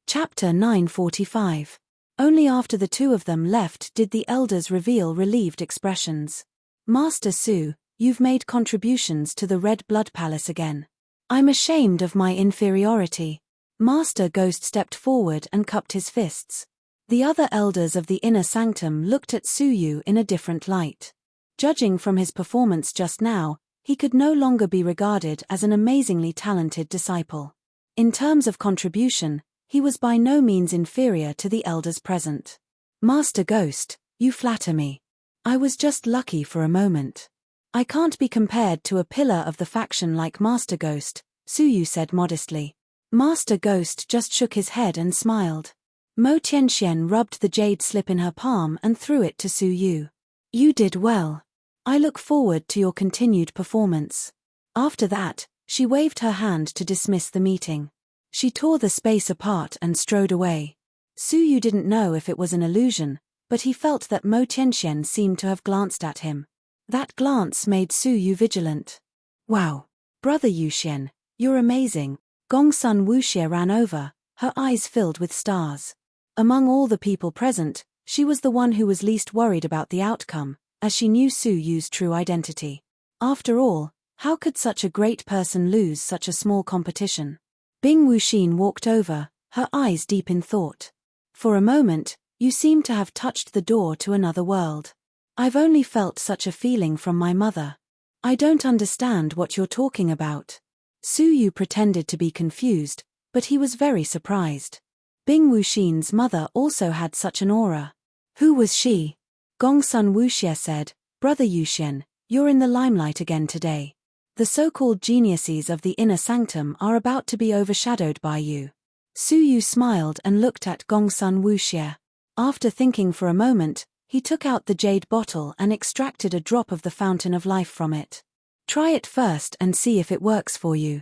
Chapter 945. Only after the two of them left did the elders reveal relieved expressions. Master Su, you've made contributions to the Red Blood Palace again. I'm ashamed of my inferiority. Master Ghost stepped forward and cupped his fists. The other elders of the inner sanctum looked at Su Yu in a different light. Judging from his performance just now, he could no longer be regarded as an amazingly talented disciple. In terms of contribution, he was by no means inferior to the elders present. Master Ghost, you flatter me. I was just lucky for a moment. I can't be compared to a pillar of the faction like Master Ghost, Su Yu said modestly. Master Ghost just shook his head and smiled. Mo Tianxian rubbed the jade slip in her palm and threw it to Su Yu. You did well. I look forward to your continued performance. After that, she waved her hand to dismiss the meeting. She tore the space apart and strode away. Su Yu didn't know if it was an illusion, but he felt that Mo Tianxian seemed to have glanced at him. That glance made Su Yu vigilant. Wow. Brother Yuxian, you're amazing. Gongsun Wuxie ran over, her eyes filled with stars. Among all the people present, she was the one who was least worried about the outcome, as she knew Su Yu's true identity. After all, how could such a great person lose such a small competition? Bing Wuxin walked over, her eyes deep in thought. For a moment, you seem to have touched the door to another world. I've only felt such a feeling from my mother. I don't understand what you're talking about. Su Yu pretended to be confused, but he was very surprised. Bing Wuxin's mother also had such an aura. Who was she? Gongsun Wuxie said, Brother Yuxian, you're in the limelight again today. The so-called geniuses of the inner sanctum are about to be overshadowed by you. Su Yu smiled and looked at Gongsun Wuxie. After thinking for a moment, he took out the jade bottle and extracted a drop of the fountain of life from it. Try it first and see if it works for you.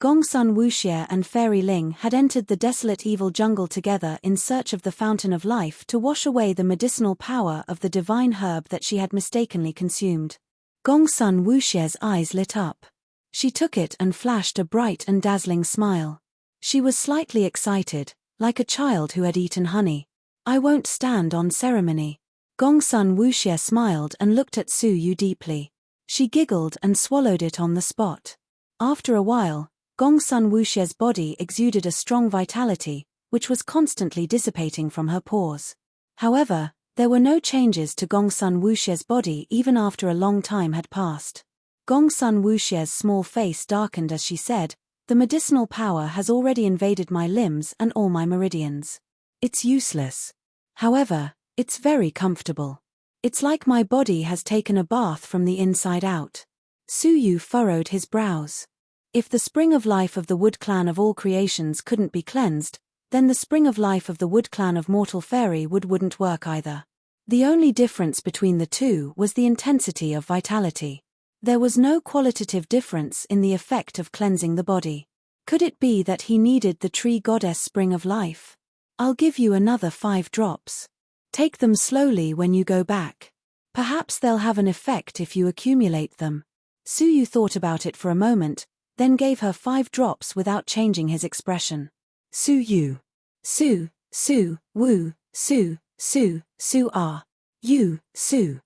Gongsun Wuxie and Fairy Ling had entered the desolate evil jungle together in search of the fountain of life to wash away the medicinal power of the divine herb that she had mistakenly consumed. Gongsun Wuxie's eyes lit up. She took it and flashed a bright and dazzling smile. She was slightly excited, like a child who had eaten honey. I won't stand on ceremony. Gongsun Wuxie smiled and looked at Su Yu deeply. She giggled and swallowed it on the spot. After a while, Gongsun Wuxie's body exuded a strong vitality, which was constantly dissipating from her pores. However, there were no changes to Gongsun Wuxie's body even after a long time had passed. Gongsun Wuxie's small face darkened as she said, The medicinal power has already invaded my limbs and all my meridians. It's useless. However, it's very comfortable. It's like my body has taken a bath from the inside out. Su Yu furrowed his brows. If the spring of life of the Wood Clan of all creations couldn't be cleansed, then the spring of life of the Wood Clan of mortal fairy wouldn't work either. The only difference between the two was the intensity of vitality. There was no qualitative difference in the effect of cleansing the body. Could it be that he needed the tree goddess spring of life? I'll give you another 5 drops. Take them slowly when you go back. Perhaps they'll have an effect if you accumulate them. Su Yu thought about it for a moment, then gave her 5 drops without changing his expression. Su Yu. Su, Wu, Su, You, Su.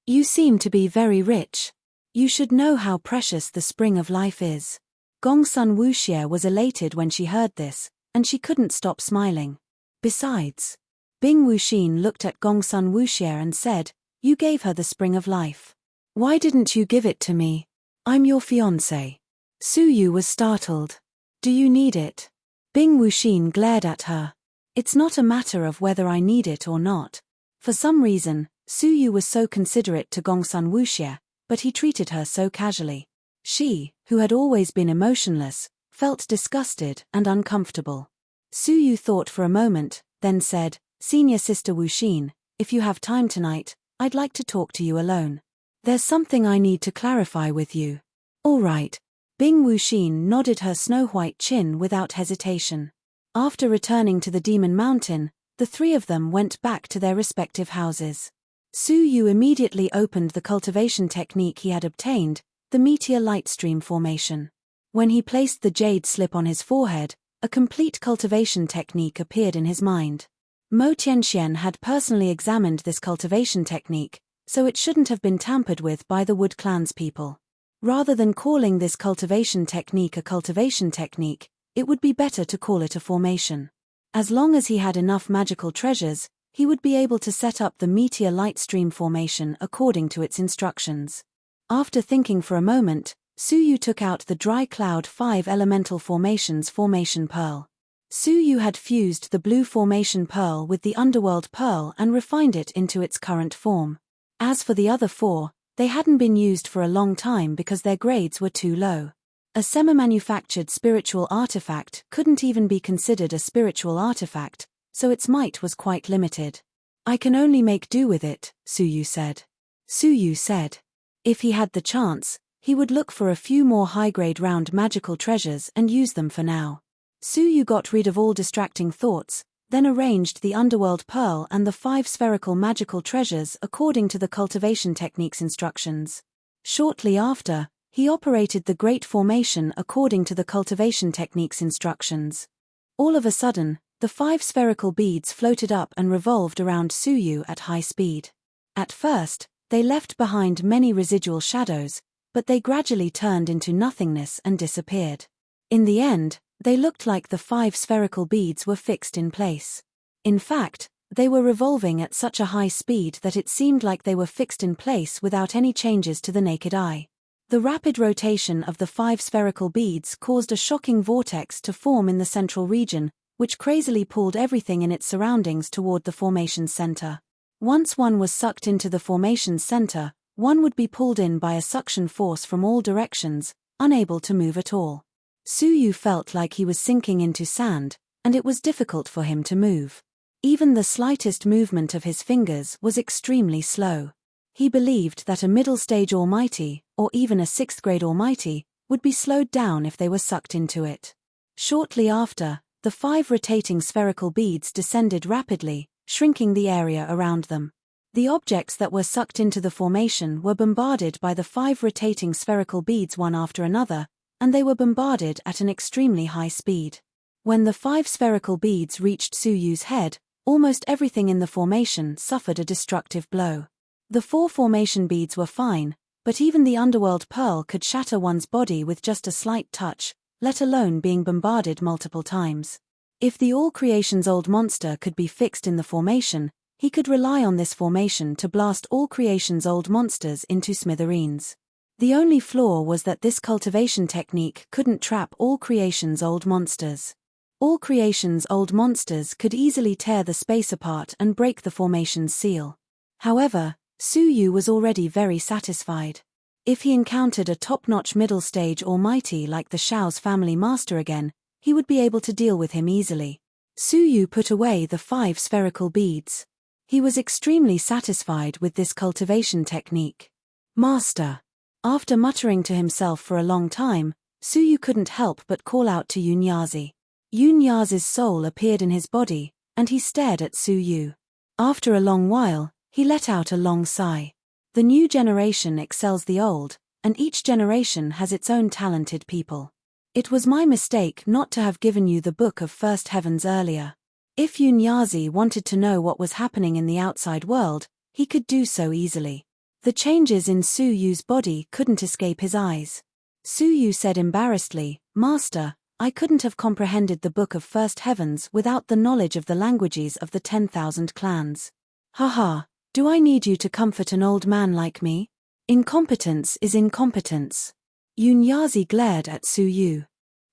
You seem to be very rich. You should know how precious the spring of life is. Gongsun Wuxie was elated when she heard this, and she couldn't stop smiling. Besides, Bing Wuxin looked at Gongsun Wuxie and said, You gave her the spring of life. Why didn't you give it to me? I'm your fiancé. Su Yu was startled. Do you need it? Bing Wuxin glared at her. It's not a matter of whether I need it or not. For some reason, Su Yu was so considerate to Gongsun Wuxie, but he treated her so casually. She, who had always been emotionless, felt disgusted and uncomfortable. Su Yu thought for a moment, then said, Senior Sister Wuxin, if you have time tonight, I'd like to talk to you alone. There's something I need to clarify with you. All right. Bing Wuxin nodded her snow-white chin without hesitation. After returning to the Demon Mountain, the 3 of them went back to their respective houses. Su Yu immediately opened the cultivation technique he had obtained, the meteor light stream formation. When he placed the jade slip on his forehead, A complete cultivation technique appeared in his mind. Mo Tianxian had personally examined this cultivation technique, so it shouldn't have been tampered with by the Wood Clan's people. Rather than calling this cultivation technique a cultivation technique, it would be better to call it a formation. As long as he had enough magical treasures, he would be able to set up the meteor light stream formation according to its instructions. After thinking for a moment, Su Yu took out the Dry Cloud 5 Elemental Formations Formation Pearl. Su Yu had fused the Blue Formation Pearl with the Underworld Pearl and refined it into its current form. As for the other 4, they hadn't been used for a long time because their grades were too low. A semi-manufactured spiritual artifact couldn't even be considered a spiritual artifact, so its might was quite limited. I can only make do with it, Su Yu said. Su Yu said. If he had the chance, he would look for a few more high-grade round magical treasures and use them for now. Su Yu got rid of all distracting thoughts, then arranged the Underworld Pearl and the 5 spherical magical treasures according to the cultivation technique's instructions. Shortly after, he operated the Great Formation according to the cultivation technique's instructions. All of a sudden, the 5 spherical beads floated up and revolved around Su Yu at high speed. At first, they left behind many residual shadows, but they gradually turned into nothingness and disappeared. In the end, they looked like the 5 spherical beads were fixed in place. In fact, they were revolving at such a high speed that it seemed like they were fixed in place without any changes to the naked eye. The rapid rotation of the 5 spherical beads caused a shocking vortex to form in the central region, which crazily pulled everything in its surroundings toward the formation's center. Once one was sucked into the formation's center, one would be pulled in by a suction force from all directions, unable to move at all. Su Yu felt like he was sinking into sand, and it was difficult for him to move. Even the slightest movement of his fingers was extremely slow. He believed that a middle-stage Almighty, or even a 6th-grade Almighty, would be slowed down if they were sucked into it. Shortly after, the 5 rotating spherical beads descended rapidly, shrinking the area around them. The objects that were sucked into the formation were bombarded by the 5 rotating spherical beads one after another, and they were bombarded at an extremely high speed. When the 5 spherical beads reached Su Yu's head, almost everything in the formation suffered a destructive blow. The 4 formation beads were fine, but even the Underworld Pearl could shatter one's body with just a slight touch, let alone being bombarded multiple times. If the All Creation's Old Monster could be fixed in the formation, he could rely on this formation to blast All Creation's Old Monsters into smithereens. The only flaw was that this cultivation technique couldn't trap All Creation's Old Monsters. All Creation's Old Monsters could easily tear the space apart and break the formation's seal. However, Su Yu was already very satisfied. If he encountered a top-notch middle-stage Almighty like the Shao's family master again, he would be able to deal with him easily. Su Yu put away the 5 spherical beads. He was extremely satisfied with this cultivation technique. Master. After muttering to himself for a long time, Su Yu couldn't help but call out to Yunyazi. Yunyazi's soul appeared in his body, and he stared at Su Yu. After a long while, he let out a long sigh. The new generation excels the old, and each generation has its own talented people. It was my mistake not to have given you the Book of First Heavens earlier. If Yunyazi wanted to know what was happening in the outside world, he could do so easily. The changes in Su Yu's body couldn't escape his eyes. Su Yu said embarrassedly, Master, I couldn't have comprehended the Book of First Heavens without the knowledge of the languages of the 10,000 clans. Haha. Do I need you to comfort an old man like me? Incompetence is incompetence. Yunyazi glared at Su Yu.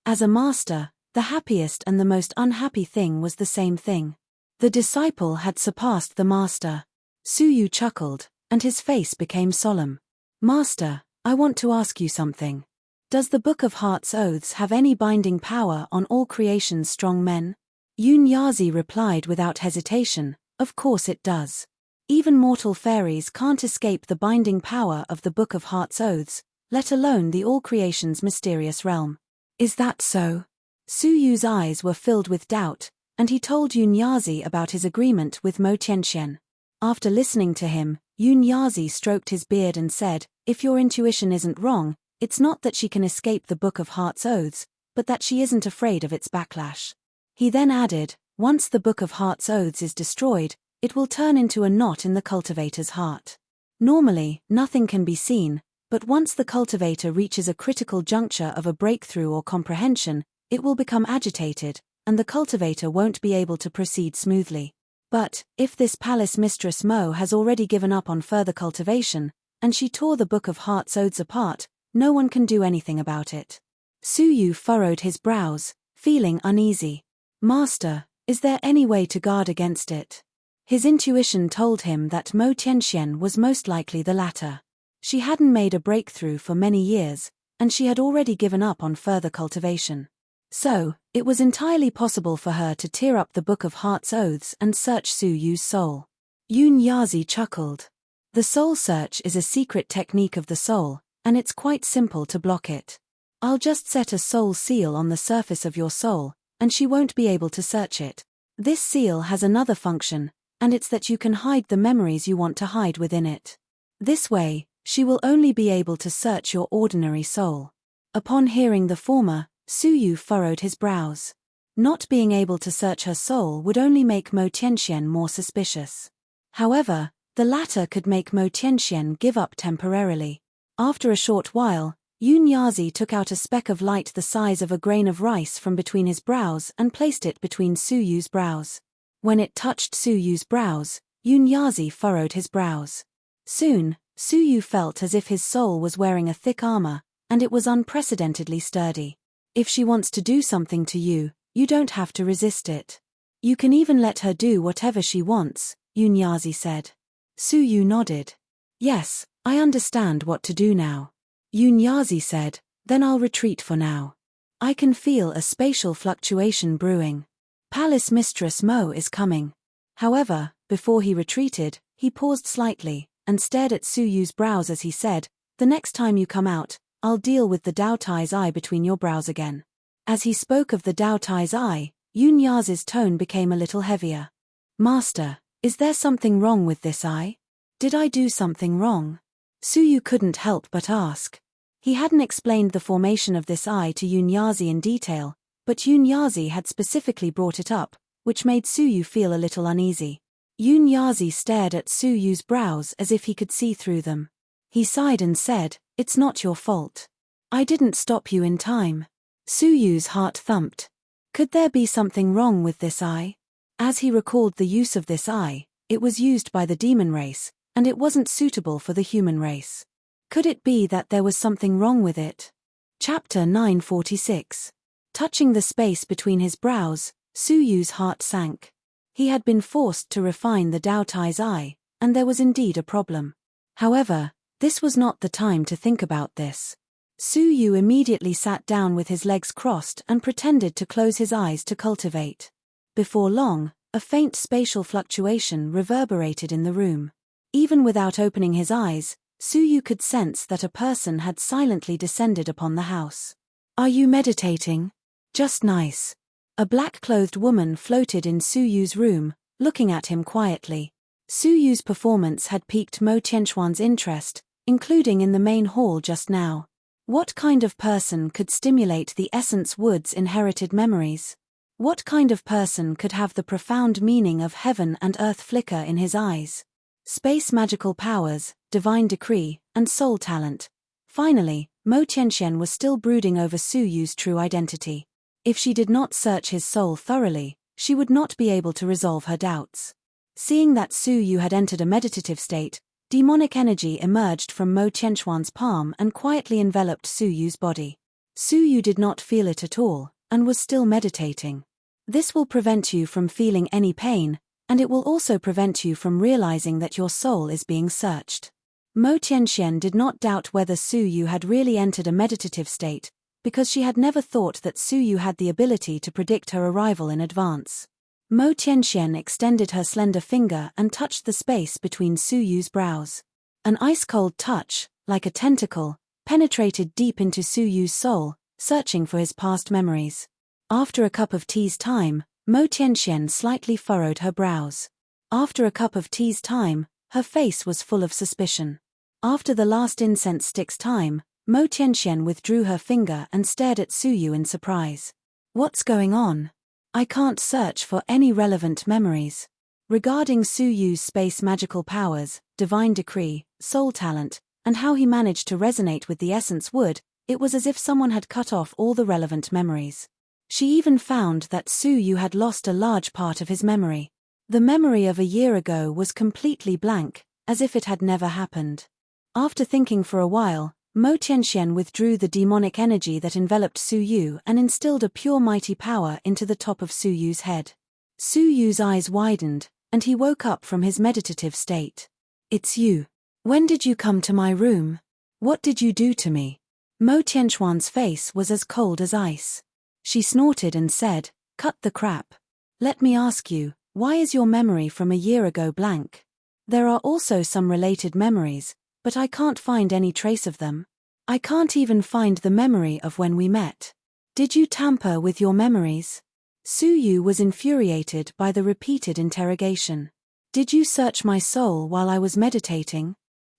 As a master, the happiest and the most unhappy thing was the same thing. The disciple had surpassed the master. Su Yu chuckled, and his face became solemn. Master, I want to ask you something. Does the Book of Heart's Oaths have any binding power on all creation's strong men? Yunyazi replied without hesitation, of course it does. Even mortal fairies can't escape the binding power of the Book of Heart's Oaths, let alone the all creation's mysterious realm. Is that so? Su Yu's eyes were filled with doubt, and he told Yunyazi about his agreement with Mo Tianxian. After listening to him, Yunyazi stroked his beard and said, if your intuition isn't wrong, it's not that she can escape the Book of Heart's Oaths, but that she isn't afraid of its backlash. He then added, once the Book of Heart's Oaths is destroyed, it will turn into a knot in the cultivator's heart. Normally, nothing can be seen, but once the cultivator reaches a critical juncture of a breakthrough or comprehension, it will become agitated, and the cultivator won't be able to proceed smoothly. But, if this palace mistress Mo has already given up on further cultivation, and she tore the Book of Heart's Oaths apart, no one can do anything about it. Suyu furrowed his brows, feeling uneasy. Master, is there any way to guard against it? His intuition told him that Mo Tianxian was most likely the latter. She hadn't made a breakthrough for many years, and she had already given up on further cultivation. So, it was entirely possible for her to tear up the Book of Heart's Oaths and search Suyu's soul. Yun Yazi chuckled. The soul search is a secret technique of the soul, and it's quite simple to block it. I'll just set a soul seal on the surface of your soul, and she won't be able to search it. This seal has another function, and it's that you can hide the memories you want to hide within it. This way, she will only be able to search your ordinary soul. Upon hearing the former, Suyu furrowed his brows. Not being able to search her soul would only make Mo Tianxian more suspicious. However, the latter could make Mo Tianxian give up temporarily. After a short while, Yun Yazi took out a speck of light the size of a grain of rice from between his brows and placed it between Suyu's brows. When it touched Suyu's brows, Yun Yazi furrowed his brows. Soon, Suyu felt as if his soul was wearing a thick armor, and it was unprecedentedly sturdy. If she wants to do something to you, you don't have to resist it. You can even let her do whatever she wants, Yun Yazi said. Suyu nodded. Yes, I understand what to do now. Yun Yazi said, then I'll retreat for now. I can feel a spatial fluctuation brewing. Palace Mistress Mo is coming. However, before he retreated, he paused slightly, and stared at Suyu's brows as he said, the next time you come out, I'll deal with the Dao Tai's eye between your brows again. As he spoke of the Dao Tai's eye, Yun Yazi's tone became a little heavier. Master, is there something wrong with this eye? Did I do something wrong? Suyu couldn't help but ask. He hadn't explained the formation of this eye to Yun Yazi in detail, but Yun Yazi had specifically brought it up, which made Suyu feel a little uneasy. Yun Yazi stared at Suyu's brows as if he could see through them. He sighed and said, it's not your fault. I didn't stop you in time. Suyu's heart thumped. Could there be something wrong with this eye? As he recalled the use of this eye, it was used by the demon race, and it wasn't suitable for the human race. Could it be that there was something wrong with it? Chapter 946. Touching the space between his brows, Suyu's heart sank. He had been forced to refine the Dao Tai's eye, and there was indeed a problem. However, this was not the time to think about this. Suyu immediately sat down with his legs crossed and pretended to close his eyes to cultivate. Before long, a faint spatial fluctuation reverberated in the room. Even without opening his eyes, Suyu could sense that a person had silently descended upon the house. Are you meditating? Just nice. A black-clothed woman floated in Suyu's room, looking at him quietly. Suyu's performance had piqued Mo Tianxuan's interest, including in the main hall just now. What kind of person could stimulate the Essence Wood's inherited memories? What kind of person could have the profound meaning of heaven and earth flicker in his eyes? Space magical powers, divine decree, and soul talent. Finally, Mo Tianxian was still brooding over Suyu's true identity. If she did not search his soul thoroughly, she would not be able to resolve her doubts. Seeing that Suyu had entered a meditative state, demonic energy emerged from Mo Tianxuan's palm and quietly enveloped Suyu's body. Suyu did not feel it at all, and was still meditating. This will prevent you from feeling any pain, and it will also prevent you from realizing that your soul is being searched. Mo Tianxian did not doubt whether Suyu had really entered a meditative state, because she had never thought that Suyu had the ability to predict her arrival in advance. Mo Tianxian extended her slender finger and touched the space between Suyu's brows. An ice-cold touch, like a tentacle, penetrated deep into Suyu's soul, searching for his past memories. After a cup of tea's time, Mo Tianxian slightly furrowed her brows. After a cup of tea's time, her face was full of suspicion. After the last incense stick's time, Mo Tianxian withdrew her finger and stared at Su Yu in surprise. What's going on? I can't search for any relevant memories. Regarding Su Yu's space magical powers, divine decree, soul talent, and how he managed to resonate with the essence wood, it was as if someone had cut off all the relevant memories. She even found that Su Yu had lost a large part of his memory. The memory of a year ago was completely blank, as if it had never happened. After thinking for a while, Mo Tianxian withdrew the demonic energy that enveloped Su Yu and instilled a pure mighty power into the top of Su Yu's head. Su Yu's eyes widened, and he woke up from his meditative state. It's you. When did you come to my room? What did you do to me? Mo Tianxuan's face was as cold as ice. She snorted and said, cut the crap. Let me ask you, why is your memory from a year ago blank? There are also some related memories, but I can't find any trace of them. I can't even find the memory of when we met. Did you tamper with your memories? Su Yu was infuriated by the repeated interrogation. Did you search my soul while I was meditating?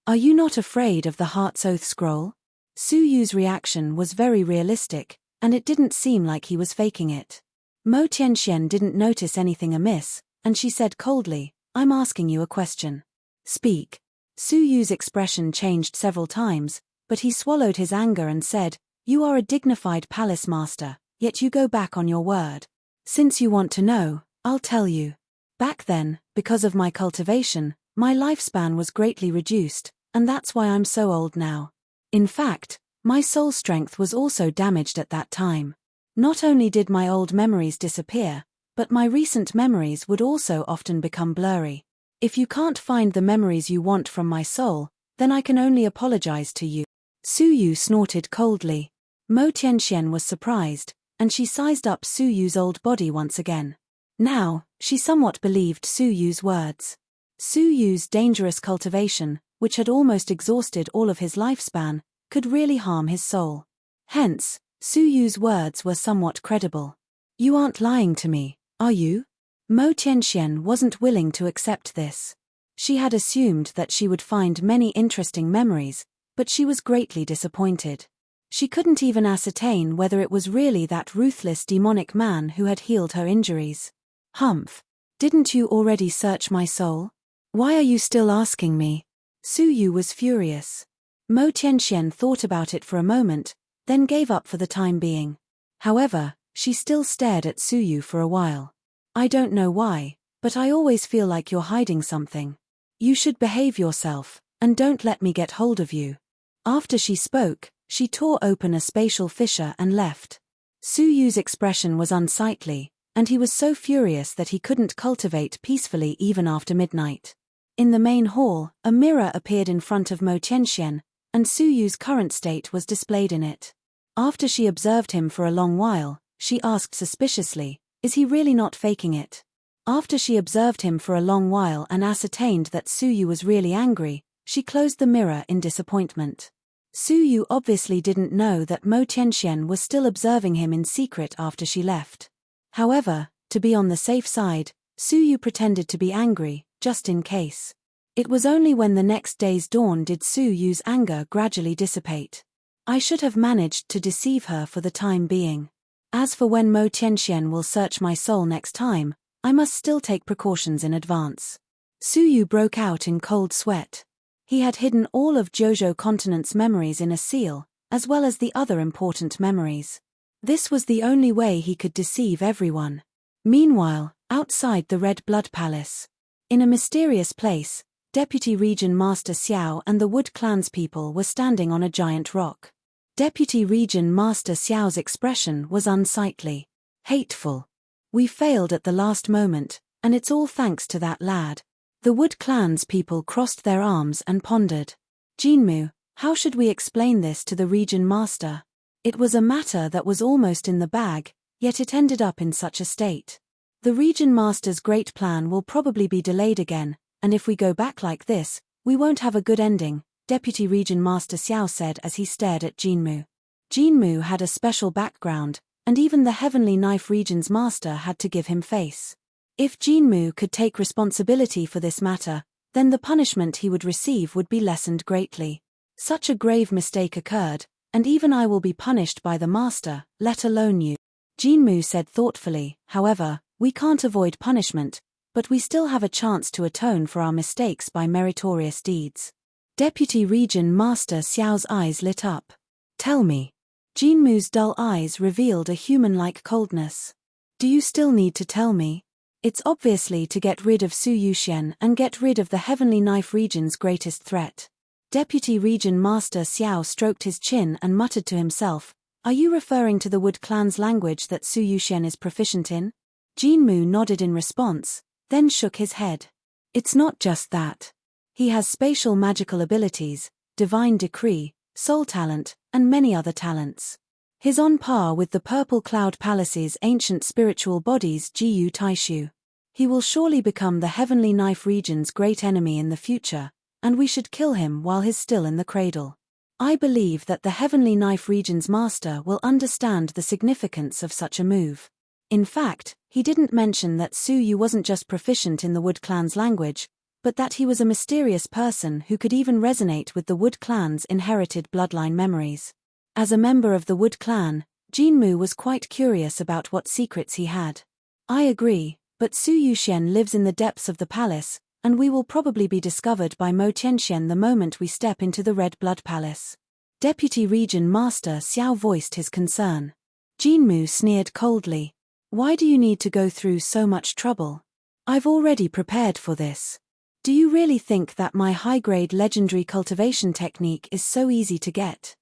Are you not afraid of the Heart's Oath scroll? Su Yu's reaction was very realistic, and it didn't seem like he was faking it. Mo Tianxian didn't notice anything amiss, and she said coldly, I'm asking you a question. Speak. Su Yu's expression changed several times, but he swallowed his anger and said, you are a dignified palace master, yet you go back on your word. Since you want to know, I'll tell you. Back then, because of my cultivation, my lifespan was greatly reduced, and that's why I'm so old now. In fact, my soul strength was also damaged at that time. Not only did my old memories disappear, but my recent memories would also often become blurry. If you can't find the memories you want from my soul, then I can only apologize to you. Su Yu snorted coldly. Mo Tianxian was surprised, and she sized up Su Yu's old body once again. Now, she somewhat believed Su Yu's words. Su Yu's dangerous cultivation, which had almost exhausted all of his lifespan, could really harm his soul. Hence, Su Yu's words were somewhat credible. You aren't lying to me, are you? Mo Tianxian wasn't willing to accept this. She had assumed that she would find many interesting memories, but she was greatly disappointed. She couldn't even ascertain whether it was really that ruthless demonic man who had healed her injuries. Humph! Didn't you already search my soul? Why are you still asking me? Su Yu was furious. Mo Tianxian thought about it for a moment, then gave up for the time being. However, she still stared at Su Yu for a while. I don't know why, but I always feel like you're hiding something. You should behave yourself, and don't let me get hold of you. After she spoke, she tore open a spatial fissure and left. Su Yu's expression was unsightly, and he was so furious that he couldn't cultivate peacefully even after midnight. In the main hall, a mirror appeared in front of Mo Tianxian, and Su Yu's current state was displayed in it. After she observed him for a long while, she asked suspiciously, is he really not faking it? After she observed him for a long while and ascertained that Su Yu was really angry, she closed the mirror in disappointment. Su Yu obviously didn't know that Mo Tianxian was still observing him in secret after she left. However, to be on the safe side, Su Yu pretended to be angry, just in case. It was only when the next day's dawn did Su Yu's anger gradually dissipate. I should have managed to deceive her for the time being. As for when Mo Tianxian will search my soul next time, I must still take precautions in advance. Su Yu broke out in cold sweat. He had hidden all of Jojo Continent's memories in a seal, as well as the other important memories. This was the only way he could deceive everyone. Meanwhile, outside the Red Blood Palace, in a mysterious place, Deputy Region Master Xiao and the Wood Clan's people were standing on a giant rock. Deputy Region Master Xiao's expression was unsightly. Hateful. We failed at the last moment, and it's all thanks to that lad. The Wood Clan's people crossed their arms and pondered. Jinmu, how should we explain this to the Region Master? It was a matter that was almost in the bag, yet it ended up in such a state. The Region Master's great plan will probably be delayed again, and if we go back like this, we won't have a good ending, Deputy Region Master Xiao said as he stared at Jinmu. Jinmu had a special background, and even the Heavenly Knife Region's master had to give him face. If Jinmu could take responsibility for this matter, then the punishment he would receive would be lessened greatly. Such a grave mistake occurred, And even I will be punished by the master, let alone you. Jinmu said thoughtfully, however, we can't avoid punishment, but we still have a chance to atone for our mistakes by meritorious deeds. Deputy Region Master Xiao's eyes lit up. Tell me. Jinmu's dull eyes revealed a human-like coldness. Do you still need to tell me? It's obviously to get rid of Su Yuxian and get rid of the Heavenly Knife region's greatest threat. Deputy Region Master Xiao stroked his chin and muttered to himself, are you referring to the Wood Clan's language that Su Yuxian is proficient in? Jinmu nodded in response, then shook his head. It's not just that. He has spatial magical abilities, divine decree, soul talent, and many other talents. He's on par with the Purple Cloud Palace's ancient spiritual bodies Jiyu Taishu. He will surely become the Heavenly Knife region's great enemy in the future, and we should kill him while he's still in the cradle. I believe that the Heavenly Knife region's master will understand the significance of such a move. In fact, he didn't mention that Su Yu wasn't just proficient in the Wood Clan's language, but that he was a mysterious person who could even resonate with the Wood Clan's inherited bloodline memories. As a member of the Wood Clan, Jinmu was quite curious about what secrets he had. I agree, but Su Yuxian lives in the depths of the palace, and we will probably be discovered by Mo Tianxian the moment we step into the Red Blood Palace. Deputy Region Master Xiao voiced his concern. Jinmu sneered coldly. Why do you need to go through so much trouble? I've already prepared for this. Do you really think that my high-grade legendary cultivation technique is so easy to get?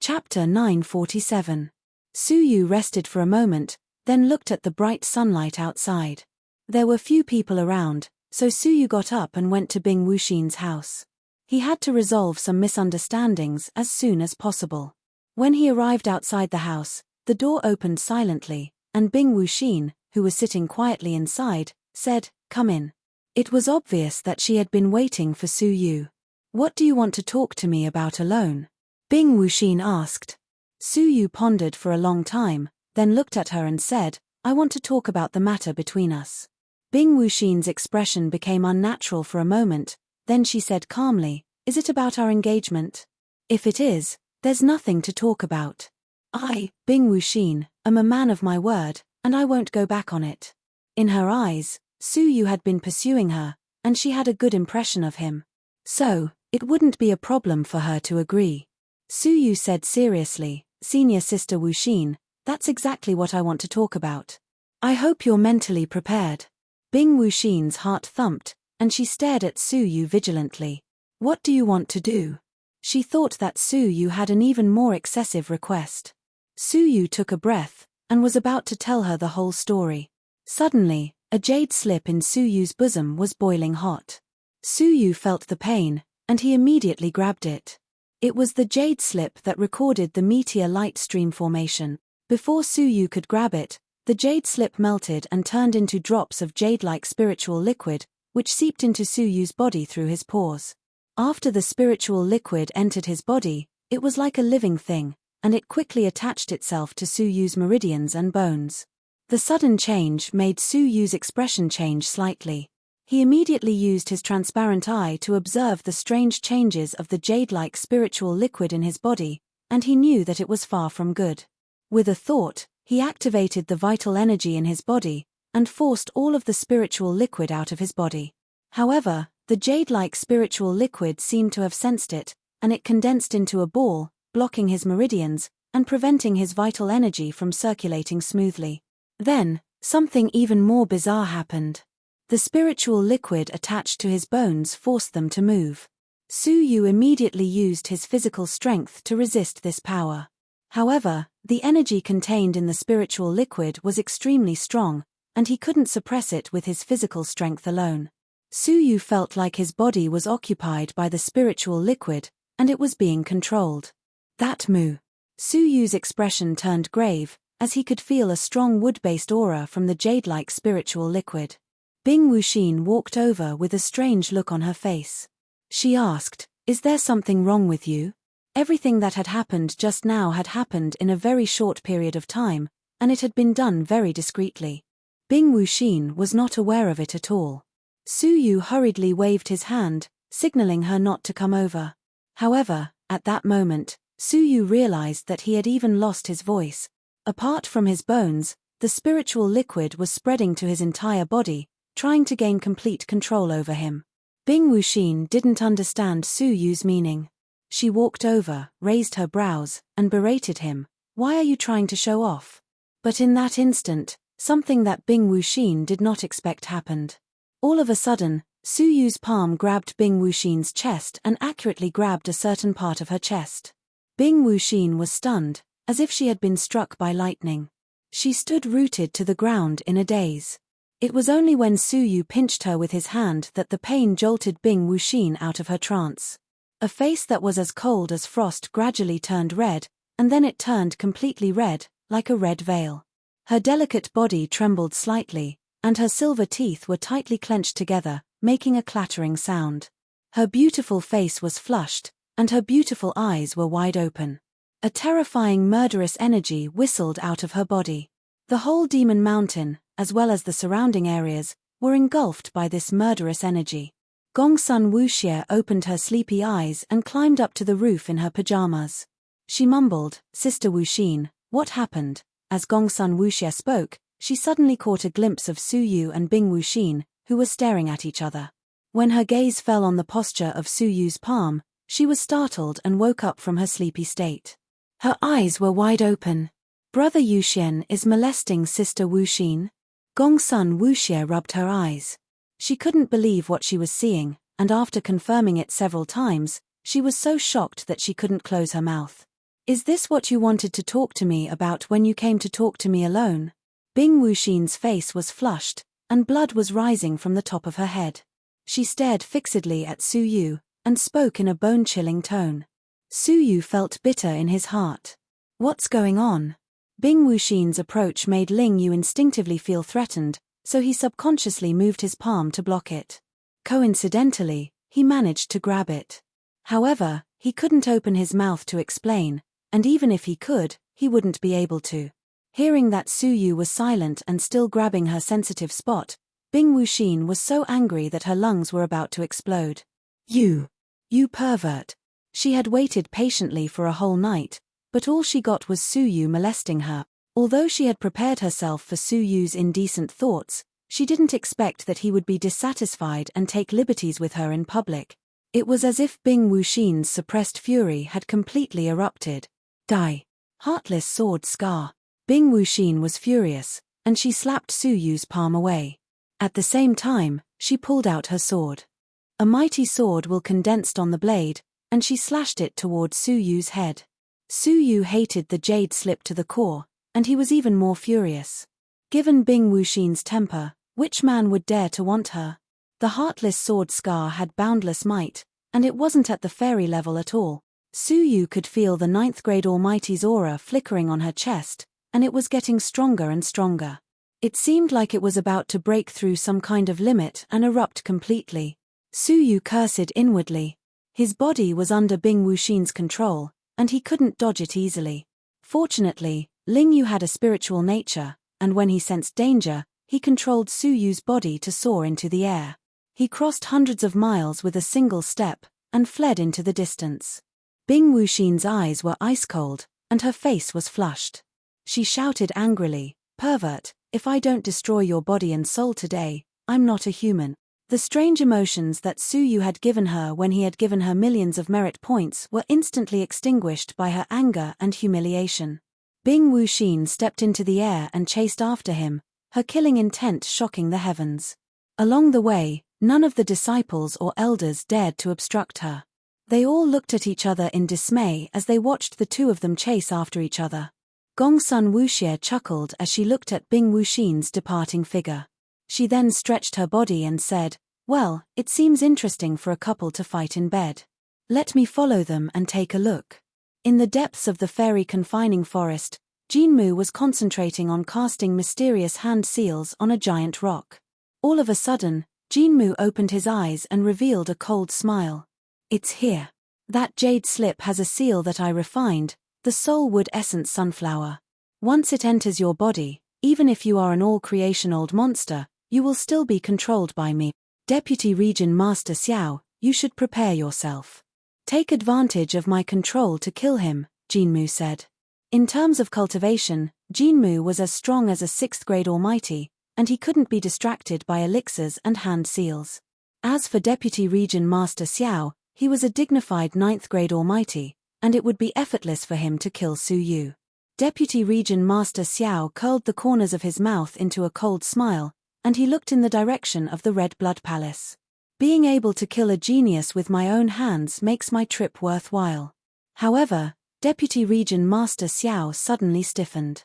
Chapter 947. Su Yu rested for a moment, then looked at the bright sunlight outside. There were few people around, so Su Yu got up and went to Bing Wuxin's house. He had to resolve some misunderstandings as soon as possible. When he arrived outside the house, the door opened silently, and Bing Wuxin, who was sitting quietly inside, said, "Come in." It was obvious that she had been waiting for Su Yu. "What do you want to talk to me about alone?" Bing Wuxin asked. Su Yu pondered for a long time, then looked at her and said, "I want to talk about the matter between us." Bing Wuxin's expression became unnatural for a moment, then she said calmly, "Is it about our engagement? If it is, there's nothing to talk about. I, Bing Wuxin, am a man of my word, and I won't go back on it." In her eyes, Su Yu had been pursuing her, and she had a good impression of him. So, it wouldn't be a problem for her to agree. Su Yu said seriously, "Senior Sister Wuxin, that's exactly what I want to talk about. I hope you're mentally prepared." Bing Wuxin's heart thumped, and she stared at Su Yu vigilantly. "What do you want to do?" She thought that Su Yu had an even more excessive request. Su Yu took a breath, and was about to tell her the whole story. Suddenly, a jade slip in Su Yu's bosom was boiling hot. Su Yu felt the pain, and he immediately grabbed it. It was the jade slip that recorded the meteor light stream formation. Before Su Yu could grab it, the jade slip melted and turned into drops of jade-like spiritual liquid, which seeped into Su Yu's body through his pores. After the spiritual liquid entered his body, it was like a living thing, and it quickly attached itself to Su Yu's meridians and bones. The sudden change made Su Yu's expression change slightly. He immediately used his transparent eye to observe the strange changes of the jade-like spiritual liquid in his body, and he knew that it was far from good. With a thought, he activated the vital energy in his body, and forced all of the spiritual liquid out of his body. However, the jade-like spiritual liquid seemed to have sensed it, and it condensed into a ball, blocking his meridians, and preventing his vital energy from circulating smoothly. Then, something even more bizarre happened. The spiritual liquid attached to his bones forced them to move. Su Yu immediately used his physical strength to resist this power. However, the energy contained in the spiritual liquid was extremely strong, and he couldn't suppress it with his physical strength alone. Su Yu felt like his body was occupied by the spiritual liquid, and it was being controlled. That moo. Su Yu's expression turned grave, as he could feel a strong wood-based aura from the jade-like spiritual liquid. Bing Wuxin walked over with a strange look on her face. She asked, "Is there something wrong with you?" Everything that had happened just now had happened in a very short period of time, and it had been done very discreetly. Bing Wuxin was not aware of it at all. Su Yu hurriedly waved his hand, signaling her not to come over. However, at that moment, Su Yu realized that he had even lost his voice. Apart from his bones, the spiritual liquid was spreading to his entire body, trying to gain complete control over him. Bing Wuxin didn't understand Su Yu's meaning. She walked over, raised her brows, and berated him. Why are you trying to show off? But in that instant, something that Bing Wuxin did not expect happened. All of a sudden, Su Yu's palm grabbed Bing Wuxin's chest and accurately grabbed a certain part of her chest. Bing Wuxin was stunned, as if she had been struck by lightning. She stood rooted to the ground in a daze. It was only when Su Yu pinched her with his hand that the pain jolted Bing Wuxin out of her trance. A face that was as cold as frost gradually turned red, and then it turned completely red, like a red veil. Her delicate body trembled slightly, and her silver teeth were tightly clenched together, making a clattering sound. Her beautiful face was flushed, and her beautiful eyes were wide open. A terrifying murderous energy whistled out of her body. The whole demon mountain, as well as the surrounding areas, were engulfed by this murderous energy. Gongsun Wuxie opened her sleepy eyes and climbed up to the roof in her pajamas. She mumbled, "Sister Wuxin, what happened?" As Gongsun Wuxie spoke, she suddenly caught a glimpse of Su Yu and Bing Wuxin, who were staring at each other. When her gaze fell on the posture of Su Yu's palm, she was startled and woke up from her sleepy state. Her eyes were wide open. "Brother Yuxian is molesting Sister Wuxin?" Gongsun Wuxie rubbed her eyes. She couldn't believe what she was seeing, and after confirming it several times, she was so shocked that she couldn't close her mouth. "Is this what you wanted to talk to me about when you came to talk to me alone?" Bing Wuxin's face was flushed, and blood was rising from the top of her head. She stared fixedly at Su Yu, and spoke in a bone-chilling tone. Su Yu felt bitter in his heart. What's going on? Bing Wuxin's approach made Ling Yu instinctively feel threatened, so he subconsciously moved his palm to block it. Coincidentally, he managed to grab it. However, he couldn't open his mouth to explain, and even if he could, he wouldn't be able to. Hearing that Su Yu was silent and still grabbing her sensitive spot, Bing Wuxin was so angry that her lungs were about to explode. You pervert. She had waited patiently for a whole night, but all she got was Su Yu molesting her. Although she had prepared herself for Su Yu's indecent thoughts, she didn't expect that he would be dissatisfied and take liberties with her in public. It was as if Bing Wuxin's suppressed fury had completely erupted. Die. Heartless sword scar. Bing Wuxin was furious, and she slapped Su Yu's palm away. At the same time, she pulled out her sword. A mighty sword will condensed on the blade, and she slashed it toward Su Yu's head. Su Yu hated the jade slip to the core, and he was even more furious. Given Bing Wuxin's temper, which man would dare to want her? The heartless sword scar had boundless might, and it wasn't at the fairy level at all. Su Yu could feel the 9th grade Almighty's aura flickering on her chest, and it was getting stronger and stronger. It seemed like it was about to break through some kind of limit and erupt completely. Su Yu cursed inwardly. His body was under Bing Wuxin's control, and he couldn't dodge it easily. Fortunately, Ling Yu had a spiritual nature, and when he sensed danger, he controlled Su Yu's body to soar into the air. He crossed hundreds of miles with a single step, and fled into the distance. Bing Wuxin's eyes were ice cold, and her face was flushed. She shouted angrily, "Pervert, if I don't destroy your body and soul today, I'm not a human." The strange emotions that Su Yu had given her when he had given her millions of merit points were instantly extinguished by her anger and humiliation. Bing Wuxin stepped into the air and chased after him, her killing intent shocking the heavens. Along the way, none of the disciples or elders dared to obstruct her. They all looked at each other in dismay as they watched the two of them chase after each other. Gongsun Wuxie chuckled as she looked at Bing Wuxin's departing figure. She then stretched her body and said, "Well, it seems interesting for a couple to fight in bed. Let me follow them and take a look." In the depths of the fairy confining forest, Jinmu was concentrating on casting mysterious hand seals on a giant rock. All of a sudden, Jinmu opened his eyes and revealed a cold smile. "It's here. That jade slip has a seal that I refined, the soul wood essence sunflower. Once it enters your body, even if you are an all-creation old monster, you will still be controlled by me. Deputy Region Master Xiao, you should prepare yourself. Take advantage of my control to kill him, Jinmu said. In terms of cultivation, Jinmu was as strong as a 6th grade almighty, and he couldn't be distracted by elixirs and hand seals. As for Deputy Region Master Xiao, he was a dignified 9th grade almighty, and it would be effortless for him to kill Su Yu. Deputy Region Master Xiao curled the corners of his mouth into a cold smile, and he looked in the direction of the Red Blood Palace. Being able to kill a genius with my own hands makes my trip worthwhile. However, Deputy Region Master Xiao suddenly stiffened.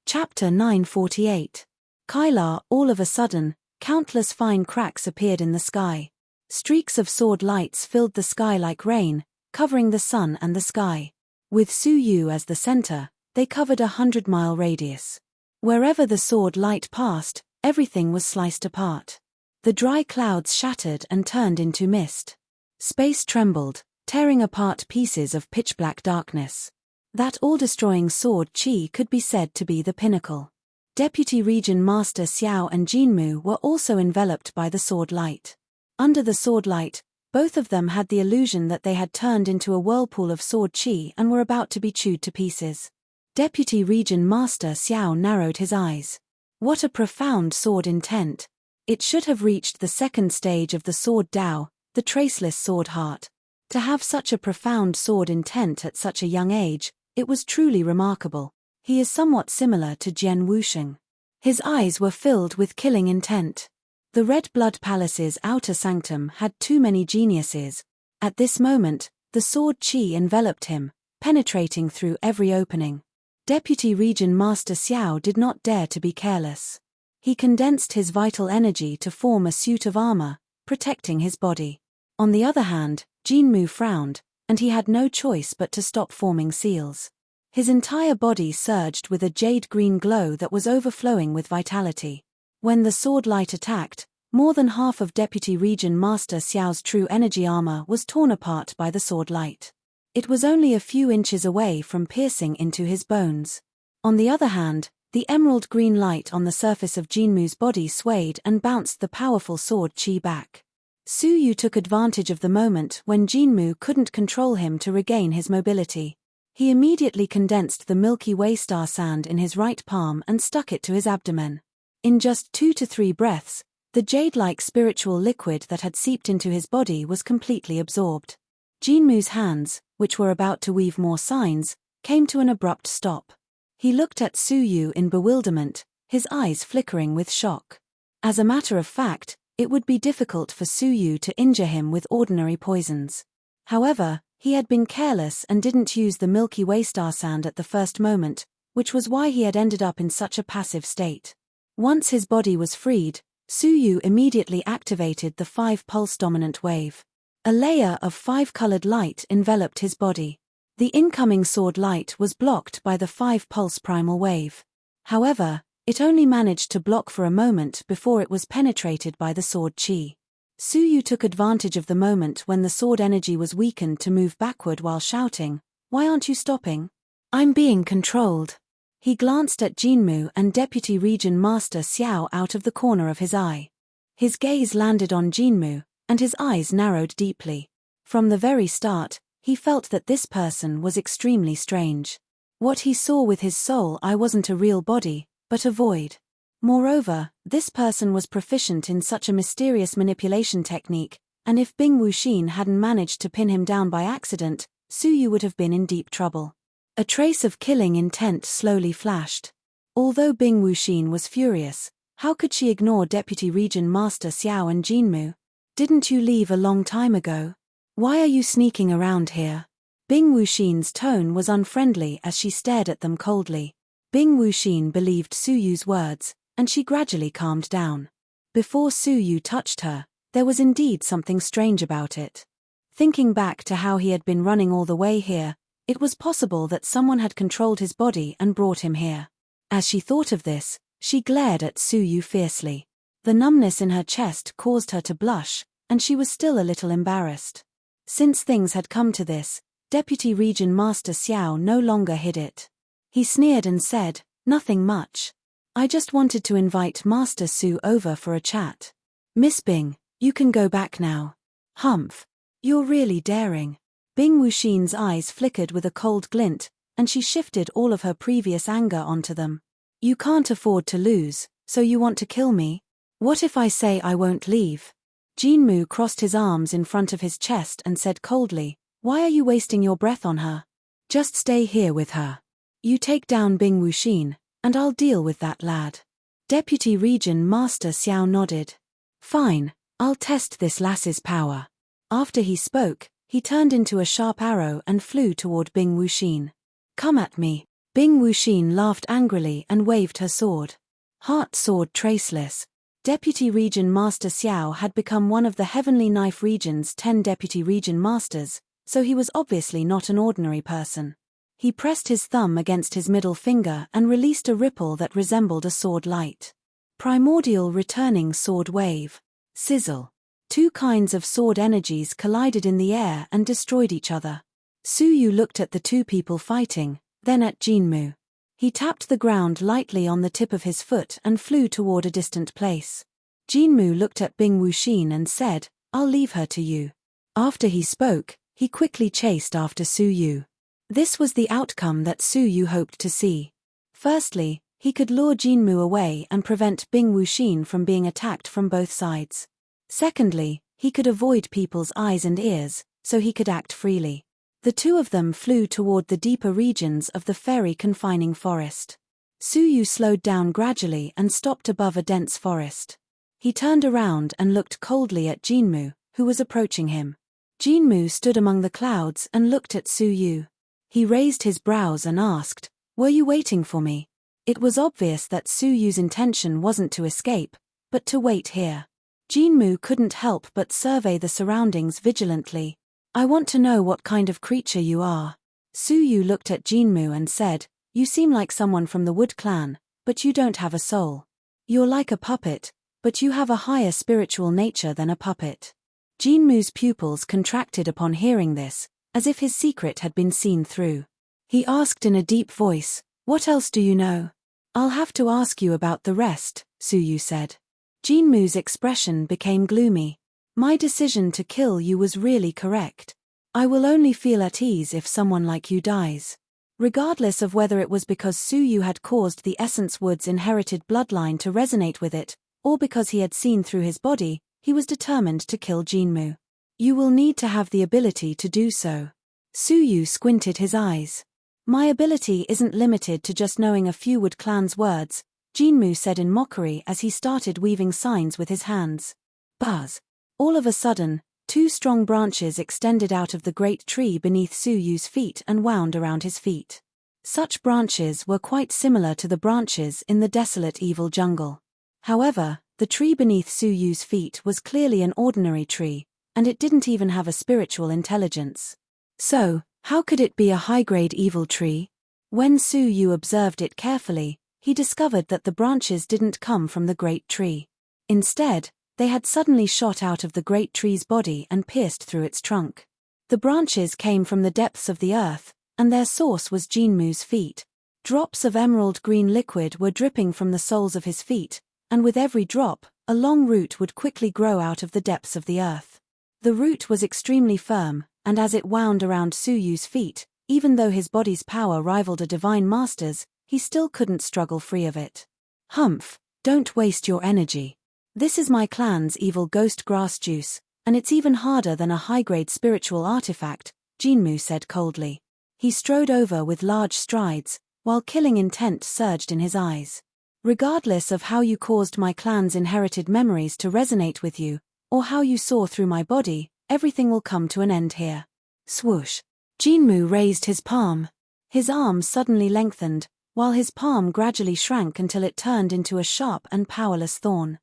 Chapter 948. Kailar. All of a sudden, countless fine cracks appeared in the sky. Streaks of sword lights filled the sky like rain, covering the sun and the sky. With Su Yu as the center, they covered a 100-mile radius. Wherever the sword light passed, everything was sliced apart. The dry clouds shattered and turned into mist. Space trembled, tearing apart pieces of pitch-black darkness. That all-destroying sword chi could be said to be the pinnacle. Deputy Region Master Xiao and Jinmu were also enveloped by the sword light. Under the sword light, both of them had the illusion that they had turned into a whirlpool of sword chi and were about to be chewed to pieces. Deputy Region Master Xiao narrowed his eyes. What a profound sword intent! It should have reached the second stage of the sword Dao, the traceless sword heart. To have such a profound sword intent at such a young age, it was truly remarkable. He is somewhat similar to Jian Wusheng. His eyes were filled with killing intent. The Red Blood Palace's outer sanctum had too many geniuses. At this moment, the sword chi enveloped him, penetrating through every opening. Deputy Region Master Xiao did not dare to be careless. He condensed his vital energy to form a suit of armor, protecting his body. On the other hand, Jinmu frowned, and he had no choice but to stop forming seals. His entire body surged with a jade-green glow that was overflowing with vitality. When the sword light attacked, more than half of Deputy Region Master Xiao's true energy armor was torn apart by the sword light. It was only a few inches away from piercing into his bones. On the other hand, the emerald green light on the surface of Jinmu's body swayed and bounced the powerful sword chi back. Su Yu took advantage of the moment when Jinmu couldn't control him to regain his mobility. He immediately condensed the Milky Way star sand in his right palm and stuck it to his abdomen. In just 2 to 3 breaths, the jade-like spiritual liquid that had seeped into his body was completely absorbed. Jinmu's hands, which were about to weave more signs, came to an abrupt stop. He looked at Su Yu in bewilderment, his eyes flickering with shock. As a matter of fact, it would be difficult for Su Yu to injure him with ordinary poisons. However, he had been careless and didn't use the Milky Way star sand at the first moment, which was why he had ended up in such a passive state. Once his body was freed, Su Yu immediately activated the 5-pulse dominant wave. A layer of 5-colored light enveloped his body. The incoming sword light was blocked by the 5-pulse primal wave. However, it only managed to block for a moment before it was penetrated by the sword chi. Su Yu took advantage of the moment when the sword energy was weakened to move backward while shouting, "Why aren't you stopping? I'm being controlled." He glanced at Jinmu and Deputy Region Master Xiao out of the corner of his eye. His gaze landed on Jinmu, and his eyes narrowed deeply. From the very start, he felt that this person was extremely strange. What he saw with his soul eye wasn't a real body, but a void. Moreover, this person was proficient in such a mysterious manipulation technique, and if Bing Wuxin hadn't managed to pin him down by accident, Su Yu would have been in deep trouble. A trace of killing intent slowly flashed. Although Bing Wuxin was furious, how could she ignore Deputy Region Master Xiao and Jinmu? "Didn't you leave a long time ago? Why are you sneaking around here?" Bing Wuxin's tone was unfriendly as she stared at them coldly. Bing Wuxin believed Su Yu's words, and she gradually calmed down. Before Su Yu touched her, there was indeed something strange about it. Thinking back to how he had been running all the way here, it was possible that someone had controlled his body and brought him here. As she thought of this, she glared at Su Yu fiercely. The numbness in her chest caused her to blush, and she was still a little embarrassed. Since things had come to this, Deputy Region Master Xiao no longer hid it. He sneered and said, "Nothing much. I just wanted to invite Master Su over for a chat. Miss Bing, you can go back now." "Humph. You're really daring." Bing Wuxin's eyes flickered with a cold glint, and she shifted all of her previous anger onto them. You can't afford to lose, so you want to kill me? What if I say I won't leave? Jinmu crossed his arms in front of his chest and said coldly, why are you wasting your breath on her? Just stay here with her. You take down Bing Wuxin, and I'll deal with that lad. Deputy Region Master Xiao nodded. Fine, I'll test this lass's power. After he spoke, he turned into a sharp arrow and flew toward Bing Wuxin. Come at me. Bing Wuxin laughed angrily and waved her sword. Heart sword traceless. Deputy Region Master Xiao had become one of the Heavenly Knife Region's 10 Deputy Region Masters, so he was obviously not an ordinary person. He pressed his thumb against his middle finger and released a ripple that resembled a sword light. Primordial returning sword wave. Sizzle. Two kinds of sword energies collided in the air and destroyed each other. Su Yu looked at the two people fighting, then at Jinmu. He tapped the ground lightly on the tip of his foot and flew toward a distant place. Jinmu looked at Bing Wuxin and said, I'll leave her to you. After he spoke, he quickly chased after Su Yu. This was the outcome that Su Yu hoped to see. Firstly, he could lure Jinmu away and prevent Bing Wuxin from being attacked from both sides. Secondly, he could avoid people's eyes and ears, so he could act freely. The two of them flew toward the deeper regions of the fairy confining forest. Su Yu slowed down gradually and stopped above a dense forest. He turned around and looked coldly at Jinmu, who was approaching him. Jinmu stood among the clouds and looked at Su Yu. He raised his brows and asked, were you waiting for me? It was obvious that Su Yu's intention wasn't to escape, but to wait here. Jinmu couldn't help but survey the surroundings vigilantly. I want to know what kind of creature you are. Su Yu looked at Jinmu and said, you seem like someone from the Wood clan, but you don't have a soul. You're like a puppet, but you have a higher spiritual nature than a puppet. Jinmu's pupils contracted upon hearing this, as if his secret had been seen through. He asked in a deep voice, what else do you know? I'll have to ask you about the rest, Su Yu said. Jinmu's expression became gloomy. My decision to kill you was really correct. I will only feel at ease if someone like you dies. Regardless of whether it was because Su Yu had caused the Essence Wood's inherited bloodline to resonate with it, or because he had seen through his body, he was determined to kill Jinmu. You will need to have the ability to do so. Su Yu squinted his eyes. My ability isn't limited to just knowing a few Wood clan's words, Jinmu said in mockery as he started weaving signs with his hands. Buzz. All of a sudden, two strong branches extended out of the great tree beneath Su Yu's feet and wound around his feet. Such branches were quite similar to the branches in the desolate evil jungle. However, the tree beneath Su Yu's feet was clearly an ordinary tree, and it didn't even have a spiritual intelligence. So, how could it be a high-grade evil tree? When Su Yu observed it carefully, he discovered that the branches didn't come from the great tree. Instead, they had suddenly shot out of the great tree's body and pierced through its trunk. The branches came from the depths of the earth, and their source was Jinmu's feet. Drops of emerald green liquid were dripping from the soles of his feet, and with every drop, a long root would quickly grow out of the depths of the earth. The root was extremely firm, and as it wound around Su Yu's feet, even though his body's power rivaled a divine master's, he still couldn't struggle free of it. Humph, don't waste your energy. This is my clan's evil ghost grass juice, and it's even harder than a high-grade spiritual artifact, Jinmu said coldly. He strode over with large strides, while killing intent surged in his eyes. Regardless of how you caused my clan's inherited memories to resonate with you, or how you saw through my body, everything will come to an end here. Swoosh. Jinmu raised his palm. His arm suddenly lengthened, while his palm gradually shrank until it turned into a sharp and powerless thorn.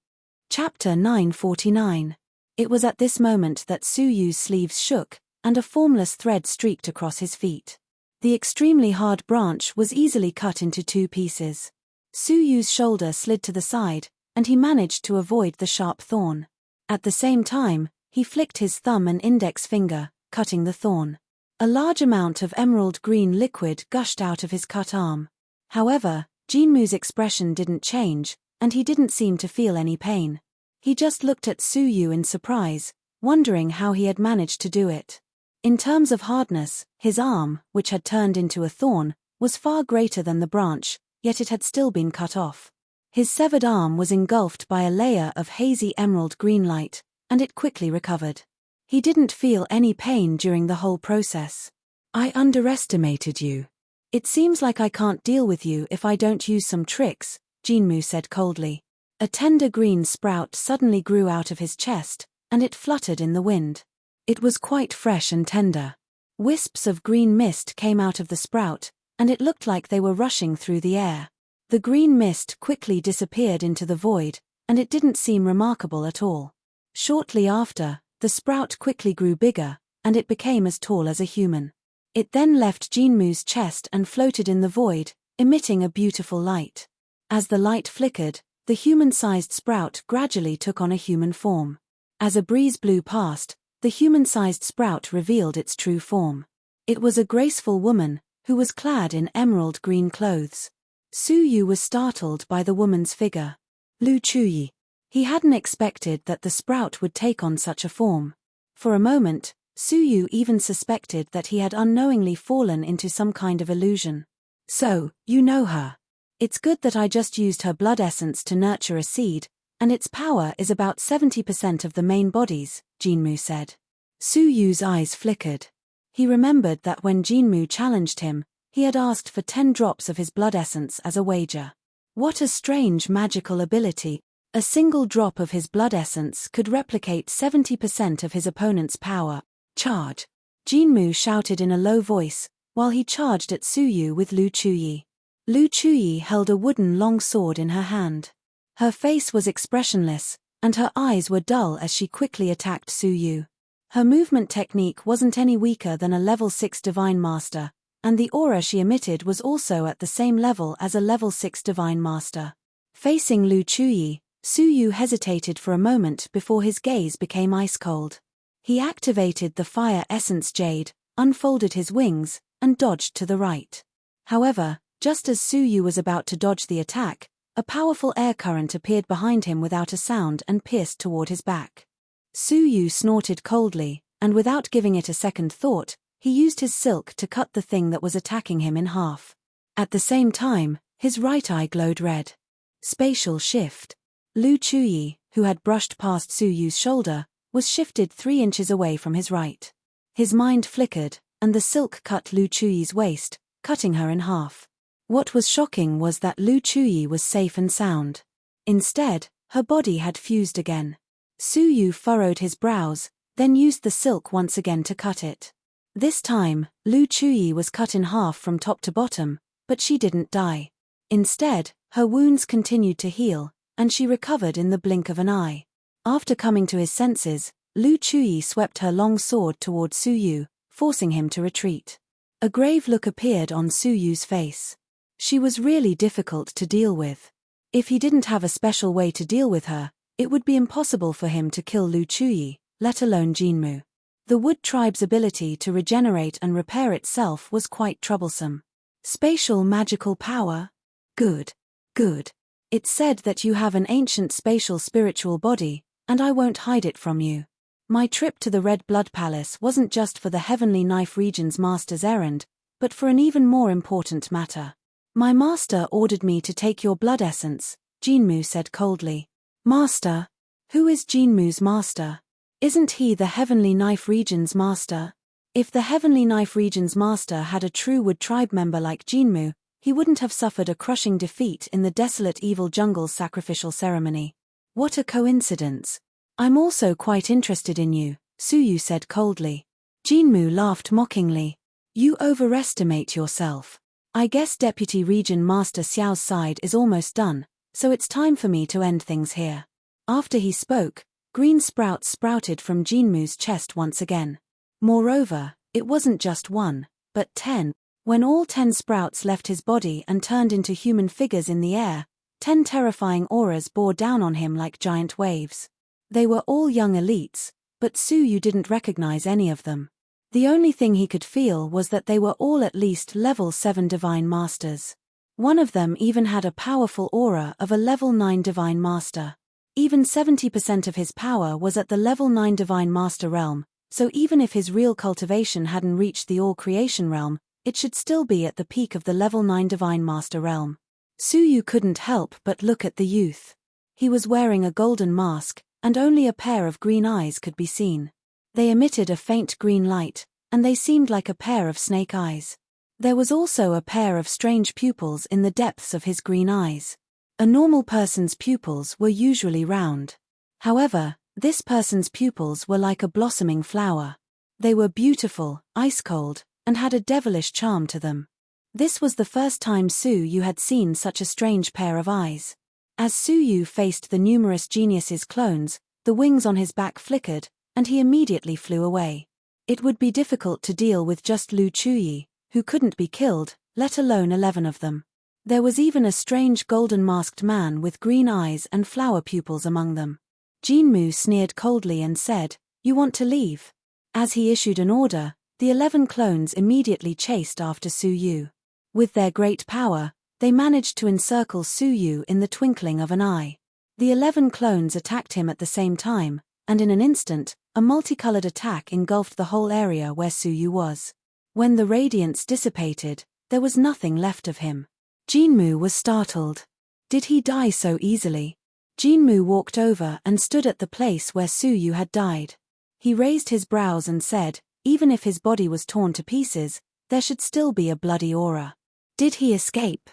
Chapter 949. It was at this moment that Su Yu's sleeves shook, and a formless thread streaked across his feet. The extremely hard branch was easily cut into two pieces. Su Yu's shoulder slid to the side, and he managed to avoid the sharp thorn. At the same time, he flicked his thumb and index finger, cutting the thorn. A large amount of emerald green liquid gushed out of his cut arm. However, Jinmu's expression didn't change, and he didn't seem to feel any pain. He just looked at Su Yu in surprise, wondering how he had managed to do it. In terms of hardness, his arm, which had turned into a thorn, was far greater than the branch, yet it had still been cut off. His severed arm was engulfed by a layer of hazy emerald green light, and it quickly recovered. He didn't feel any pain during the whole process. I underestimated you. It seems like I can't deal with you if I don't use some tricks, Jinmu said coldly. A tender green sprout suddenly grew out of his chest, and it fluttered in the wind. It was quite fresh and tender. Wisps of green mist came out of the sprout, and it looked like they were rushing through the air. The green mist quickly disappeared into the void, and it didn't seem remarkable at all. Shortly after, the sprout quickly grew bigger, and it became as tall as a human. It then left Jinmu's chest and floated in the void, emitting a beautiful light. As the light flickered, the human-sized sprout gradually took on a human form. As a breeze blew past, the human-sized sprout revealed its true form. It was a graceful woman, who was clad in emerald green clothes. Su Yu was startled by the woman's figure. Lu Chuyi. He hadn't expected that the sprout would take on such a form. For a moment, Su Yu even suspected that he had unknowingly fallen into some kind of illusion. So, you know her. It's good that I just used her blood essence to nurture a seed, and its power is about 70% of the main body's, Jinmu said. Su Yu's eyes flickered. He remembered that when Jinmu challenged him, he had asked for 10 drops of his blood essence as a wager. What a strange magical ability. A single drop of his blood essence could replicate 70% of his opponent's power. Charge! Jinmu shouted in a low voice, while he charged at Su Yu with Lu Chuyi. Lu Chuyi held a wooden long sword in her hand. Her face was expressionless, and her eyes were dull as she quickly attacked Su Yu. Her movement technique wasn't any weaker than a level 6 Divine Master, and the aura she emitted was also at the same level as a level 6 Divine Master. Facing Lu Chuyi, Su Yu hesitated for a moment before his gaze became ice-cold. He activated the Fire Essence Jade, unfolded his wings, and dodged to the right. However, just as Su Yu was about to dodge the attack, a powerful air current appeared behind him without a sound and pierced toward his back. Su Yu snorted coldly, and without giving it a second thought, he used his silk to cut the thing that was attacking him in half. At the same time, his right eye glowed red. Spatial shift. Lu Chuyi, who had brushed past Su Yu's shoulder, was shifted 3 inches away from his right. His mind flickered, and the silk cut Lu Chuyi's waist, cutting her in half. What was shocking was that Lu Chuyi was safe and sound. Instead, her body had fused again. Su Yu furrowed his brows, then used the silk once again to cut it. This time, Lu Chuyi was cut in half from top to bottom, but she didn't die. Instead, her wounds continued to heal, and she recovered in the blink of an eye. After coming to his senses, Lu Chuyi swept her long sword toward Su Yu, forcing him to retreat. A grave look appeared on Su Yu's face. She was really difficult to deal with. If he didn't have a special way to deal with her, it would be impossible for him to kill Lu Chuyi, let alone Jinmu. The Wood Tribe's ability to regenerate and repair itself was quite troublesome. Spatial magical power? Good. Good. It said that you have an ancient spatial spiritual body, and I won't hide it from you. My trip to the Red Blood Palace wasn't just for the Heavenly Knife Region's master's errand, but for an even more important matter. My master ordered me to take your blood essence, Jinmu said coldly. Master? Who is Jinmu's master? Isn't he the Heavenly Knife Region's master? If the Heavenly Knife Region's master had a true Wood Tribe member like Jinmu, he wouldn't have suffered a crushing defeat in the desolate evil jungle's sacrificial ceremony. What a coincidence. I'm also quite interested in you, Su Yu said coldly. Jinmu laughed mockingly. You overestimate yourself. I guess Deputy Region Master Xiao's side is almost done, so it's time for me to end things here. After he spoke, green sprouts sprouted from Jinmu's chest once again. Moreover, it wasn't just 1, but 10. When all 10 sprouts left his body and turned into human figures in the air, 10 terrifying auras bore down on him like giant waves. They were all young elites, but Su Yu didn't recognize any of them. The only thing he could feel was that they were all at least level 7 Divine Masters. One of them even had a powerful aura of a level 9 Divine Master. Even 70% of his power was at the level 9 Divine Master realm, so even if his real cultivation hadn't reached the All-Creation realm, It should still be at the peak of the level 9 Divine Master realm. Suyu couldn't help but look at the youth. He was wearing a golden mask, and only a pair of green eyes could be seen. They emitted a faint green light, and they seemed like a pair of snake eyes. There was also a pair of strange pupils in the depths of his green eyes. A normal person's pupils were usually round. However, this person's pupils were like a blossoming flower. They were beautiful, ice-cold, and had a devilish charm to them. This was the first time Suyu had seen such a strange pair of eyes. As Suyu faced the numerous geniuses' clones, the wings on his back flickered, and he immediately flew away. It would be difficult to deal with just Lu Chuyi, who couldn't be killed, let alone 11 of them. There was even a strange golden-masked man with green eyes and flower pupils among them. Jinmu sneered coldly and said, "You want to leave?" As he issued an order, the 11 clones immediately chased after Suyu. With their great power, they managed to encircle Suyu in the twinkling of an eye. The 11 clones attacked him at the same time, and in an instant, a multicolored attack engulfed the whole area where Suyu was. When the radiance dissipated, there was nothing left of him. Jinmu was startled. Did he die so easily? Jinmu walked over and stood at the place where Suyu had died. He raised his brows and said, even if his body was torn to pieces, there should still be a bloody aura. Did he escape?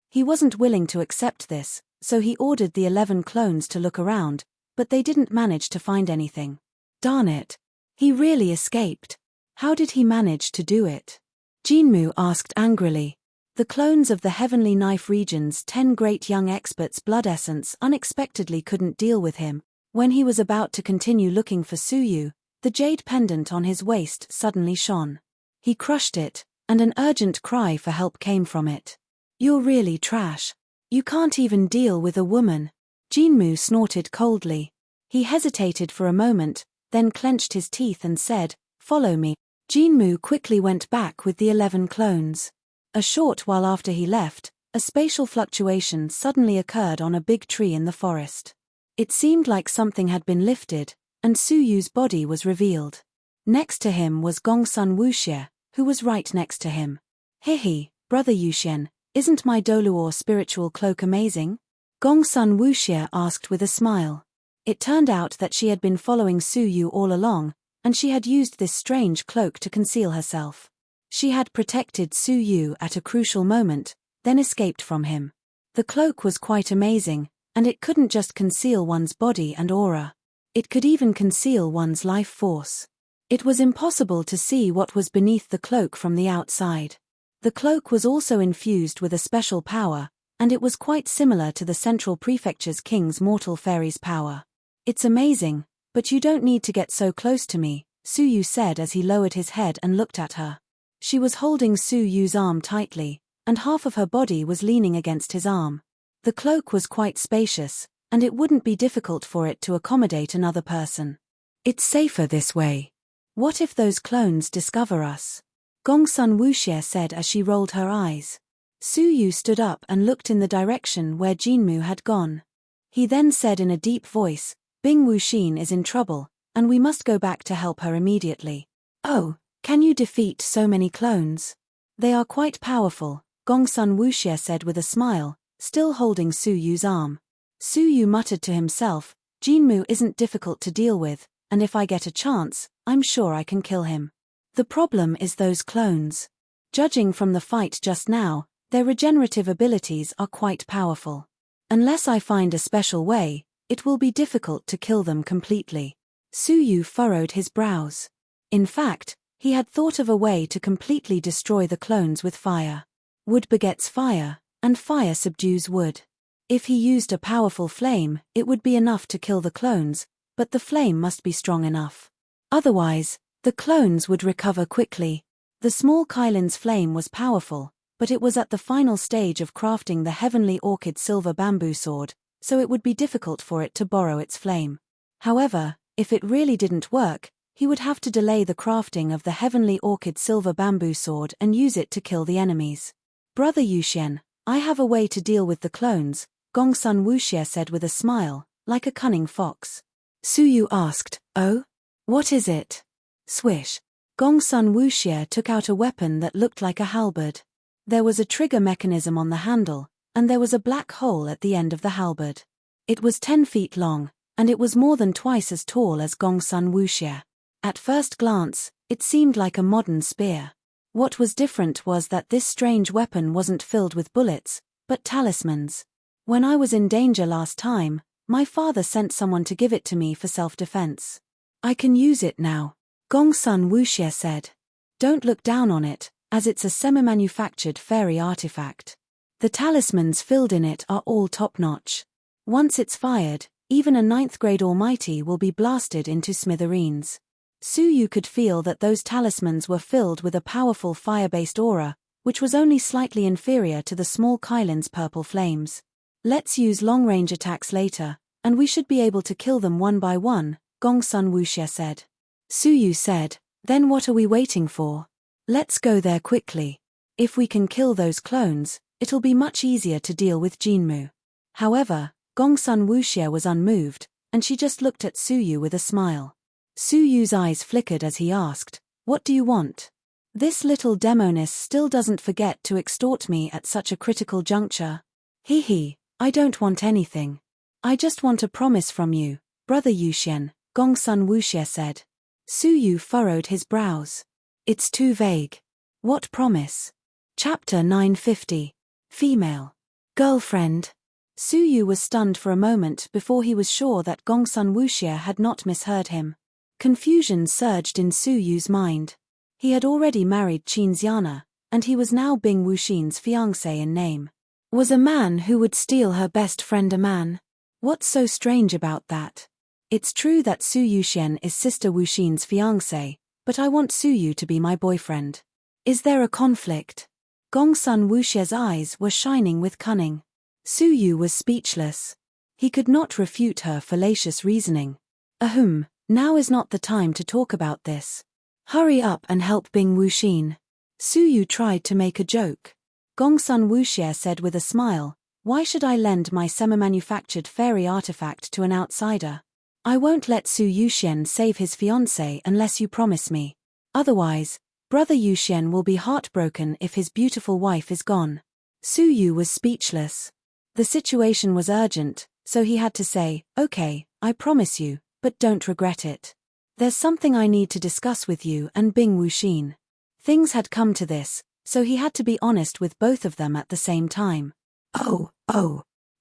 He wasn't willing to accept this, so he ordered the 11 clones to look around, but they didn't manage to find anything. Darn it. He really escaped. How did he manage to do it? Jinmu asked angrily. The clones of the Heavenly Knife region's 10 great young experts' blood essence unexpectedly couldn't deal with him. When he was about to continue looking for Suyu, the jade pendant on his waist suddenly shone. He crushed it, and an urgent cry for help came from it. "You're really trash. You can't even deal with a woman." Jinmu snorted coldly. He hesitated for a moment, then clenched his teeth and said, "Follow me." Jinmu quickly went back with the 11 clones. A short while after he left, a spatial fluctuation suddenly occurred on a big tree in the forest. It seemed like something had been lifted, and Suyu's body was revealed. Next to him was Gongsun Wuxie, who was right next to him. "Hehe, brother Yuxian, isn't my Doluor spiritual cloak amazing?" Gongsun Wuxie asked with a smile. It turned out that she had been following Suyu all along, and she had used this strange cloak to conceal herself. She had protected Suyu at a crucial moment, then escaped from him. The cloak was quite amazing, and it couldn't just conceal one's body and aura. It could even conceal one's life force. It was impossible to see what was beneath the cloak from the outside. The cloak was also infused with a special power, and it was quite similar to the Central Prefecture's King's Mortal Fairy's power. "It's amazing, but you don't need to get so close to me," Suyu said as he lowered his head and looked at her. She was holding Suyu's arm tightly, and half of her body was leaning against his arm. The cloak was quite spacious, and it wouldn't be difficult for it to accommodate another person. "It's safer this way. What if those clones discover us?" Gongsun Wuxie said as she rolled her eyes. Suyu stood up and looked in the direction where Jinmu had gone. He then said in a deep voice, "Bing Wuxin is in trouble, and we must go back to help her immediately." "Oh, can you defeat so many clones?" "They are quite powerful," Gongsun Wuxie said with a smile, still holding Suyu's arm. Suyu muttered to himself, "Jinmu isn't difficult to deal with, and if I get a chance, I'm sure I can kill him. The problem is those clones. Judging from the fight just now, their regenerative abilities are quite powerful. Unless I find a special way, it will be difficult to kill them completely." Suyu furrowed his brows. In fact, he had thought of a way to completely destroy the clones with fire. Wood begets fire, and fire subdues wood. If he used a powerful flame, it would be enough to kill the clones, but the flame must be strong enough. Otherwise, the clones would recover quickly. The small Kylin's flame was powerful, but it was at the final stage of crafting the heavenly orchid silver bamboo sword, so it would be difficult for it to borrow its flame. However, if it really didn't work, he would have to delay the crafting of the heavenly orchid silver bamboo sword and use it to kill the enemies. "Brother Yuxian, I have a way to deal with the clones," Gongsun Wuxie said with a smile, like a cunning fox. Suyu asked, "Oh? What is it?" Swish. Gongsun Wuxie took out a weapon that looked like a halberd. There was a trigger mechanism on the handle, and there was a black hole at the end of the halberd. It was 10 feet long, and it was more than twice as tall as Gongsun Wuxie. At first glance, it seemed like a modern spear. What was different was that this strange weapon wasn't filled with bullets, but talismans. When I was in danger last time, my father sent someone to give it to me for self-defense. I can use it now, Gongsun Wuxie said. Don't look down on it, as it's a semi-manufactured fairy artifact. The talismans filled in it are all top-notch. Once it's fired, even a 9th grade almighty will be blasted into smithereens. Suyu could feel that those talismans were filled with a powerful fire-based aura, which was only slightly inferior to the small Kylin's purple flames. Let's use long-range attacks later, and we should be able to kill them one by one, Gongsun Wuxie said. Suyu said, then what are we waiting for? Let's go there quickly. If we can kill those clones, it'll be much easier to deal with Jinmu. However, Gongsun Wuxie was unmoved, and she just looked at Suyu with a smile. Suyu's eyes flickered as he asked, what do you want? This little demoness still doesn't forget to extort me at such a critical juncture. Hee, I don't want anything. I just want a promise from you, Brother Yuxian, Gongsun Wuxie said. Suyu furrowed his brows. It's too vague. What promise? Chapter 950. Female. Girlfriend. Suyu was stunned for a moment before he was sure that Gongsun Wuxie had not misheard him. Confusion surged in Suyu's mind. He had already married Qinxiana, and he was now Bing Wuxin's fiancé in name. Was a man who would steal her best friend a man? What's so strange about that? It's true that Su Yuxian is Sister Wuxin's fiancé, but I want Suyu to be my boyfriend. Is there a conflict? Gongsun Wuxie's eyes were shining with cunning. Suyu was speechless. He could not refute her fallacious reasoning. Ahem, now is not the time to talk about this. Hurry up and help Bing Wuxin. Suyu tried to make a joke. Gongsun Wuxie said with a smile, why should I lend my semi-manufactured fairy artifact to an outsider? I won't let Su Yuxian save his fiancé unless you promise me. Otherwise, Brother Yuxian will be heartbroken if his beautiful wife is gone. Suyu was speechless. The situation was urgent, so he had to say, okay, I promise you, but don't regret it. There's something I need to discuss with you and Bing Wuxin. Things had come to this, so he had to be honest with both of them at the same time. Oh.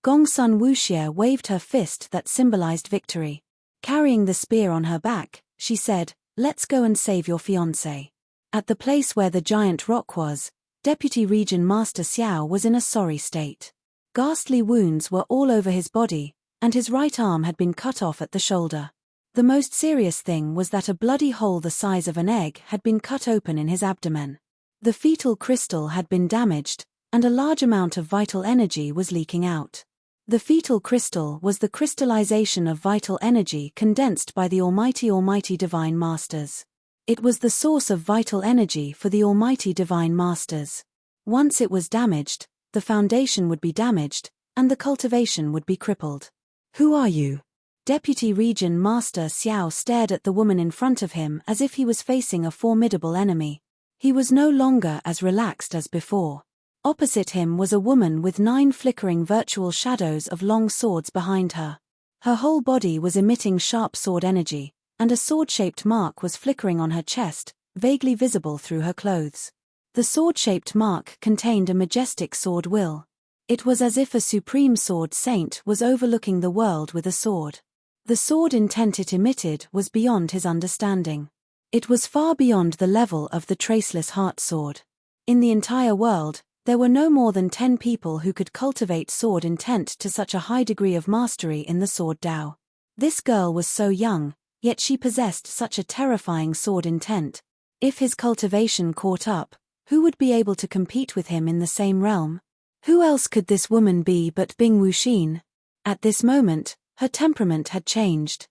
Gongsun Wuxie waved her fist that symbolized victory. Carrying the spear on her back, she said, let's go and save your fiancé. At the place where the giant rock was, Deputy Region Master Xiao was in a sorry state. Ghastly wounds were all over his body, and his right arm had been cut off at the shoulder. The most serious thing was that a bloody hole the size of an egg had been cut open in his abdomen. The fetal crystal had been damaged, and a large amount of vital energy was leaking out. The fetal crystal was the crystallization of vital energy condensed by the Almighty Divine Masters. It was the source of vital energy for the Almighty Divine Masters. Once it was damaged, the foundation would be damaged, and the cultivation would be crippled. Who are you? Deputy Region Master Xiao stared at the woman in front of him as if he was facing a formidable enemy. He was no longer as relaxed as before. Opposite him was a woman with 9 flickering virtual shadows of long swords behind her. Her whole body was emitting sharp sword energy, and a sword-shaped mark was flickering on her chest, vaguely visible through her clothes. The sword-shaped mark contained a majestic sword will. It was as if a supreme sword saint was overlooking the world with a sword. The sword intent it emitted was beyond his understanding. It was far beyond the level of the traceless heart sword. In the entire world, there were no more than 10 people who could cultivate sword intent to such a high degree of mastery in the sword Dao. This girl was so young, yet she possessed such a terrifying sword intent. If his cultivation caught up, who would be able to compete with him in the same realm? Who else could this woman be but Bing Wuxin? At this moment, her temperament had changed.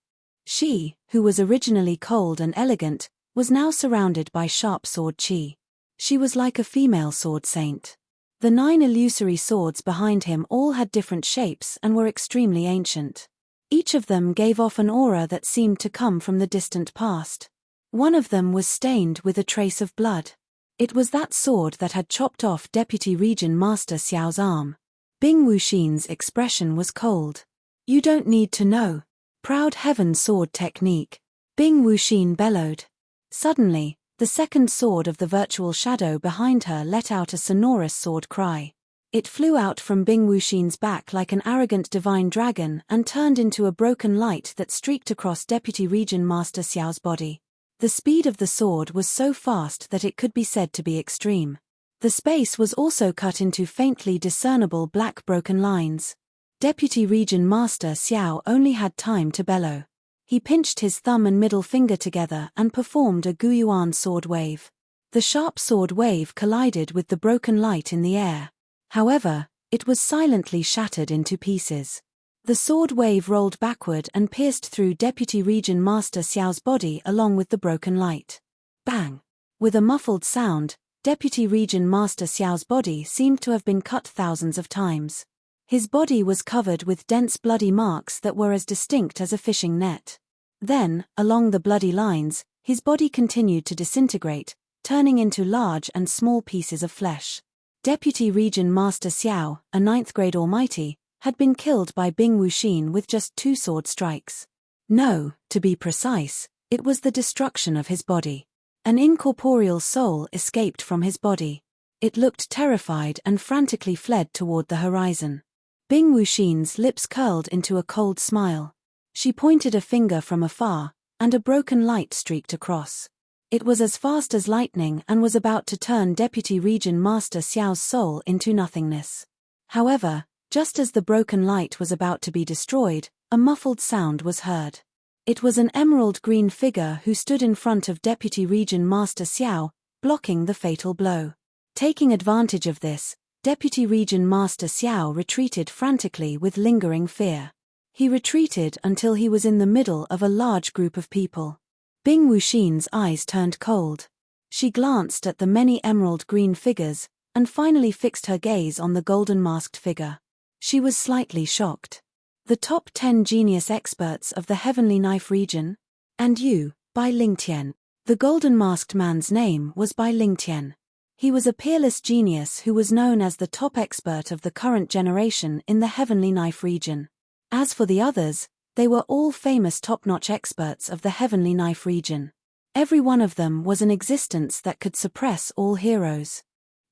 She, who was originally cold and elegant, was now surrounded by sharp sword qi. She was like a female sword saint. The 9 illusory swords behind him all had different shapes and were extremely ancient. Each of them gave off an aura that seemed to come from the distant past. One of them was stained with a trace of blood. It was that sword that had chopped off Deputy Region Master Xiao's arm. Bing Wuxin's expression was cold. You don't need to know. Proud heaven sword technique. Bing Wuxin bellowed. Suddenly, the second sword of the virtual shadow behind her let out a sonorous sword cry. It flew out from Bing Wuxin's back like an arrogant divine dragon and turned into a broken light that streaked across Deputy Region Master Xiao's body. The speed of the sword was so fast that it could be said to be extreme. The space was also cut into faintly discernible black broken lines. Deputy Region Master Xiao only had time to bellow. He pinched his thumb and middle finger together and performed a Guyuan sword wave. The sharp sword wave collided with the broken light in the air. However, it was silently shattered into pieces. The sword wave rolled backward and pierced through Deputy Region Master Xiao's body along with the broken light. Bang! With a muffled sound, Deputy Region Master Xiao's body seemed to have been cut thousands of times. His body was covered with dense bloody marks that were as distinct as a fishing net. Then, along the bloody lines, his body continued to disintegrate, turning into large and small pieces of flesh. Deputy Region Master Xiao, a 9th grade almighty, had been killed by Bing Wuxin with just 2 sword strikes. No, to be precise, it was the destruction of his body. An incorporeal soul escaped from his body. It looked terrified and frantically fled toward the horizon. Bing Wuxin's lips curled into a cold smile. She pointed a finger from afar, and a broken light streaked across. It was as fast as lightning and was about to turn Deputy Region Master Xiao's soul into nothingness. However, just as the broken light was about to be destroyed, a muffled sound was heard. It was an emerald green figure who stood in front of Deputy Region Master Xiao, blocking the fatal blow. Taking advantage of this, Deputy Region Master Xiao retreated frantically with lingering fear. He retreated until he was in the middle of a large group of people. Bing Wuxin's eyes turned cold. She glanced at the many emerald green figures, and finally fixed her gaze on the golden masked figure. She was slightly shocked. The top 10 genius experts of the Heavenly Knife region? And you, Bai Lingtian. The golden masked man's name was Bai Lingtian. He was a peerless genius who was known as the top expert of the current generation in the Heavenly Knife region. As for the others, they were all famous top-notch experts of the Heavenly Knife region. Every one of them was an existence that could suppress all heroes.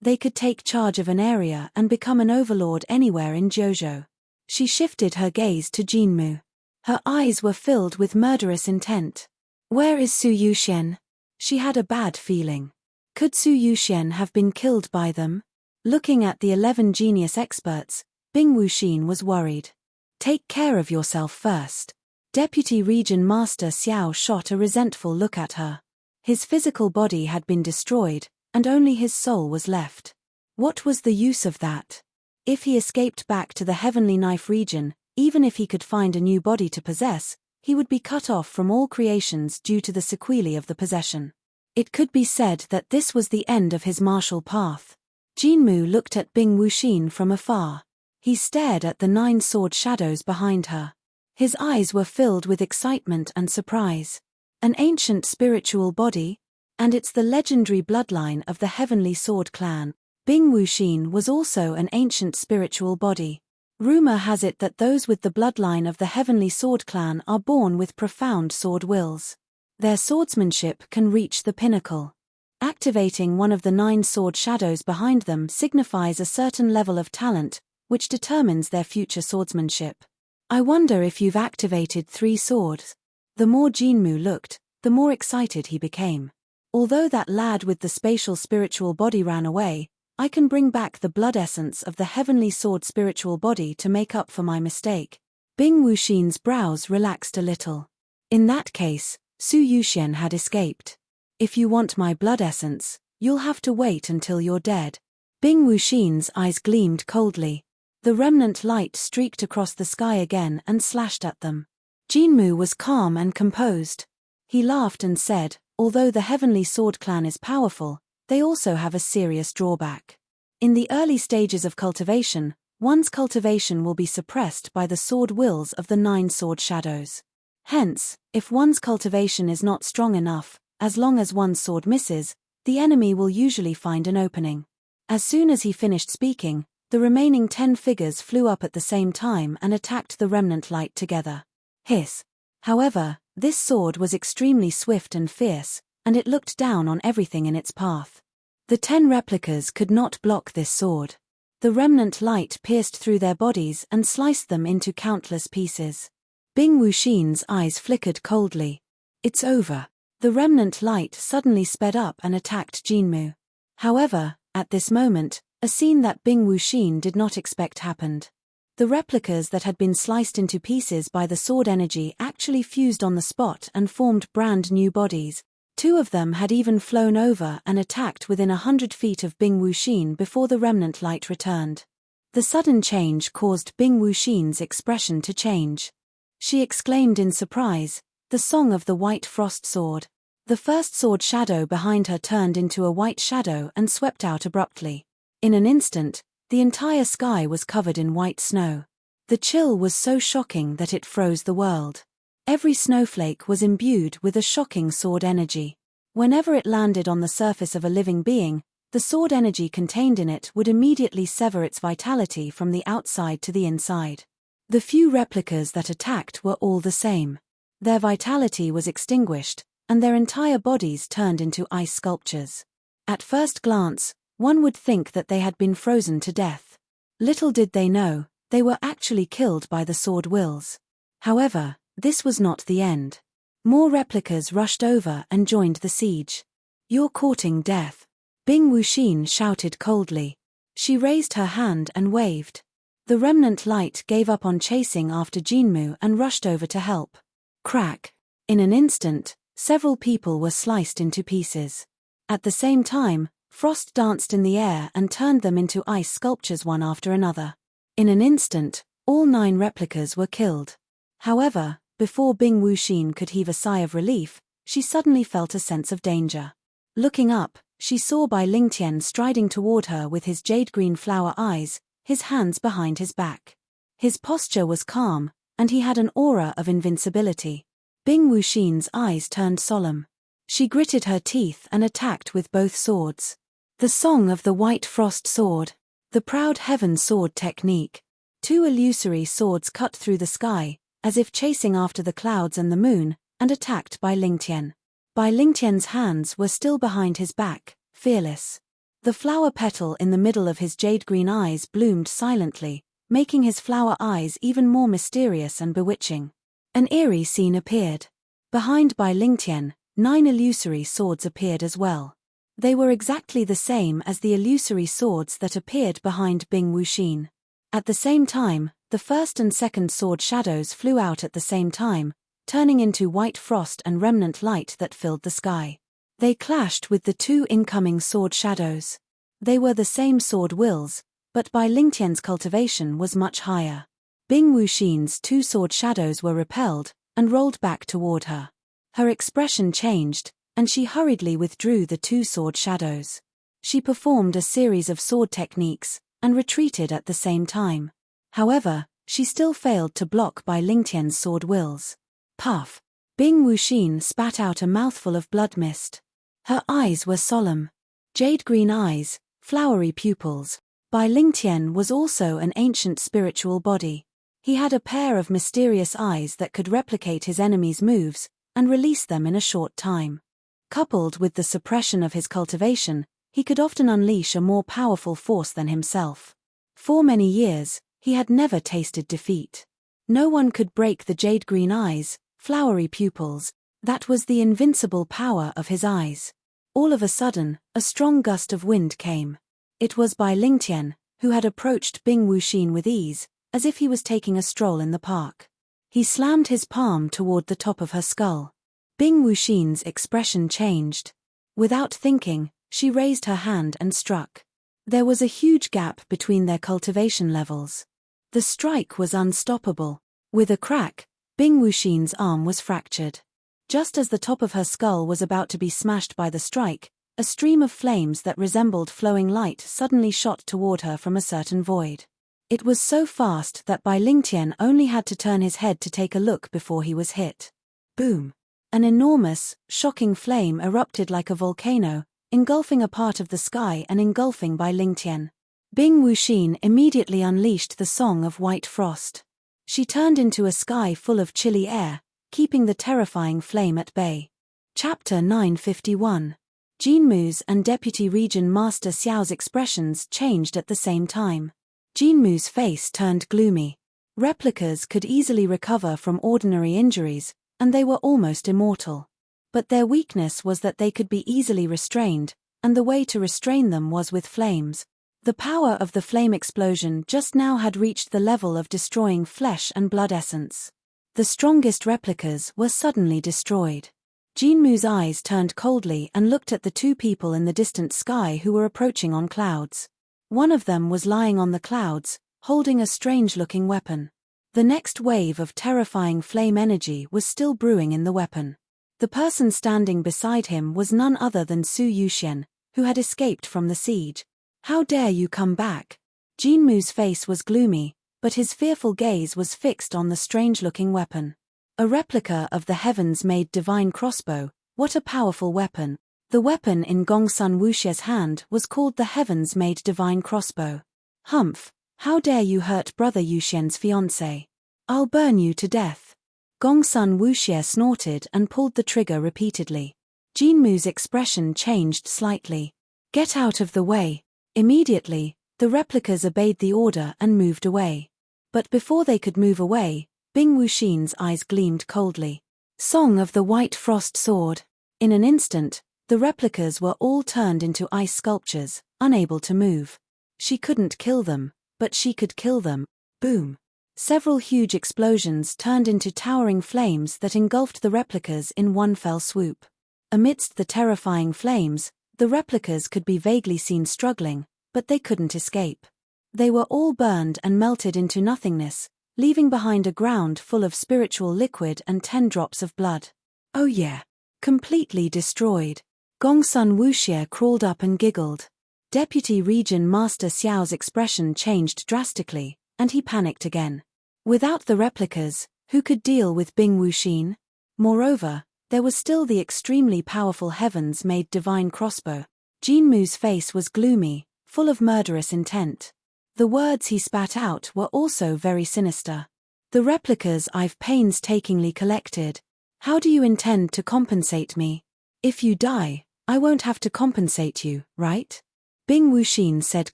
They could take charge of an area and become an overlord anywhere in Jiuzhou. She shifted her gaze to Jinmu. Her eyes were filled with murderous intent. Where is Su Yuxian? She had a bad feeling. Could Su Yuxian have been killed by them? Looking at the 11 genius experts, Bing Wuxin was worried. Take care of yourself first. Deputy Region Master Xiao shot a resentful look at her. His physical body had been destroyed, and only his soul was left. What was the use of that? If he escaped back to the Heavenly Knife region, even if he could find a new body to possess, he would be cut off from all creations due to the sequelae of the possession. It could be said that this was the end of his martial path. Jinmu looked at Bing Wuxin from afar. He stared at the 9 sword shadows behind her. His eyes were filled with excitement and surprise. An ancient spiritual body? And it's the legendary bloodline of the Heavenly Sword clan. Bing Wuxin was also an ancient spiritual body. Rumor has it that those with the bloodline of the Heavenly Sword clan are born with profound sword wills. Their swordsmanship can reach the pinnacle. Activating one of the 9 sword shadows behind them signifies a certain level of talent, which determines their future swordsmanship. I wonder if you've activated 3 swords. The more Jinmu looked, the more excited he became. Although that lad with the spatial spiritual body ran away, I can bring back the blood essence of the Heavenly Sword spiritual body to make up for my mistake. Bing Wuxin's brows relaxed a little. In that case, Su Yuxian had escaped. If you want my blood essence, you'll have to wait until you're dead. Bing Wuxin's eyes gleamed coldly. The remnant light streaked across the sky again and slashed at them. Jinmu was calm and composed. He laughed and said, although the Heavenly Sword clan is powerful, they also have a serious drawback. In the early stages of cultivation, one's cultivation will be suppressed by the sword wills of the 9 sword shadows. Hence, if one's cultivation is not strong enough, As long as one sword misses, the enemy will usually find an opening. As soon as he finished speaking, the remaining 10 figures flew up at the same time and attacked the remnant light together. Hiss. However, this sword was extremely swift and fierce, and it looked down on everything in its path. The 10 replicas could not block this sword. The remnant light pierced through their bodies and sliced them into countless pieces. Bing Wuxin's eyes flickered coldly. It's over. The remnant light suddenly sped up and attacked Jinmu. However, at this moment, a scene that Bing Wuxin did not expect happened. The replicas that had been sliced into pieces by the sword energy actually fused on the spot and formed brand new bodies. 2 of them had even flown over and attacked within 100 feet of Bing Wuxin before the remnant light returned. The sudden change caused Bing Wuxin's expression to change. She exclaimed in surprise, "The song of the white frost sword." The first sword shadow behind her turned into a white shadow and swept out abruptly. In an instant, the entire sky was covered in white snow. The chill was so shocking that it froze the world. Every snowflake was imbued with a shocking sword energy. Whenever it landed on the surface of a living being, the sword energy contained in it would immediately sever its vitality from the outside to the inside. The few replicas that attacked were all the same. Their vitality was extinguished, and their entire bodies turned into ice sculptures. At first glance, one would think that they had been frozen to death. Little did they know, they were actually killed by the sword wills. However, this was not the end. More replicas rushed over and joined the siege. "You're courting death," Bing Wuxin shouted coldly. She raised her hand and waved. The remnant light gave up on chasing after Jinmu and rushed over to help. Crack! In an instant, several people were sliced into pieces. At the same time, frost danced in the air and turned them into ice sculptures one after another. In an instant, all 9 replicas were killed. However, before Bing Wuxin could heave a sigh of relief, she suddenly felt a sense of danger. Looking up, she saw Bai Lingtian striding toward her with his jade-green flower eyes, his hands behind his back. His posture was calm, and he had an aura of invincibility. Bing Wuxin's eyes turned solemn. She gritted her teeth and attacked with both swords. The song of the white frost sword. The proud heaven sword technique. 2 illusory swords cut through the sky, as if chasing after the clouds and the moon, and attacked Bai Lingtian. Bai Lingtian's hands were still behind his back, fearless. The flower petal in the middle of his jade-green eyes bloomed silently, making his flower eyes even more mysterious and bewitching. An eerie scene appeared. Behind Bai Lingtian, 9 illusory swords appeared as well. They were exactly the same as the illusory swords that appeared behind Bing Wuxin. At the same time, the first and second sword shadows flew out at the same time, turning into white frost and remnant light that filled the sky. They clashed with the 2 incoming sword shadows. They were the same sword wills, but Bai Lingtian's cultivation was much higher. Bing Wuxin's 2 sword shadows were repelled, and rolled back toward her. Her expression changed, and she hurriedly withdrew the 2 sword shadows. She performed a series of sword techniques, and retreated at the same time. However, she still failed to block Bai Lingtian's sword wills. Puff! Bing Wuxin spat out a mouthful of blood mist. Her eyes were solemn. Jade-green eyes, flowery pupils. Bai Lingtian was also an ancient spiritual body. He had a pair of mysterious eyes that could replicate his enemies' moves, and release them in a short time. Coupled with the suppression of his cultivation, he could often unleash a more powerful force than himself. For many years, he had never tasted defeat. No one could break the jade-green eyes, flowery pupils. That was the invincible power of his eyes. All of a sudden, a strong gust of wind came. It was Bai Lingtian, who had approached Bing Wuxin with ease, as if he was taking a stroll in the park. He slammed his palm toward the top of her skull. Bing Wuxin's expression changed. Without thinking, she raised her hand and struck. There was a huge gap between their cultivation levels. The strike was unstoppable. With a crack, Bing Wuxin's arm was fractured. Just as the top of her skull was about to be smashed by the strike, a stream of flames that resembled flowing light suddenly shot toward her from a certain void. It was so fast that Bai Lingtian only had to turn his head to take a look before he was hit. Boom! An enormous, shocking flame erupted like a volcano, engulfing a part of the sky and engulfing Bai Lingtian. Bing Wuxin immediately unleashed the Song of White Frost. She turned into a sky full of chilly air, keeping the terrifying flame at bay. Chapter 951. Jinmu's and Deputy Region Master Xiao's expressions changed at the same time. Jinmu's face turned gloomy. Replicas could easily recover from ordinary injuries, and they were almost immortal. But their weakness was that they could be easily restrained, and the way to restrain them was with flames. The power of the flame explosion just now had reached the level of destroying flesh and blood essence. The strongest replicas were suddenly destroyed. Jinmu's eyes turned coldly and looked at the two people in the distant sky who were approaching on clouds. One of them was lying on the clouds, holding a strange-looking weapon. The next wave of terrifying flame energy was still brewing in the weapon. The person standing beside him was none other than Su Yuxian, who had escaped from the siege. "How dare you come back?" Jinmu's face was gloomy, but his fearful gaze was fixed on the strange-looking weapon. A replica of the heavens-made divine crossbow. What a powerful weapon. The weapon in Gongsun Wuxie's hand was called the heavens-made divine crossbow. "Humph! How dare you hurt Brother Yuxian's fiancé? I'll burn you to death." Gongsun Wuxie snorted and pulled the trigger repeatedly. Jinmu's expression changed slightly. "Get out of the way." Immediately, the replicas obeyed the order and moved away. But before they could move away, Bing Wuxin's eyes gleamed coldly. Song of the White Frost Sword. In an instant, the replicas were all turned into ice sculptures, unable to move. She couldn't kill them, but she could kill them. Boom! Several huge explosions turned into towering flames that engulfed the replicas in one fell swoop. Amidst the terrifying flames, the replicas could be vaguely seen struggling, but they couldn't escape. They were all burned and melted into nothingness, leaving behind a ground full of spiritual liquid and 10 drops of blood. "Oh yeah. Completely destroyed." Gongsun Wuxie crawled up and giggled. Deputy Region Master Xiao's expression changed drastically, and he panicked again. Without the replicas, who could deal with Bing Wuxin? Moreover, there was still the extremely powerful heavens-made divine crossbow. Jinmu's face was gloomy, full of murderous intent. The words he spat out were also very sinister. "The replicas I've painstakingly collected. How do you intend to compensate me? If you die, I won't have to compensate you, right?" Bing Wuxin said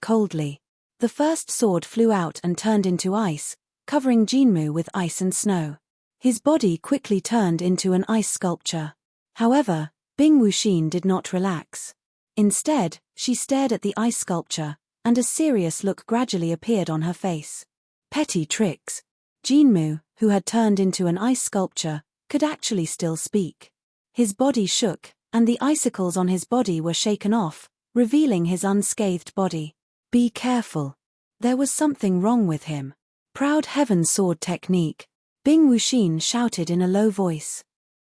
coldly. The first sword flew out and turned into ice, covering Jinmu with ice and snow. His body quickly turned into an ice sculpture. However, Bing Wuxin did not relax. Instead, she stared at the ice sculpture, and a serious look gradually appeared on her face. Petty tricks. Jinmu, who had turned into an ice sculpture, could actually still speak. His body shook, and the icicles on his body were shaken off, revealing his unscathed body. "Be careful. There was something wrong with him." "Proud heaven sword technique," Bing Wuxin shouted in a low voice.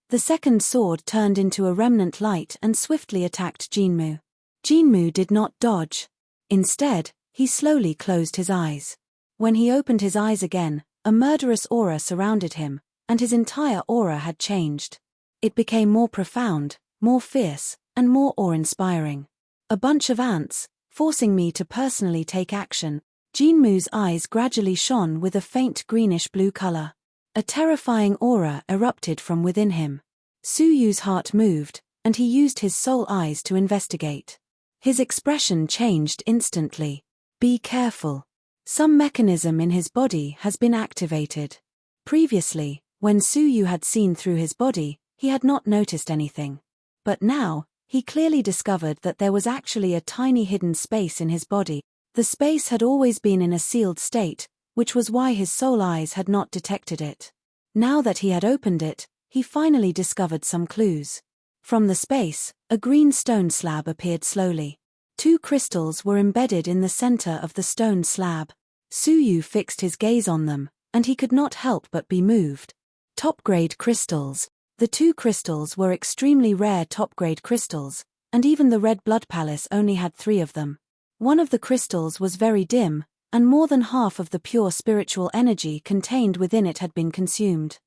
The second sword turned into a remnant light and swiftly attacked Jinmu. Jinmu did not dodge. Instead, he slowly closed his eyes. When he opened his eyes again, a murderous aura surrounded him, and his entire aura had changed. It became more profound, more fierce, and more awe-inspiring. "A bunch of ants, forcing me to personally take action." Jinmu's eyes gradually shone with a faint greenish-blue color. A terrifying aura erupted from within him. Su Yu's heart moved, and he used his soul eyes to investigate. His expression changed instantly. "Be careful. Some mechanism in his body has been activated." Previously, when Su Yu had seen through his body, he had not noticed anything. But now, he clearly discovered that there was actually a tiny hidden space in his body. The space had always been in a sealed state, which was why his soul eyes had not detected it. Now that he had opened it, he finally discovered some clues. From the space, a green stone slab appeared slowly. 2 crystals were embedded in the center of the stone slab. Su Yu fixed his gaze on them, and he could not help but be moved. Top-grade crystals. The 2 crystals were extremely rare top-grade crystals, and even the Red Blood Palace only had 3 of them. One of the crystals was very dim, and more than half of the pure spiritual energy contained within it had been consumed.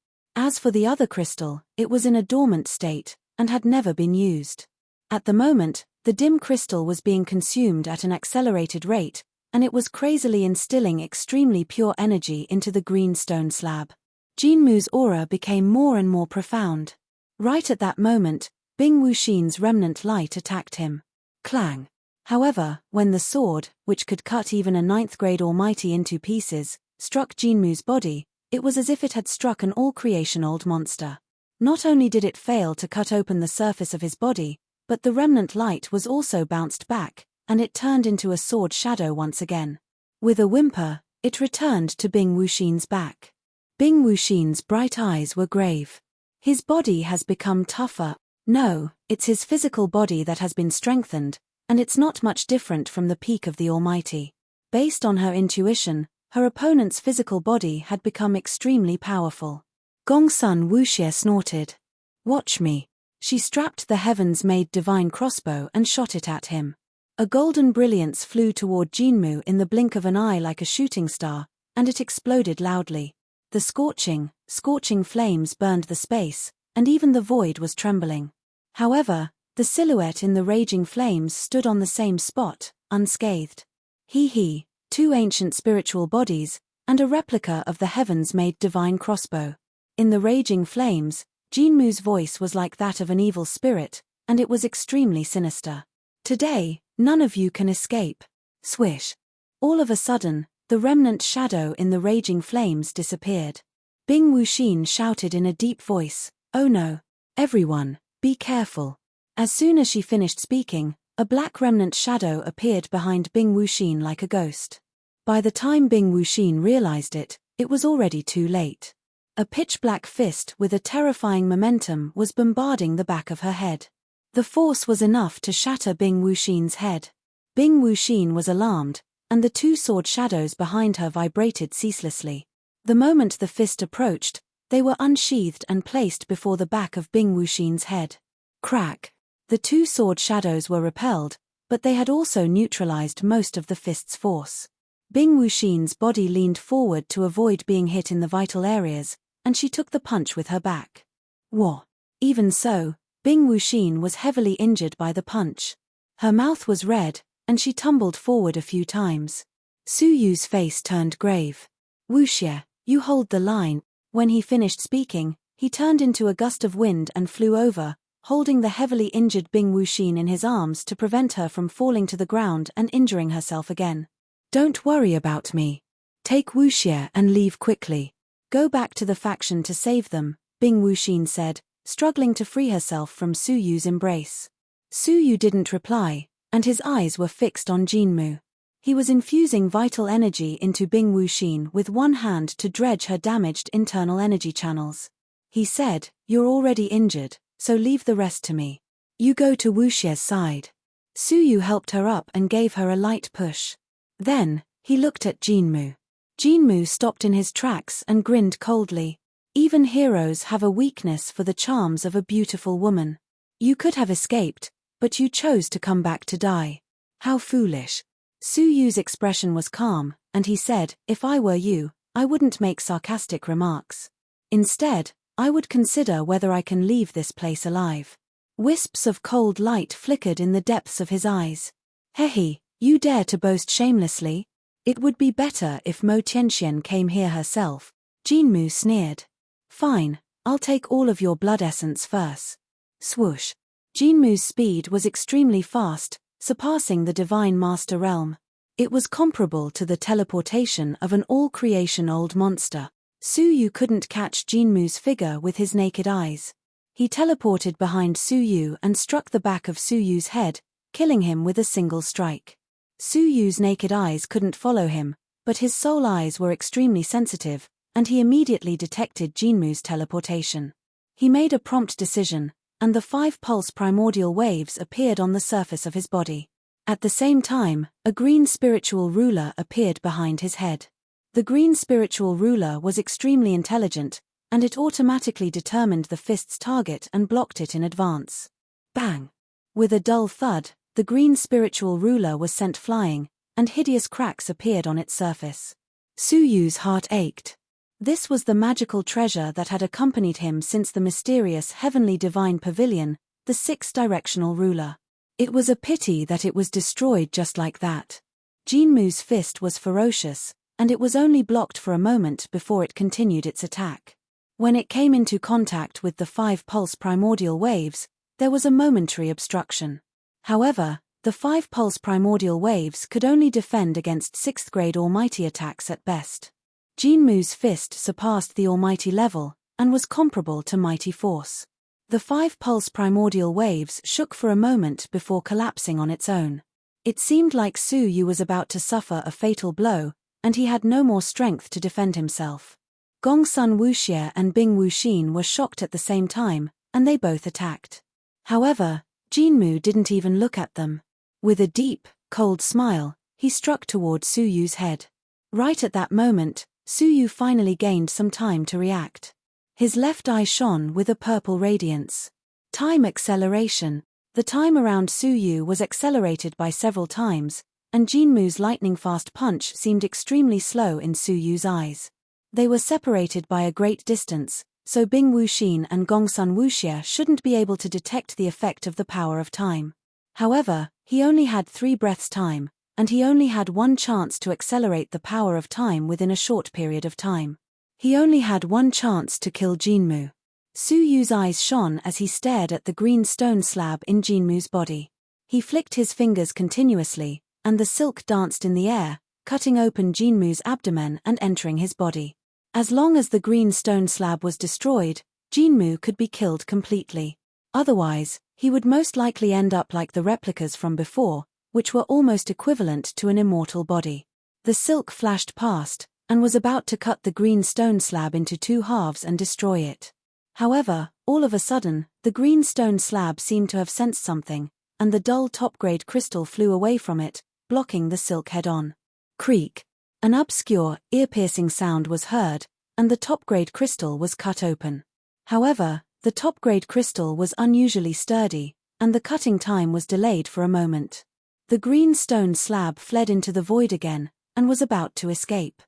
As for the other crystal, it was in a dormant state, and had never been used. At the moment, the dim crystal was being consumed at an accelerated rate, and it was crazily instilling extremely pure energy into the green stone slab. Jinmu's aura became more and more profound. Right at that moment, Bing Wuxin's remnant light attacked him. Clang! However, when the sword, which could cut even a 9th-grade almighty into pieces, struck Jinmu's body, it was as if it had struck an all-creation old monster. Not only did it fail to cut open the surface of his body, but the remnant light was also bounced back, and it turned into a sword shadow once again. With a whimper, it returned to Bing Wuxin's back. Bing Wuxin's bright eyes were grave. His body has become tougher. No, it's his physical body that has been strengthened, and it's not much different from the peak of the Almighty. Based on her intuition, her opponent's physical body had become extremely powerful. Gongsun Wuxie snorted. Watch me. She strapped the heavens-made divine crossbow and shot it at him. A golden brilliance flew toward Jinmu in the blink of an eye like a shooting star, and it exploded loudly. The scorching flames burned the space, and even the void was trembling. However, the silhouette in the raging flames stood on the same spot, unscathed. He, two ancient spiritual bodies, and a replica of the heavens-made divine crossbow. In the raging flames, Jinmu's voice was like that of an evil spirit, and it was extremely sinister. Today, none of you can escape. Swish. All of a sudden, the remnant shadow in the raging flames disappeared. Bing Wuxin shouted in a deep voice, "Oh no! Everyone, be careful." As soon as she finished speaking, a black remnant shadow appeared behind Bing Wuxin like a ghost. By the time Bing Wuxin realized it, it was already too late. A pitch-black fist with a terrifying momentum was bombarding the back of her head. The force was enough to shatter Bing Wuxin's head. Bing Wuxin was alarmed, and the two sword shadows behind her vibrated ceaselessly. The moment the fist approached, they were unsheathed and placed before the back of Bing Wuxin's head. Crack! The two sword shadows were repelled, but they had also neutralized most of the fist's force. Bing Wuxin's body leaned forward to avoid being hit in the vital areas, and she took the punch with her back. Whoa! Even so, Bing Wuxin was heavily injured by the punch. Her mouth was red, and she tumbled forward a few times. Su Yu's face turned grave. "Wuxie, you hold the line." When he finished speaking, he turned into a gust of wind and flew over, holding the heavily injured Bing Wuxin in his arms to prevent her from falling to the ground and injuring herself again. "Don't worry about me. Take Wuxie and leave quickly. Go back to the faction to save them," Bing Wuxin said, struggling to free herself from Su Yu's embrace. Su Yu didn't reply, and his eyes were fixed on Jinmu. He was infusing vital energy into Bing Wuxin with one hand to dredge her damaged internal energy channels. He said, "You're already injured, so leave the rest to me. You go to Wuxie's side." Su Yu helped her up and gave her a light push. Then, he looked at Jinmu. Jinmu stopped in his tracks and grinned coldly. "Even heroes have a weakness for the charms of a beautiful woman. You could have escaped, but you chose to come back to die. How foolish." Su Yu's expression was calm, and he said, "If I were you, I wouldn't make sarcastic remarks. Instead, I would consider whether I can leave this place alive." Wisps of cold light flickered in the depths of his eyes. "Hehe, you dare to boast shamelessly? It would be better if Mo Tianxian came here herself." Jinmu sneered. "Fine, I'll take all of your blood essence first." Swoosh. Jinmu's speed was extremely fast, surpassing the Divine Master Realm. It was comparable to the teleportation of an all-creation old monster. Su Yu couldn't catch Jinmu's figure with his naked eyes. He teleported behind Su Yu and struck the back of Su Yu's head, killing him with a single strike. Su Yu's naked eyes couldn't follow him, but his soul eyes were extremely sensitive, and he immediately detected Jinmu's teleportation. He made a prompt decision, and the 5 pulse primordial waves appeared on the surface of his body. At the same time, a green spiritual ruler appeared behind his head. The green spiritual ruler was extremely intelligent, and it automatically determined the fist's target and blocked it in advance. Bang! With a dull thud, the green spiritual ruler was sent flying, and hideous cracks appeared on its surface. Su Yu's heart ached. This was the magical treasure that had accompanied him since the mysterious heavenly divine pavilion, the six-directional ruler. It was a pity that it was destroyed just like that. Jinmu's fist was ferocious, and it was only blocked for a moment before it continued its attack. When it came into contact with the 5 pulse primordial waves, there was a momentary obstruction. However, the 5 pulse primordial waves could only defend against 6th grade almighty attacks at best. Jinmu's fist surpassed the almighty level, and was comparable to mighty force. The 5 pulse primordial waves shook for a moment before collapsing on its own. It seemed like Su Yu was about to suffer a fatal blow, and he had no more strength to defend himself. Gongsun Wuxie and Bing Wuxin were shocked at the same time, and they both attacked. However, Jinmu didn't even look at them. With a deep, cold smile, he struck toward Su Yu's head. Right at that moment, Su Yu finally gained some time to react. His left eye shone with a purple radiance. Time acceleration. The time around Su Yu was accelerated by several times, and Jinmu's lightning-fast punch seemed extremely slow in Su Yu's eyes. They were separated by a great distance, so Bing Wuxin and Gongsun Wuxie shouldn't be able to detect the effect of the power of time. However, he only had 3 breaths time, and he only had one chance to accelerate the power of time within a short period of time. He only had one chance to kill Jinmu. Su Yu's eyes shone as he stared at the green stone slab in Jinmu's body. He flicked his fingers continuously, and the silk danced in the air, cutting open Jinmu's abdomen and entering his body. As long as the green stone slab was destroyed, Jinmu could be killed completely. Otherwise, he would most likely end up like the replicas from before, which were almost equivalent to an immortal body. The silk flashed past, and was about to cut the green stone slab into 2 halves and destroy it. However, all of a sudden, the green stone slab seemed to have sensed something, and the dull top-grade crystal flew away from it, blocking the silk head-on. Creak. An obscure, ear-piercing sound was heard, and the top-grade crystal was cut open. However, the top-grade crystal was unusually sturdy, and the cutting time was delayed for a moment. The green stone slab fled into the void again, and was about to escape.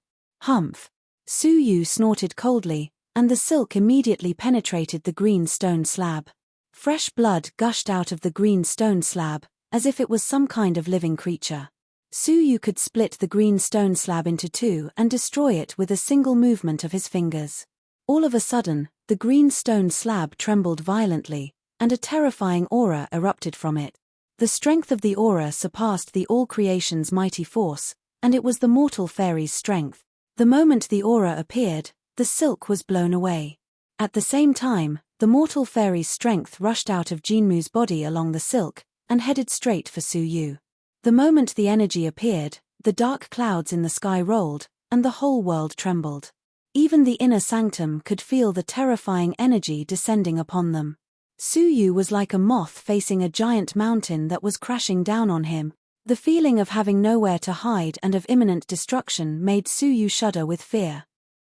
Humph! Su Yu snorted coldly, and the silk immediately penetrated the green stone slab. Fresh blood gushed out of the green stone slab, as if it was some kind of living creature. Su Yu could split the green stone slab into 2 and destroy it with a single movement of his fingers. All of a sudden, the green stone slab trembled violently, and a terrifying aura erupted from it. The strength of the aura surpassed the all creation's mighty force, and it was the mortal fairy's strength. The moment the aura appeared, the silk was blown away. At the same time, the mortal fairy's strength rushed out of Jinmu's body along the silk, and headed straight for Su Yu. The moment the energy appeared, the dark clouds in the sky rolled, and the whole world trembled. Even the inner sanctum could feel the terrifying energy descending upon them. Su Yu was like a moth facing a giant mountain that was crashing down on him. The feeling of having nowhere to hide and of imminent destruction made Su Yu shudder with fear.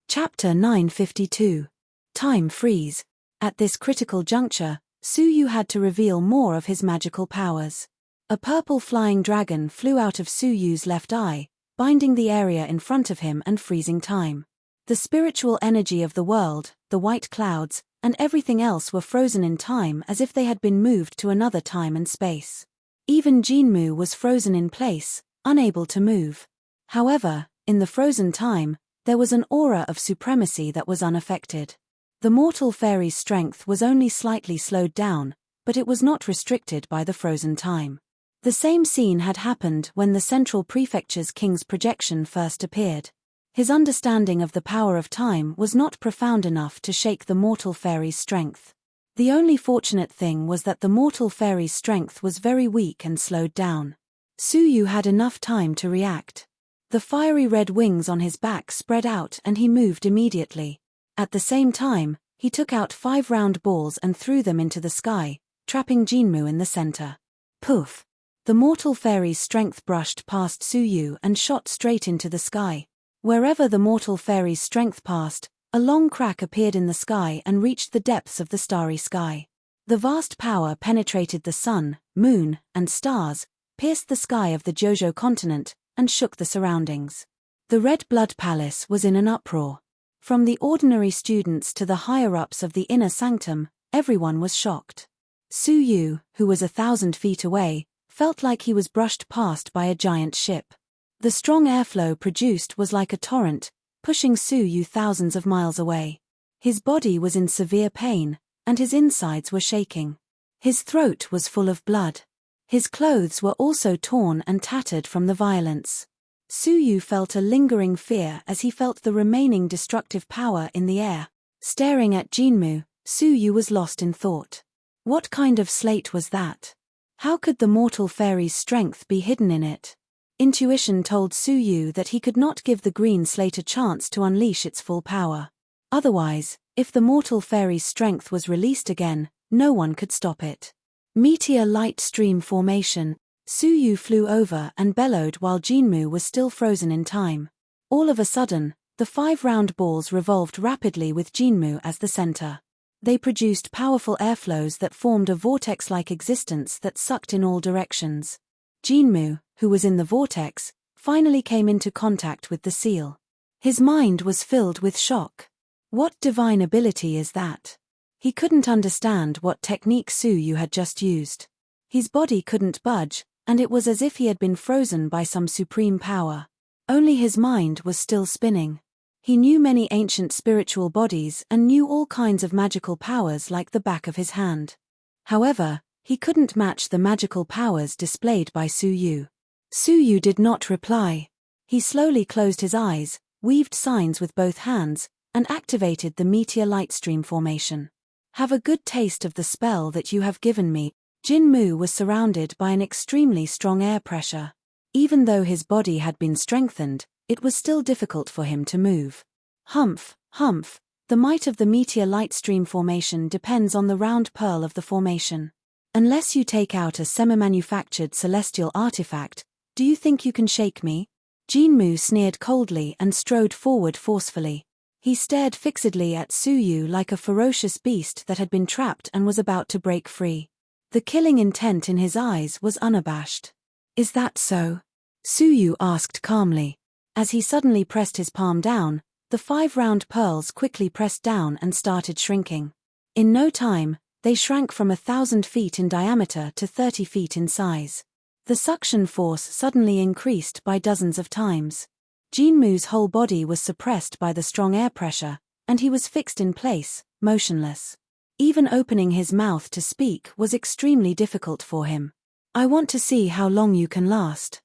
Chapter 952. Time Freeze. At this critical juncture, Su Yu had to reveal more of his magical powers. A purple flying dragon flew out of Su Yu's left eye, binding the area in front of him and freezing time. The spiritual energy of the world, the white clouds, and everything else were frozen in time as if they had been moved to another time and space. Even Jinmu was frozen in place, unable to move. However, in the frozen time, there was an aura of supremacy that was unaffected. The mortal fairy's strength was only slightly slowed down, but it was not restricted by the frozen time. The same scene had happened when the Central Prefecture's king's projection first appeared. His understanding of the power of time was not profound enough to shake the mortal fairy's strength. The only fortunate thing was that the mortal fairy's strength was very weak and slowed down. Su Yu had enough time to react. The fiery red wings on his back spread out and he moved immediately. At the same time, he took out 5 round balls and threw them into the sky, trapping Jinmu in the center. Poof! The mortal fairy's strength brushed past Su Yu and shot straight into the sky. Wherever the mortal fairy's strength passed, a long crack appeared in the sky and reached the depths of the starry sky. The vast power penetrated the sun, moon, and stars, pierced the sky of the Jojo continent, and shook the surroundings. The Red Blood Palace was in an uproar. From the ordinary students to the higher-ups of the inner sanctum, everyone was shocked. Su Yu, who was 1,000 feet away, felt like he was brushed past by a giant ship. The strong airflow produced was like a torrent, pushing Su Yu thousands of miles away. His body was in severe pain, and his insides were shaking. His throat was full of blood. His clothes were also torn and tattered from the violence. Su Yu felt a lingering fear as he felt the remaining destructive power in the air. Staring at Jinmu, Su Yu was lost in thought. What kind of slate was that? How could the mortal fairy's strength be hidden in it? Intuition told Su Yu that he could not give the green slate a chance to unleash its full power. Otherwise, if the mortal fairy's strength was released again, no one could stop it. Meteor light stream formation. Su Yu flew over and bellowed while Jinmu was still frozen in time. All of a sudden, the 5 round balls revolved rapidly with Jinmu as the center. They produced powerful airflows that formed a vortex-like existence that sucked in all directions. Jinmu, who was in the vortex, finally came into contact with the seal. His mind was filled with shock. What divine ability is that? He couldn't understand what technique Su Yu had just used. His body couldn't budge, and it was as if he had been frozen by some supreme power. Only his mind was still spinning. He knew many ancient spiritual bodies and knew all kinds of magical powers like the back of his hand. However, he couldn't match the magical powers displayed by Su Yu. Su Yu did not reply. He slowly closed his eyes, weaved signs with both hands, and activated the meteor light stream formation. Have a good taste of the spell that you have given me. Jinmu was surrounded by an extremely strong air pressure. Even though his body had been strengthened, it was still difficult for him to move. Humph, humph, the might of the meteor light stream formation depends on the round pearl of the formation. Unless you take out a semi-manufactured celestial artifact, do you think you can shake me? Jinmu sneered coldly and strode forward forcefully. He stared fixedly at Su Yu like a ferocious beast that had been trapped and was about to break free. The killing intent in his eyes was unabashed. Is that so? Su Yu asked calmly. As he suddenly pressed his palm down, the 5 round pearls quickly pressed down and started shrinking. In no time, they shrank from 1,000 feet in diameter to 30 feet in size. The suction force suddenly increased by dozens of times. Jinmu's whole body was suppressed by the strong air pressure, and he was fixed in place, motionless. Even opening his mouth to speak was extremely difficult for him. I want to see how long you can last.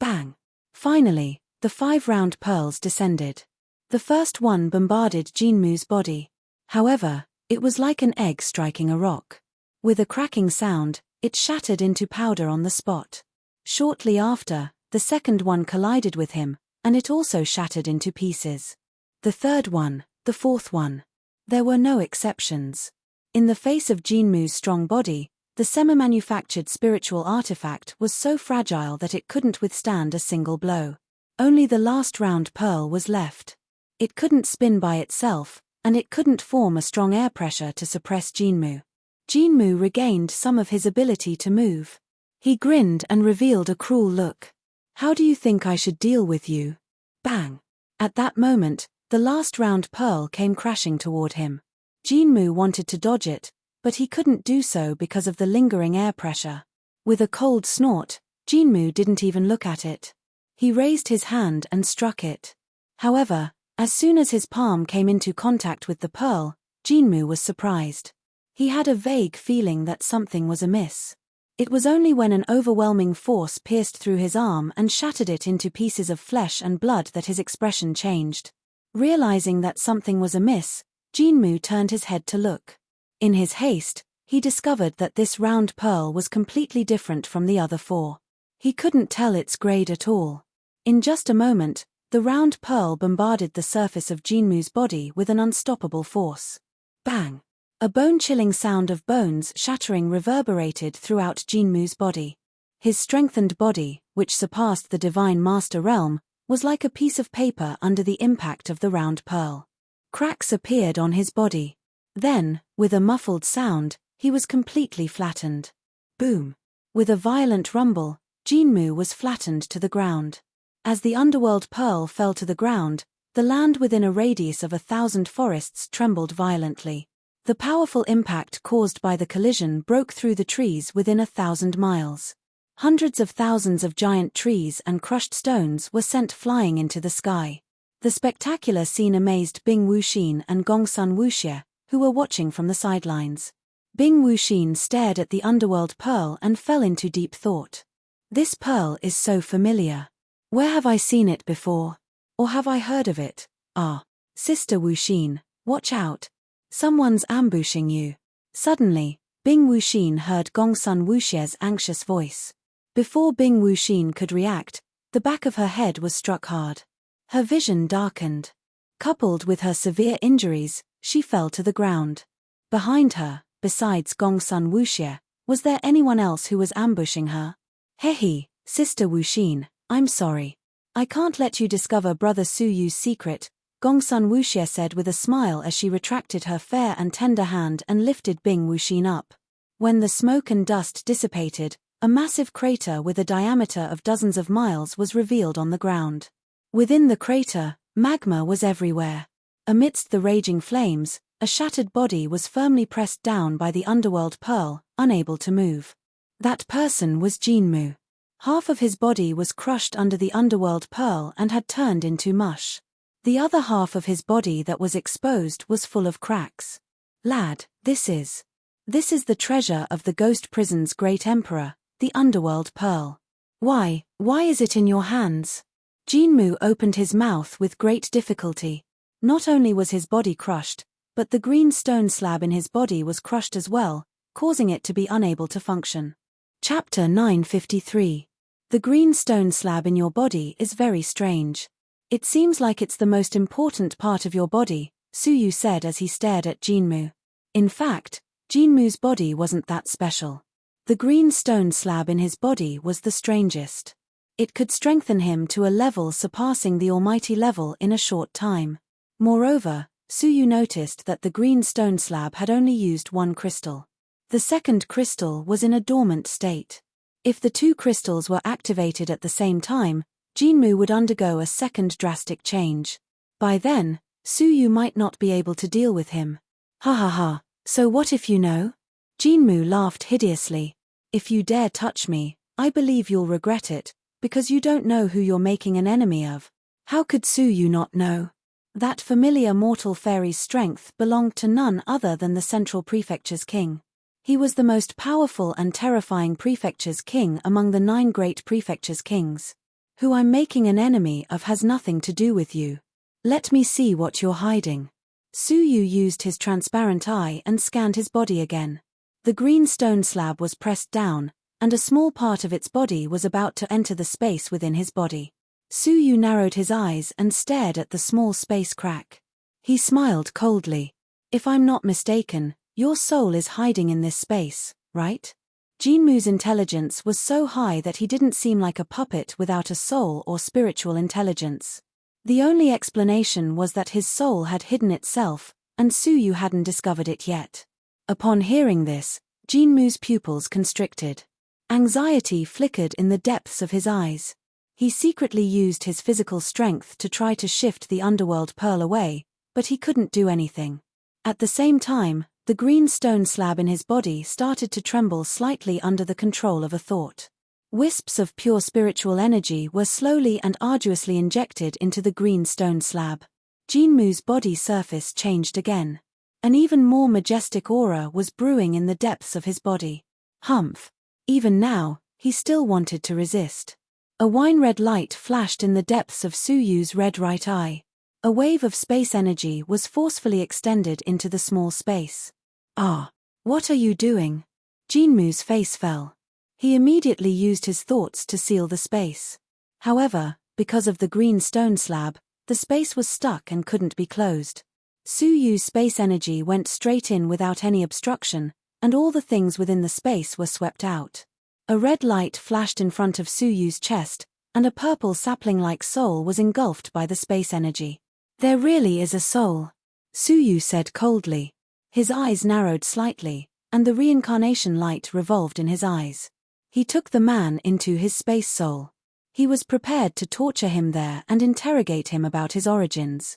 Bang. Finally, the 5 round pearls descended. The first one bombarded Jinmu's body. However, it was like an egg striking a rock. With a cracking sound, it shattered into powder on the spot. Shortly after, the second one collided with him, and it also shattered into pieces. The third one, the fourth one. There were no exceptions. In the face of Jinmu's strong body, the semi-manufactured spiritual artifact was so fragile that it couldn't withstand a single blow. Only the last round pearl was left. It couldn't spin by itself, and it couldn't form a strong air pressure to suppress Jinmu. Jinmu regained some of his ability to move. He grinned and revealed a cruel look. How do you think I should deal with you? Bang! At that moment, the last round pearl came crashing toward him. Jinmu wanted to dodge it, but he couldn't do so because of the lingering air pressure. With a cold snort, Jinmu didn't even look at it. He raised his hand and struck it. However, as soon as his palm came into contact with the pearl, Jinmu was surprised. He had a vague feeling that something was amiss. It was only when an overwhelming force pierced through his arm and shattered it into pieces of flesh and blood that his expression changed. Realizing that something was amiss, Jinmu turned his head to look. In his haste, he discovered that this round pearl was completely different from the other 4. He couldn't tell its grade at all. In just a moment, the round pearl bombarded the surface of Jinmu's body with an unstoppable force. Bang! A bone-chilling sound of bones shattering reverberated throughout Jinmu's body. His strengthened body, which surpassed the Divine Master realm, was like a piece of paper under the impact of the round pearl. Cracks appeared on his body. Then, with a muffled sound, he was completely flattened. Boom! With a violent rumble, Jinmu was flattened to the ground. As the underworld pearl fell to the ground, The land within a radius of 1,000 forests trembled violently. The powerful impact caused by the collision broke through the trees within 1,000 miles. Hundreds of thousands of giant trees and crushed stones were sent flying into the sky. The spectacular scene amazed Bing Wuxin and Gongsun Wuxie, who were watching from the sidelines. Bing Wuxin stared at the underworld pearl and fell into deep thought. This pearl is so familiar. Where have I seen it before? Or have I heard of it? Ah, Sister Wuxin, watch out. Someone's ambushing you. Suddenly, Bing Wuxin heard Gongsun Wuxie's anxious voice. Before Bing Wuxin could react, the back of her head was struck hard. Her vision darkened. Coupled with her severe injuries, she fell to the ground. Behind her, besides Gongsun Wuxie, was there anyone else who was ambushing her? Hehe, Sister Wuxin, I'm sorry. I can't let you discover Brother Su Yu's secret, Gongsun Wuxie said with a smile as she retracted her fair and tender hand and lifted Bing Wuxin up. When the smoke and dust dissipated, a massive crater with a diameter of dozens of miles was revealed on the ground. Within the crater, magma was everywhere. Amidst the raging flames, a shattered body was firmly pressed down by the underworld pearl, unable to move. That person was Jinmu. Half of his body was crushed under the underworld pearl and had turned into mush. The other half of his body that was exposed was full of cracks. Lad, this is the treasure of the ghost prison's great emperor, the underworld pearl. Why is it in your hands? Jinmu opened his mouth with great difficulty. Not only was his body crushed, but the green stone slab in his body was crushed as well, causing it to be unable to function. Chapter 953. The green stone slab in your body is very strange. It seems like it's the most important part of your body, Su Yu said as he stared at Jinmu. In fact, Jinmu's body wasn't that special. The green stone slab in his body was the strangest. It could strengthen him to a level surpassing the almighty level in a short time. Moreover, Su Yu noticed that the green stone slab had only used one crystal. The second crystal was in a dormant state. If the two crystals were activated at the same time, Jinmu would undergo a second drastic change. By then, Su Yu might not be able to deal with him. Ha ha ha, so what if you know? Jinmu laughed hideously. If you dare touch me, I believe you'll regret it, because you don't know who you're making an enemy of. How could Su Yu not know? That familiar mortal fairy's strength belonged to none other than the Central Prefecture's king. He was the most powerful and terrifying prefecture's king among the 9 great prefecture's kings. Who I'm making an enemy of has nothing to do with you. Let me see what you're hiding. Su Yu used his transparent eye and scanned his body again. The green stone slab was pressed down, and a small part of its body was about to enter the space within his body. Su Yu narrowed his eyes and stared at the small space crack. He smiled coldly. If I'm not mistaken, your soul is hiding in this space, right? Jinmu's intelligence was so high that he didn't seem like a puppet without a soul or spiritual intelligence. The only explanation was that his soul had hidden itself, and Su Yu hadn't discovered it yet. Upon hearing this, Jinmu's pupils constricted. Anxiety flickered in the depths of his eyes. He secretly used his physical strength to try to shift the underworld pearl away, but he couldn't do anything. At the same time, the green stone slab in his body started to tremble slightly under the control of a thought. Wisps of pure spiritual energy were slowly and arduously injected into the green stone slab. Jinmu's body surface changed again. An even more majestic aura was brewing in the depths of his body. Humph! Even now, he still wanted to resist. A wine-red light flashed in the depths of Su Yu's red right eye. A wave of space energy was forcefully extended into the small space. Ah! What are you doing? Jinmu's face fell. He immediately used his thoughts to seal the space. However, because of the green stone slab, the space was stuck and couldn't be closed. Su Yu's space energy went straight in without any obstruction, and all the things within the space were swept out. A red light flashed in front of Su Yu's chest, and a purple sapling-like soul was engulfed by the space energy. There really is a soul, Su Yu said coldly. His eyes narrowed slightly, and the reincarnation light revolved in his eyes. He took the man into his space soul. He was prepared to torture him there and interrogate him about his origins.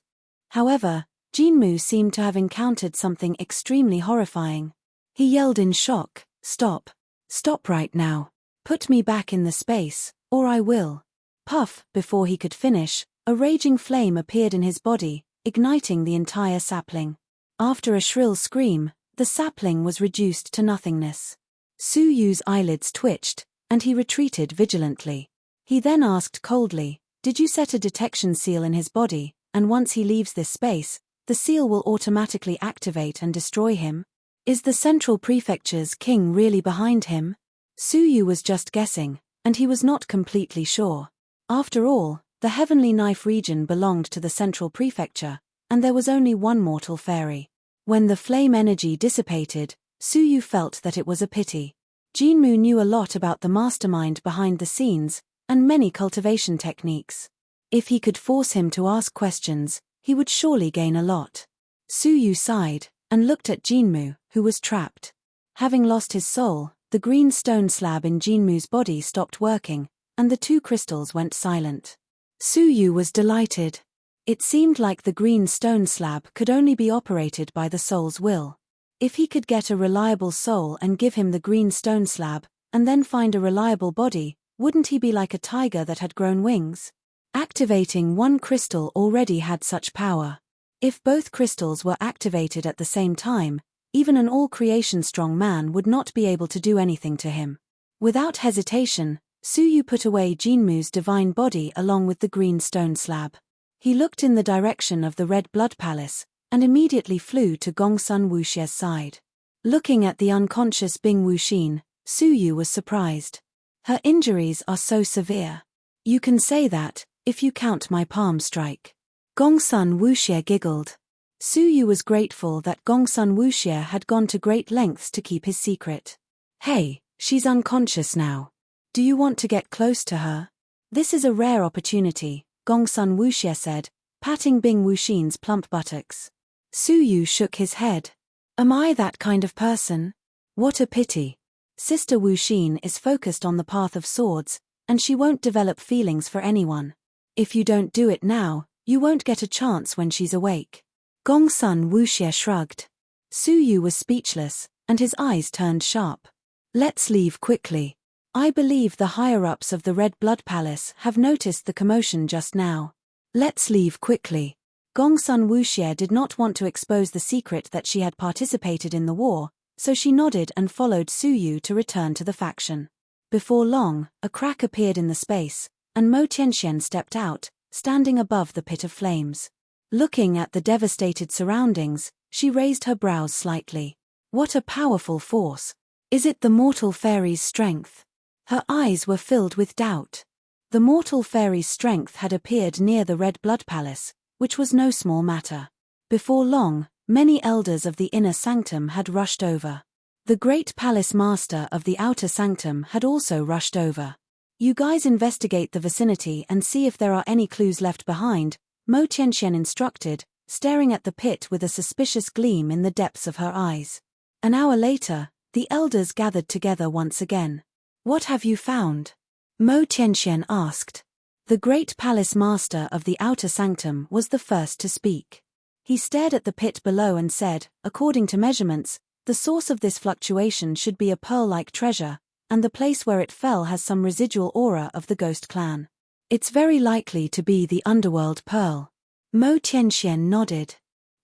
However, Jinmu seemed to have encountered something extremely horrifying. He yelled in shock, "Stop! Stop right now! Put me back in the space, or I will." Puff, before he could finish, a raging flame appeared in his body, igniting the entire sapling. After a shrill scream, the sapling was reduced to nothingness. Su Yu's eyelids twitched, and he retreated vigilantly. He then asked coldly, "Did you set a detection seal in his body, and once he leaves this space, the seal will automatically activate and destroy him? Is the Central Prefecture's king really behind him?" Su Yu was just guessing, and he was not completely sure. After all, the Heavenly Knife region belonged to the Central Prefecture, and there was only one mortal fairy. When the flame energy dissipated, Su Yu felt that it was a pity. Jinmu knew a lot about the mastermind behind the scenes, and many cultivation techniques. If he could force him to ask questions, he would surely gain a lot. Su Yu sighed, and looked at Jinmu, who was trapped. Having lost his soul, the green stone slab in Jinmu's body stopped working, and the two crystals went silent. Su Yu was delighted. It seemed like the green stone slab could only be operated by the soul's will. If he could get a reliable soul and give him the green stone slab, and then find a reliable body, wouldn't he be like a tiger that had grown wings? Activating one crystal already had such power. If both crystals were activated at the same time, even an all-creation strong man would not be able to do anything to him. Without hesitation, Su Yu put away Jinmu's divine body along with the green stone slab. He looked in the direction of the Red Blood Palace, and immediately flew to Gongsun Wuxie's side. Looking at the unconscious Bing Wuxin, Su Yu was surprised. "Her injuries are so severe." "You can say that, if you count my palm strike." Gongsun Wuxie giggled. Su Yu was grateful that Gongsun Wuxie had gone to great lengths to keep his secret. "Hey, she's unconscious now. Do you want to get close to her?" "This is a rare opportunity," Gongsun Wuxie said, patting Bing Wuxin's plump buttocks. Su Yu shook his head. "Am I that kind of person? What a pity. Sister Wuxin is focused on the path of swords, and she won't develop feelings for anyone. If you don't do it now, you won't get a chance when she's awake." Gongsun Wuxie shrugged. Su Yu was speechless, and his eyes turned sharp. "Let's leave quickly. I believe the higher-ups of the Red Blood Palace have noticed the commotion just now. Let's leave quickly." Gongsun Wuxie did not want to expose the secret that she had participated in the war, so she nodded and followed Su Yu to return to the faction. Before long, a crack appeared in the space, and Mo Tianxian stepped out, standing above the pit of flames. Looking at the devastated surroundings, she raised her brows slightly. What a powerful force! Is it the mortal fairy's strength? Her eyes were filled with doubt. The mortal fairy's strength had appeared near the Red Blood Palace, which was no small matter. Before long, many elders of the inner sanctum had rushed over. The great palace master of the outer sanctum had also rushed over. "You guys investigate the vicinity and see if there are any clues left behind," Mo Tianxian instructed, staring at the pit with a suspicious gleam in the depths of her eyes. An hour later, the elders gathered together once again. "What have you found?" Mo Tianxian asked. The great palace master of the outer sanctum was the first to speak. He stared at the pit below and said, "According to measurements, the source of this fluctuation should be a pearl-like treasure, and the place where it fell has some residual aura of the ghost clan. It's very likely to be the underworld pearl." Mo Tianxian nodded.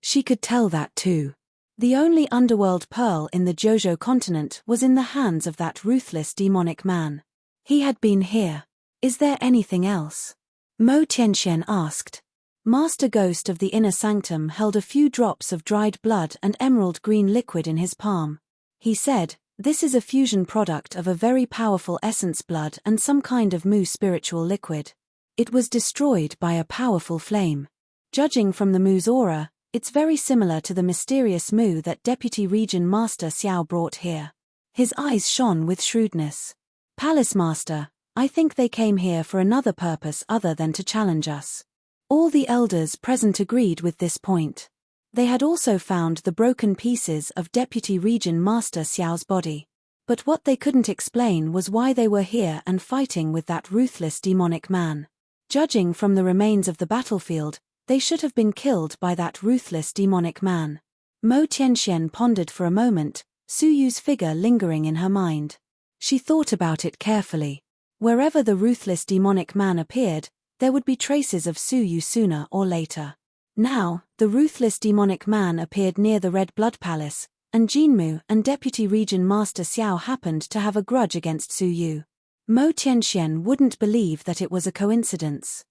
She could tell that too. The only underworld pearl in the Jojo continent was in the hands of that ruthless demonic man. He had been here. "Is there anything else?" Mo Tianxian asked. Master Ghost of the Inner Sanctum held a few drops of dried blood and emerald green liquid in his palm. He said, "This is a fusion product of a very powerful essence blood and some kind of mu spiritual liquid. It was destroyed by a powerful flame. Judging from the mu's aura, it's very similar to the mysterious mu that Deputy Region Master Xiao brought here." His eyes shone with shrewdness. "Palace Master, I think they came here for another purpose other than to challenge us." All the elders present agreed with this point. They had also found the broken pieces of Deputy Region Master Xiao's body. But what they couldn't explain was why they were here and fighting with that ruthless demonic man. Judging from the remains of the battlefield, they should have been killed by that ruthless demonic man. Mo Tianxian pondered for a moment, Su Yu's figure lingering in her mind. She thought about it carefully. Wherever the ruthless demonic man appeared, there would be traces of Su Yu sooner or later. Now, the ruthless demonic man appeared near the Red Blood Palace, and Jinmu and Deputy Region Master Xiao happened to have a grudge against Su Yu. Mo Tianxian wouldn't believe that it was a coincidence.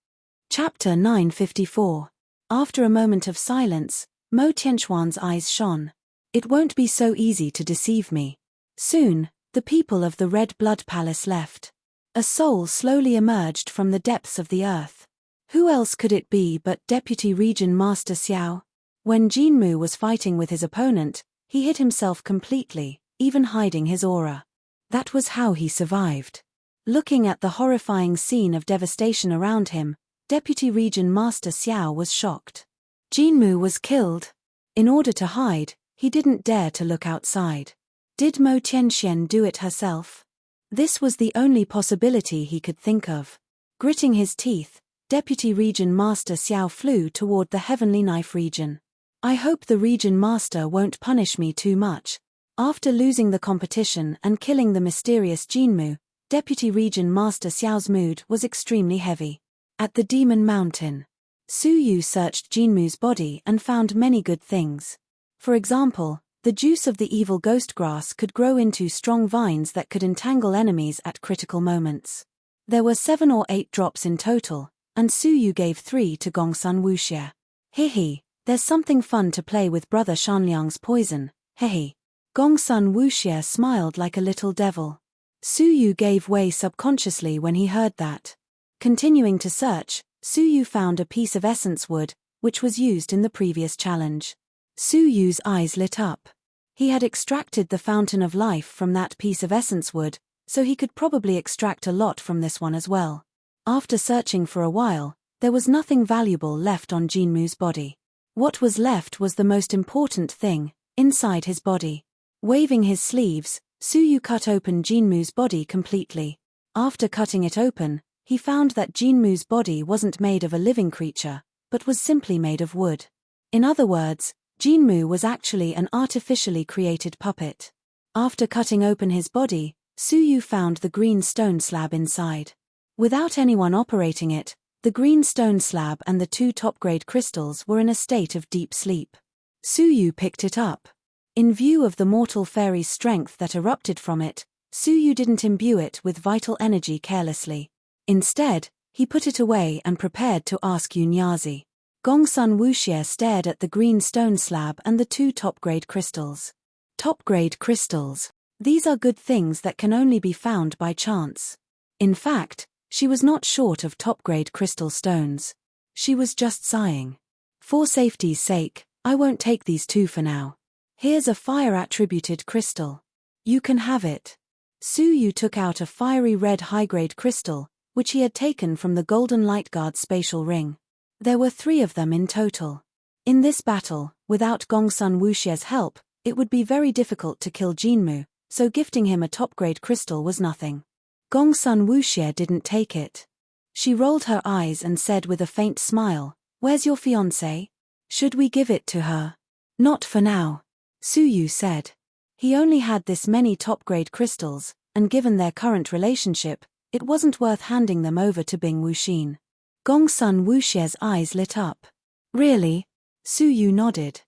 Chapter 954. After a moment of silence, Mo Tianxuan's eyes shone. It won't be so easy to deceive me. Soon, the people of the Red Blood Palace left. A soul slowly emerged from the depths of the earth. Who else could it be but Deputy Region Master Xiao? When Jinmu was fighting with his opponent, he hid himself completely, even hiding his aura. That was how he survived. Looking at the horrifying scene of devastation around him, Deputy Region Master Xiao was shocked. Jinmu was killed. In order to hide, he didn't dare to look outside. Did Mo Tianxian do it herself? This was the only possibility he could think of. Gritting his teeth, Deputy Region Master Xiao flew toward the Heavenly Knife region. I hope the Region Master won't punish me too much. After losing the competition and killing the mysterious Jinmu, Deputy Region Master Xiao's mood was extremely heavy. At the Demon Mountain, Su Yu searched Jinmu's body and found many good things. For example, the juice of the evil ghost grass could grow into strong vines that could entangle enemies at critical moments. There were 7 or 8 drops in total, and Su Yu gave 3 to Gongsun Wuxie. Hehe, there's something fun to play with Brother Shanliang's poison, hehe. Gongsun Wuxie smiled like a little devil. Su Yu gave way subconsciously when he heard that. Continuing to search, Su Yu found a piece of essence wood, which was used in the previous challenge. Su Yu's eyes lit up. He had extracted the fountain of life from that piece of essence wood, so he could probably extract a lot from this one as well. After searching for a while, there was nothing valuable left on Jinmu's body. What was left was the most important thing, inside his body. Waving his sleeves, Su Yu cut open Jinmu's body completely. After cutting it open, he found that Jinmu's body wasn't made of a living creature, but was simply made of wood. In other words, Jinmu was actually an artificially created puppet. After cutting open his body, Su Yu found the green stone slab inside. Without anyone operating it, the green stone slab and the 2 top-grade crystals were in a state of deep sleep. Su Yu picked it up. In view of the mortal fairy's strength that erupted from it, Su Yu didn't imbue it with vital energy carelessly. Instead, he put it away and prepared to ask Yunyazi. Gongsun Wuxie stared at the green stone slab and the 2 top-grade crystals. Top-grade crystals. These are good things that can only be found by chance. In fact, she was not short of top-grade crystal stones. She was just sighing. For safety's sake, I won't take these 2 for now. Here's a fire-attributed crystal. You can have it. Su Yu took out a fiery red high-grade crystal, which he had taken from the Golden Lightguard spatial ring. There were 3 of them in total. In this battle, without Gongsun Wuxie's help, it would be very difficult to kill Jinmu, so gifting him a top-grade crystal was nothing. Gongsun Wuxie didn't take it. She rolled her eyes and said with a faint smile, "Where's your fiancé? Should we give it to her?" "Not for now," Su Yu said. He only had this many top-grade crystals, and given their current relationship, it wasn't worth handing them over to Bing Wuxin. Gongsun Wuxie's eyes lit up. "Really?" Su Yu nodded.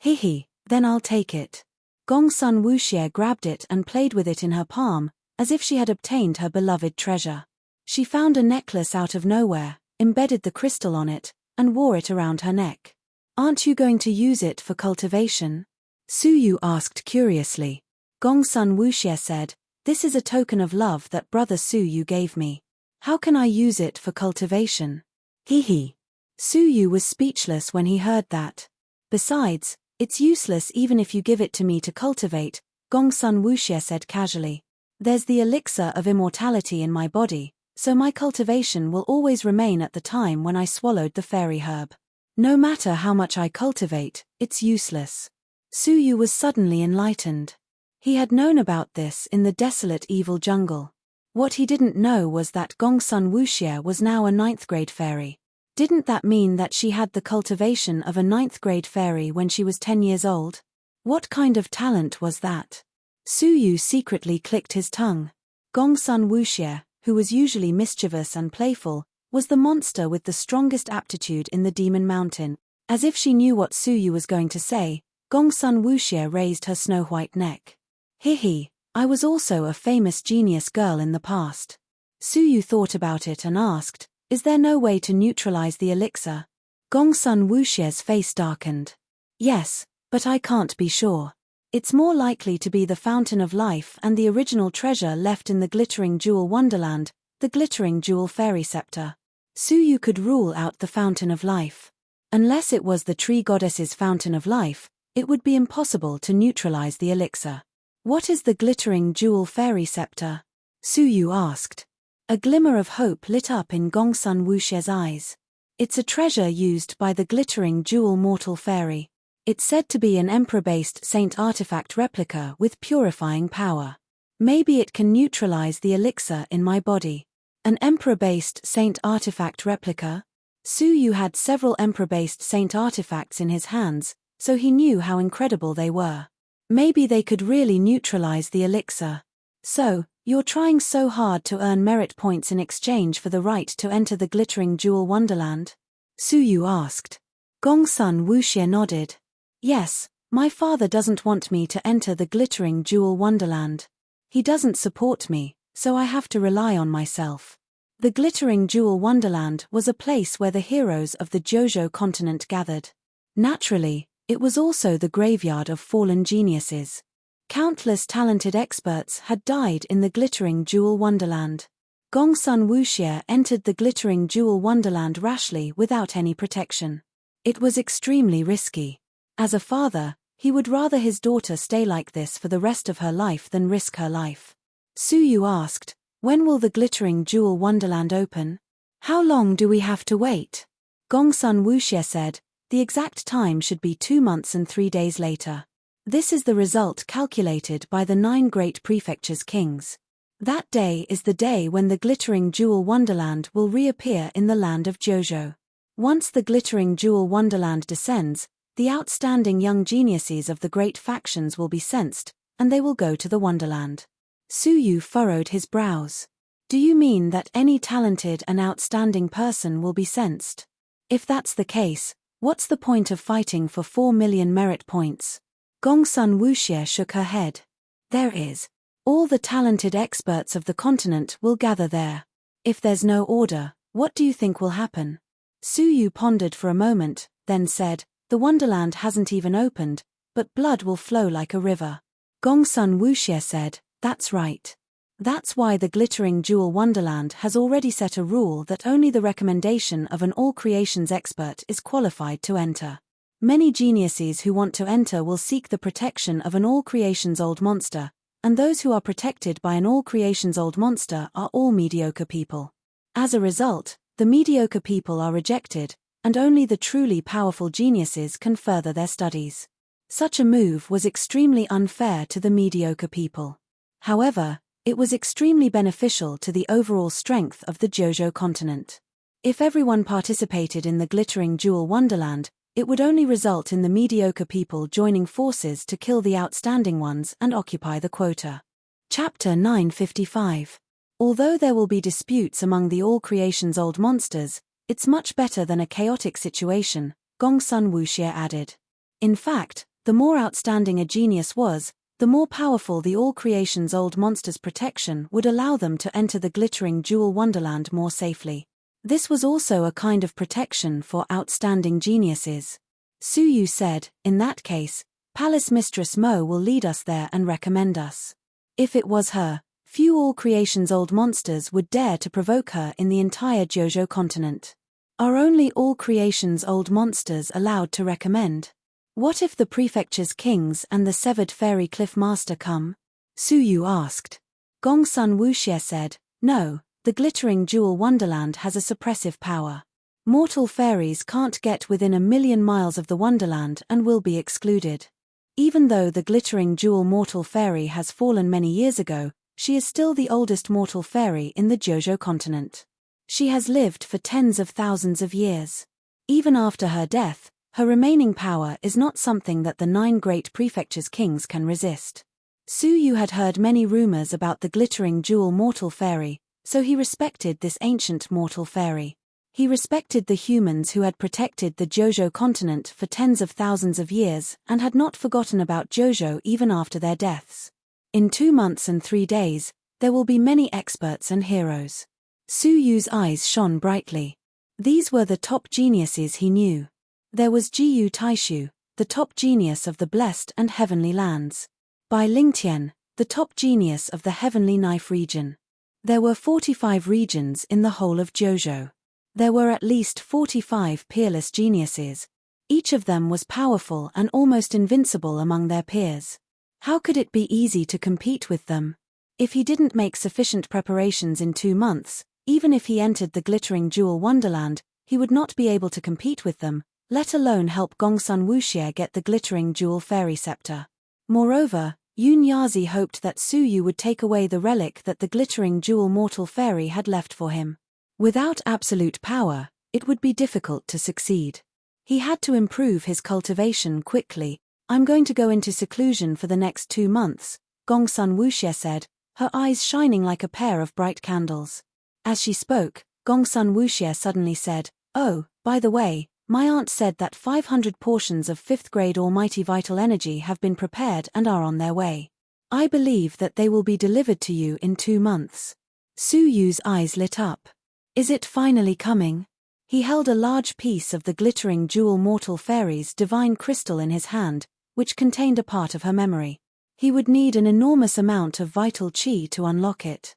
"Hehe, then I'll take it." Gongsun Wuxie grabbed it and played with it in her palm, as if she had obtained her beloved treasure. She found a necklace out of nowhere, embedded the crystal on it, and wore it around her neck. "Aren't you going to use it for cultivation?" Su Yu asked curiously. Gongsun Wuxie said, "This is a token of love that Brother Su Yu gave me. How can I use it for cultivation?" Hehe. Su Yu was speechless when he heard that. "Besides, it's useless even if you give it to me to cultivate," Gongsun Wuxie said casually. "There's the elixir of immortality in my body, so my cultivation will always remain at the time when I swallowed the fairy herb. No matter how much I cultivate, it's useless." Su Yu was suddenly enlightened. He had known about this in the desolate evil jungle. What he didn't know was that Gongsun Wuxie was now a 9th grade fairy. Didn't that mean that she had the cultivation of a 9th grade fairy when she was 10 years old? What kind of talent was that? Su Yu secretly clicked his tongue. Gongsun Wuxie, who was usually mischievous and playful, was the monster with the strongest aptitude in the Demon Mountain. As if she knew what Su Yu was going to say, Gongsun Wuxie raised her snow-white neck. He, I was also a famous genius girl in the past. Su Yu thought about it and asked, is there no way to neutralize the elixir? Gongsun Wuxie's face darkened. Yes, but I can't be sure. It's more likely to be the Fountain of Life and the original treasure left in the Glittering Jewel Wonderland, the Glittering Jewel Fairy Scepter. Su Yu could rule out the Fountain of Life. Unless it was the Tree Goddess's Fountain of Life, it would be impossible to neutralize the elixir. What is the Glittering Jewel Fairy Scepter? Su Yu asked. A glimmer of hope lit up in Gongsun Wuxie's eyes. It's a treasure used by the Glittering Jewel Mortal Fairy. It's said to be an Emperor-based Saint artifact replica with purifying power. Maybe it can neutralize the elixir in my body. An Emperor-based Saint artifact replica? Su Yu had several Emperor-based Saint artifacts in his hands, so he knew how incredible they were. Maybe they could really neutralize the elixir. So, you're trying so hard to earn merit points in exchange for the right to enter the Glittering Jewel Wonderland? Su Yu asked. Gongsun Wuxie nodded. Yes, my father doesn't want me to enter the Glittering Jewel Wonderland. He doesn't support me, so I have to rely on myself. The Glittering Jewel Wonderland was a place where the heroes of the Jojo continent gathered. Naturally, it was also the graveyard of fallen geniuses. Countless talented experts had died in the Glittering Jewel Wonderland. Gongsun Wuxie entered the Glittering Jewel Wonderland rashly without any protection. It was extremely risky. As a father, he would rather his daughter stay like this for the rest of her life than risk her life. Su Yu asked, when will the Glittering Jewel Wonderland open? How long do we have to wait? Gongsun Wuxie said, the exact time should be 2 months and 3 days later. This is the result calculated by the 9 great prefectures' kings. That day is the day when the Glittering Jewel Wonderland will reappear in the land of Jojo. Once the Glittering Jewel Wonderland descends, the outstanding young geniuses of the great factions will be sensed, and they will go to the Wonderland. Su Yu furrowed his brows. Do you mean that any talented and outstanding person will be sensed? If that's the case, what's the point of fighting for 4 million merit points? Gongsun Wuxie shook her head. There is. All the talented experts of the continent will gather there. If there's no order, what do you think will happen? Su Yu pondered for a moment, then said, the Wonderland hasn't even opened, but blood will flow like a river. Gongsun Wuxie said, that's right. That's why the Glittering Jewel Wonderland has already set a rule that only the recommendation of an all creations expert is qualified to enter. Many geniuses who want to enter will seek the protection of an all creations old monster, and those who are protected by an all creations old monster are all mediocre people. As a result, the mediocre people are rejected, and only the truly powerful geniuses can further their studies. Such a move was extremely unfair to the mediocre people. However, it was extremely beneficial to the overall strength of the Jojo continent. If everyone participated in the Glittering Jewel Wonderland, it would only result in the mediocre people joining forces to kill the outstanding ones and occupy the quota. Chapter 955. Although there will be disputes among the all creation's old monsters, it's much better than a chaotic situation, Gongsun Wuxie added. In fact, the more outstanding a genius was, the more powerful the all creation's old monsters' protection would allow them to enter the Glittering Jewel Wonderland more safely. This was also a kind of protection for outstanding geniuses. Su Yu said, in that case, Palace Mistress Mo will lead us there and recommend us. If it was her, few all creation's old monsters would dare to provoke her in the entire Jojo continent. Are only all creation's old monsters allowed to recommend? What if the prefecture's kings and the severed fairy cliff master come? Su Yu asked. Gongsun Wuxie said, no, the Glittering Jewel Wonderland has a suppressive power. Mortal fairies can't get within 1,000,000 miles of the Wonderland and will be excluded. Even though the glittering jewel mortal fairy has fallen many years ago, she is still the oldest mortal fairy in the Jojo continent. She has lived for tens of thousands of years. Even after her death, her remaining power is not something that the 9 great prefectures' kings can resist. Su Yu had heard many rumors about the glittering jewel mortal fairy, so he respected this ancient mortal fairy. He respected the humans who had protected the Jojo continent for tens of thousands of years and had not forgotten about Jojo even after their deaths. In 2 months and 3 days, there will be many experts and heroes. Su Yu's eyes shone brightly. These were the top geniuses he knew. There was Jiyu Taishu, the top genius of the blessed and heavenly lands. Bai Lingtian, the top genius of the heavenly knife region. There were 45 regions in the whole of Jojo. There were at least 45 peerless geniuses. Each of them was powerful and almost invincible among their peers. How could it be easy to compete with them? If he didn't make sufficient preparations in 2 months, even if he entered the glittering jewel wonderland, he would not be able to compete with them, let alone help Gongsun Wuxie get the glittering jewel fairy scepter. Moreover, Yun Yazi hoped that Su Yu would take away the relic that the glittering jewel mortal fairy had left for him. Without absolute power, it would be difficult to succeed. He had to improve his cultivation quickly. I'm going to go into seclusion for the next 2 months, Gongsun Wuxie said, her eyes shining like a pair of bright candles. As she spoke, Gongsun Wuxie suddenly said, "Oh, by the way, my aunt said that 500 portions of 5th grade almighty vital energy have been prepared and are on their way. I believe that they will be delivered to you in 2 months." Su Yu's eyes lit up. Is it finally coming? He held a large piece of the glittering jewel mortal fairy's divine crystal in his hand, which contained a part of her memory. He would need an enormous amount of vital chi to unlock it.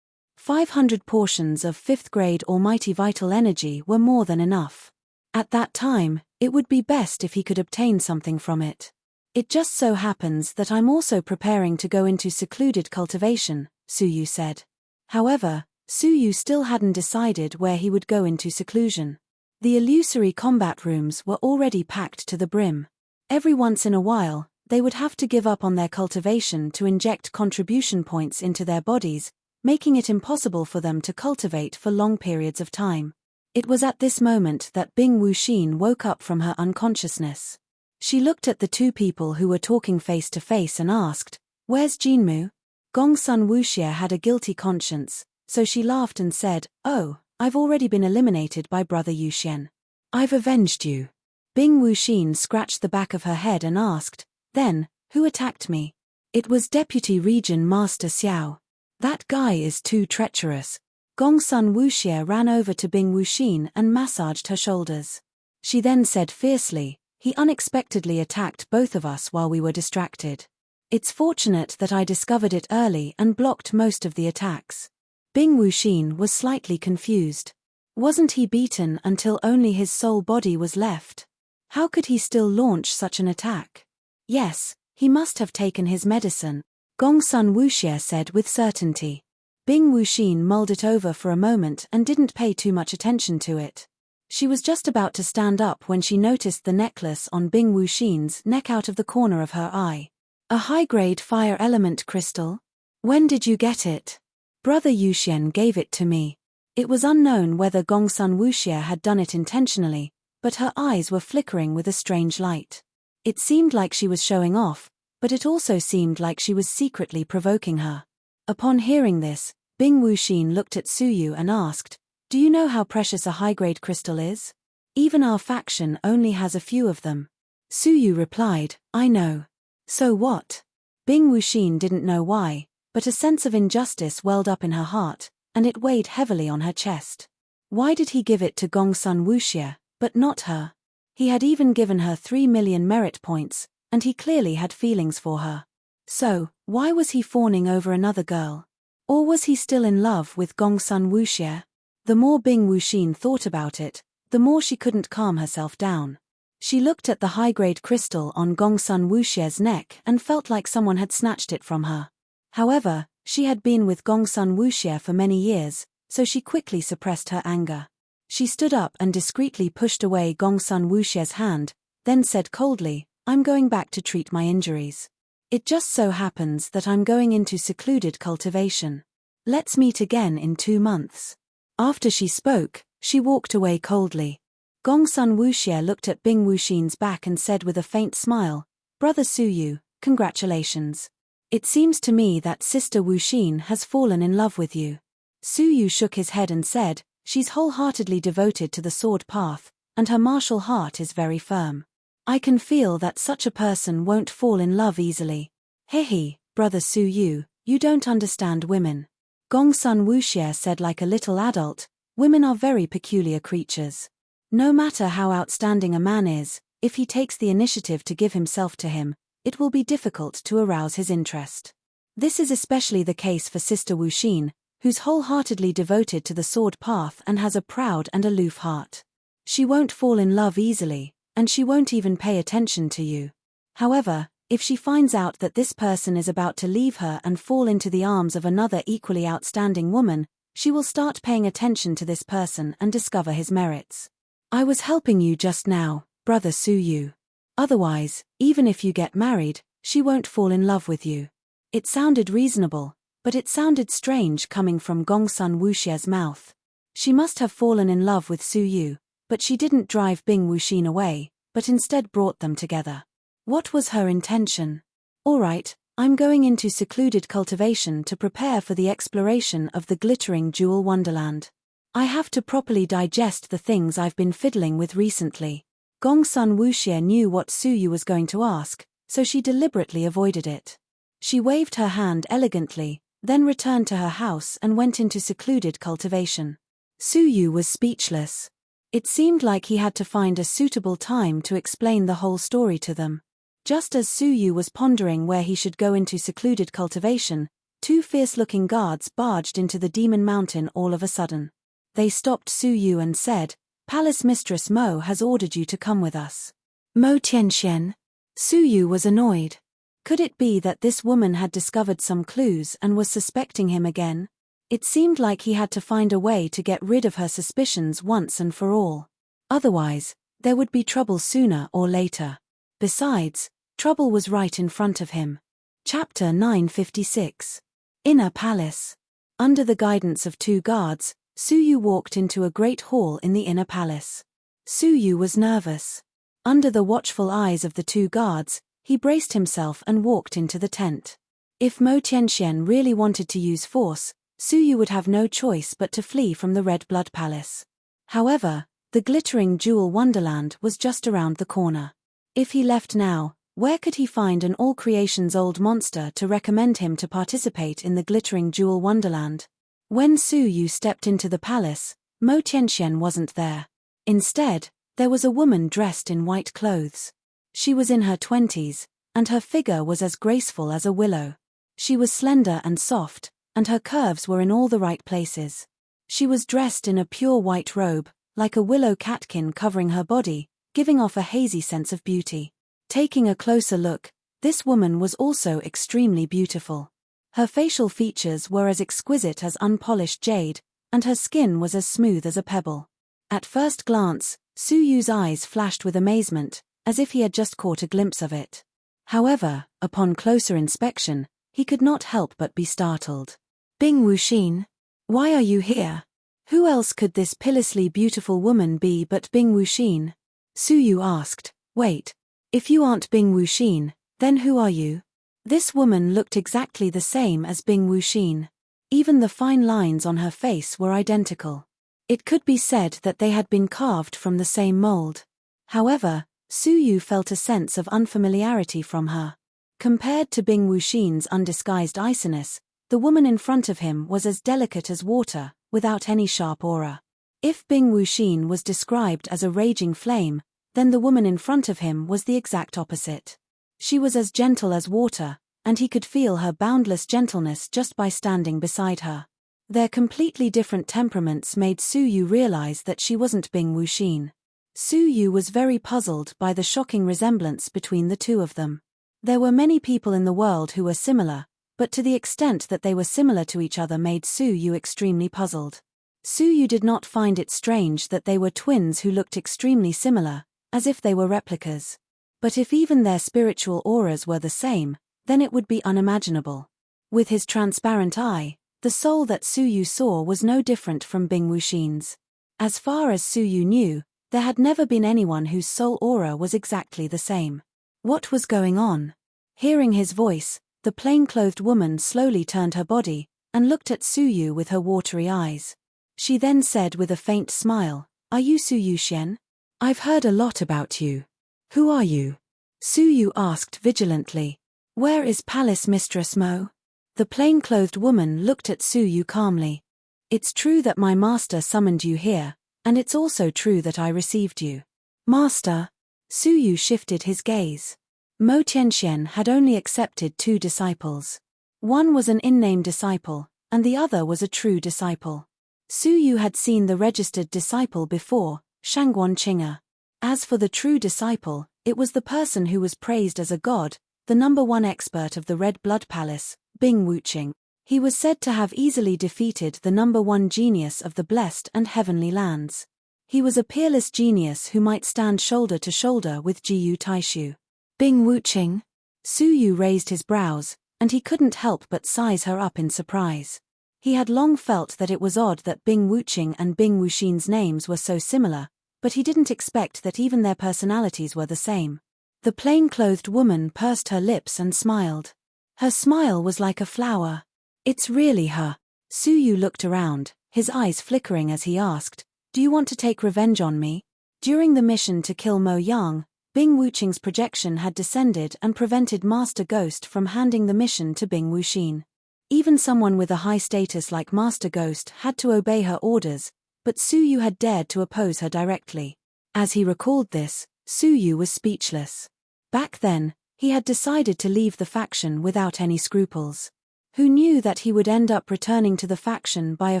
500 portions of 5th grade almighty vital energy were more than enough. At that time, it would be best if he could obtain something from it. It just so happens that I'm also preparing to go into secluded cultivation, Su Yu said. However, Su Yu still hadn't decided where he would go into seclusion. The illusory combat rooms were already packed to the brim. Every once in a while, they would have to give up on their cultivation to inject contribution points into their bodies, making it impossible for them to cultivate for long periods of time. It was at this moment that Bing Wuxin woke up from her unconsciousness. She looked at the 2 people who were talking face to face and asked, "Where's Jinmu?" Gongsun Wuxie had a guilty conscience, so she laughed and said, "Oh, I've already been eliminated by Brother Yuxian. I've avenged you." Bing Wuxin scratched the back of her head and asked, "Then, who attacked me?" "It was Deputy Region Master Xiao. That guy is too treacherous." Gongsun Wuxie ran over to Bing Wuxin and massaged her shoulders. She then said fiercely, "He unexpectedly attacked both of us while we were distracted. It's fortunate that I discovered it early and blocked most of the attacks." Bing Wuxin was slightly confused. Wasn't he beaten until only his soul body was left? How could he still launch such an attack? Yes, he must have taken his medicine, Gongsun Wuxie said with certainty. Bing Wuxin mulled it over for a moment and didn't pay too much attention to it. She was just about to stand up when she noticed the necklace on Bing Wuxin's neck out of the corner of her eye. "A high-grade fire element crystal? When did you get it?" "Brother Yuxian gave it to me." It was unknown whether Gongsun Wuxie had done it intentionally, but her eyes were flickering with a strange light. It seemed like she was showing off, but it also seemed like she was secretly provoking her. Upon hearing this, Bing Wuxin looked at Su Yu and asked, "Do you know how precious a high-grade crystal is? Even our faction only has a few of them." Su Yu replied, "I know." "So what?" Bing Wuxin didn't know why, but a sense of injustice welled up in her heart, and it weighed heavily on her chest. Why did he give it to Gongsun Wuxie, but not her? He had even given her 3 million merit points, and he clearly had feelings for her. So, why was he fawning over another girl? Or was he still in love with Gongsun Wuxie? The more Bing Wuxin thought about it, the more she couldn't calm herself down. She looked at the high-grade crystal on Gongsun Wuxie's neck and felt like someone had snatched it from her. However, she had been with Gongsun Wuxie for many years, so she quickly suppressed her anger. She stood up and discreetly pushed away Gongsun Wuxie's hand, then said coldly, I'm going back to treat my injuries. It just so happens that I'm going into secluded cultivation. Let's meet again in 2 months. After she spoke, she walked away coldly. Gongsun Wuxie looked at Bing Wuxin's back and said with a faint smile, Brother Suyu, congratulations. It seems to me that Sister Wuxin has fallen in love with you. Suyu shook his head and said, she's wholeheartedly devoted to the sword path, and her martial heart is very firm. I can feel that such a person won't fall in love easily. Hehe, Brother Suyu, you don't understand women. Gongsun Wuxie said like a little adult, women are very peculiar creatures. No matter how outstanding a man is, if he takes the initiative to give himself to him, it will be difficult to arouse his interest. This is especially the case for Sister Wuxin, who's wholeheartedly devoted to the sword path and has a proud and aloof heart. She won't fall in love easily, and she won't even pay attention to you. However, if she finds out that this person is about to leave her and fall into the arms of another equally outstanding woman, she will start paying attention to this person and discover his merits. I was helping you just now, Brother Suyu. Otherwise, even if you get married, she won't fall in love with you. It sounded reasonable, but it sounded strange coming from Gongsun Wuxie's mouth. She must have fallen in love with Suyu, but she didn't drive Bing Wuxin away, but instead brought them together. What was her intention? Alright, I'm going into secluded cultivation to prepare for the exploration of the glittering jewel wonderland. I have to properly digest the things I've been fiddling with recently. Gongsun Wuxie knew what Suyu was going to ask, so she deliberately avoided it. She waved her hand elegantly, then returned to her house and went into secluded cultivation. Suyu was speechless. It seemed like he had to find a suitable time to explain the whole story to them. Just as Suyu was pondering where he should go into secluded cultivation, 2 fierce-looking guards barged into the Demon Mountain all of a sudden. They stopped Suyu and said, Palace Mistress Mo has ordered you to come with us. Mo Tianxian. Suyu was annoyed. Could it be that this woman had discovered some clues and was suspecting him again? It seemed like he had to find a way to get rid of her suspicions once and for all. Otherwise, there would be trouble sooner or later. Besides, trouble was right in front of him. Chapter 956. Inner Palace. Under the guidance of 2 guards, Suyu walked into a great hall in the inner palace. Suyu was nervous. Under the watchful eyes of the 2 guards, he braced himself and walked into the tent. If Mo Tianxian really wanted to use force, Suyu would have no choice but to flee from the Red Blood Palace. However, the glittering jewel wonderland was just around the corner. If he left now, where could he find an all-creation's old monster to recommend him to participate in the glittering jewel wonderland? When Suyu stepped into the palace, Mo Tianxian wasn't there. Instead, there was a woman dressed in white clothes. She was in her 20s, and her figure was as graceful as a willow. She was slender and soft, and her curves were in all the right places. She was dressed in a pure white robe, like a willow catkin covering her body, giving off a hazy sense of beauty. Taking a closer look, this woman was also extremely beautiful. Her facial features were as exquisite as unpolished jade, and her skin was as smooth as a pebble. At first glance, Suyu's eyes flashed with amazement, as if he had just caught a glimpse of it. However, upon closer inspection, he could not help but be startled. Bing Wuxin, why are you here? Who else could this pitilessly beautiful woman be but Bing Wuxin? Suyu asked, wait. If you aren't Bing Wuxin, then who are you? This woman looked exactly the same as Bing Wuxin. Even the fine lines on her face were identical. It could be said that they had been carved from the same mold. However, Suyu felt a sense of unfamiliarity from her. Compared to Bing Wuxin's undisguised iciness, the woman in front of him was as delicate as water, without any sharp aura. If Bing Wuxin was described as a raging flame, then the woman in front of him was the exact opposite. She was as gentle as water, and he could feel her boundless gentleness just by standing beside her. Their completely different temperaments made Suyu realize that she wasn't Bing Wuxin. Suyu was very puzzled by the shocking resemblance between the 2 of them. There were many people in the world who were similar, but to the extent that they were similar to each other made Suyu extremely puzzled. Suyu did not find it strange that they were twins who looked extremely similar, as if they were replicas. But if even their spiritual auras were the same, then it would be unimaginable. With his transparent eye, the soul that Su Yu saw was no different from Bing Wuxin's. As far as Su Yu knew, there had never been anyone whose soul aura was exactly the same. What was going on? Hearing his voice, the plain-clothed woman slowly turned her body and looked at Su Yu with her watery eyes. She then said with a faint smile, "Are you Su Yu Xian? I've heard a lot about you. Who are you?" Su Yu asked vigilantly. "Where is Palace Mistress Mo?" The plain-clothed woman looked at Su Yu calmly. "It's true that my master summoned you here, and it's also true that I received you." "Master?" Su Yu shifted his gaze. Mo Tianxian had only accepted 2 disciples. One was an in-name disciple, and the other was a true disciple. Su Yu had seen the registered disciple before, Shangguan Qing'er. As for the true disciple, it was the person who was praised as a god, the #1 expert of the Red Blood Palace, Bing Wuqing. He was said to have easily defeated the #1 genius of the Blessed and Heavenly Lands. He was a peerless genius who might stand shoulder to shoulder with Jiyu Taishu. Bing Wuqing? Su Yu raised his brows, and he couldn't help but size her up in surprise. He had long felt that it was odd that Bing Wuqing and Bing Wuxin's names were so similar, but he didn't expect that even their personalities were the same. The plain-clothed woman pursed her lips and smiled. Her smile was like a flower. "It's really her." Su Yu looked around, his eyes flickering as he asked, "Do you want to take revenge on me?" During the mission to kill Mo Yang, Bing Wuqing's projection had descended and prevented Master Ghost from handing the mission to Bing Wuxin. Even someone with a high status like Master Ghost had to obey her orders, but Su Yu had dared to oppose her directly. As he recalled this, Su Yu was speechless. Back then, he had decided to leave the faction without any scruples. Who knew that he would end up returning to the faction by a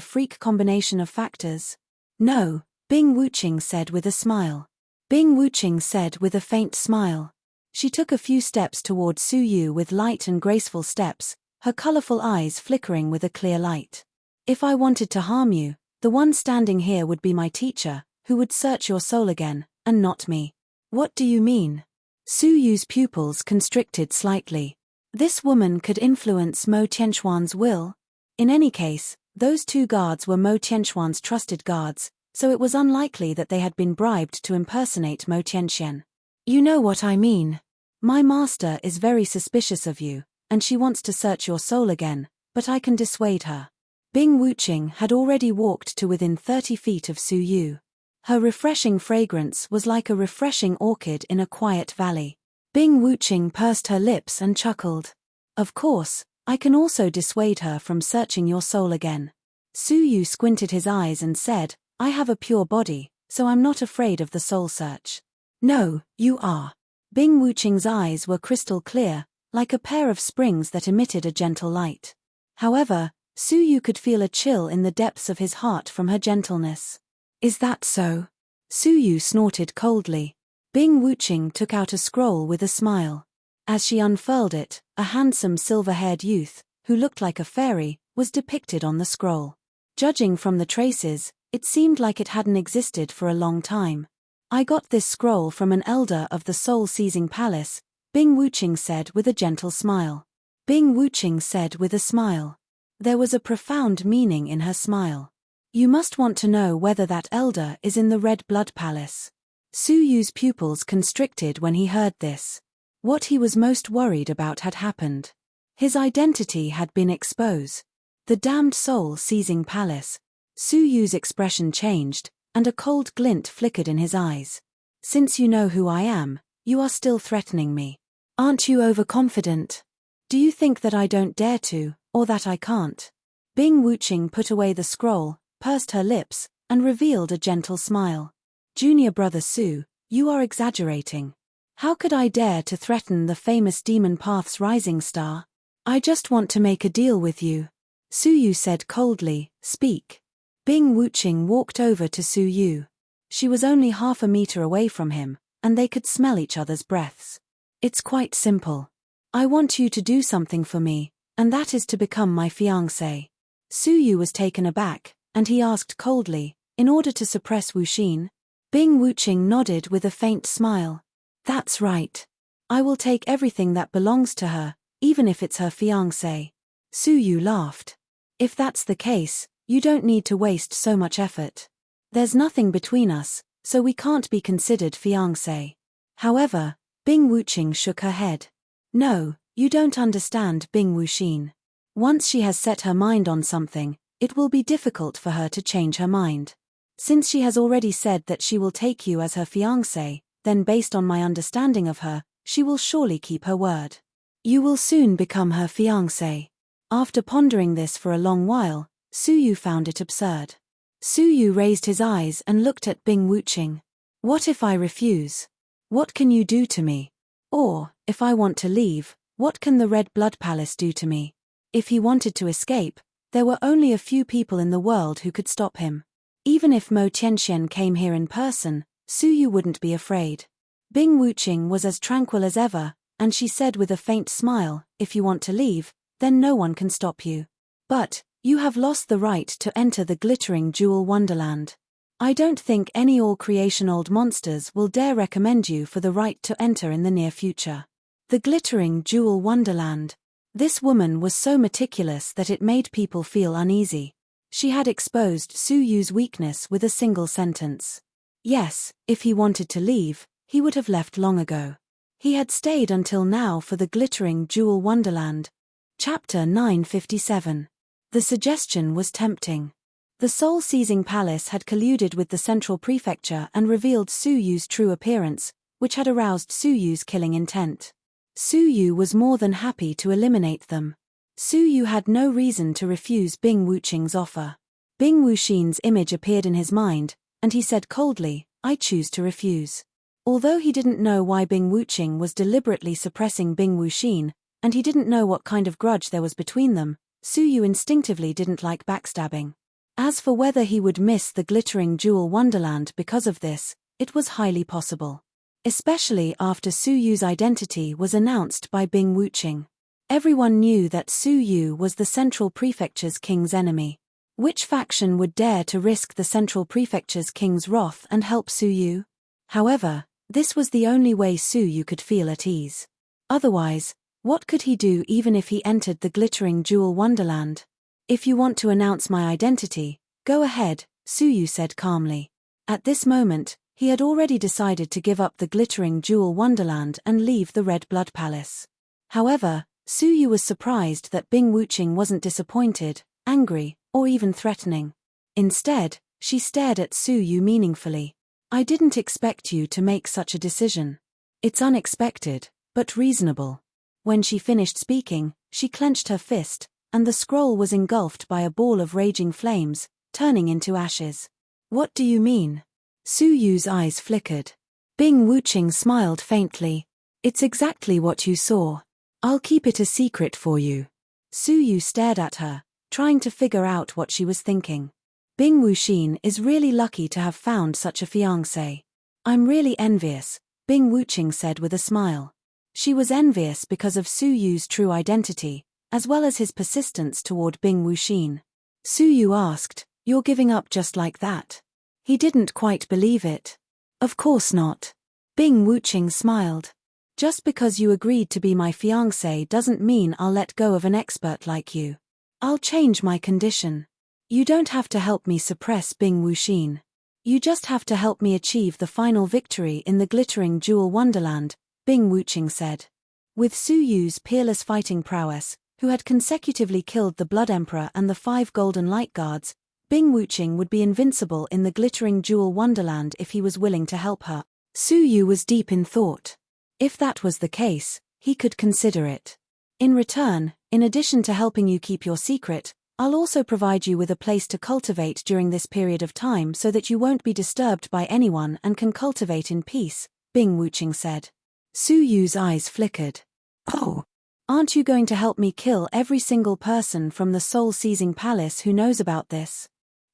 freak combination of factors? "No," Bing Wuqing said with a smile. Bing Wuqing said with a faint smile. She took a few steps toward Su Yu with light and graceful steps, her colorful eyes flickering with a clear light. "If I wanted to harm you, the one standing here would be my teacher, who would search your soul again, and not me." "What do you mean?" Su Yu's pupils constricted slightly. This woman could influence Mo Tianxuan's will? In any case, those 2 guards were Mo Tianxuan's trusted guards, so it was unlikely that they had been bribed to impersonate Mo Tianxian. "You know what I mean. My master is very suspicious of you, and she wants to search your soul again, but I can dissuade her." Bing Wuqing had already walked to within 30 feet of Su Yu. Her refreshing fragrance was like a refreshing orchid in a quiet valley. Bing Wuqing pursed her lips and chuckled. "Of course, I can also dissuade her from searching your soul again." Su Yu squinted his eyes and said, "I have a pure body, so I'm not afraid of the soul search." "No, you are." Bing Wuqing's eyes were crystal clear, like a pair of springs that emitted a gentle light. However, Su Yu could feel a chill in the depths of his heart from her gentleness. "Is that so?" Su Yu snorted coldly. Bing Wuqing took out a scroll with a smile. As she unfurled it, a handsome silver-haired youth, who looked like a fairy, was depicted on the scroll. Judging from the traces, it seemed like it hadn't existed for a long time. "I got this scroll from an elder of the soul-seizing palace," Bing Wuqing said with a gentle smile. Bing Wuqing said with a smile. There was a profound meaning in her smile. "You must want to know whether that elder is in the Red Blood Palace." Su Yu's pupils constricted when he heard this. What he was most worried about had happened. His identity had been exposed. The damned soul-seizing palace. Su Yu's expression changed, and a cold glint flickered in his eyes. "Since you know who I am, you are still threatening me. Aren't you overconfident? Do you think that I don't dare to, or that I can't?" Bing Wuqing put away the scroll, pursed her lips, and revealed a gentle smile. "Junior brother Su, you are exaggerating. How could I dare to threaten the famous Demon Path's rising star? I just want to make a deal with you." Su Yu said coldly, "Speak." Bing Wuqing walked over to Su Yu. She was only half a meter away from him, and they could smell each other's breaths. "It's quite simple. I want you to do something for me, and that is to become my fiancé." Su Yu was taken aback, and he asked coldly, "In order to suppress Wuxin?" Bing Wuqing nodded with a faint smile. That's right. I will take everything that belongs to her, even if it's her fiancé. Su Yu laughed. If that's the case, you don't need to waste so much effort. There's nothing between us, so we can't be considered fiancé. However, Bing Wuqing shook her head. No, you don't understand Bing Wuxin. Once she has set her mind on something, it will be difficult for her to change her mind. Since she has already said that she will take you as her fiancé, then based on my understanding of her, she will surely keep her word. You will soon become her fiancé. After pondering this for a long while, Su Yu found it absurd. Su Yu raised his eyes and looked at Bing Wuqing. What if I refuse? What can you do to me? Or, if I want to leave, what can the Red Blood Palace do to me? If he wanted to escape, there were only a few people in the world who could stop him. Even if Mo Tianxian came here in person, Su Yu wouldn't be afraid. Bing Wuqing was as tranquil as ever, and she said with a faint smile, if you want to leave, then no one can stop you. But, you have lost the right to enter the glittering jewel wonderland. I don't think any all-creation old monsters will dare recommend you for the right to enter in the near future. The glittering jewel wonderland. This woman was so meticulous that it made people feel uneasy. She had exposed Su Yu's weakness with a single sentence. Yes, if he wanted to leave, he would have left long ago. He had stayed until now for the glittering jewel wonderland. Chapter 957. The suggestion was tempting. The soul-seizing palace had colluded with the central prefecture and revealed Su Yu's true appearance, which had aroused Su Yu's killing intent. Su Yu was more than happy to eliminate them. Su Yu had no reason to refuse Bing Wuqing's offer. Bing Wuxin's image appeared in his mind, and he said coldly, I choose to refuse. Although he didn't know why Bing Wuqing was deliberately suppressing Bing Wuxin, and he didn't know what kind of grudge there was between them, Su Yu instinctively didn't like backstabbing. As for whether he would miss the glittering jewel wonderland because of this, it was highly possible. Especially after Su Yu's identity was announced by Bing Wuqing. Everyone knew that Su Yu was the Central Prefecture's king's enemy. Which faction would dare to risk the Central Prefecture's king's wrath and help Su Yu? However, this was the only way Su Yu could feel at ease. Otherwise, what could he do even if he entered the glittering jewel wonderland? If you want to announce my identity, go ahead, Su Yu said calmly. At this moment, he had already decided to give up the glittering jewel wonderland and leave the Red Blood Palace. However, Su Yu was surprised that Bing Wuqing wasn't disappointed, angry, or even threatening. Instead, she stared at Su Yu meaningfully. I didn't expect you to make such a decision. It's unexpected, but reasonable. When she finished speaking, she clenched her fist, and the scroll was engulfed by a ball of raging flames, turning into ashes. What do you mean? Su Yu's eyes flickered. Bing Wuqing smiled faintly. It's exactly what you saw. I'll keep it a secret for you. Su Yu stared at her, trying to figure out what she was thinking. Bing Wuxin is really lucky to have found such a fiancé. I'm really envious, Bing Wuqing said with a smile. She was envious because of Su Yu's true identity, as well as his persistence toward Bing Wuxin. Su Yu asked, You're giving up just like that? He didn't quite believe it. Of course not. Bing Wuqing smiled. Just because you agreed to be my fiancé doesn't mean I'll let go of an expert like you. I'll change my condition. You don't have to help me suppress Bing Wuxin. You just have to help me achieve the final victory in the glittering jewel wonderland, Bing Wuqing said. With Su Yu's peerless fighting prowess, who had consecutively killed the Blood Emperor and the 5 Golden Light Guards, Bing Wuqing would be invincible in the glittering jewel wonderland if he was willing to help her. Su Yu was deep in thought. If that was the case, he could consider it. In return, in addition to helping you keep your secret, I'll also provide you with a place to cultivate during this period of time so that you won't be disturbed by anyone and can cultivate in peace, Bing Wuqing said. Su Yu's eyes flickered. Oh, aren't you going to help me kill every single person from the soul-seizing palace who knows about this?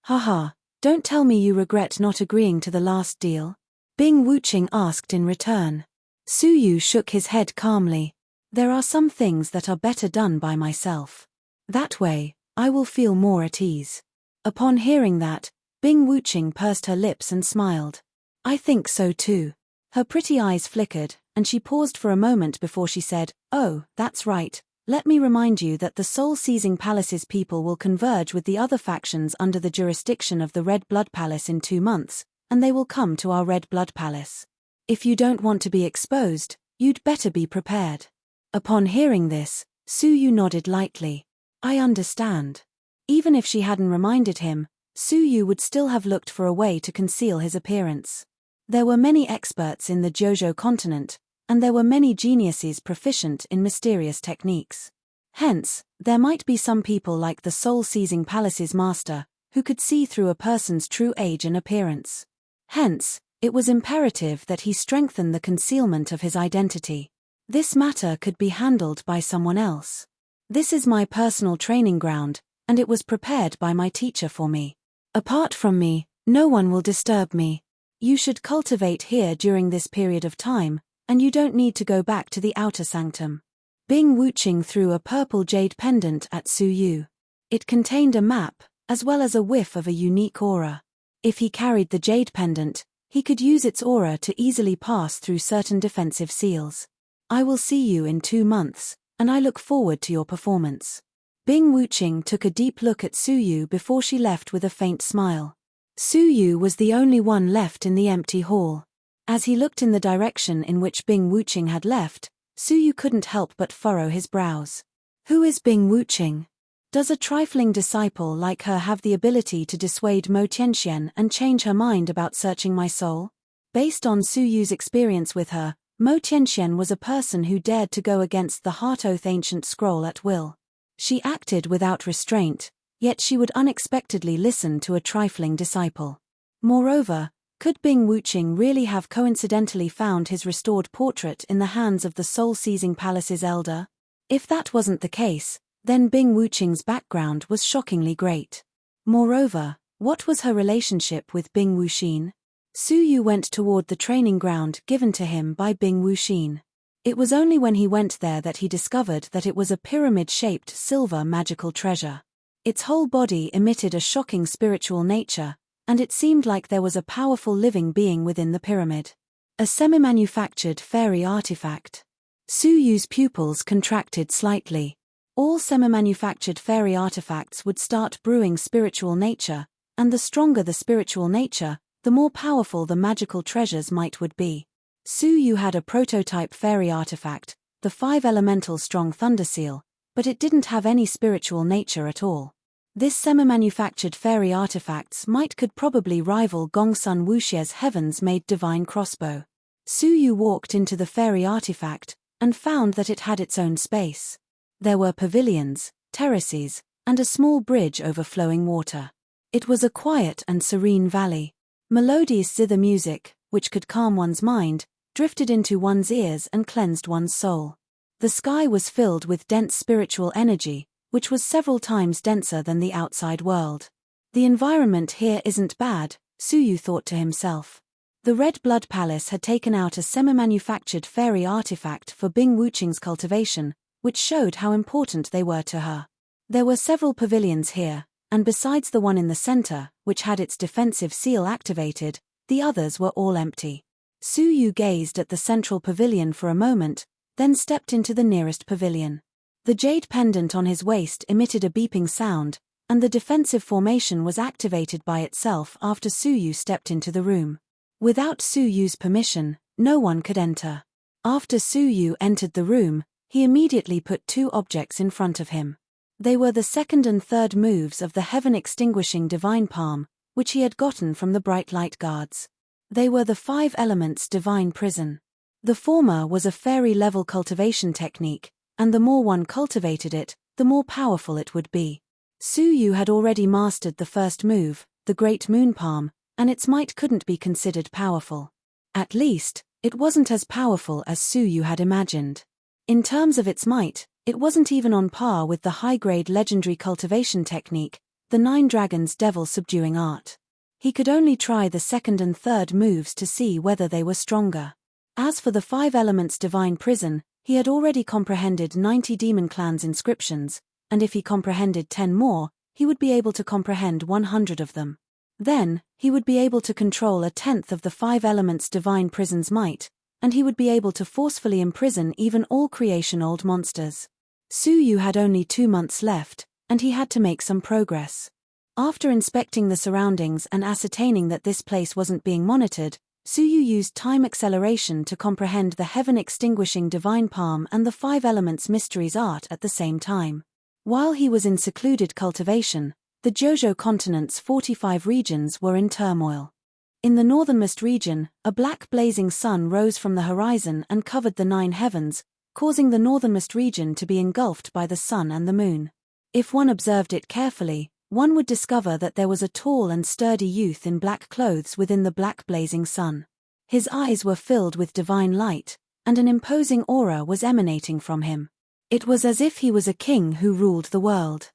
Haha, don't tell me you regret not agreeing to the last deal? Bing Wuqing asked in return. Su Yu shook his head calmly. There are some things that are better done by myself. That way, I will feel more at ease. Upon hearing that, Bing Wuqing pursed her lips and smiled. I think so too. Her pretty eyes flickered, and she paused for a moment before she said, "Oh, that's right. Let me remind you that the Soul-Seizing Palace's people will converge with the other factions under the jurisdiction of the Red Blood Palace in 2 months, and they will come to our Red Blood Palace. If you don't want to be exposed, you'd better be prepared." Upon hearing this, Su Yu nodded lightly. "I understand." Even if she hadn't reminded him, Su Yu would still have looked for a way to conceal his appearance. There were many experts in the Jojo continent, and there were many geniuses proficient in mysterious techniques. Hence, there might be some people like the Soul-Seizing Palace's master, who could see through a person's true age and appearance. Hence, it was imperative that he strengthen the concealment of his identity. This matter could be handled by someone else. This is my personal training ground, and it was prepared by my teacher for me. Apart from me, no one will disturb me. You should cultivate here during this period of time, and you don't need to go back to the outer sanctum. Bing Wuching threw a purple jade pendant at Su Yu. It contained a map, as well as a whiff of a unique aura. If he carried the jade pendant, he could use its aura to easily pass through certain defensive seals. "I will see you in 2 months, and I look forward to your performance." Bing Wuching took a deep look at Su Yu before she left with a faint smile. Su Yu was the only one left in the empty hall. As he looked in the direction in which Bing Wuching had left, Su Yu couldn't help but furrow his brows. Who is Bing Wuching? Does a trifling disciple like her have the ability to dissuade Mo Tianxian and change her mind about searching my soul? Based on Su Yu's experience with her, Mo Tianxian was a person who dared to go against the Heart Oath ancient scroll at will. She acted without restraint, yet she would unexpectedly listen to a trifling disciple. Moreover, could Bing Wuching really have coincidentally found his restored portrait in the hands of the Soul-Seizing Palace's elder? If that wasn't the case, then Bing Wuching's background was shockingly great. Moreover, what was her relationship with Bing Wuxin? Su Yu went toward the training ground given to him by Bing Wuxin. It was only when he went there that he discovered that it was a pyramid-shaped silver magical treasure. Its whole body emitted a shocking spiritual nature, and it seemed like there was a powerful living being within the pyramid. A semi-manufactured fairy artifact. Su Yu's pupils contracted slightly. All semi-manufactured fairy artifacts would start brewing spiritual nature, and the stronger the spiritual nature, the more powerful the magical treasures would be. Su Yu had a prototype fairy artifact, the 5-elemental strong thunder seal, but it didn't have any spiritual nature at all. This semi-manufactured fairy artifacts could probably rival Gongsun Wuxie's heavens-made divine crossbow. Su Yu walked into the fairy artifact, and found that it had its own space. There were pavilions, terraces, and a small bridge over flowing water. It was a quiet and serene valley. Melodious zither music, which could calm one's mind, drifted into one's ears and cleansed one's soul. The sky was filled with dense spiritual energy, which was several times denser than the outside world. The environment here isn't bad, Su Yu thought to himself. The Red Blood Palace had taken out a semi-manufactured fairy artifact for Bing Wuching's cultivation, which showed how important they were to her. There were several pavilions here, and besides the one in the center, which had its defensive seal activated, the others were all empty. Su Yu gazed at the central pavilion for a moment, then stepped into the nearest pavilion. The jade pendant on his waist emitted a beeping sound, and the defensive formation was activated by itself after Su Yu stepped into the room. Without Su Yu's permission, no one could enter. After Su Yu entered the room, he immediately put 2 objects in front of him. They were the second and third moves of the heaven-extinguishing divine palm, which he had gotten from the bright light guards. They were the 5 elements divine prison. The former was a fairy-level cultivation technique, and the more one cultivated it, the more powerful it would be. Su Yu had already mastered the first move, the Great Moon Palm, and its might couldn't be considered powerful. At least, it wasn't as powerful as Su Yu had imagined. In terms of its might, it wasn't even on par with the high-grade legendary cultivation technique, the 9 Dragons Devil Subduing Art. He could only try the second and third moves to see whether they were stronger. As for the 5 elements divine prison, he had already comprehended 90 demon clans' inscriptions, and if he comprehended 10 more, he would be able to comprehend 100 of them. Then, he would be able to control 1/10 of the 5 elements divine prison's might, and he would be able to forcefully imprison even all creation old monsters. Su Yu had only 2 months left, and he had to make some progress. After inspecting the surroundings and ascertaining that this place wasn't being monitored, Su Yu used time acceleration to comprehend the heaven-extinguishing divine palm and the 5 elements mysteries art at the same time. While he was in secluded cultivation, the Jojo continent's 45 regions were in turmoil. In the northernmost region, a black blazing sun rose from the horizon and covered the 9 heavens, causing the northernmost region to be engulfed by the sun and the moon. If one observed it carefully, one would discover that there was a tall and sturdy youth in black clothes within the black blazing sun. His eyes were filled with divine light, and an imposing aura was emanating from him. It was as if he was a king who ruled the world.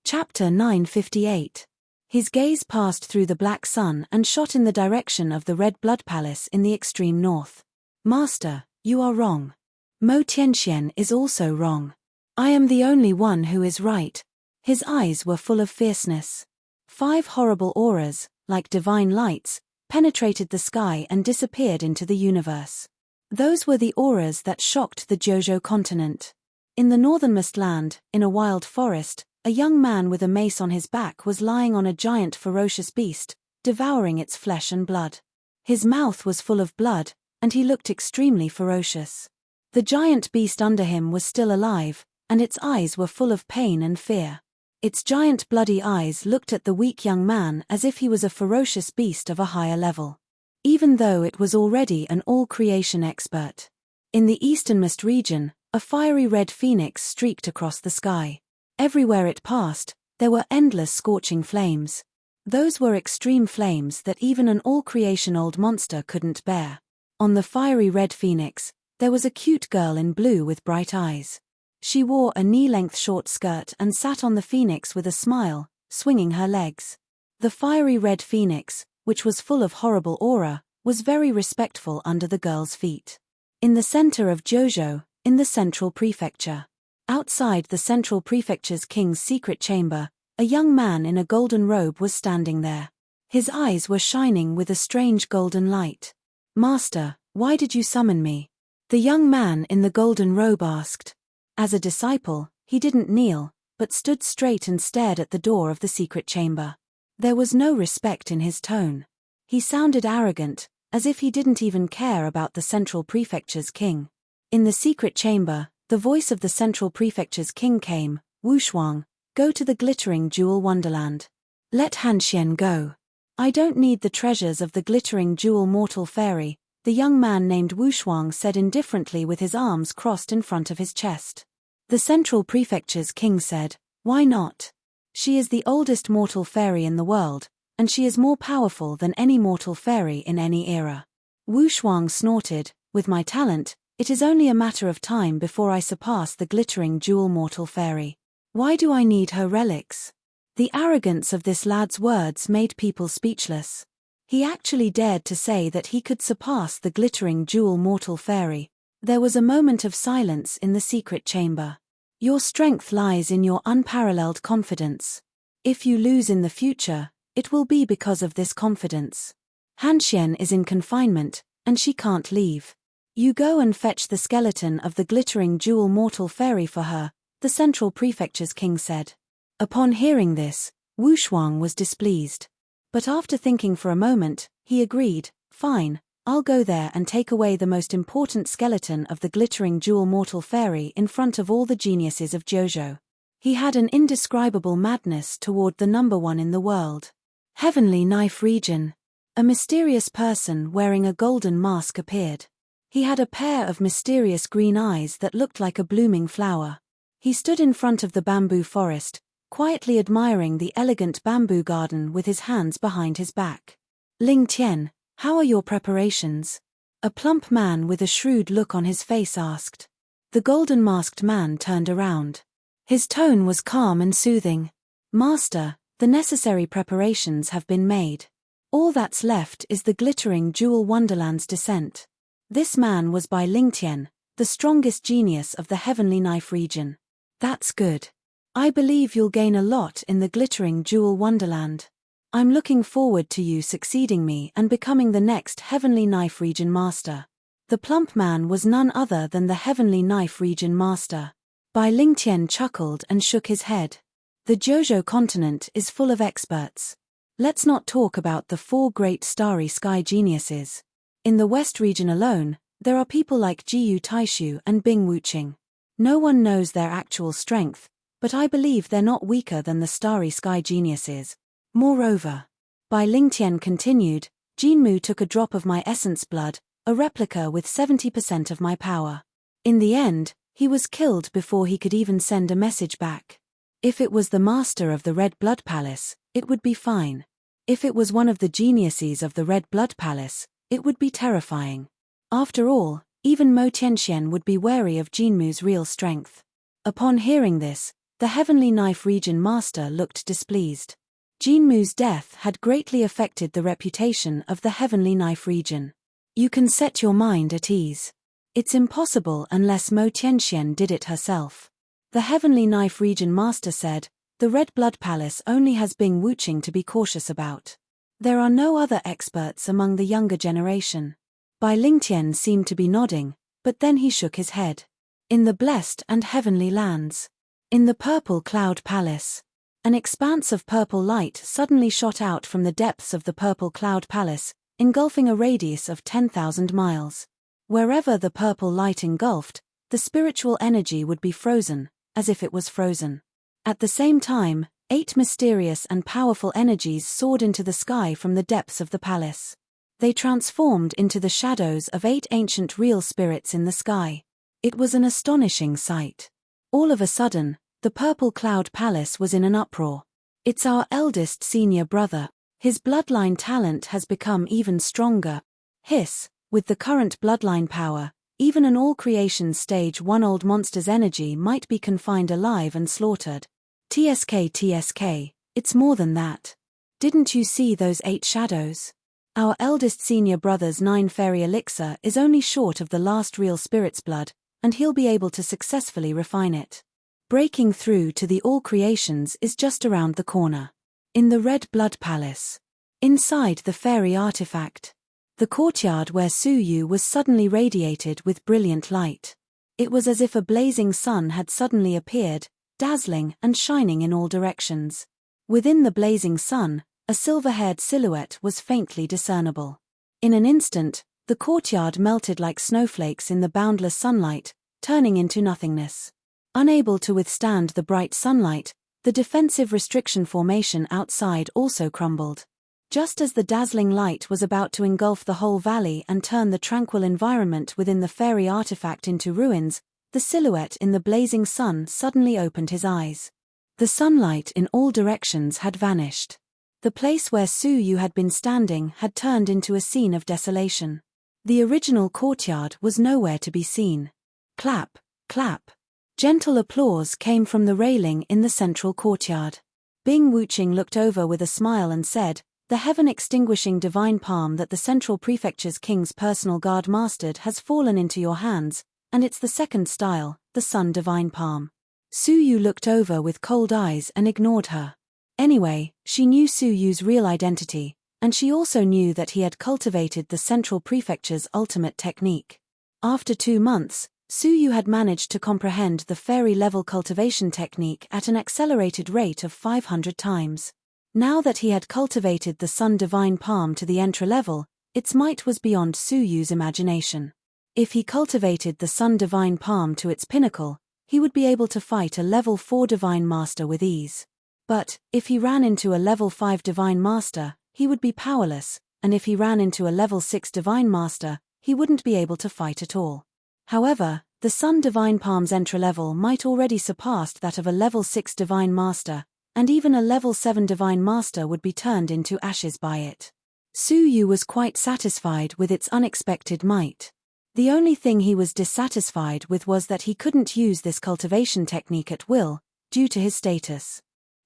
Chapter 958. His gaze passed through the black sun and shot in the direction of the Red Blood Palace in the extreme north. Master, you are wrong. Mo Tianxian is also wrong. I am the only one who is right. His eyes were full of fierceness. 5 horrible auras, like divine lights, penetrated the sky and disappeared into the universe. Those were the auras that shocked the Jojo continent. In the northernmost land, in a wild forest, a young man with a mace on his back was lying on a giant ferocious beast, devouring its flesh and blood. His mouth was full of blood, and he looked extremely ferocious. The giant beast under him was still alive, and its eyes were full of pain and fear. Its giant bloody eyes looked at the weak young man as if he was a ferocious beast of a higher level. Even though it was already an all-creation expert. In the easternmost region, a fiery red phoenix streaked across the sky. Everywhere it passed, there were endless scorching flames. Those were extreme flames that even an all-creation old monster couldn't bear. On the fiery red phoenix, there was a cute girl in blue with bright eyes. She wore a knee-length short skirt and sat on the phoenix with a smile, swinging her legs. The fiery red phoenix, which was full of horrible aura, was very respectful under the girl's feet. In the center of Jojo, in the central prefecture. Outside the central prefecture's king's secret chamber, a young man in a golden robe was standing there. His eyes were shining with a strange golden light. Master, why did you summon me? The young man in the golden robe asked. As a disciple, he didn't kneel, but stood straight and stared at the door of the secret chamber. There was no respect in his tone. He sounded arrogant, as if he didn't even care about the central prefecture's king. In the secret chamber, the voice of the central prefecture's king came, Wu Shuang, go to the glittering jewel wonderland. Let Han Xian go. I don't need the treasures of the glittering jewel mortal fairy, the young man named Wu Shuang said indifferently with his arms crossed in front of his chest. The central prefecture's king said, why not? She is the oldest mortal fairy in the world, and she is more powerful than any mortal fairy in any era. Wu Shuang snorted, with my talent, it is only a matter of time before I surpass the glittering jewel mortal fairy. Why do I need her relics? The arrogance of this lad's words made people speechless. He actually dared to say that he could surpass the glittering jewel mortal fairy. There was a moment of silence in the secret chamber. Your strength lies in your unparalleled confidence. If you lose in the future, it will be because of this confidence. Han Xian is in confinement, and she can't leave. You go and fetch the skeleton of the glittering jewel mortal fairy for her, the central prefecture's king said. Upon hearing this, Wu Shuang was displeased. But after thinking for a moment, he agreed, fine, I'll go there and take away the most important skeleton of the glittering jewel mortal fairy in front of all the geniuses of Jojo. He had an indescribable madness toward the number 1 in the world. Heavenly Knife Region. A mysterious person wearing a golden mask appeared. He had a pair of mysterious green eyes that looked like a blooming flower. He stood in front of the bamboo forest, quietly admiring the elegant bamboo garden with his hands behind his back. Ling Tian, how are your preparations? A plump man with a shrewd look on his face asked. The golden-masked man turned around. His tone was calm and soothing. Master, the necessary preparations have been made. All that's left is the glittering jewel wonderland's descent. This man was by Ling Tian, the strongest genius of the Heavenly Knife region. That's good. I believe you'll gain a lot in the glittering jewel wonderland. I'm looking forward to you succeeding me and becoming the next Heavenly Knife region master. The plump man was none other than the Heavenly Knife Region Master. Bai Lingtian chuckled and shook his head. The Jojo continent is full of experts. Let's not talk about the 4 great starry sky geniuses. In the West region alone, there are people like Jiyu Taishu and Bing Wuqing. No one knows their actual strength, but I believe they're not weaker than the starry sky geniuses. Moreover, Bai Lingtian continued, Jinmu took a drop of my essence blood, a replica with 70% of my power. In the end, he was killed before he could even send a message back. If it was the master of the Red Blood Palace, it would be fine. If it was one of the geniuses of the Red Blood Palace, it would be terrifying. After all, even Mo Tianxian would be wary of Jinmu's real strength. Upon hearing this, the Heavenly Knife Region Master looked displeased. Jinmu's death had greatly affected the reputation of the Heavenly Knife Region. You can set your mind at ease. It's impossible unless Mo Tianxian did it herself. The Heavenly Knife Region Master said, the Red Blood Palace only has Bing Wuqing to be cautious about. There are no other experts among the younger generation. Bai Lingtian seemed to be nodding, but then he shook his head. In the blessed and heavenly lands. In the Purple Cloud Palace. An expanse of purple light suddenly shot out from the depths of the Purple Cloud Palace, engulfing a radius of 10,000 miles. Wherever the purple light engulfed, the spiritual energy would be frozen, as if it was frozen. At the same time, 8 mysterious and powerful energies soared into the sky from the depths of the palace. They transformed into the shadows of 8 ancient real spirits in the sky. It was an astonishing sight. All of a sudden, the Purple Cloud Palace was in an uproar. It's our eldest senior brother. His bloodline talent has become even stronger. Hiss, with the current bloodline power, even an all-creation stage 1 old monster's energy might be confined alive and slaughtered. TSK, it's more than that. Didn't you see those 8 shadows? Our eldest senior brother's 9 fairy elixir is only short of the last real spirit's blood, and he'll be able to successfully refine it. Breaking through to the all creations is just around the corner. In the Red Blood Palace. Inside the fairy artifact. The courtyard where Su Yu was suddenly radiated with brilliant light. It was as if a blazing sun had suddenly appeared, dazzling and shining in all directions. Within the blazing sun, a silver-haired silhouette was faintly discernible. In an instant, the courtyard melted like snowflakes in the boundless sunlight, turning into nothingness. Unable to withstand the bright sunlight, the defensive restriction formation outside also crumbled. Just as the dazzling light was about to engulf the whole valley and turn the tranquil environment within the fairy artifact into ruins, the silhouette in the blazing sun suddenly opened his eyes. The sunlight in all directions had vanished. The place where Su Yu had been standing had turned into a scene of desolation. The original courtyard was nowhere to be seen. Clap, clap. Gentle applause came from the railing in the central courtyard. Bing Wuqing looked over with a smile and said, the heaven-extinguishing divine palm that the Central Prefecture's king's personal guard mastered has fallen into your hands, and it's the second style, the Sun Divine Palm. Su Yu looked over with cold eyes and ignored her. Anyway, she knew Su Yu's real identity, and she also knew that he had cultivated the Central Prefecture's ultimate technique. After 2 months, Su Yu had managed to comprehend the fairy-level cultivation technique at an accelerated rate of 500 times. Now that he had cultivated the Sun Divine Palm to the entry level, its might was beyond Su Yu's imagination. If he cultivated the Sun Divine Palm to its pinnacle, he would be able to fight a level 4 Divine Master with ease. But, if he ran into a level 5 Divine Master, he would be powerless, and if he ran into a level 6 Divine Master, he wouldn't be able to fight at all. However, the Sun Divine Palm's entry level might already surpass that of a level 6 Divine Master, and even a level 7 Divine Master would be turned into ashes by it. Su Yu was quite satisfied with its unexpected might. The only thing he was dissatisfied with was that he couldn't use this cultivation technique at will, due to his status.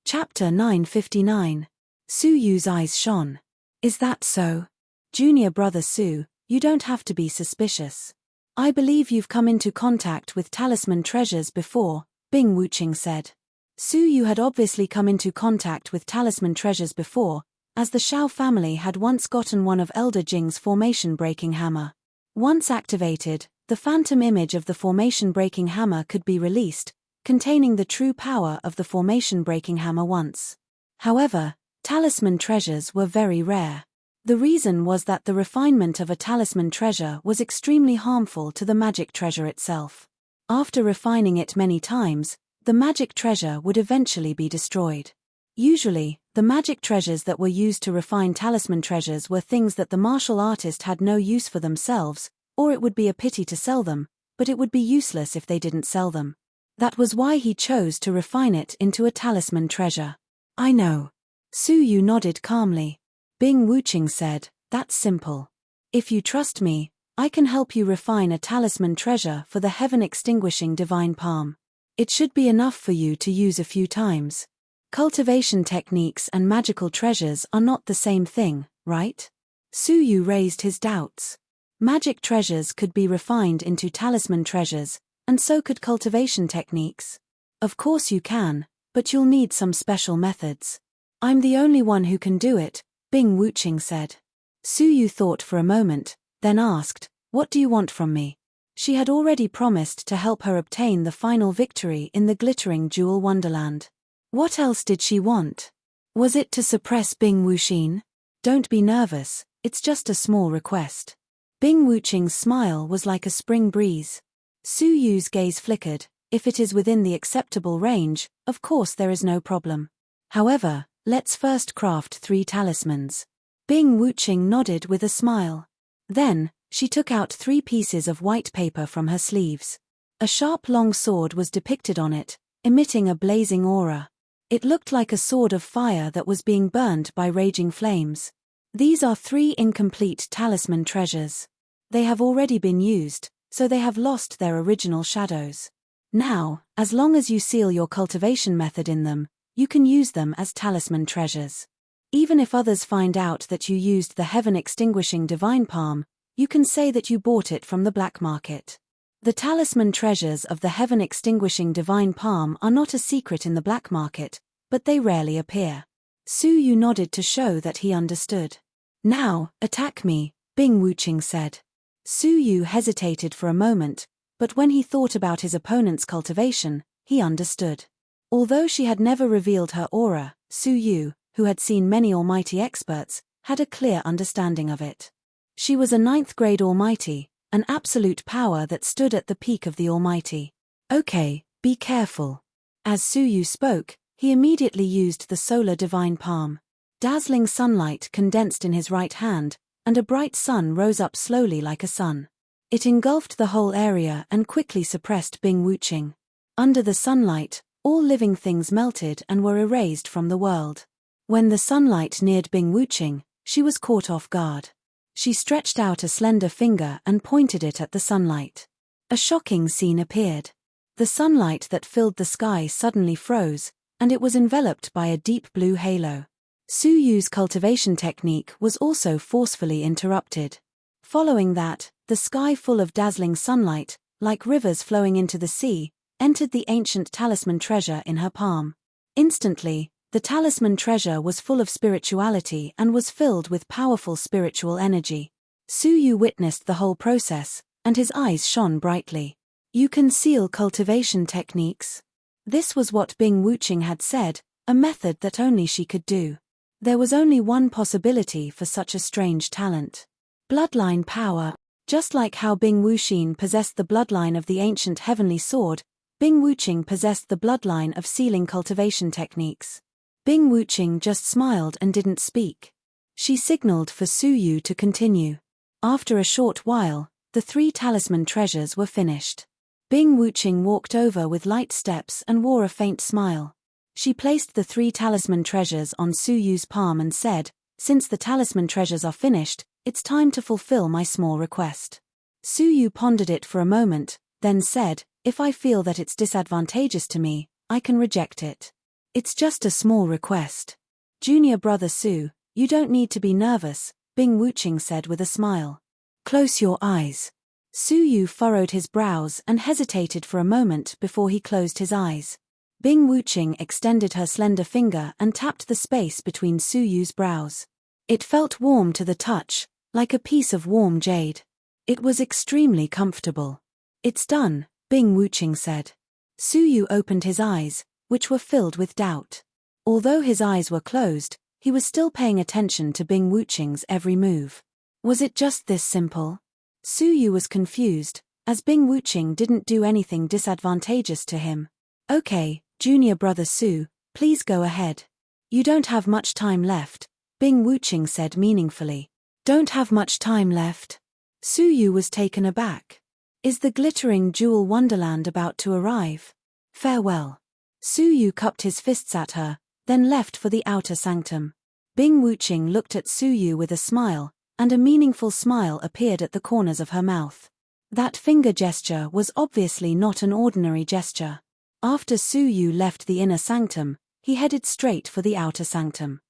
Chapter 959. Su Yu's eyes shone. Is that so? Junior brother Su, you don't have to be suspicious. I believe you've come into contact with talisman treasures before, Bing Wuqing said. Su Yu had obviously come into contact with talisman treasures before, as the Shao family had once gotten one of Elder Jing's formation-breaking hammer. Once activated, the phantom image of the formation-breaking hammer could be released, containing the true power of the formation-breaking hammer once. However, talisman treasures were very rare. The reason was that the refinement of a talisman treasure was extremely harmful to the magic treasure itself. After refining it many times, the magic treasure would eventually be destroyed. Usually, the magic treasures that were used to refine talisman treasures were things that the martial artist had no use for themselves, or it would be a pity to sell them, but it would be useless if they didn't sell them. That was why he chose to refine it into a talisman treasure. I know. Su Yu nodded calmly. Bing Wuqing said, "That's simple. If you trust me, I can help you refine a talisman treasure for the heaven-extinguishing divine palm. It should be enough for you to use a few times. Cultivation techniques and magical treasures are not the same thing, right?" Su Yu raised his doubts. Magic treasures could be refined into talisman treasures, and so could cultivation techniques. Of course you can, but you'll need some special methods. I'm the only one who can do it, Bing Wuqing said. Su Yu thought for a moment, then asked, "What do you want from me?" She had already promised to help her obtain the final victory in the glittering jewel wonderland. What else did she want? Was it to suppress Bing Wuqing? Don't be nervous, it's just a small request. Bing Wuqing's smile was like a spring breeze. Su Yu's gaze flickered. If it is within the acceptable range, of course there is no problem. However, let's first craft 3 talismans. Bing Wuqing nodded with a smile. Then, she took out 3 pieces of white paper from her sleeves. A sharp long sword was depicted on it, emitting a blazing aura. It looked like a sword of fire that was being burned by raging flames. These are 3 incomplete talisman treasures. They have already been used, so they have lost their original shadows. Now, as long as you seal your cultivation method in them, you can use them as talisman treasures. Even if others find out that you used the heaven-extinguishing divine palm, you can say that you bought it from the black market. The talisman treasures of the heaven-extinguishing divine palm are not a secret in the black market, but they rarely appear. Su Yu nodded to show that he understood. "Now, attack me," Bing Wuqing said. Su Yu hesitated for a moment, but when he thought about his opponent's cultivation, he understood. Although she had never revealed her aura, Su Yu, who had seen many almighty experts, had a clear understanding of it. She was a 9th-grade almighty, an absolute power that stood at the peak of the almighty. "Okay, be careful." As Su Yu spoke, he immediately used the solar divine palm. Dazzling sunlight condensed in his right hand, and a bright sun rose up slowly like a sun. It engulfed the whole area and quickly suppressed Bing Wuqing. Under the sunlight, all living things melted and were erased from the world. When the sunlight neared Bing Wuqing, she was caught off guard. She stretched out a slender finger and pointed it at the sunlight. A shocking scene appeared. The sunlight that filled the sky suddenly froze, and it was enveloped by a deep blue halo. Su Yu's cultivation technique was also forcefully interrupted. Following that, the sky full of dazzling sunlight, like rivers flowing into the sea, entered the ancient talisman treasure in her palm. Instantly, the talisman treasure was full of spirituality and was filled with powerful spiritual energy. Su Yu witnessed the whole process, and his eyes shone brightly. "You can seal cultivation techniques." This was what Bing Wuqing had said, a method that only she could do. There was only one possibility for such a strange talent. Bloodline power. Just like how Bing Wuqing possessed the bloodline of the ancient heavenly sword, Bing Wuqing possessed the bloodline of sealing cultivation techniques. Bing Wuqing just smiled and didn't speak. She signaled for Su Yu to continue. After a short while, the 3 talisman treasures were finished. Bing Wuqing walked over with light steps and wore a faint smile. She placed the 3 talisman treasures on Su Yu's palm and said, "Since the talisman treasures are finished, it's time to fulfill my small request." Su Yu pondered it for a moment, then said, "If I feel that it's disadvantageous to me, I can reject it. It's just a small request." "Junior brother Su, you don't need to be nervous," Bing Wuqing said with a smile. "Close your eyes." Su Yu furrowed his brows and hesitated for a moment before he closed his eyes. Bing Wuqing extended her slender finger and tapped the space between Su Yu's brows. It felt warm to the touch, like a piece of warm jade. It was extremely comfortable. It's done, Bing Wuqing said. Su Yu opened his eyes, which were filled with doubt. Although his eyes were closed, he was still paying attention to Bing Wuqing's every move. Was it just this simple? Su Yu was confused, as Bing Wuqing didn't do anything disadvantageous to him. Okay, junior brother Su, please go ahead. You don't have much time left, Bing Wuqing said meaningfully. Don't have much time left? Su Yu was taken aback. Is the glittering jewel wonderland about to arrive? Farewell. Su Yu cupped his fists at her, then left for the outer sanctum. Bing Wuqing looked at Su Yu with a smile, and a meaningful smile appeared at the corners of her mouth. That finger gesture was obviously not an ordinary gesture. After Su Yu left the inner sanctum, he headed straight for the outer sanctum.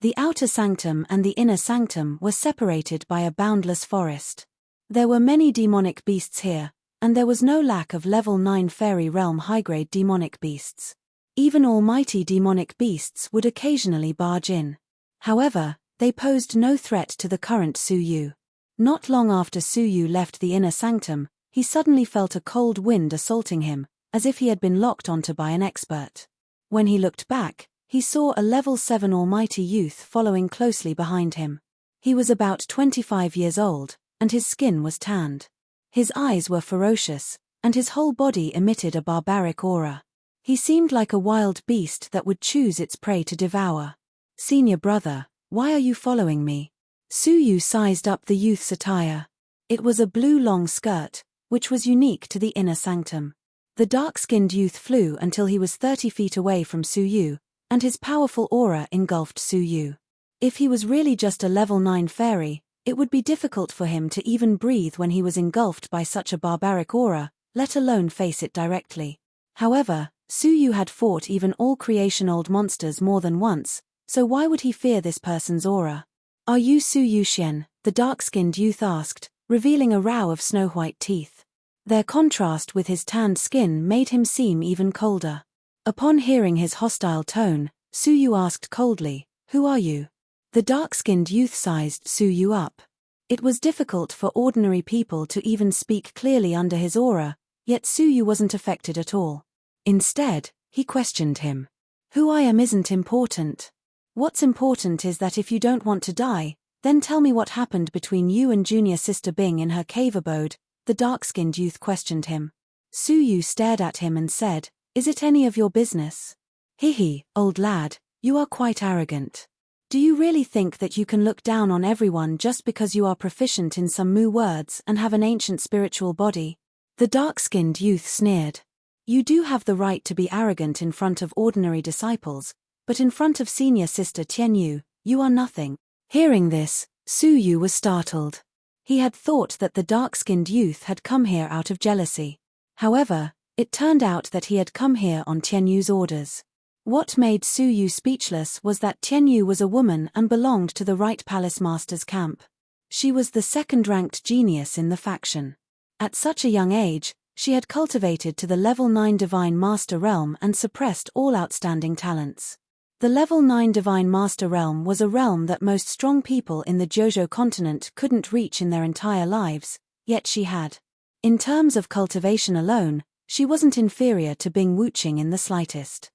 The outer sanctum and the inner sanctum were separated by a boundless forest. There were many demonic beasts here, and there was no lack of level 9 fairy realm high-grade demonic beasts. Even almighty demonic beasts would occasionally barge in. However, they posed no threat to the current Su Yu. Not long after Su Yu left the inner sanctum, he suddenly felt a cold wind assaulting him, as if he had been locked onto by an expert. When he looked back, he saw a level 7 almighty youth following closely behind him. He was about 25 years old, and his skin was tanned. His eyes were ferocious, and his whole body emitted a barbaric aura. He seemed like a wild beast that would choose its prey to devour. Senior brother, why are you following me? Su Yu sized up the youth's attire. It was a blue long skirt, which was unique to the inner sanctum. The dark-skinned youth flew until he was 30 feet away from Su Yu, and his powerful aura engulfed Su Yu. If he was really just a level 9 fairy, it would be difficult for him to even breathe when he was engulfed by such a barbaric aura, let alone face it directly. However, Su Yu had fought even all creation-old monsters more than once, so why would he fear this person's aura? Are you Su Yu Xian? The dark-skinned youth asked, revealing a row of snow-white teeth. Their contrast with his tanned skin made him seem even colder. Upon hearing his hostile tone, Su Yu asked coldly, "Who are you?" The dark-skinned youth sized Su Yu up. It was difficult for ordinary people to even speak clearly under his aura, yet Su Yu wasn't affected at all. Instead, he questioned him. "Who I am isn't important. What's important is that if you don't want to die, then tell me what happened between you and junior sister Bing in her cave abode," the dark-skinned youth questioned him. Su Yu stared at him and said, "Is it any of your business?" "Hihi, old lad, you are quite arrogant. Do you really think that you can look down on everyone just because you are proficient in some Mu words and have an ancient spiritual body?" The dark-skinned youth sneered. "You do have the right to be arrogant in front of ordinary disciples, but in front of senior sister Tianyu, you are nothing." Hearing this, Su Yu was startled. He had thought that the dark-skinned youth had come here out of jealousy. However, it turned out that he had come here on Tianyu's orders. What made Su Yu speechless was that Tianyu was a woman and belonged to the Right Palace Master's camp. She was the second-ranked genius in the faction. At such a young age, she had cultivated to the level 9 Divine Master realm and suppressed all outstanding talents. The level 9 Divine Master realm was a realm that most strong people in the Jojo continent couldn't reach in their entire lives, yet she had. In terms of cultivation alone, she wasn't inferior to Bing Wuqing in the slightest.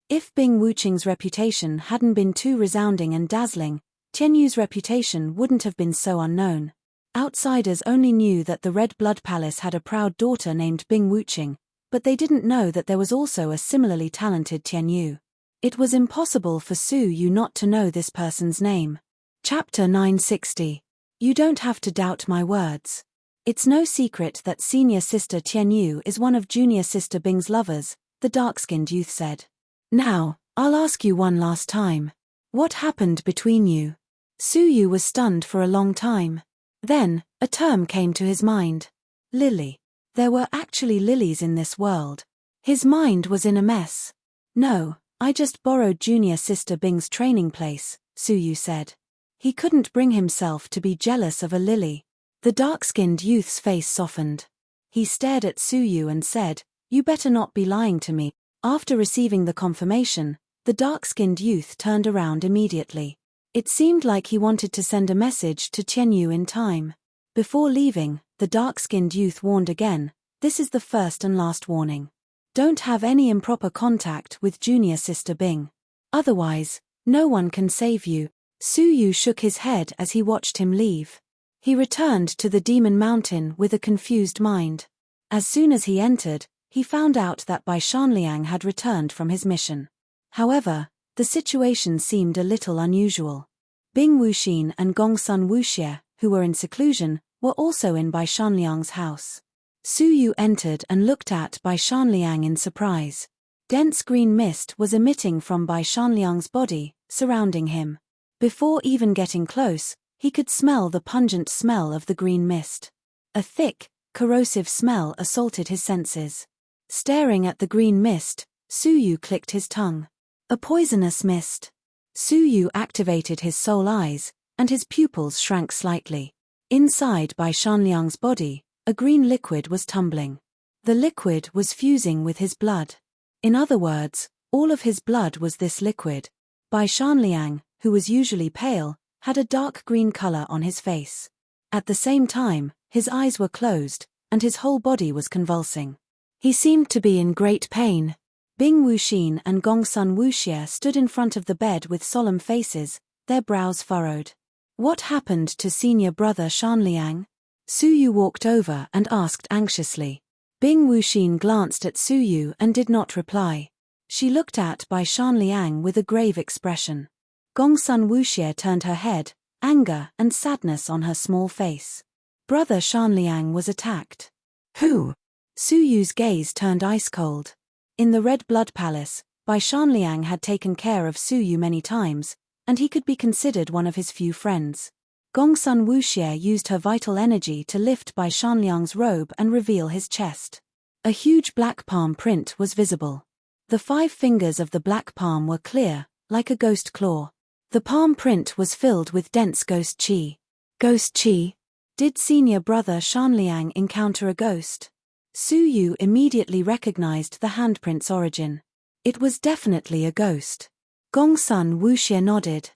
If Bing Wuqing's reputation hadn't been too resounding and dazzling, Tianyu's reputation wouldn't have been so unknown. Outsiders only knew that the Red Blood Palace had a proud daughter named Bing Wuqing, but they didn't know that there was also a similarly talented Tianyu. It was impossible for Su Yu not to know this person's name. Chapter 960. You don't have to doubt my words. It's no secret that senior sister Tianyu is one of junior sister Bing's lovers, the dark-skinned youth said. Now, I'll ask you one last time. What happened between you? Su Yu was stunned for a long time. Then, a term came to his mind. Lily. There were actually lilies in this world. His mind was in a mess. No, I just borrowed junior sister Bing's training place, Su Yu said. He couldn't bring himself to be jealous of a lily. The dark-skinned youth's face softened. He stared at Su Yu and said, "You better not be lying to me." After receiving the confirmation, the dark-skinned youth turned around immediately. It seemed like he wanted to send a message to Tianyu in time. Before leaving, the dark-skinned youth warned again, this is the first and last warning. Don't have any improper contact with junior sister Bing. Otherwise, no one can save you. Su Yu shook his head as he watched him leave. He returned to the Demon Mountain with a confused mind. As soon as he entered, he found out that Bai Shanliang had returned from his mission. However, the situation seemed a little unusual. Bing Wuxin and Gongsun Wuxie, who were in seclusion, were also in Bai Shanliang's house. Su Yu entered and looked at Bai Shanliang in surprise. Dense green mist was emitting from Bai Shanliang's body, surrounding him. Before even getting close, he could smell the pungent smell of the green mist. A thick, corrosive smell assaulted his senses. Staring at the green mist, Su Yu clicked his tongue. A poisonous mist. Su Yu activated his soul eyes, and his pupils shrank slightly. Inside Bai Shanliang's body, a green liquid was tumbling. The liquid was fusing with his blood. In other words, all of his blood was this liquid. Bai Shanliang, who was usually pale, had a dark green color on his face. At the same time, his eyes were closed, and his whole body was convulsing. He seemed to be in great pain. Bing Wuxin and Gongsun Wuxie stood in front of the bed with solemn faces, their brows furrowed. What happened to senior brother Shanliang? Su Yu walked over and asked anxiously. Bing Wuxin glanced at Su Yu and did not reply. She looked at Bai Shanliang with a grave expression. Gongsun Wuxie turned her head, anger and sadness on her small face. Brother Shanliang was attacked. Who? Su Yu's gaze turned ice-cold. In the Red Blood Palace, Bai Shanliang had taken care of Su Yu many times, and he could be considered one of his few friends. Gongsun Wuxie used her vital energy to lift Bai Shanliang's robe and reveal his chest. A huge black palm print was visible. The 5 fingers of the black palm were clear, like a ghost claw. The palm print was filled with dense ghost chi. Ghost chi? Did senior brother Shanliang encounter a ghost? Su Yu immediately recognized the handprint's origin. It was definitely a ghost. Gongsun Wuxie nodded.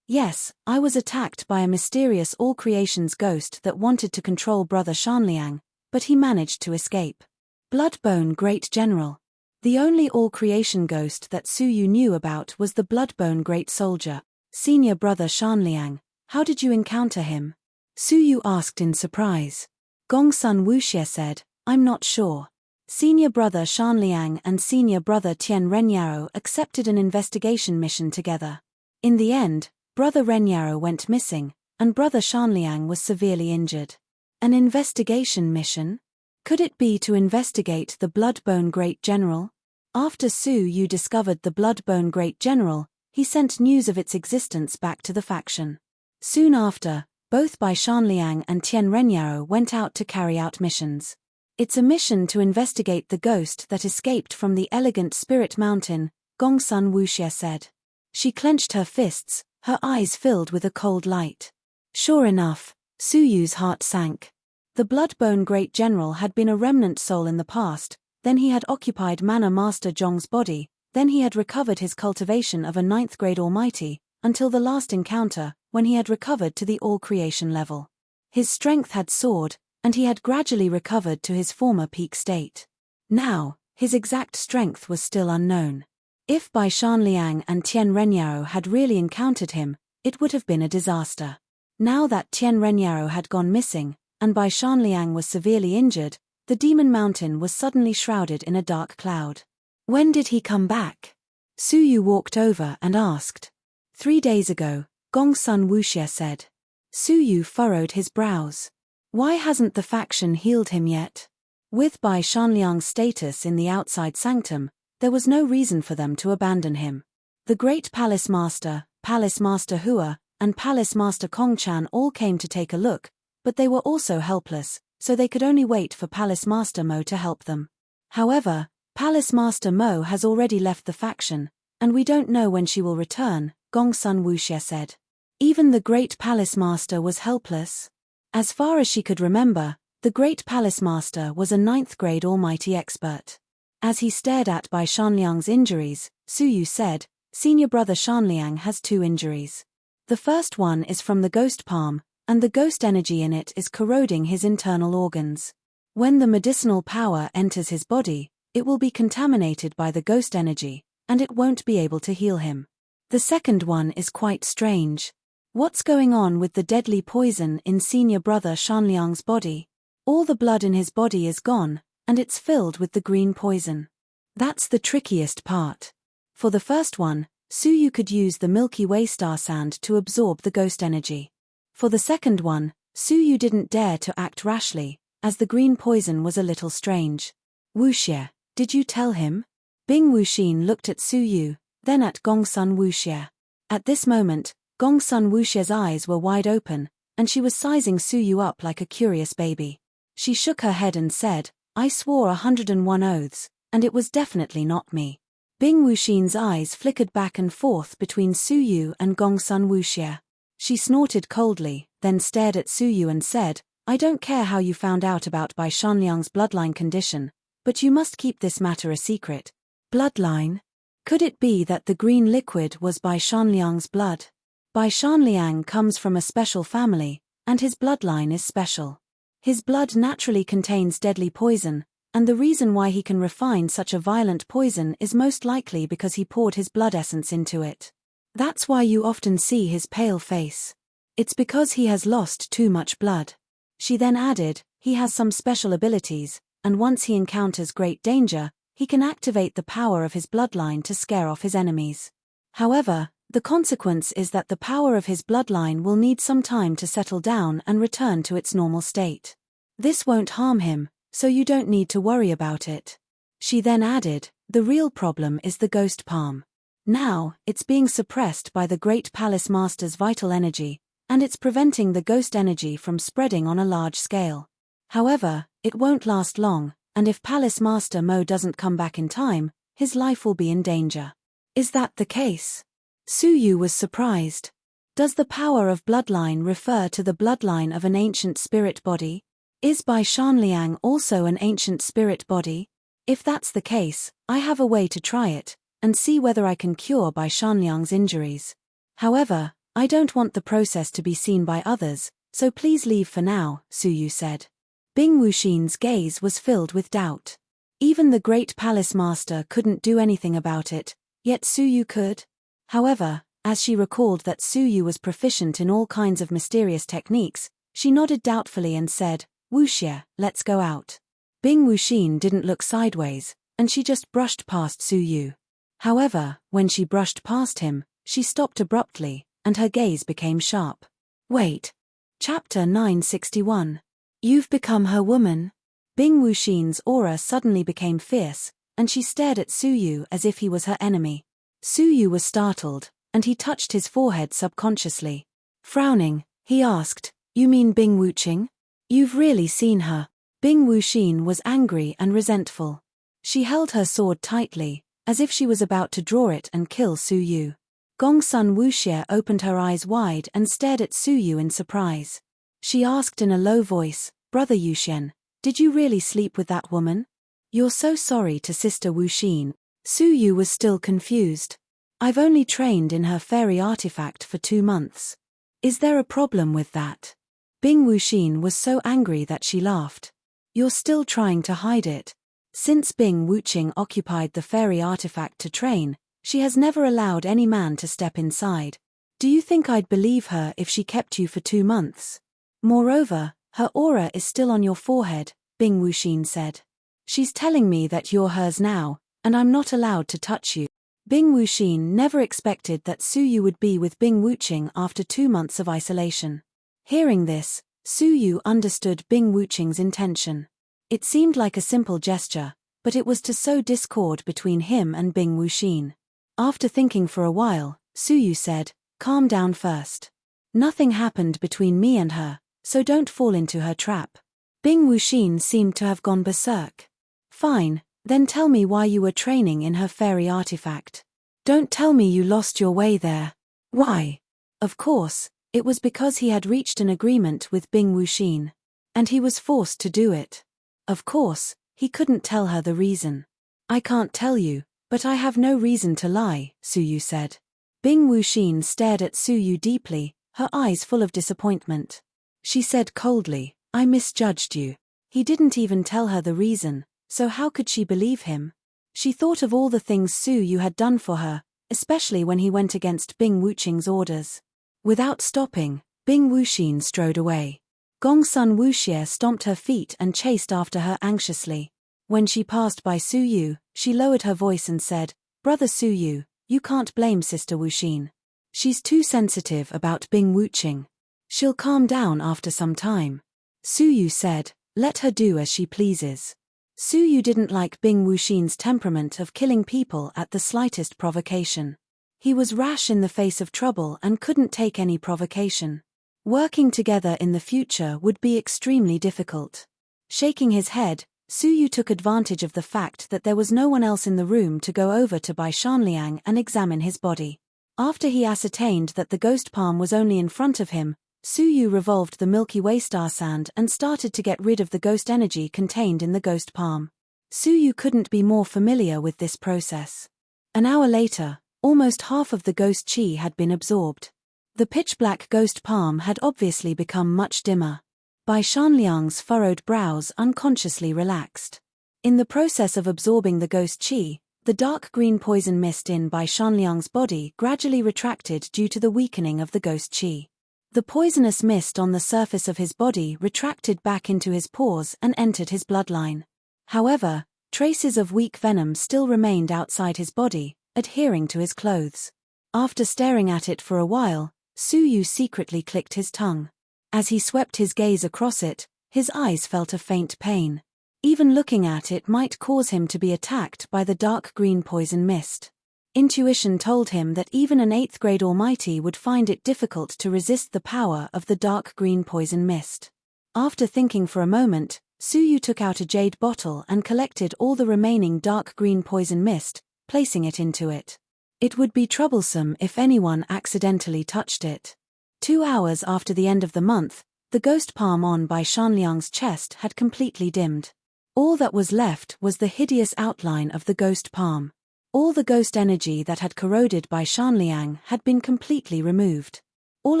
Yes, I was attacked by a mysterious all-creations ghost that wanted to control brother Shanliang, but he managed to escape. Bloodbone Great General. The only all-creation ghost that Su Yu knew about was the Bloodbone Great Soldier. Senior brother Shanliang, how did you encounter him? Su Yu asked in surprise. Gongsun Wuxie said, I'm not sure. Senior brother Shanliang and senior brother Tian Renyaro accepted an investigation mission together. In the end, brother Renyaro went missing, and brother Shanliang was severely injured. An investigation mission? Could it be to investigate the Bloodbone Great General? After Su Yu discovered the Bloodbone Great General, he sent news of its existence back to the faction. Soon after, both Bai Shanliang and Tian Renyaro went out to carry out missions. It's a mission to investigate the ghost that escaped from the elegant Spirit Mountain, Gongsun Wuxie said. She clenched her fists, her eyes filled with a cold light. Sure enough, Su Yu's heart sank. The Bloodbone Great General had been a remnant soul in the past, then he had occupied Mana Master Zhong's body, then he had recovered his cultivation of a 9th grade Almighty, until the last encounter, when he had recovered to the all-creation level. His strength had soared, and he had gradually recovered to his former peak state. Now, his exact strength was still unknown. If Bai Shanliang and Tian Renyaro had really encountered him, it would have been a disaster. Now that Tian Renyaro had gone missing, and Bai Shanliang was severely injured, the Demon Mountain was suddenly shrouded in a dark cloud. When did he come back? Su Yu walked over and asked. 3 days ago, Gongsun Wuxie said. Su Yu furrowed his brows. Why hasn't the faction healed him yet? With Bai Shanliang's status in the outside sanctum, there was no reason for them to abandon him. The Great Palace Master Hua, and Palace Master Kongchan all came to take a look, but they were also helpless, so they could only wait for Palace Master Mo to help them. However, Palace Master Mo has already left the faction, and we don't know when she will return, Gongsun Wuxie said. Even the Great Palace Master was helpless. As far as she could remember, the Great Palace Master was a 9th grade Almighty expert. As he stared at Bai Shanliang's injuries, Su Yu said, Senior brother Shanliang has 2 injuries. The first one is from the ghost palm, and the ghost energy in it is corroding his internal organs. When the medicinal power enters his body, it will be contaminated by the ghost energy, and it won't be able to heal him. The second one is quite strange. What's going on with the deadly poison in senior brother Shanliang's body? All the blood in his body is gone, and it's filled with the green poison. That's the trickiest part. For the first one, Suyu could use the Milky Way star sand to absorb the ghost energy. For the second one, Suyu didn't dare to act rashly, as the green poison was a little strange. Wuxie, did you tell him? Bing Wuxin looked at Suyu, then at Gongsun Wuxie. At this moment, Gongsun Wuxie's eyes were wide open, and she was sizing Suyu up like a curious baby. She shook her head and said, I swore 101 oaths, and it was definitely not me. Bing Wuxin's eyes flickered back and forth between Suyu and Gongsun Wuxie. She snorted coldly, then stared at Suyu and said, I don't care how you found out about Bai Shanliang's bloodline condition, but you must keep this matter a secret. Bloodline? Could it be that the green liquid was Bai Shanliang's blood? Bai Shanliang comes from a special family, and his bloodline is special. His blood naturally contains deadly poison, and the reason why he can refine such a violent poison is most likely because he poured his blood essence into it. That's why you often see his pale face. It's because he has lost too much blood. She then added, he has some special abilities, and once he encounters great danger, he can activate the power of his bloodline to scare off his enemies. However, the consequence is that the power of his bloodline will need some time to settle down and return to its normal state. This won't harm him, so you don't need to worry about it. She then added, the real problem is the ghost palm. Now, it's being suppressed by the Great Palace Master's vital energy, and it's preventing the ghost energy from spreading on a large scale. However, it won't last long, and if Palace Master Mo doesn't come back in time, his life will be in danger. Is that the case? Suyu was surprised. Does the power of bloodline refer to the bloodline of an ancient spirit body? Is Bai Shanliang also an ancient spirit body? If that's the case, I have a way to try it, and see whether I can cure Bai Shanliang's injuries. However, I don't want the process to be seen by others, so please leave for now, Suyu said. Bing Wuxin's gaze was filled with doubt. Even the Great Palace Master couldn't do anything about it, yet Suyu could. However, as she recalled that Suyu was proficient in all kinds of mysterious techniques, she nodded doubtfully and said, Wuxie, let's go out. Bing Wuxin didn't look sideways, and she just brushed past Suyu. However, when she brushed past him, she stopped abruptly, and her gaze became sharp. Wait. Chapter 961. You've become her woman? Bing Wuxin's aura suddenly became fierce, and she stared at Suyu as if he was her enemy. Suyu was startled, and he touched his forehead subconsciously. Frowning, he asked, You mean Bing Wuxing? You've really seen her? Bing Wuxin was angry and resentful. She held her sword tightly, as if she was about to draw it and kill Suyu. Gongsun Wuxie opened her eyes wide and stared at Suyu in surprise. She asked in a low voice, Brother Yuxian, did you really sleep with that woman? You're so sorry to Sister Wuxin. Suyu was still confused. I've only trained in her fairy artifact for 2 months. Is there a problem with that? Bing Wuxin was so angry that she laughed. You're still trying to hide it. Since Bing Wuxing occupied the fairy artifact to train, she has never allowed any man to step inside. Do you think I'd believe her if she kept you for 2 months? Moreover, her aura is still on your forehead, Bing Wuxin said. She's telling me that you're hers now, and I'm not allowed to touch you. Bing Wuxin never expected that Suyu would be with Bing Wuxing after 2 months of isolation. Hearing this, Suyu understood Bing Wuxing's intention. It seemed like a simple gesture, but it was to sow discord between him and Bing Wuxin. After thinking for a while, Suyu said, Calm down first. Nothing happened between me and her, so don't fall into her trap. Bing Wuxin seemed to have gone berserk. Fine, then tell me why you were training in her fairy artifact. Don't tell me you lost your way there. Why? Of course, it was because he had reached an agreement with Bing Wuxin. And he was forced to do it. Of course, he couldn't tell her the reason. I can't tell you, but I have no reason to lie, Suyu said. Bing Wuxin stared at Suyu deeply, her eyes full of disappointment. She said coldly, I misjudged you. He didn't even tell her the reason, so how could she believe him? She thought of all the things Su Yu had done for her, especially when he went against Bing Wuqing's orders. Without stopping, Bing Wuxin strode away. Gongsun Wuxie stomped her feet and chased after her anxiously. When she passed by Su Yu, she lowered her voice and said, Brother Su Yu, you can't blame Sister Wuxin. She's too sensitive about Bing Wuqing. She'll calm down after some time. Su Yu said, let her do as she pleases. Su Yu didn't like Bing Wuxin's temperament of killing people at the slightest provocation. He was rash in the face of trouble and couldn't take any provocation. Working together in the future would be extremely difficult. Shaking his head, Su Yu took advantage of the fact that there was no one else in the room to go over to Bai Shanliang and examine his body. After he ascertained that the ghost palm was only in front of him, Su Yu revolved the Milky Way star sand and started to get rid of the ghost energy contained in the ghost palm. Su Yu couldn't be more familiar with this process. An hour later, almost half of the ghost chi had been absorbed. The pitch-black ghost palm had obviously become much dimmer. Bai Shanliang's furrowed brows unconsciously relaxed. In the process of absorbing the ghost chi, the dark green poison mist in Bai Shanliang's body gradually retracted due to the weakening of the ghost chi. The poisonous mist on the surface of his body retracted back into his pores and entered his bloodline. However, traces of weak venom still remained outside his body, adhering to his clothes. After staring at it for a while, Su Yu secretly clicked his tongue. As he swept his gaze across it, his eyes felt a faint pain. Even looking at it might cause him to be attacked by the dark green poison mist. Intuition told him that even an 8th grade Almighty would find it difficult to resist the power of the dark green poison mist. After thinking for a moment, Su Yu took out a jade bottle and collected all the remaining dark green poison mist, placing it into it. It would be troublesome if anyone accidentally touched it. 2 hours after the end of the month, the ghost palm on Bai Shanliang's chest had completely dimmed. All that was left was the hideous outline of the ghost palm. All the ghost energy that had corroded Bai Shanliang had been completely removed. All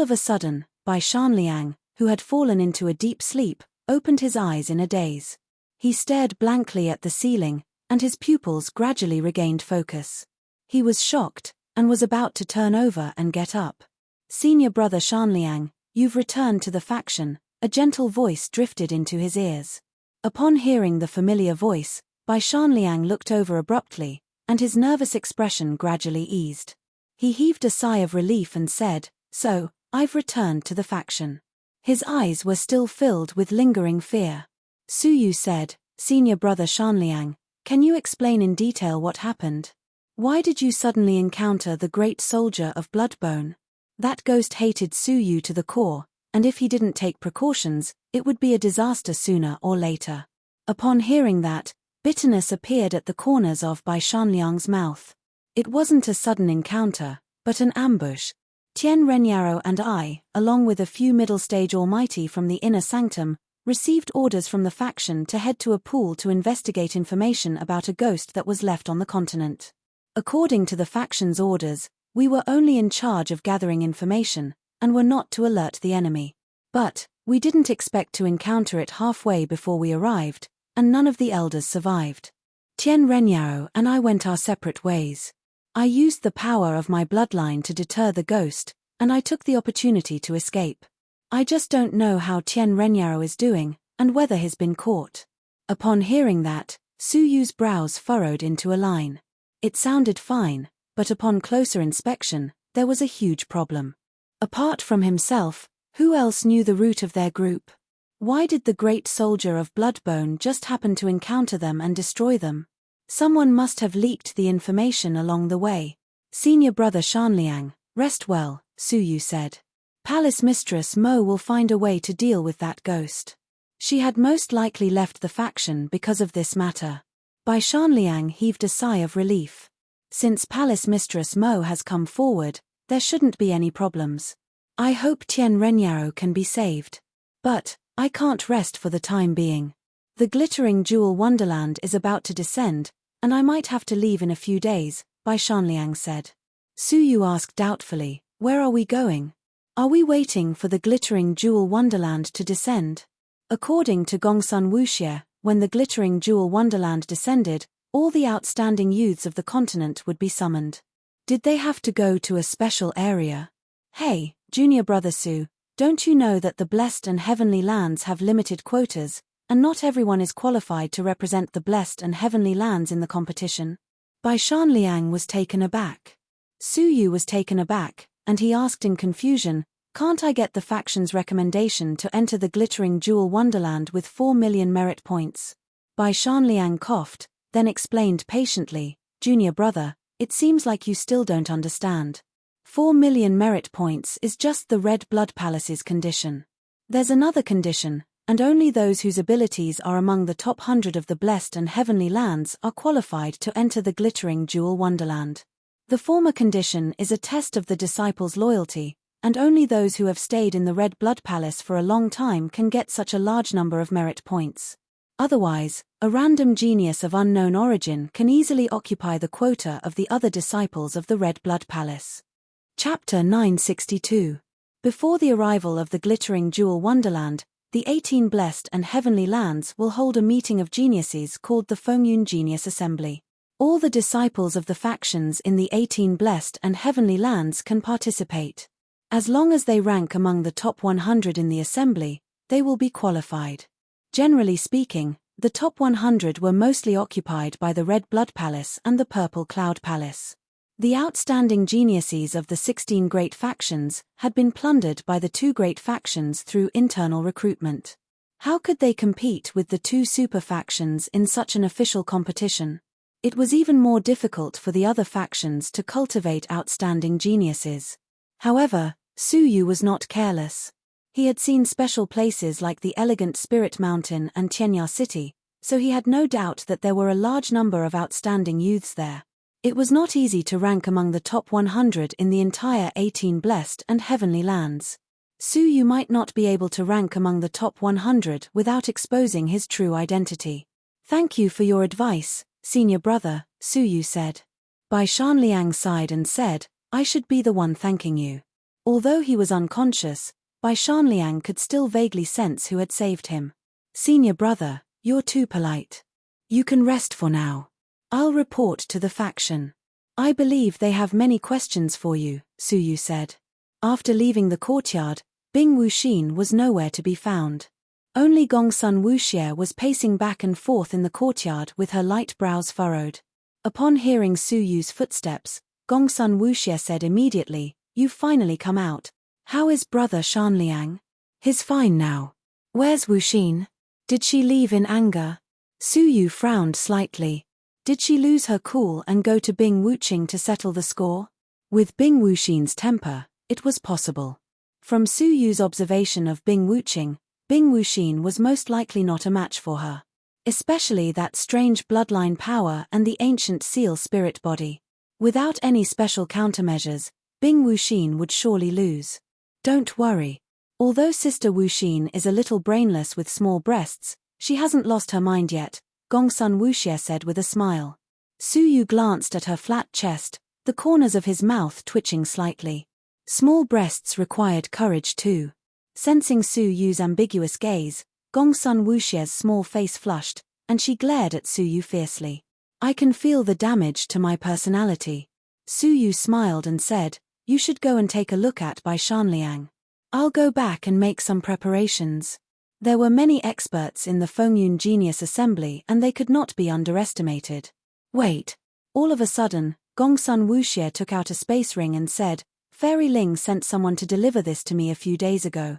of a sudden, Bai Shanliang, who had fallen into a deep sleep, opened his eyes in a daze. He stared blankly at the ceiling, and his pupils gradually regained focus. He was shocked, and was about to turn over and get up. Senior brother Shanliang, you've returned to the faction, a gentle voice drifted into his ears. Upon hearing the familiar voice, Bai Shanliang looked over abruptly, and his nervous expression gradually eased. He heaved a sigh of relief and said, So, I've returned to the faction. His eyes were still filled with lingering fear. Su Yu said, Senior brother Shanliang, can you explain in detail what happened? Why did you suddenly encounter the great soldier of Bloodbone? That ghost hated Su Yu to the core, and if he didn't take precautions, it would be a disaster sooner or later. Upon hearing that, bitterness appeared at the corners of Bai Shanliang's mouth. It wasn't a sudden encounter, but an ambush. Tian Renyaro and I, along with a few middle-stage Almighty from the inner sanctum, received orders from the faction to head to a pool to investigate information about a ghost that was left on the continent. According to the faction's orders, we were only in charge of gathering information, and were not to alert the enemy. But, we didn't expect to encounter it halfway before we arrived, and none of the elders survived. Tian Renyaro and I went our separate ways. I used the power of my bloodline to deter the ghost, and I took the opportunity to escape. I just don't know how Tian Renyaro is doing, and whether he's been caught. Upon hearing that, Su Yu's brows furrowed into a line. It sounded fine, but upon closer inspection, there was a huge problem. Apart from himself, who else knew the route of their group? Why did the great soldier of Bloodbone just happen to encounter them and destroy them? Someone must have leaked the information along the way. Senior brother Shanliang, rest well, Su Yu said. Palace Mistress Mo will find a way to deal with that ghost. She had most likely left the faction because of this matter. Bai Shanliang heaved a sigh of relief. Since Palace Mistress Mo has come forward, there shouldn't be any problems. I hope Tian Renyaro can be saved. But, I can't rest for the time being. The glittering jewel wonderland is about to descend, and I might have to leave in a few days, Bai Shanliang said. Su Yu asked doubtfully, where are we going? Are we waiting for the glittering jewel wonderland to descend? According to Gongsun Wuxie, when the glittering jewel wonderland descended, all the outstanding youths of the continent would be summoned. Did they have to go to a special area? Hey, junior brother Su, don't you know that the blessed and heavenly lands have limited quotas, and not everyone is qualified to represent the blessed and heavenly lands in the competition? Bai Shanliang was taken aback. Su Yu was taken aback, and he asked in confusion, "Can't I get the faction's recommendation to enter the glittering jewel wonderland with 4 million merit points?" Bai Shanliang coughed, then explained patiently, "Junior brother, it seems like you still don't understand. 4 million merit points is just the Red Blood Palace's condition. There's another condition, and only those whose abilities are among the top 100 of the blessed and heavenly lands are qualified to enter the glittering jewel wonderland. The former condition is a test of the disciples' loyalty, and only those who have stayed in the Red Blood Palace for a long time can get such a large number of merit points. Otherwise, a random genius of unknown origin can easily occupy the quota of the other disciples of the Red Blood Palace." Chapter 962. Before the arrival of the glittering jewel wonderland, the 18 blessed and heavenly lands will hold a meeting of geniuses called the Fengyun Genius Assembly. All the disciples of the factions in the 18 blessed and heavenly lands can participate. As long as they rank among the top 100 in the assembly, they will be qualified. Generally speaking, the top 100 were mostly occupied by the Red Blood Palace and the Purple Cloud Palace. The outstanding geniuses of the 16 great factions had been plundered by the 2 great factions through internal recruitment. How could they compete with the 2 super factions in such an official competition? It was even more difficult for the other factions to cultivate outstanding geniuses. However, Su Yu was not careless. He had seen special places like the elegant Spirit Mountain and Tianya City, so he had no doubt that there were a large number of outstanding youths there. It was not easy to rank among the top 100 in the entire 18 blessed and heavenly lands. Su Yu might not be able to rank among the top 100 without exposing his true identity. "Thank you for your advice, senior brother," Su Yu said. Bai Shanliang sighed and said, "I should be the one thanking you." Although he was unconscious, Bai Shanliang could still vaguely sense who had saved him. "Senior brother, you're too polite. You can rest for now. I'll report to the faction. I believe they have many questions for you," Su Yu said. After leaving the courtyard, Bing Wuxin was nowhere to be found. Only Gongsun Wuxie was pacing back and forth in the courtyard with her light brows furrowed. Upon hearing Su Yu's footsteps, Gongsun Wuxie said immediately, "You've finally come out. How is brother Shanliang?" "He's fine now." "Where's Wuxin? Did she leave in anger?" Su Yu frowned slightly. Did she lose her cool and go to Bing Wuxing to settle the score? With Bing Wuxin's temper, it was possible. From Su Yu's observation of Bing Wuxing, Bing Wuxin was most likely not a match for her. Especially that strange bloodline power and the ancient seal spirit body. Without any special countermeasures, Bing Wuxin would surely lose. "Don't worry. Although Sister Wuxin is a little brainless with small breasts, she hasn't lost her mind yet," Gongsun Wuxie said with a smile. Su Yu glanced at her flat chest, the corners of his mouth twitching slightly. Small breasts required courage too. Sensing Su Yu's ambiguous gaze, Gongsun Wuxie's small face flushed, and she glared at Su Yu fiercely. "I can feel the damage to my personality." Su Yu smiled and said, "You should go and take a look at Bai Shanliang. I'll go back and make some preparations." There were many experts in the Fengyun Genius Assembly and they could not be underestimated. "Wait." All of a sudden, Gongsun Wuxie took out a space ring and said, "Fairy Ling sent someone to deliver this to me a few days ago.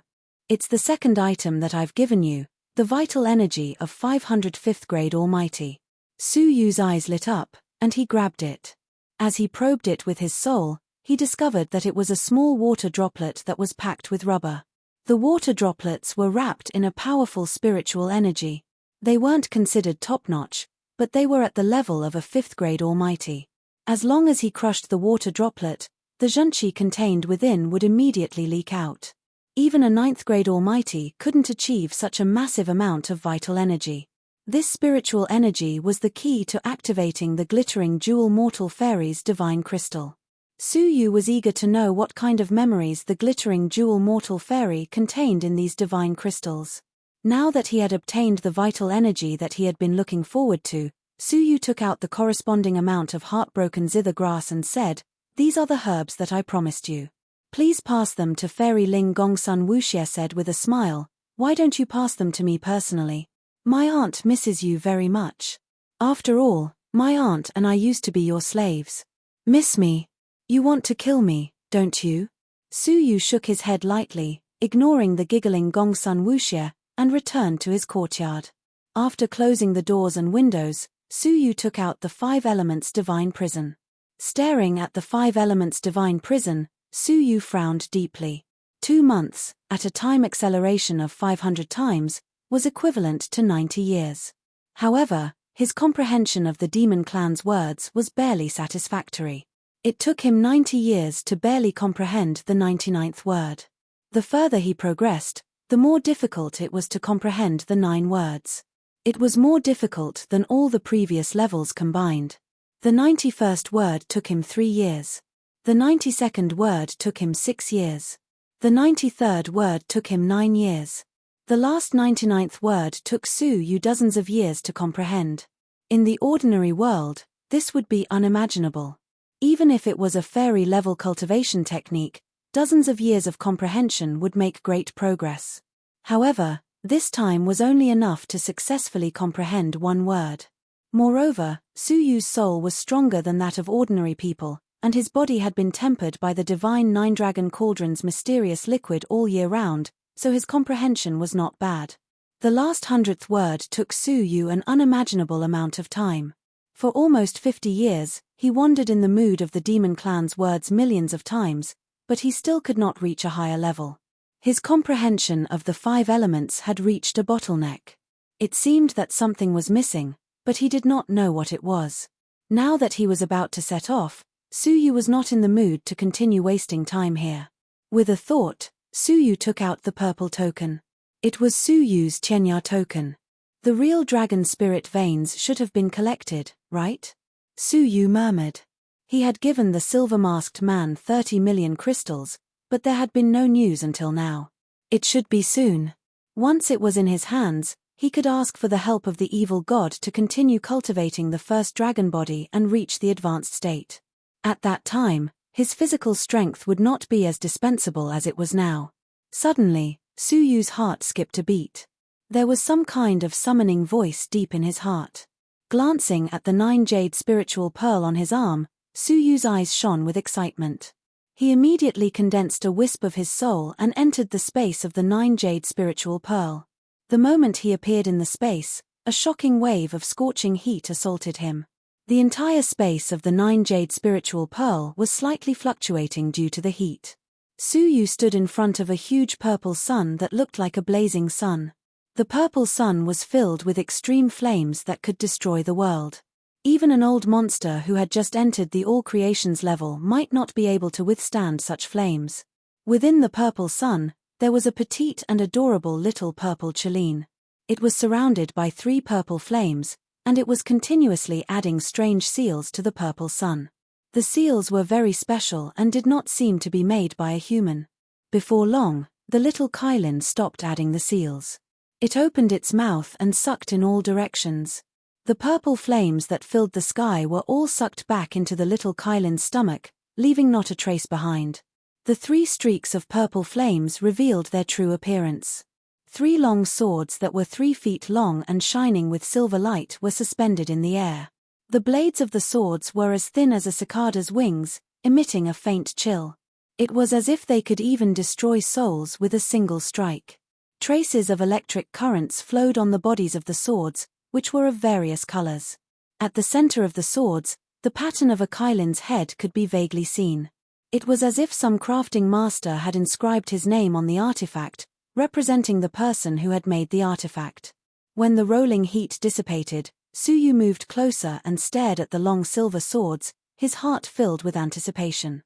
It's the second item that I've given you, the vital energy of 505th grade Almighty." Su Yu's eyes lit up, and he grabbed it. As he probed it with his soul, he discovered that it was a small water droplet that was packed with rubber. The water droplets were wrapped in a powerful spiritual energy. They weren't considered top-notch, but they were at the level of a 5th grade Almighty. As long as he crushed the water droplet, the zhenqi contained within would immediately leak out. Even a 9th grade Almighty couldn't achieve such a massive amount of vital energy. This spiritual energy was the key to activating the glittering jewel mortal fairy's divine crystal. Su Yu was eager to know what kind of memories the glittering jewel mortal fairy contained in these divine crystals. Now that he had obtained the vital energy that he had been looking forward to, Su Yu took out the corresponding amount of heartbroken zither grass and said, "These are the herbs that I promised you. Please pass them to Fairy Ling Gongsun." Wuxie said with a smile, "Why don't you pass them to me personally? My aunt misses you very much. After all, my aunt and I used to be your slaves." "Miss me? You want to kill me, don't you?" Su Yu shook his head lightly, ignoring the giggling Gongsun Wuxie, and returned to his courtyard. After closing the doors and windows, Su Yu took out the 5 Elements Divine Prison. Staring at the 5 Elements Divine Prison, Su Yu frowned deeply. 2 months, at a time acceleration of 500 times, was equivalent to 90 years. However, his comprehension of the demon clan's words was barely satisfactory. It took him 90 years to barely comprehend the 99th word. The further he progressed, the more difficult it was to comprehend the 9 words. It was more difficult than all the previous levels combined. The 91st word took him 3 years. The 92nd word took him 6 years. The 93rd word took him 9 years. The last 99th word took Su Yu dozens of years to comprehend. In the ordinary world, this would be unimaginable. Even if it was a fairy-level cultivation technique, dozens of years of comprehension would make great progress. However, this time was only enough to successfully comprehend 1 word. Moreover, Su Yu's soul was stronger than that of ordinary people, and his body had been tempered by the divine 9-dragon cauldron's mysterious liquid all year round, so his comprehension was not bad. The last 100th word took Su Yu an unimaginable amount of time. For almost 50 years, he wandered in the mood of the demon clan's words millions of times, but he still could not reach a higher level. His comprehension of the 5 elements had reached a bottleneck. It seemed that something was missing, but he did not know what it was. Now that he was about to set off, Su Yu was not in the mood to continue wasting time here. With a thought, Su Yu took out the purple token. It was Su Yu's Qianya token. The real dragon spirit veins should have been collected, right? Su Yu murmured. He had given the silver-masked man 30 million crystals, but there had been no news until now. It should be soon. Once it was in his hands, he could ask for the help of the evil god to continue cultivating the first dragon body and reach the advanced state. At that time, his physical strength would not be as dispensable as it was now. Suddenly, Su Yu's heart skipped a beat. There was some kind of summoning voice deep in his heart. Glancing at the 9-jade spiritual pearl on his arm, Su Yu's eyes shone with excitement. He immediately condensed a wisp of his soul and entered the space of the 9-jade spiritual pearl. The moment he appeared in the space, a shocking wave of scorching heat assaulted him. The entire space of the 9-jade spiritual pearl was slightly fluctuating due to the heat. Su Yu stood in front of a huge purple sun that looked like a blazing sun. The purple sun was filled with extreme flames that could destroy the world. Even an old monster who had just entered the all creations level might not be able to withstand such flames. Within the purple sun, there was a petite and adorable little purple Cheline. It was surrounded by 3 purple flames, and it was continuously adding strange seals to the purple sun. The seals were very special and did not seem to be made by a human. Before long, the little Kylin stopped adding the seals. It opened its mouth and sucked in all directions. The purple flames that filled the sky were all sucked back into the little Kylin's stomach, leaving not a trace behind. The 3 streaks of purple flames revealed their true appearance. 3 long swords that were 3 feet long and shining with silver light were suspended in the air. The blades of the swords were as thin as a cicada's wings, emitting a faint chill. It was as if they could even destroy souls with a single strike. Traces of electric currents flowed on the bodies of the swords, which were of various colors. At the center of the swords, the pattern of a Kylin's head could be vaguely seen. It was as if some crafting master had inscribed his name on the artifact, representing the person who had made the artifact. When the rolling heat dissipated, Su Yu moved closer and stared at the long silver swords, his heart filled with anticipation.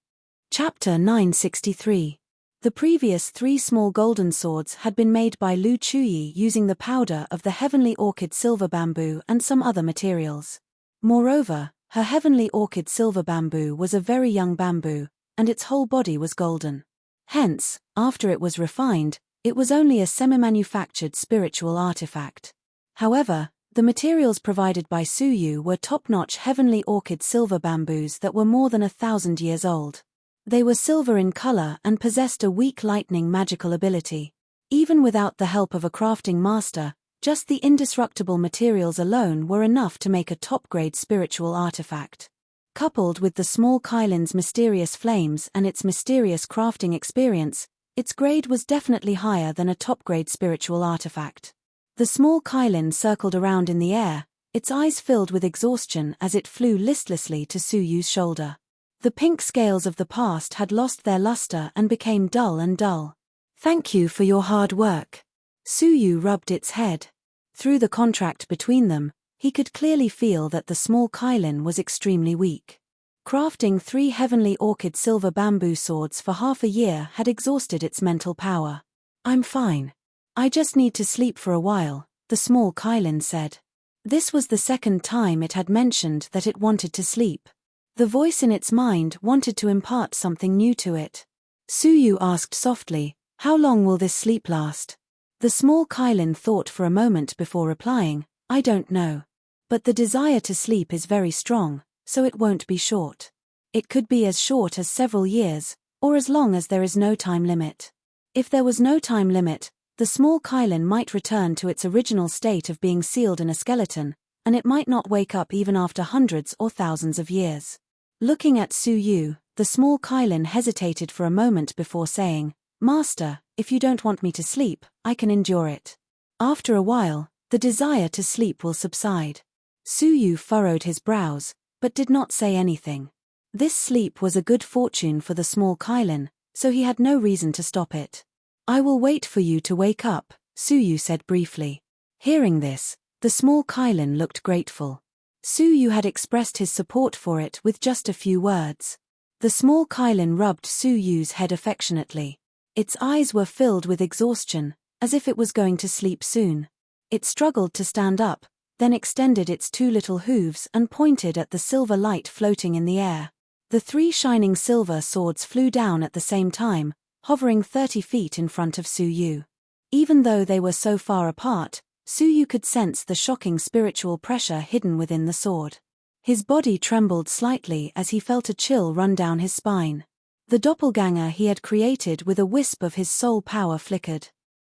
Chapter 963. The previous 3 small golden swords had been made by Lu Chuyi using the powder of the heavenly orchid silver bamboo and some other materials. Moreover, Her heavenly orchid silver bamboo was a very young bamboo, and its whole body was golden. Hence, after it was refined, it was only a semi-manufactured spiritual artifact. However, the materials provided by Suyu were top-notch heavenly orchid silver bamboos that were more than 1,000 years old. They were silver in color and possessed a weak lightning magical ability. Even without the help of a crafting master, just the indestructible materials alone were enough to make a top-grade spiritual artifact. Coupled with the small Kylin's mysterious flames and its mysterious crafting experience, its grade was definitely higher than a top-grade spiritual artifact. The small Kylin circled around in the air, its eyes filled with exhaustion as it flew listlessly to Suyu's shoulder. The pink scales of the past had lost their luster and became dull and dull. "Thank you for your hard work." Suyu rubbed its head. Through the contract between them, he could clearly feel that the small Kylin was extremely weak. Crafting 3 heavenly orchid silver bamboo swords for half a year had exhausted its mental power. "I'm fine. I just need to sleep for a while," the small Kylin said. This was the second time it had mentioned that it wanted to sleep. The voice in its mind wanted to impart something new to it. Suyu asked softly, "How long will this sleep last?" The small Kylin thought for a moment before replying, "I don't know. But the desire to sleep is very strong, so it won't be short. It could be as short as several years, or as long as there is no time limit." If there was no time limit, the small Kylin might return to its original state of being sealed in a skeleton, and it might not wake up even after hundreds or thousands of years. Looking at Suyu, the small Kylin hesitated for a moment before saying, "Master, if you don't want me to sleep, I can endure it. After a while, the desire to sleep will subside." Suyu furrowed his brows, but did not say anything. This sleep was a good fortune for the small Kylin, so he had no reason to stop it. "I will wait for you to wake up," Suyu said briefly. Hearing this, the small Kylin looked grateful. Suyu had expressed his support for it with just a few words. The small Kylin rubbed Suyu's head affectionately. Its eyes were filled with exhaustion, as if it was going to sleep soon. It struggled to stand up, then extended its 2 little hooves and pointed at the silver light floating in the air. The 3 shining silver swords flew down at the same time, hovering 30 feet in front of Suyu. Even though they were so far apart, Suyu could sense the shocking spiritual pressure hidden within the sword. His body trembled slightly as he felt a chill run down his spine. The doppelganger he had created with a wisp of his soul power flickered.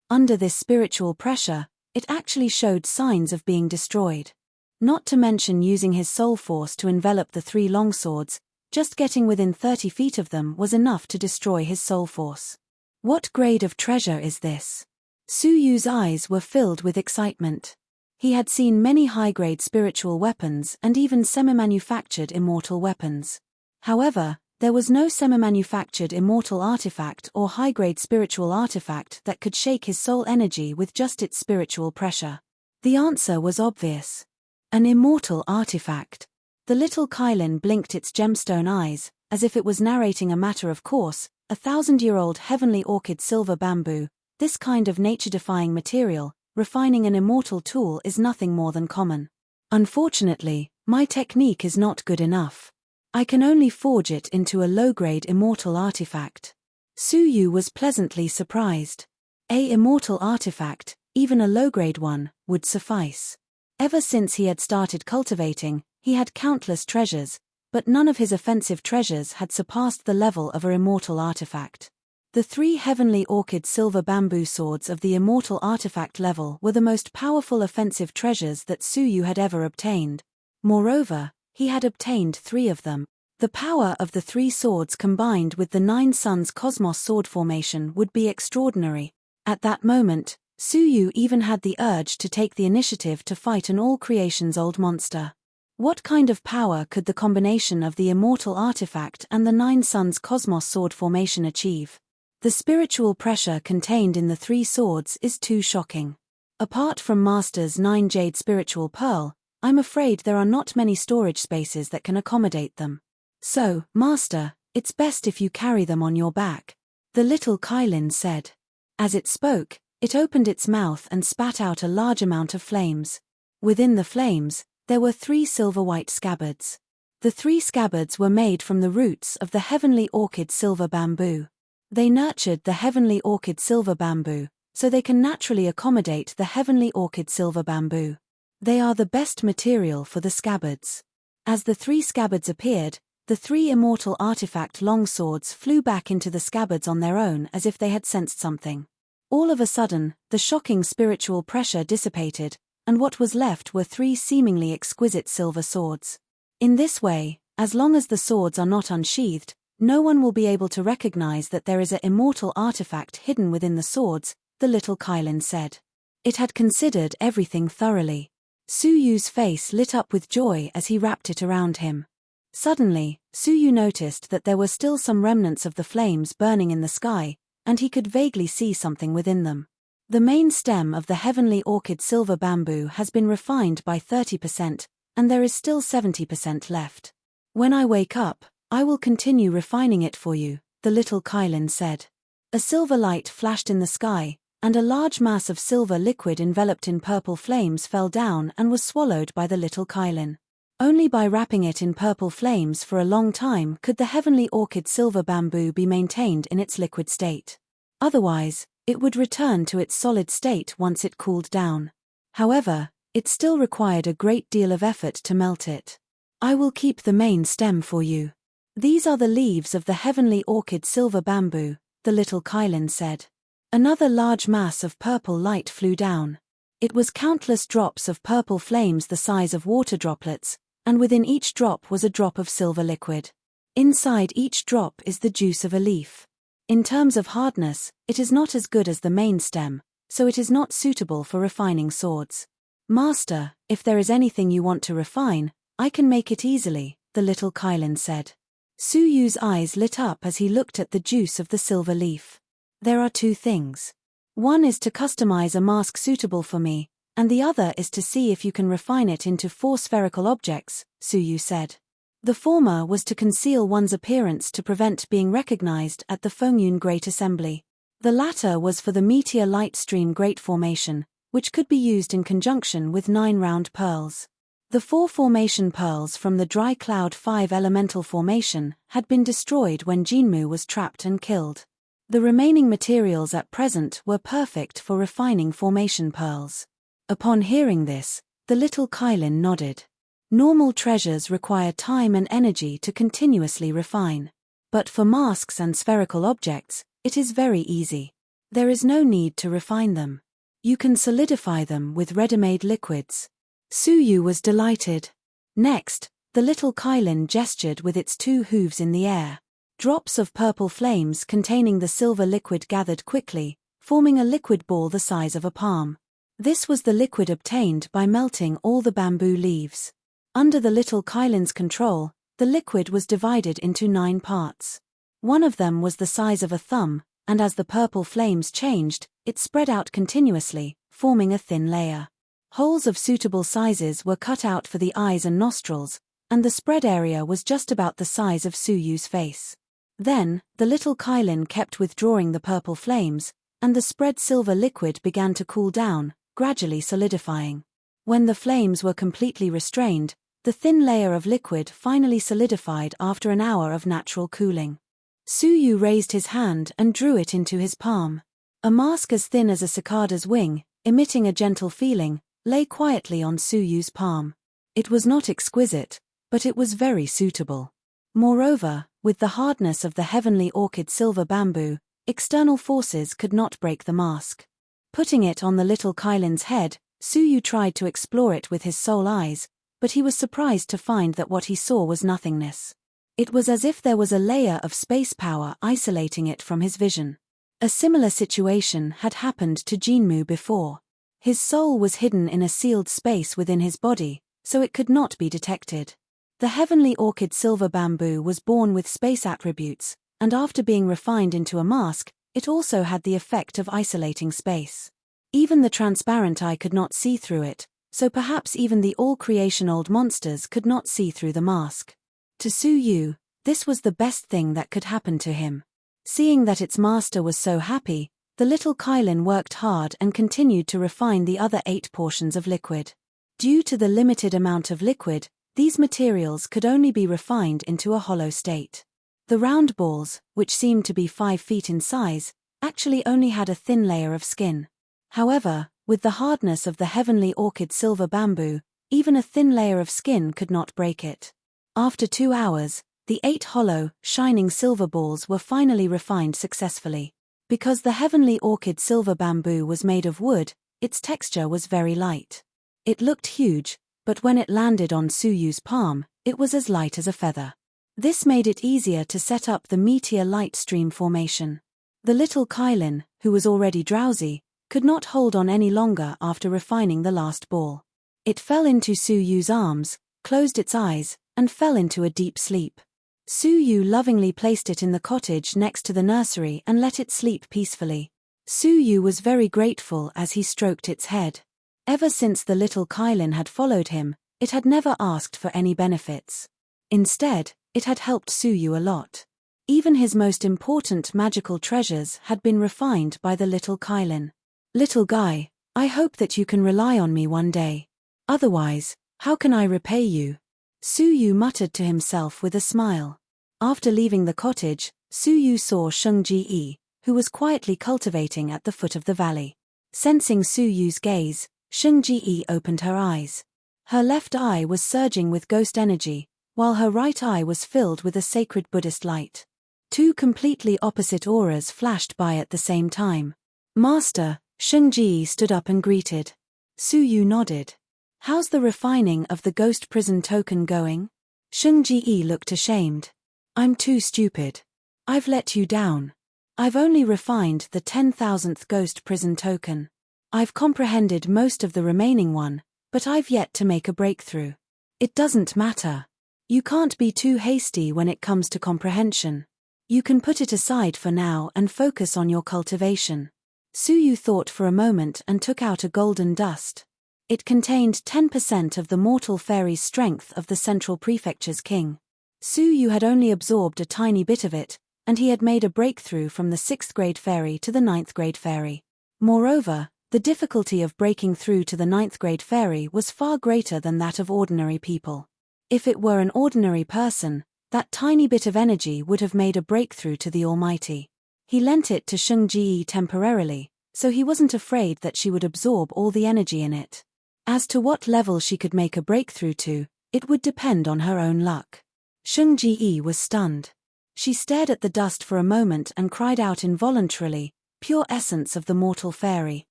Under this spiritual pressure, it actually showed signs of being destroyed. Not to mention using his soul force to envelop the 3 longswords, just getting within 30 feet of them was enough to destroy his soul force. What grade of treasure is this? Suyu's eyes were filled with excitement. He had seen many high-grade spiritual weapons and even semi-manufactured immortal weapons. However, there was no semi-manufactured immortal artifact or high-grade spiritual artifact that could shake his soul energy with just its spiritual pressure. The answer was obvious. An immortal artifact. The little Kylin blinked its gemstone eyes, as if it was narrating a matter of course. 1,000-year-old heavenly orchid silver bamboo, this kind of nature-defying material, refining an immortal tool is nothing more than common. Unfortunately, my technique is not good enough. I can only forge it into a low-grade immortal artifact. Suyu was pleasantly surprised. A immortal artifact, even a low-grade one, would suffice. Ever since he had started cultivating, he had countless treasures, but none of his offensive treasures had surpassed the level of an immortal artifact. The 3 heavenly orchid silver bamboo swords of the immortal artifact level were the most powerful offensive treasures that Suyu had ever obtained. Moreover, he had obtained 3 of them. The power of the 3 swords combined with the 9 suns cosmos sword formation would be extraordinary. At that moment, Suyu even had the urge to take the initiative to fight an all-creation's old monster. What kind of power could the combination of the immortal artifact and the 9 suns cosmos sword formation achieve? The spiritual pressure contained in the 3 swords is too shocking. Apart from Master's 9 jade spiritual pearl, I'm afraid there are not many storage spaces that can accommodate them. So, Master, it's best if you carry them on your back, the little Kylin said. As it spoke, it opened its mouth and spat out a large amount of flames. Within the flames, there were 3 silver-white scabbards. The 3 scabbards were made from the roots of the heavenly orchid silver bamboo. They nurtured the heavenly orchid silver bamboo, so they can naturally accommodate the heavenly orchid silver bamboo. They are the best material for the scabbards. As the 3 scabbards appeared, the 3 immortal artifact long swords flew back into the scabbards on their own as if they had sensed something. All of a sudden, the shocking spiritual pressure dissipated, and what was left were 3 seemingly exquisite silver swords. In this way, as long as the swords are not unsheathed, no one will be able to recognize that there is an immortal artifact hidden within the swords, the little Kailin said. It had considered everything thoroughly. Suyu's face lit up with joy as he wrapped it around him. Suddenly, Suyu noticed that there were still some remnants of the flames burning in the sky, and he could vaguely see something within them. The main stem of the heavenly orchid silver bamboo has been refined by 30%, and there is still 70% left. When I wake up, I will continue refining it for you, the little Kailin said. A silver light flashed in the sky, and a large mass of silver liquid enveloped in purple flames fell down and was swallowed by the little Kailin. Only by wrapping it in purple flames for a long time could the heavenly orchid silver bamboo be maintained in its liquid state. Otherwise, it would return to its solid state once it cooled down. However, it still required a great deal of effort to melt it. I will keep the main stem for you. These are the leaves of the heavenly orchid silver bamboo, the little Kailin said. Another large mass of purple light flew down. It was countless drops of purple flames the size of water droplets, and within each drop was a drop of silver liquid. Inside each drop is the juice of a leaf. In terms of hardness, it is not as good as the main stem, so it is not suitable for refining swords. Master, if there is anything you want to refine, I can make it easily, the little Kailin said. Suyu's eyes lit up as he looked at the juice of the silver leaf. There are 2 things. One is to customize a mask suitable for me, and the other is to see if you can refine it into 4 spherical objects, Suyu said. The former was to conceal one's appearance to prevent being recognized at the Fengyun Great Assembly. The latter was for the Meteor Light Stream Great Formation, which could be used in conjunction with 9 round pearls. The 4 formation pearls from the Dry Cloud 5 elemental formation had been destroyed when Jinmu was trapped and killed. The remaining materials at present were perfect for refining formation pearls. Upon hearing this, the little Kailin nodded. Normal treasures require time and energy to continuously refine. But for masks and spherical objects, it is very easy. There is no need to refine them. You can solidify them with ready-made liquids. Suyu was delighted. Next, the little Kailin gestured with its 2 hooves in the air. Drops of purple flames containing the silver liquid gathered quickly, forming a liquid ball the size of a palm. This was the liquid obtained by melting all the bamboo leaves. Under the little Kailin's control, the liquid was divided into 9 parts. One of them was the size of a thumb, and as the purple flames changed, it spread out continuously, forming a thin layer. Holes of suitable sizes were cut out for the eyes and nostrils, and the spread area was just about the size of Suyu's face. Then, the little Kailin kept withdrawing the purple flames, and the spread silver liquid began to cool down, gradually solidifying. When the flames were completely restrained, the thin layer of liquid finally solidified after an hour of natural cooling. Suyu raised his hand and drew it into his palm. A mask as thin as a cicada's wing, emitting a gentle feeling, lay quietly on Suyu's palm. It was not exquisite, but it was very suitable. Moreover, with the hardness of the heavenly orchid silver bamboo, external forces could not break the mask. Putting it on the little Kailin's head, Suyu tried to explore it with his soul eyes, but he was surprised to find that what he saw was nothingness. It was as if there was a layer of space power isolating it from his vision. A similar situation had happened to Jinmu before. His soul was hidden in a sealed space within his body, so it could not be detected. The heavenly orchid silver bamboo was born with space attributes, and after being refined into a mask, it also had the effect of isolating space. Even the transparent eye could not see through it, so perhaps even the all-creation old monsters could not see through the mask. To Suyu, this was the best thing that could happen to him. Seeing that its master was so happy, the little Kailin worked hard and continued to refine the other 8 portions of liquid. Due to the limited amount of liquid, These materials could only be refined into a hollow state. The round balls, which seemed to be 5 feet in size, actually only had a thin layer of skin. However, with the hardness of the heavenly orchid silver bamboo, even a thin layer of skin could not break it. After 2 hours, the 8 hollow, shining silver balls were finally refined successfully. Because the heavenly orchid silver bamboo was made of wood, its texture was very light. It looked huge, but when it landed on Suyu's palm, it was as light as a feather. This made it easier to set up the meteor light stream formation. The little Kylin, who was already drowsy, could not hold on any longer after refining the last ball. It fell into Suyu's arms, closed its eyes, and fell into a deep sleep. Suyu lovingly placed it in the cottage next to the nursery and let it sleep peacefully. Suyu was very grateful as he stroked its head. Ever since the little Kylin had followed him, it had never asked for any benefits. Instead, it had helped Suyu a lot. Even his most important magical treasures had been refined by the little Kylin. Little guy, I hope that you can rely on me one day. Otherwise, how can I repay you? Suyu muttered to himself with a smile. After leaving the cottage, Suyu saw Shengji, who was quietly cultivating at the foot of the valley. Sensing Suyu's gaze, Shengji opened her eyes. Her left eye was surging with ghost energy, while her right eye was filled with a sacred Buddhist light. 2 completely opposite auras flashed by at the same time. Master, Shengji stood up and greeted. Suyu nodded. How's the refining of the ghost prison token going? Shengji looked ashamed. I'm too stupid. I've let you down. I've only refined the 10,000th ghost prison token. I've comprehended most of the remaining one, but I've yet to make a breakthrough. It doesn't matter. You can't be too hasty when it comes to comprehension. You can put it aside for now and focus on your cultivation. Suyu thought for a moment and took out a golden dust. It contained 10% of the mortal fairy's strength of the Central Prefecture's king. Suyu had only absorbed a tiny bit of it, and he had made a breakthrough from the 6th grade fairy to the 9th grade fairy. Moreover, the difficulty of breaking through to the 9th grade fairy was far greater than that of ordinary people. If it were an ordinary person, that tiny bit of energy would have made a breakthrough to the Almighty. He lent it to Shengji temporarily, so he wasn't afraid that she would absorb all the energy in it. As to what level she could make a breakthrough to, it would depend on her own luck. Shengji was stunned. She stared at the dust for a moment and cried out involuntarily, "Pure essence of the mortal fairy.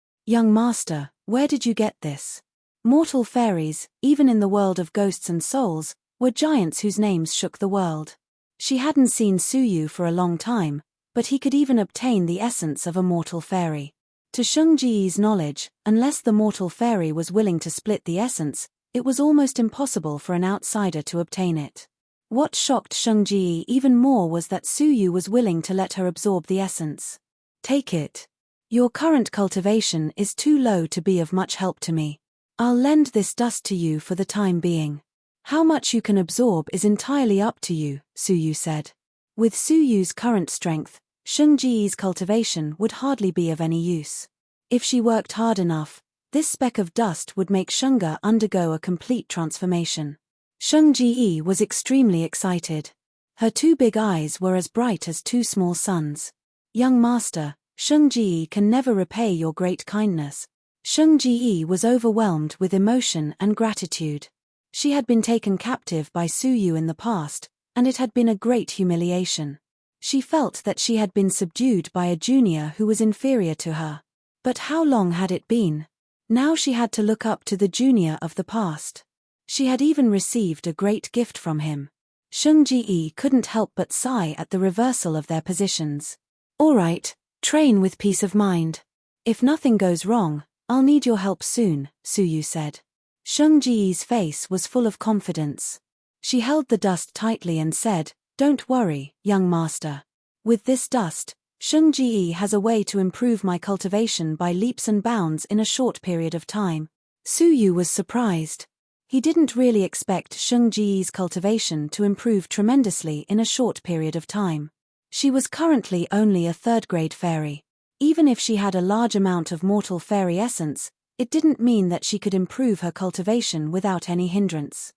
Young master, where did you get this?" Mortal fairies, even in the world of ghosts and souls, were giants whose names shook the world. She hadn't seen Suyu for a long time, but he could even obtain the essence of a mortal fairy. To Shengji's knowledge, unless the mortal fairy was willing to split the essence, it was almost impossible for an outsider to obtain it. What shocked Shengji even more was that Suyu was willing to let her absorb the essence. Take it. Your current cultivation is too low to be of much help to me. I'll lend this dust to you for the time being. How much you can absorb is entirely up to you, Suyu said. With Suyu's current strength, Shengji's cultivation would hardly be of any use. If she worked hard enough, this speck of dust would make Shunga undergo a complete transformation. Shengji was extremely excited. Her 2 big eyes were as bright as 2 small suns. Young master, Shengji can never repay your great kindness. Shengji was overwhelmed with emotion and gratitude. She had been taken captive by Suyu in the past, and it had been a great humiliation. She felt that she had been subdued by a junior who was inferior to her. But how long had it been? Now she had to look up to the junior of the past. She had even received a great gift from him. Shengji couldn't help but sigh at the reversal of their positions. All right, train with peace of mind. If nothing goes wrong, I'll need your help soon, Suyu said. Shengji's face was full of confidence. She held the dust tightly and said, "Don't worry, young master. With this dust, Shengji has a way to improve my cultivation by leaps and bounds in a short period of time." Suyu was surprised. He didn't really expect Shengji's cultivation to improve tremendously in a short period of time. She was currently only a 3rd grade fairy. Even if she had a large amount of mortal fairy essence, it didn't mean that she could improve her cultivation without any hindrance.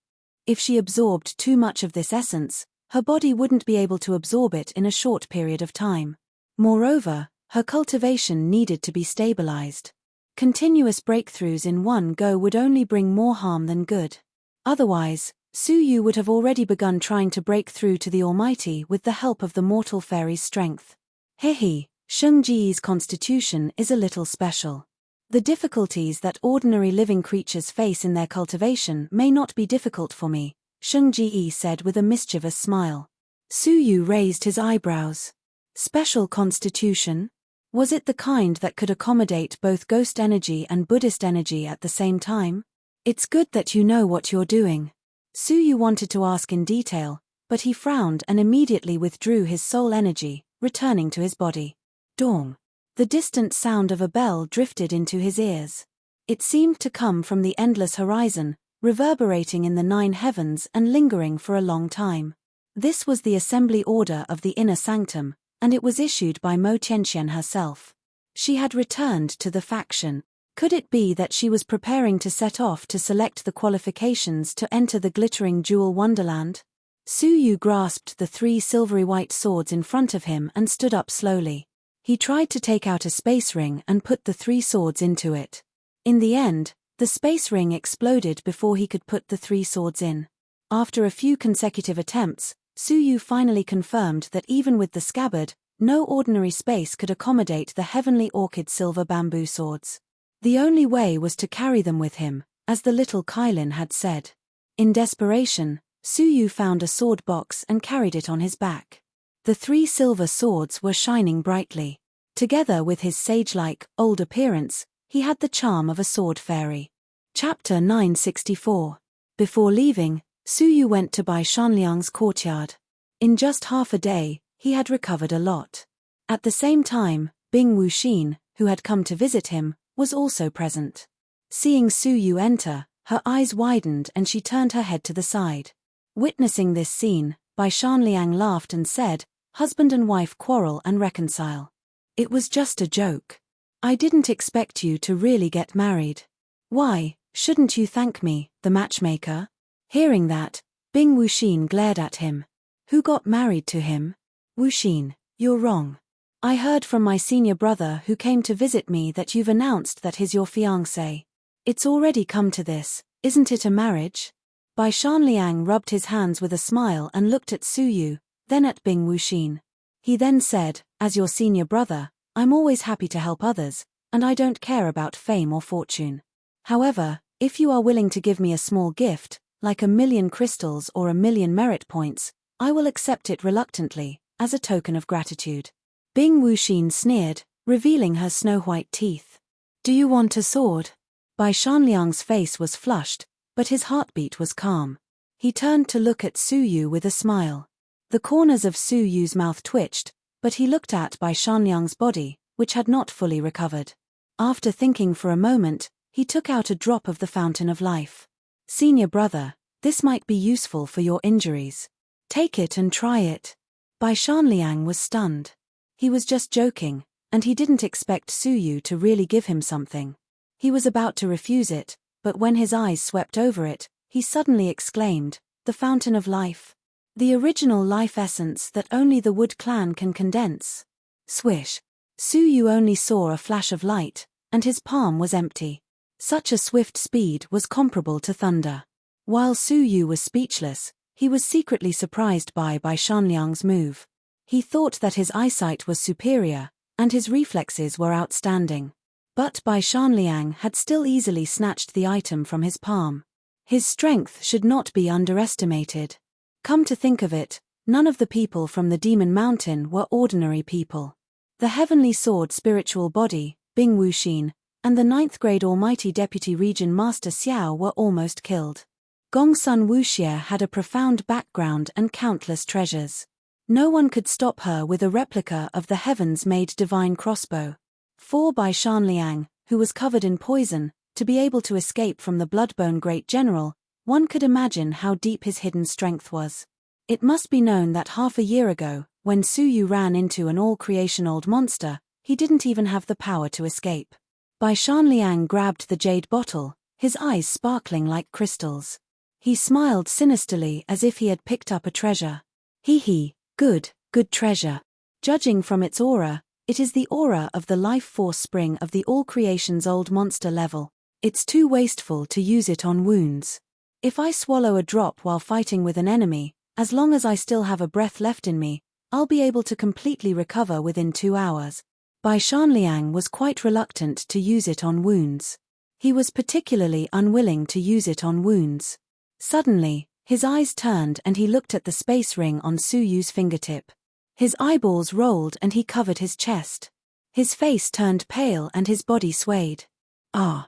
If she absorbed too much of this essence, her body wouldn't be able to absorb it in a short period of time. Moreover, her cultivation needed to be stabilized. Continuous breakthroughs in one go would only bring more harm than good. Otherwise, Su Yu would have already begun trying to break through to the Almighty with the help of the mortal fairy's strength. Hehe, Sheng Ji's constitution is a little special. The difficulties that ordinary living creatures face in their cultivation may not be difficult for me, Sheng Ji said with a mischievous smile. Su Yu raised his eyebrows. Special constitution? Was it the kind that could accommodate both ghost energy and Buddhist energy at the same time? It's good that you know what you're doing. Su Yu wanted to ask in detail, but he frowned and immediately withdrew his soul energy, returning to his body. Dong. The distant sound of a bell drifted into his ears. It seemed to come from the endless horizon, reverberating in the 9 heavens and lingering for a long time. This was the assembly order of the inner sanctum, and it was issued by Mo Tianxian herself. She had returned to the faction. Could it be that she was preparing to set off to select the qualifications to enter the glittering jewel wonderland? Su Yu grasped the 3 silvery white swords in front of him and stood up slowly. He tried to take out a space ring and put the 3 swords into it. In the end, the space ring exploded before he could put the 3 swords in. After a few consecutive attempts, Su Yu finally confirmed that even with the scabbard, no ordinary space could accommodate the heavenly orchid silver bamboo swords. The only way was to carry them with him, as the little Kailin had said. In desperation, Su Yu found a sword box and carried it on his back. The 3 silver swords were shining brightly. Together with his sage-like, old appearance, he had the charm of a sword fairy. Chapter 964. Before leaving, Su Yu went to Bai Shanliang's courtyard. In just half a day, he had recovered a lot. At the same time, Bing Wuxin, who had come to visit him, was also present. Seeing Su Yu enter, her eyes widened and she turned her head to the side. Witnessing this scene, Bai Shanliang laughed and said, "Husband and wife quarrel and reconcile. It was just a joke. I didn't expect you to really get married. Why, shouldn't you thank me, the matchmaker?" Hearing that, Bing Wuxin glared at him. "Who got married to him?" "Wuxin, you're wrong. I heard from my senior brother who came to visit me that you've announced that he's your fiancé. It's already come to this, isn't it a marriage?" Bai Shanliang rubbed his hands with a smile and looked at Su Yu, then at Bing Wuxin. He then said, "As your senior brother, I'm always happy to help others, and I don't care about fame or fortune. However, if you are willing to give me a small gift, like 1,000,000 crystals or 1,000,000 merit points, I will accept it reluctantly, as a token of gratitude." Bing Wuxin sneered, revealing her snow-white teeth. "Do you want a sword?" Bai Shanliang's face was flushed, but his heartbeat was calm. He turned to look at Su Yu with a smile. The corners of Su Yu's mouth twitched, but he looked at Bai Shanliang's body, which had not fully recovered. After thinking for a moment, he took out a drop of the fountain of life. "Senior brother, this might be useful for your injuries. Take it and try it." Bai Shanliang was stunned. He was just joking, and he didn't expect Su Yu to really give him something. He was about to refuse it, but when his eyes swept over it, he suddenly exclaimed, "The fountain of life. The original life essence that only the Wood clan can condense." Swish. Su Yu only saw a flash of light, and his palm was empty. Such a swift speed was comparable to thunder. While Su Yu was speechless, he was secretly surprised by Shanliang's move. He thought that his eyesight was superior, and his reflexes were outstanding. But Bai Shanliang had still easily snatched the item from his palm. His strength should not be underestimated. Come to think of it, none of the people from the Demon Mountain were ordinary people. The Heavenly Sword spiritual body, Bing Wuxin, and the 9th grade Almighty Deputy Region Master Xiao were almost killed. Gongsun Wuxie had a profound background and countless treasures. No one could stop her with a replica of the heavens-made divine crossbow. For Bai Shanliang, who was covered in poison, to be able to escape from the Bloodbone Great General, one could imagine how deep his hidden strength was. It must be known that half a year ago, when Su Yu ran into an all-creation old monster, he didn't even have the power to escape. Bai Shanliang grabbed the jade bottle, his eyes sparkling like crystals. He smiled sinisterly as if he had picked up a treasure. Hee, good treasure. Judging from its aura, it is the aura of the life force spring of the all creation's old monster level. It's too wasteful to use it on wounds. If I swallow a drop while fighting with an enemy, as long as I still have a breath left in me, I'll be able to completely recover within 2 hours. Bai Shanliang was quite reluctant to use it on wounds. He was particularly unwilling to use it on wounds. Suddenly, his eyes turned and he looked at the space ring on Su Yu's fingertip. His eyeballs rolled and he covered his chest. His face turned pale and his body swayed. My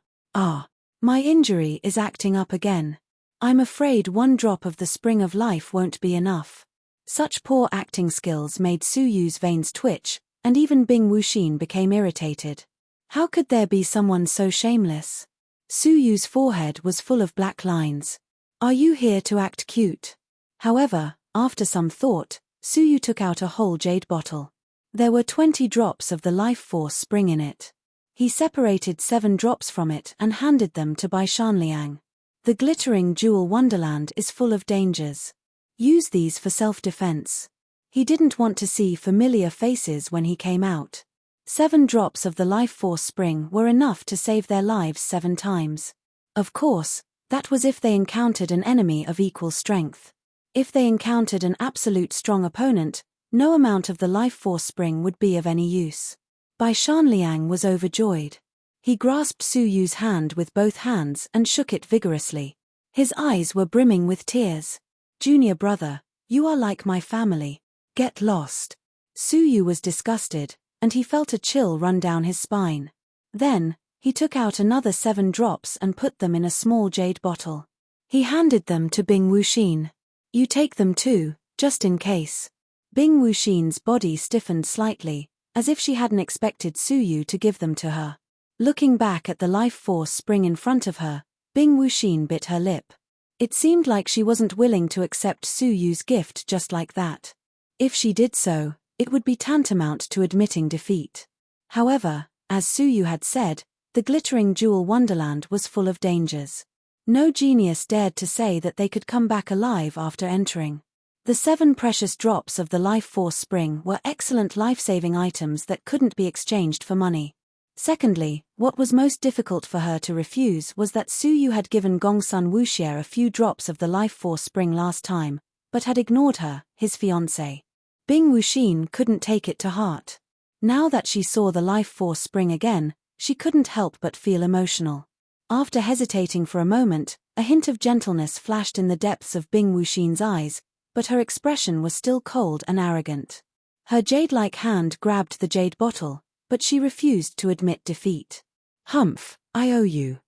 injury is acting up again. I'm afraid 1 drop of the spring of life won't be enough. Such poor acting skills made Su Yu's veins twitch, and even Bing Wuxin became irritated. How could there be someone so shameless? Su Yu's forehead was full of black lines. Are you here to act cute? However, after some thought, Su Yu took out a whole jade bottle. There were 20 drops of the life force spring in it. He separated 7 drops from it and handed them to Bai Shanliang. The glittering jewel wonderland is full of dangers. Use these for self-defense. He didn't want to see familiar faces when he came out. 7 drops of the life force spring were enough to save their lives 7 times. Of course, that was if they encountered an enemy of equal strength. If they encountered an absolute strong opponent, no amount of the life force spring would be of any use. Bai Shanliang was overjoyed. He grasped Su Yu's hand with both hands and shook it vigorously. His eyes were brimming with tears. Junior brother, you are like my family. Get lost. Su Yu was disgusted, and he felt a chill run down his spine. Then, he took out another 7 drops and put them in a small jade bottle. He handed them to Bing Wuxin. You take them too, just in case. Bing Wuxin's body stiffened slightly, as if she hadn't expected Su Yu to give them to her. Looking back at the life force spring in front of her, Bing Wuxin bit her lip. It seemed like she wasn't willing to accept Su Yu's gift just like that. If she did so, it would be tantamount to admitting defeat. However, as Su Yu had said, the glittering jewel wonderland was full of dangers. No genius dared to say that they could come back alive after entering. The 7 precious drops of the life force spring were excellent life-saving items that couldn't be exchanged for money. Secondly, what was most difficult for her to refuse was that Su Yu had given Gongsun Wuxie a few drops of the life force spring last time, but had ignored her, his fiancée. Bing Wuxin couldn't take it to heart. Now that she saw the life force spring again, she couldn't help but feel emotional. After hesitating for a moment, a hint of gentleness flashed in the depths of Bing Wuxin's eyes, but her expression was still cold and arrogant. Her jade-like hand grabbed the jade bottle, but she refused to admit defeat. Humph, I owe you.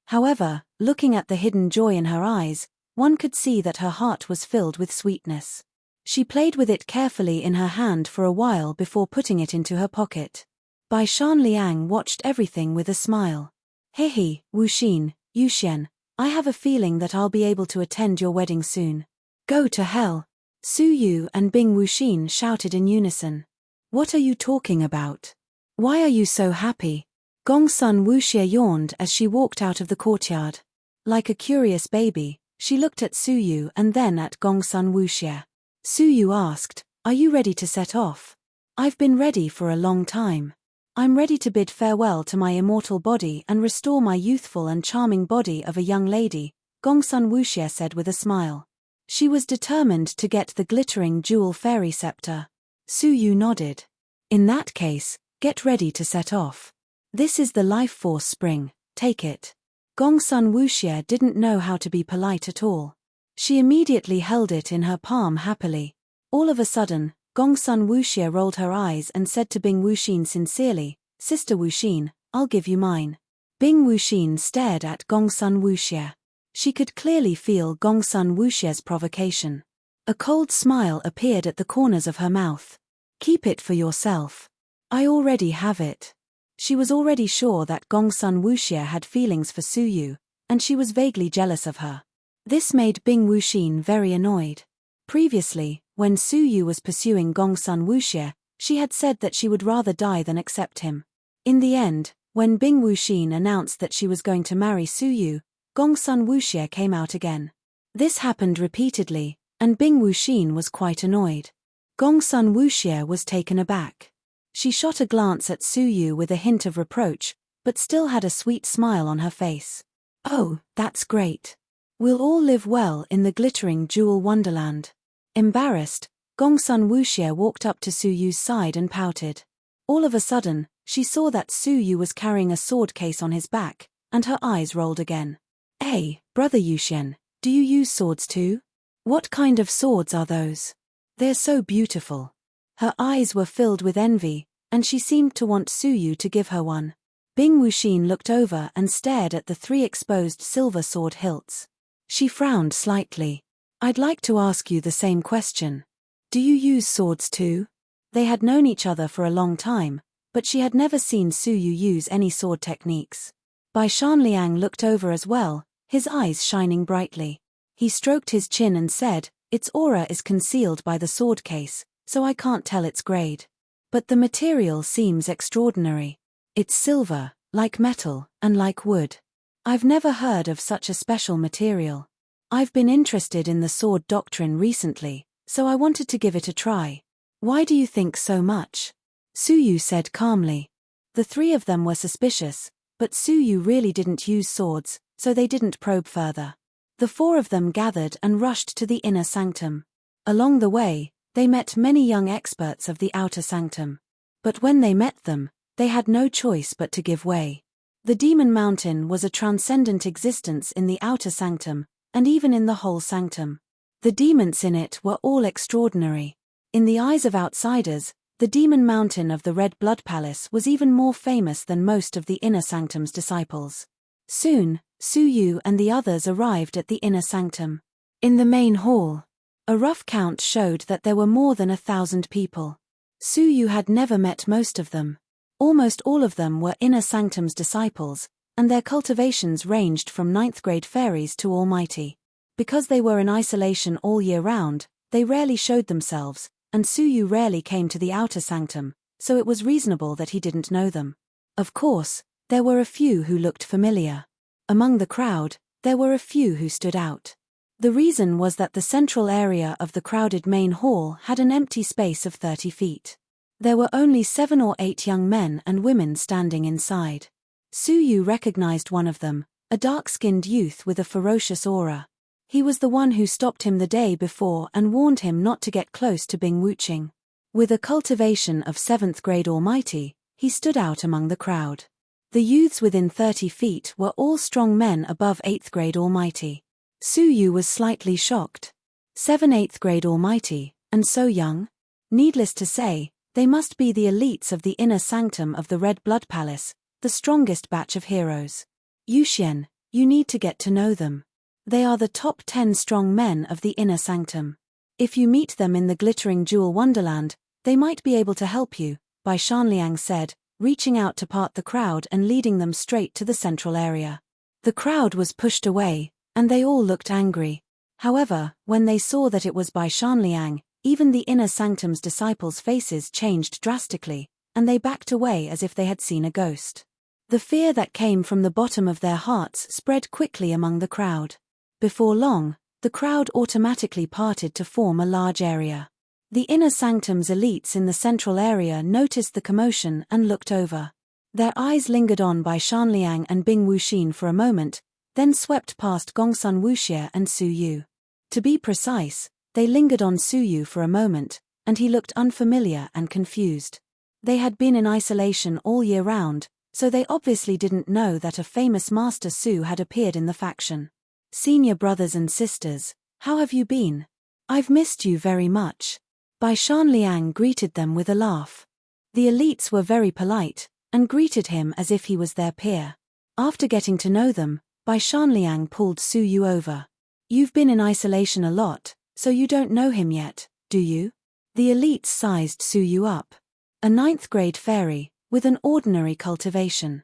However, looking at the hidden joy in her eyes, one could see that her heart was filled with sweetness. She played with it carefully in her hand for a while before putting it into her pocket. Bai Shanliang watched everything with a smile. Hehe, Wuxin, Yuxian, I have a feeling that I'll be able to attend your wedding soon. Go to hell. Su Yu and Bing Wuxin shouted in unison. What are you talking about? Why are you so happy? Gongsun Wuxie yawned as she walked out of the courtyard. Like a curious baby, she looked at Su Yu and then at Gongsun Wuxie. Su Yu asked, are you ready to set off? I've been ready for a long time. I'm ready to bid farewell to my immortal body and restore my youthful and charming body of a young lady, Gongsun Wuxie said with a smile. She was determined to get the glittering jewel fairy scepter. Su Yu nodded. In that case, get ready to set off. This is the life force spring, take it. Gongsun Wuxie didn't know how to be polite at all. She immediately held it in her palm happily. All of a sudden, Gongsun Wuxie rolled her eyes and said to Bing Wuxin sincerely, Sister Wuxin, I'll give you mine. Bing Wuxin stared at Gongsun Wuxie. She could clearly feel Gongsun Wuxie's provocation. A cold smile appeared at the corners of her mouth. Keep it for yourself. I already have it. She was already sure that Gongsun Wuxie had feelings for Su Yu, and she was vaguely jealous of her. This made Bing Wuxin very annoyed. Previously, when Su Yu was pursuing Gongsun Wuxie, she had said that she would rather die than accept him. In the end, when Bing Wuxin announced that she was going to marry Su Yu, Gongsun Wuxie came out again. This happened repeatedly, and Bing Wuxin was quite annoyed. Gongsun Wuxie was taken aback. She shot a glance at Su Yu with a hint of reproach, but still had a sweet smile on her face. Oh, that's great. We'll all live well in the glittering jewel wonderland. Embarrassed, Gongsun Wuxie walked up to Su Yu's side and pouted. All of a sudden, she saw that Su Yu was carrying a sword case on his back, and her eyes rolled again. Hey, brother Yuxian, do you use swords too? What kind of swords are those? They're so beautiful. Her eyes were filled with envy, and she seemed to want Su Yu to give her one. Bing Wuxin looked over and stared at the 3 exposed silver sword hilts. She frowned slightly. I'd like to ask you the same question. Do you use swords too? They had known each other for a long time, but she had never seen Su Yu use any sword techniques. Bai Shanliang looked over as well, his eyes shining brightly. He stroked his chin and said, its aura is concealed by the sword case, so I can't tell its grade. But the material seems extraordinary. It's silver, like metal, and like wood. I've never heard of such a special material. I've been interested in the sword doctrine recently, so I wanted to give it a try. Why do you think so much? Su Yu said calmly. The 3 of them were suspicious, but Su Yu really didn't use swords, so they didn't probe further. The 4 of them gathered and rushed to the inner sanctum. Along the way, they met many young experts of the outer sanctum. But when they met them, they had no choice but to give way. The Demon Mountain was a transcendent existence in the outer sanctum, and even in the whole sanctum. The demons in it were all extraordinary. In the eyes of outsiders, the Demon Mountain of the Red Blood Palace was even more famous than most of the inner sanctum's disciples. Soon, Su Yu and the others arrived at the inner sanctum. In the main hall, a rough count showed that there were more than 1,000 people. Su Yu had never met most of them. Almost all of them were inner sanctum's disciples, and their cultivations ranged from 9th grade fairies to almighty. Because they were in isolation all year round, they rarely showed themselves, and Su Yu rarely came to the outer sanctum, so it was reasonable that he didn't know them. Of course, there were a few who looked familiar. Among the crowd, there were a few who stood out. The reason was that the central area of the crowded main hall had an empty space of 30 feet. There were only 7 or 8 young men and women standing inside. Su Yu recognized one of them, a dark-skinned youth with a ferocious aura. He was the one who stopped him the day before and warned him not to get close to Bing Wuxing. With a cultivation of 7th grade almighty, he stood out among the crowd. The youths within 30 feet were all strong men above 8th grade almighty. Su Yu was slightly shocked. 7 8th grade almighty, and so young? Needless to say, they must be the elites of the inner sanctum of the Red Blood Palace, the strongest batch of heroes. Yuxian, you need to get to know them. They are the top 10 strong men of the inner sanctum. If you meet them in the glittering jewel wonderland, they might be able to help you, Bai Shanliang said, reaching out to part the crowd and leading them straight to the central area. The crowd was pushed away, and they all looked angry. However, when they saw that it was Bai Shanliang, even the inner sanctum's disciples' faces changed drastically, and they backed away as if they had seen a ghost. The fear that came from the bottom of their hearts spread quickly among the crowd. Before long, the crowd automatically parted to form a large area. The inner sanctum's elites in the central area noticed the commotion and looked over. Their eyes lingered on Bai Shanliang and Bing Wuxin for a moment, then swept past Gongsun Wuxie and Su Yu. To be precise, they lingered on Su Yu for a moment, and he looked unfamiliar and confused. They had been in isolation all year round, so they obviously didn't know that a famous Master Su had appeared in the faction. Senior brothers and sisters, how have you been? I've missed you very much. Bai Shanliang greeted them with a laugh. The elites were very polite, and greeted him as if he was their peer. After getting to know them, Bai Shanliang pulled Su Yu over. You've been in isolation a lot, so you don't know him yet, do you? The elites sized Su Yu up. A 9th grade fairy, with an ordinary cultivation.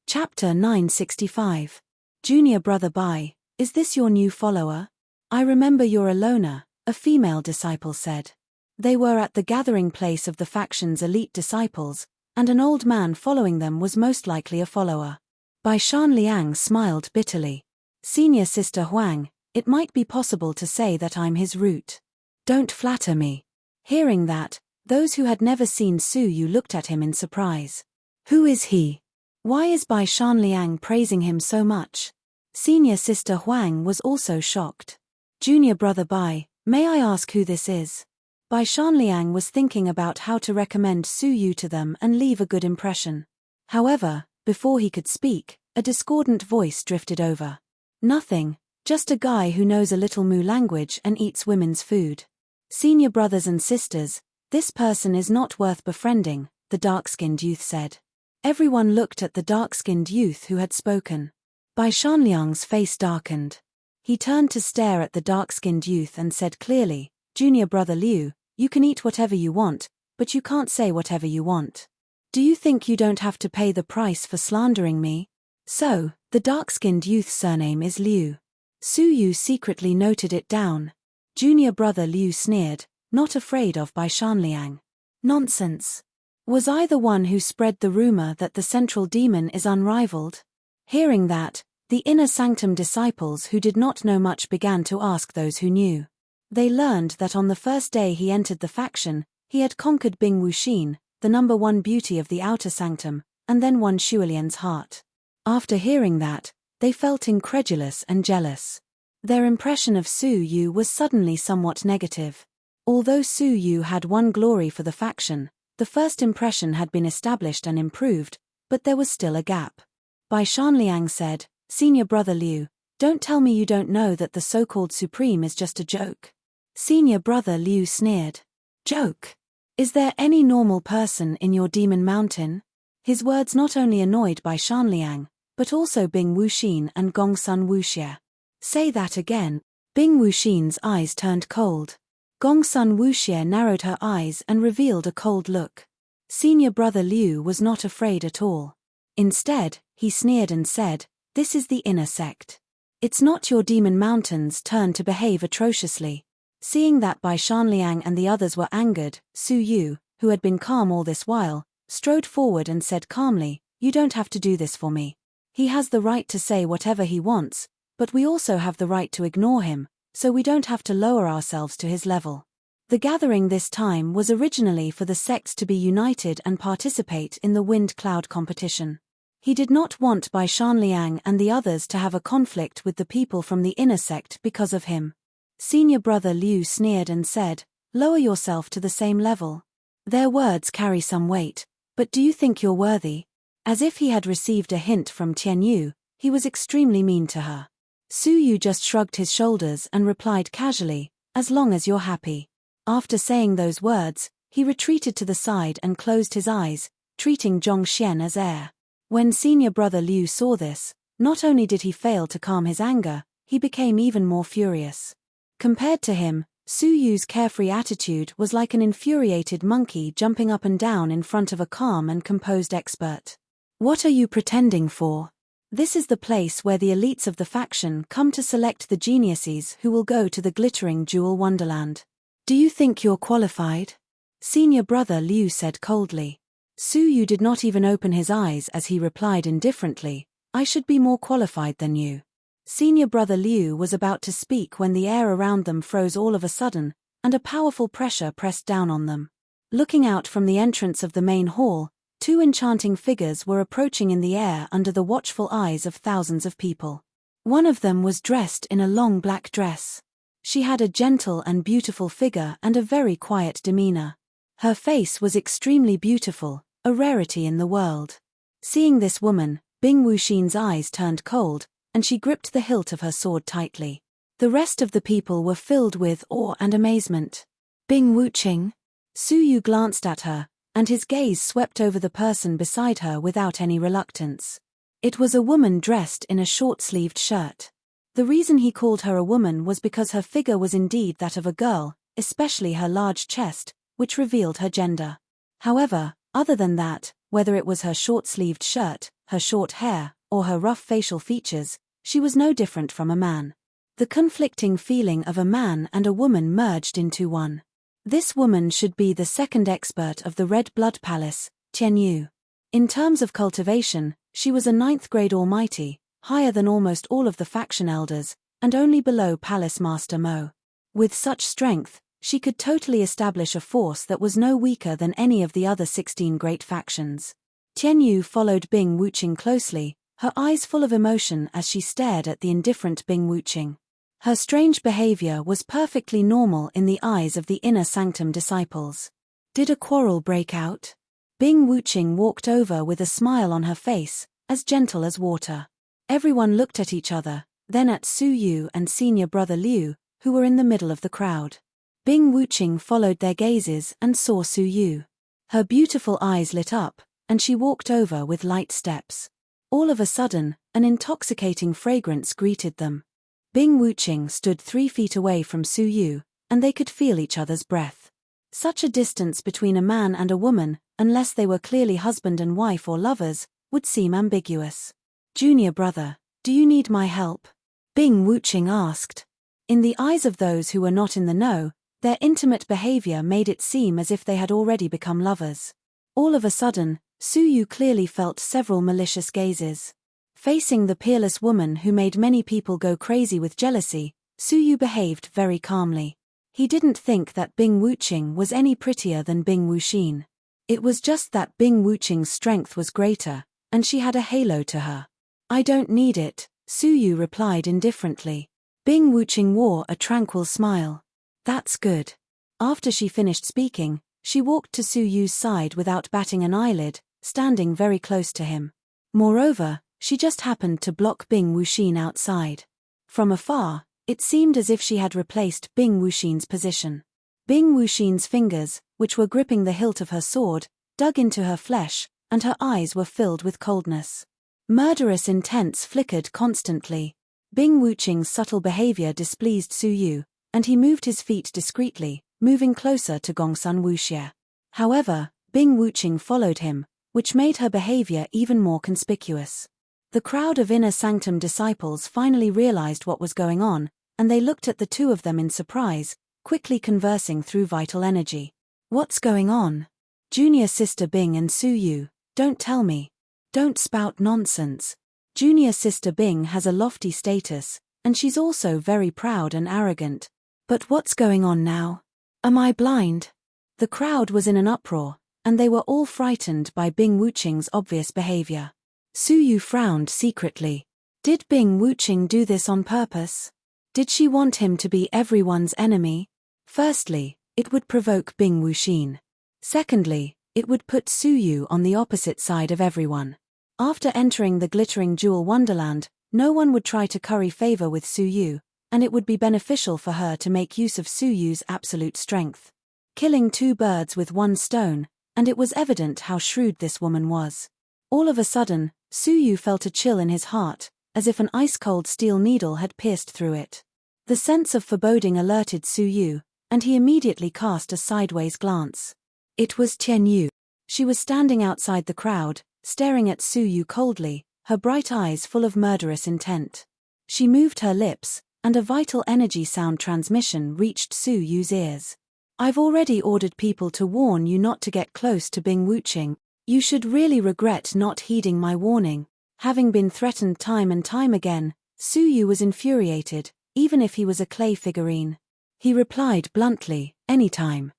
Chapter 965. Junior Brother Bai, is this your new follower? I remember you're a loner, a female disciple said. They were at the gathering place of the faction's elite disciples, and an old man following them was most likely a follower. Bai Shanliang smiled bitterly. Senior Sister Huang, It might be possible to say that I'm his root. Don't flatter me. Hearing that, those who had never seen Su Yu looked at him in surprise. Who is he? Why is Bai Shanliang praising him so much? Senior sister Huang was also shocked. Junior brother Bai, may I ask who this is? Bai Shanliang was thinking about how to recommend Su Yu to them and leave a good impression. However, before he could speak, a discordant voice drifted over. Nothing, just a guy who knows a little Mu language and eats women's food. Senior brothers and sisters, this person is not worth befriending, the dark-skinned youth said. Everyone looked at the dark-skinned youth who had spoken. Bai Shanliang's face darkened. He turned to stare at the dark-skinned youth and said clearly, Junior brother Liu, you can eat whatever you want, but you can't say whatever you want. Do you think you don't have to pay the price for slandering me? So, the dark-skinned youth's surname is Liu. Su Yu secretly noted it down. Junior brother Liu sneered, not afraid of Bai Shanliang. Nonsense. Was I the one who spread the rumor that the central demon is unrivaled? Hearing that, the inner sanctum disciples who did not know much began to ask those who knew. They learned that on the first day he entered the faction, he had conquered Bing Wuxin, the number one beauty of the outer sanctum, and then won Shualian's heart. After hearing that, they felt incredulous and jealous. Their impression of Su Yu was suddenly somewhat negative. Although Su Yu had won glory for the faction, the first impression had been established and improved, but there was still a gap. Bai Shanliang said, Senior brother Liu, don't tell me you don't know that the so-called Supreme is just a joke. Senior brother Liu sneered. Joke? Is there any normal person in your demon mountain? His words not only annoyed Bai Shanliang, but also Bing Wuxin and Gongsun Wuxie. Say that again. Bing Wuxin's eyes turned cold. Gongsun Wuxie narrowed her eyes and revealed a cold look. Senior brother Liu was not afraid at all. Instead, he sneered and said, this is the inner sect. It's not your demon mountain's turn to behave atrociously. Seeing that Bai Shanliang and the others were angered, Su Yu, who had been calm all this while, strode forward and said calmly, you don't have to do this for me. He has the right to say whatever he wants, but we also have the right to ignore him, so we don't have to lower ourselves to his level. The gathering this time was originally for the sects to be united and participate in the wind cloud competition. He did not want Bai Shanliang and the others to have a conflict with the people from the inner sect because of him. Senior brother Liu sneered and said, lower yourself to the same level. Their words carry some weight, but do you think you're worthy? As if he had received a hint from Tian Yu, he was extremely mean to her. Su Yu just shrugged his shoulders and replied casually, as long as you're happy. After saying those words, he retreated to the side and closed his eyes, treating Zhong Xian as heir. When senior brother Liu saw this, not only did he fail to calm his anger, he became even more furious. Compared to him, Su Yu's carefree attitude was like an infuriated monkey jumping up and down in front of a calm and composed expert. What are you pretending for? This is the place where the elites of the faction come to select the geniuses who will go to the glittering jewel wonderland. Do you think you're qualified? Senior brother Liu said coldly. Su Yu did not even open his eyes as he replied indifferently, I should be more qualified than you. Senior brother Liu was about to speak when the air around them froze all of a sudden, and a powerful pressure pressed down on them. Looking out from the entrance of the main hall, two enchanting figures were approaching in the air under the watchful eyes of thousands of people. One of them was dressed in a long black dress. She had a gentle and beautiful figure and a very quiet demeanor. Her face was extremely beautiful, a rarity in the world. Seeing this woman, Bing Wuxin's eyes turned cold, and she gripped the hilt of her sword tightly. The rest of the people were filled with awe and amazement. Bing Wuxing? Su Yu glanced at her, and his gaze swept over the person beside her without any reluctance. It was a woman dressed in a short-sleeved shirt. The reason he called her a woman was because her figure was indeed that of a girl, especially her large chest, which revealed her gender. However, other than that, whether it was her short-sleeved shirt, her short hair, or her rough facial features, she was no different from a man. The conflicting feeling of a man and a woman merged into one. This woman should be the second expert of the Red Blood Palace, Tian Yu. In terms of cultivation, she was a 9th grade almighty, higher than almost all of the faction elders, and only below Palace Master Mo. With such strength, she could totally establish a force that was no weaker than any of the other 16 great factions. Tianyu followed Bing Wuqing closely, her eyes full of emotion as she stared at the indifferent Bing Wuqing. Her strange behavior was perfectly normal in the eyes of the inner sanctum disciples. Did a quarrel break out? Bing Wuqing walked over with a smile on her face, as gentle as water. Everyone looked at each other, then at Su Yu and senior brother Liu, who were in the middle of the crowd. Bing Wuqing followed their gazes and saw Su Yu. Her beautiful eyes lit up, and she walked over with light steps. All of a sudden, an intoxicating fragrance greeted them. Bing Wuqing stood 3 feet away from Su Yu, and they could feel each other's breath. Such a distance between a man and a woman, unless they were clearly husband and wife or lovers, would seem ambiguous. "Junior brother, do you need my help?" Bing Wuqing asked. In the eyes of those who were not in the know, their intimate behavior made it seem as if they had already become lovers. All of a sudden, Su Yu clearly felt several malicious gazes. Facing the peerless woman who made many people go crazy with jealousy, Su Yu behaved very calmly. He didn't think that Bing Wuqing was any prettier than Bing Wuxin. It was just that Bing Wuqing's strength was greater, and she had a halo to her. "I don't need it," Su Yu replied indifferently. Bing Wuqing wore a tranquil smile. "That's good." After she finished speaking, she walked to Su Yu's side without batting an eyelid, standing very close to him. Moreover, she just happened to block Bing Wuxin outside. From afar, it seemed as if she had replaced Bing Wuxin's position. Bing Wuxin's fingers, which were gripping the hilt of her sword, dug into her flesh, and her eyes were filled with coldness. Murderous intents flickered constantly. Bing Wuqing's subtle behavior displeased Su Yu, and he moved his feet discreetly, moving closer to Gongsun Wuxie. However, Bing Wuqing followed him, which made her behavior even more conspicuous. The crowd of inner sanctum disciples finally realized what was going on, and they looked at the two of them in surprise, quickly conversing through vital energy. "What's going on? Junior sister Bing and Su Yu, don't tell me. Don't spout nonsense. Junior sister Bing has a lofty status, and she's also very proud and arrogant. But what's going on now? Am I blind?" The crowd was in an uproar, and they were all frightened by Bing Wuqing's obvious behavior. Su Yu frowned secretly. Did Bing Wuqing do this on purpose? Did she want him to be everyone's enemy? Firstly, it would provoke Bing Wuxin. Secondly, it would put Su Yu on the opposite side of everyone. After entering the glittering jewel wonderland, no one would try to curry favor with Su Yu, and it would be beneficial for her to make use of Su Yu's absolute strength. Killing 2 birds with 1 stone, and it was evident how shrewd this woman was. All of a sudden, Su Yu felt a chill in his heart, as if an ice-cold steel needle had pierced through it. The sense of foreboding alerted Su Yu, and he immediately cast a sideways glance. It was Tianyu. She was standing outside the crowd, staring at Su Yu coldly, her bright eyes full of murderous intent. She moved her lips, and a vital energy sound transmission reached Su Yu's ears. "I've already ordered people to warn you not to get close to Bing Wuqing. You should really regret not heeding my warning." Having been threatened time and time again, Su Yu was infuriated, even if he was a clay figurine. He replied bluntly, "Anytime."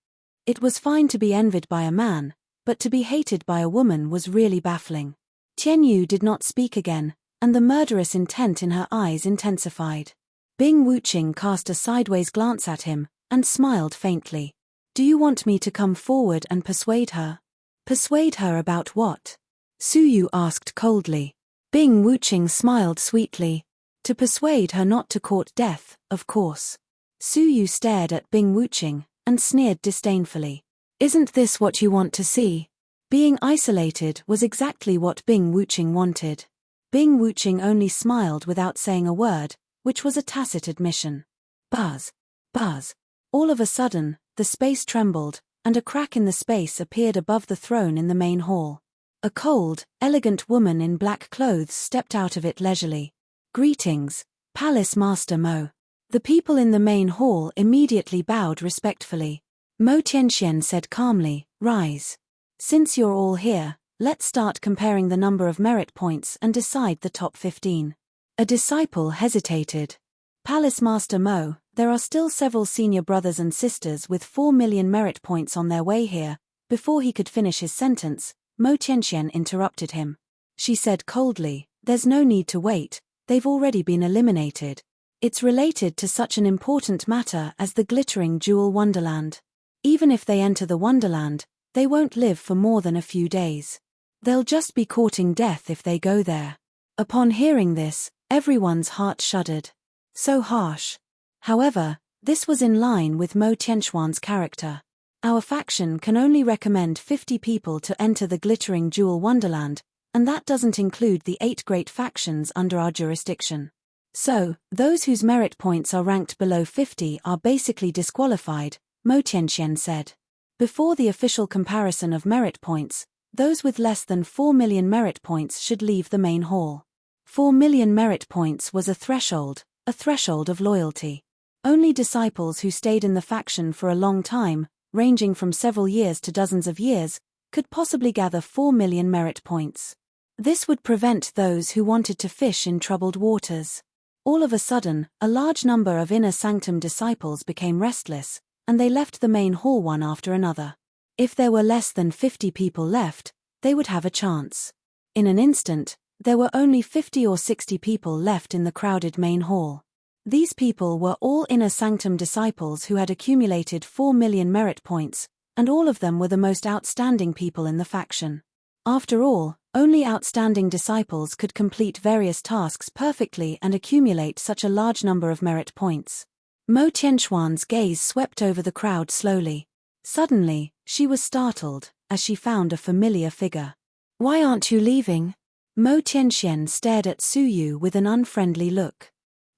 It was fine to be envied by a man, but to be hated by a woman was really baffling. Tianyu did not speak again, and the murderous intent in her eyes intensified. Bing Wuqing cast a sideways glance at him, and smiled faintly. "Do you want me to come forward and persuade her?" "Persuade her about what?" Su Yu asked coldly. Bing Wuqing smiled sweetly. "To persuade her not to court death, of course." Su Yu stared at Bing Wuqing, and sneered disdainfully. "Isn't this what you want to see?" Being isolated was exactly what Bing Wuqing wanted. Bing Wuqing only smiled without saying a word, which was a tacit admission. Buzz. Buzz. All of a sudden, the space trembled, and a crack in the space appeared above the throne in the main hall. A cold, elegant woman in black clothes stepped out of it leisurely. "Greetings, Palace Master Mo." The people in the main hall immediately bowed respectfully. Mo Tianxian said calmly, "Rise. Since you're all here, let's start comparing the number of merit points and decide the top 15. A disciple hesitated. Palace Master Mo, there are still several senior brothers and sisters with 4 million merit points on their way here. Before he could finish his sentence, Mo Tianxian interrupted him. She said coldly, there's no need to wait, they've already been eliminated. It's related to such an important matter as the glittering jewel wonderland. Even if they enter the wonderland, they won't live for more than a few days. They'll just be courting death if they go there. Upon hearing this, everyone's heart shuddered. So harsh. However, this was in line with Mo Tianxuan's character. Our faction can only recommend 50 people to enter the glittering jewel wonderland, and that doesn't include the 8 great factions under our jurisdiction. So, those whose merit points are ranked below 50 are basically disqualified, Mo Tianxian said. Before the official comparison of merit points, those with less than 4 million merit points should leave the main hall. 4 million merit points was a threshold of loyalty. Only disciples who stayed in the faction for a long time, ranging from several years to dozens of years, could possibly gather 4 million merit points. This would prevent those who wanted to fish in troubled waters. All of a sudden, a large number of inner sanctum disciples became restless, and they left the main hall one after another. If there were less than 50 people left, they would have a chance. In an instant, there were only 50 or 60 people left in the crowded main hall. These people were all inner sanctum disciples who had accumulated 4 million merit points, and all of them were the most outstanding people in the faction. After all, only outstanding disciples could complete various tasks perfectly and accumulate such a large number of merit points. Mo Tianxuan's gaze swept over the crowd slowly. Suddenly, she was startled, as she found a familiar figure. Why aren't you leaving? Mo Tianxian stared at Su Yu with an unfriendly look.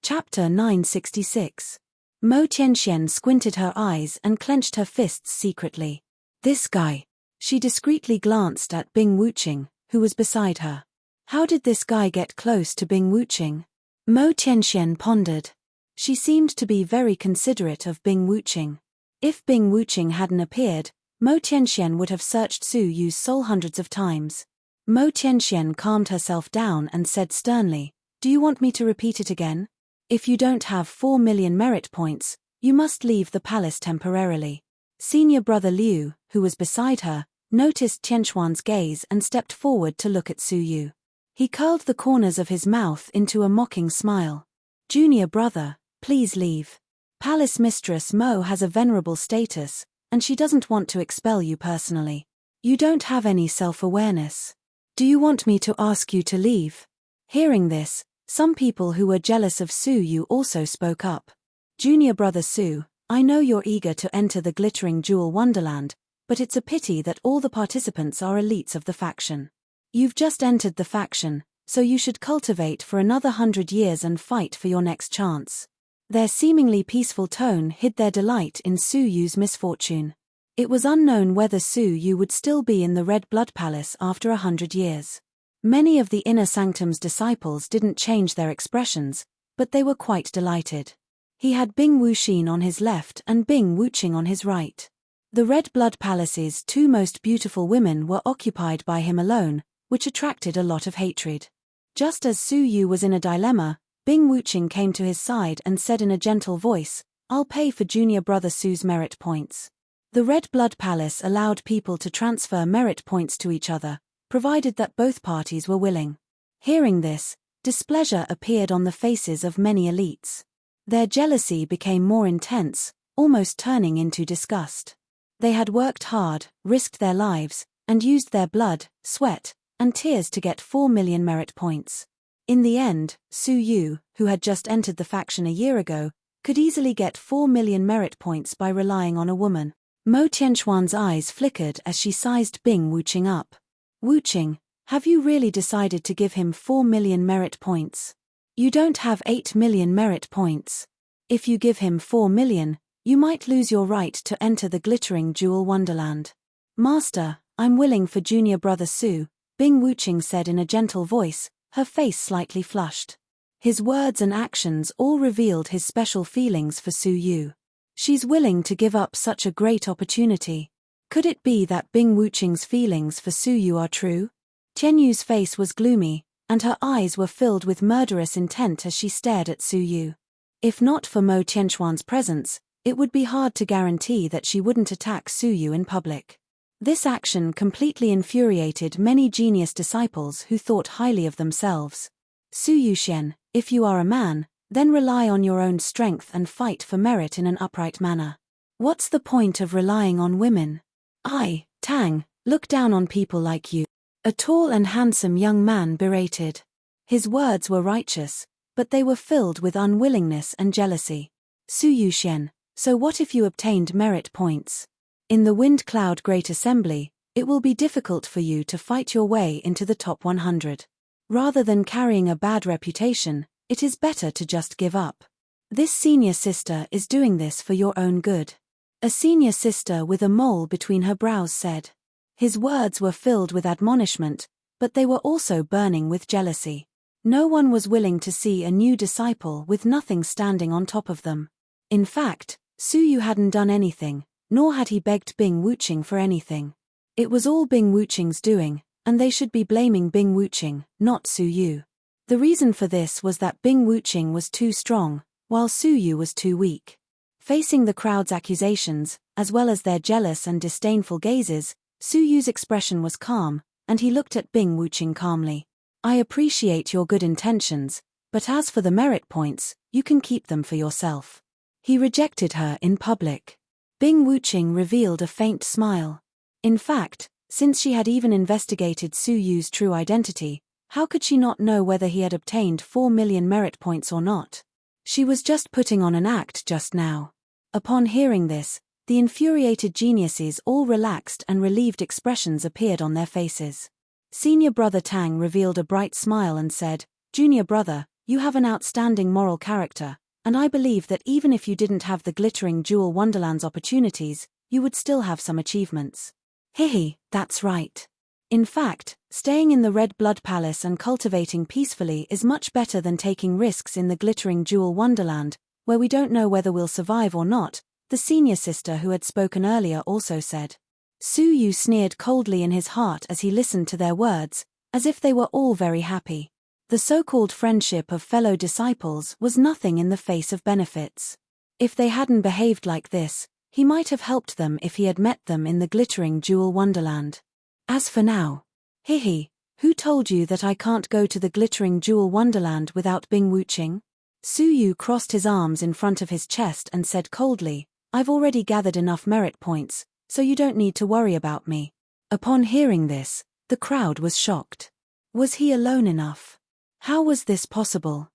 Chapter 966. Mo Tianxian squinted her eyes and clenched her fists secretly. This guy. She discreetly glanced at Bing Wuqing, who was beside her. How did this guy get close to Bing Wuqing? Mo Tianxian pondered. She seemed to be very considerate of Bing Wuqing. If Bing Wuqing hadn't appeared, Mo Tianxian would have searched Su Yu's soul hundreds of times. Mo Tianxian calmed herself down and said sternly, do you want me to repeat it again? If you don't have 4 million merit points, you must leave the palace temporarily. Senior brother Liu, who was beside her, noticed Tianxuan's gaze and stepped forward to look at Su Yu. He curled the corners of his mouth into a mocking smile. Junior brother, please leave. Palace Mistress Mo has a venerable status, and she doesn't want to expel you personally. You don't have any self-awareness. Do you want me to ask you to leave? Hearing this, some people who were jealous of Su Yu also spoke up. Junior brother Su, I know you're eager to enter the glittering jewel wonderland, but it's a pity that all the participants are elites of the faction. You've just entered the faction, so you should cultivate for another 100 years and fight for your next chance. Their seemingly peaceful tone hid their delight in Su Yu's misfortune. It was unknown whether Su Yu would still be in the Red Blood Palace after 100 years. Many of the Inner Sanctum's disciples didn't change their expressions, but they were quite delighted. He had Bing Wuxin on his left and Bing Wuqing on his right. The Red Blood Palace's 2 most beautiful women were occupied by him alone, which attracted a lot of hatred. Just as Su Yu was in a dilemma, Bing Wuqing came to his side and said in a gentle voice, I'll pay for junior brother Su's merit points. The Red Blood Palace allowed people to transfer merit points to each other, provided that both parties were willing. Hearing this, displeasure appeared on the faces of many elites. Their jealousy became more intense, almost turning into disgust. They had worked hard, risked their lives, and used their blood, sweat, and tears to get 4 million merit points. In the end, Su Yu, who had just entered the faction a year ago, could easily get 4 million merit points by relying on a woman. Mo Tianxuan's eyes flickered as she sized Bing Wuqing up. Wuqing, have you really decided to give him 4 million merit points? You don't have 8 million merit points. If you give him 4 million, you might lose your right to enter the glittering jewel wonderland. Master, I'm willing for junior brother Su, Bing Wuqing said in a gentle voice, her face slightly flushed. His words and actions all revealed his special feelings for Su Yu. She's willing to give up such a great opportunity. Could it be that Bing Wuqing's feelings for Su Yu are true? Tian Yu's face was gloomy, and her eyes were filled with murderous intent as she stared at Su Yu. If not for Mo Tianquan's presence, it would be hard to guarantee that she wouldn't attack Su Yu in public. This action completely infuriated many genius disciples who thought highly of themselves. Su Yuxian, if you are a man, then rely on your own strength and fight for merit in an upright manner. What's the point of relying on women? I, Tang, look down on people like you. A tall and handsome young man berated. His words were righteous, but they were filled with unwillingness and jealousy. Su Yuxian, so what if you obtained merit points? In the Wind Cloud Great Assembly, it will be difficult for you to fight your way into the top 100. Rather than carrying a bad reputation, it is better to just give up. This senior sister is doing this for your own good. A senior sister with a mole between her brows said. His words were filled with admonishment, but they were also burning with jealousy. No one was willing to see a new disciple with nothing standing on top of them. In fact, Su Yu hadn't done anything, nor had he begged Bing Wuqing for anything. It was all Bing Wuqing's doing, and they should be blaming Bing Wuqing, not Su Yu. The reason for this was that Bing Wuqing was too strong, while Su Yu was too weak. Facing the crowd's accusations, as well as their jealous and disdainful gazes, Su Yu's expression was calm, and he looked at Bing Wuqing calmly. I appreciate your good intentions, but as for the merit points, you can keep them for yourself. He rejected her in public. Bing Wuqing revealed a faint smile. In fact, since she had even investigated Su Yu's true identity, how could she not know whether he had obtained 4 million merit points or not? She was just putting on an act just now. Upon hearing this, the infuriated geniuses all relaxed and relieved expressions appeared on their faces. Senior brother Tang revealed a bright smile and said, Junior brother, you have an outstanding moral character, and I believe that even if you didn't have the glittering jewel wonderland's opportunities, you would still have some achievements. Hihi, that's right. In fact, staying in the Red Blood Palace and cultivating peacefully is much better than taking risks in the glittering jewel wonderland, where we don't know whether we'll survive or not, the senior sister who had spoken earlier also said. Su Yu sneered coldly in his heart as he listened to their words, as if they were all very happy. The so-called friendship of fellow disciples was nothing in the face of benefits. If they hadn't behaved like this, he might have helped them if he had met them in the glittering jewel wonderland. As for now, hihi, who told you that I can't go to the glittering jewel wonderland without Bing Wuqing? Su Yu crossed his arms in front of his chest and said coldly, I've already gathered enough merit points, so you don't need to worry about me. Upon hearing this, the crowd was shocked. Was he alone enough? How was this possible?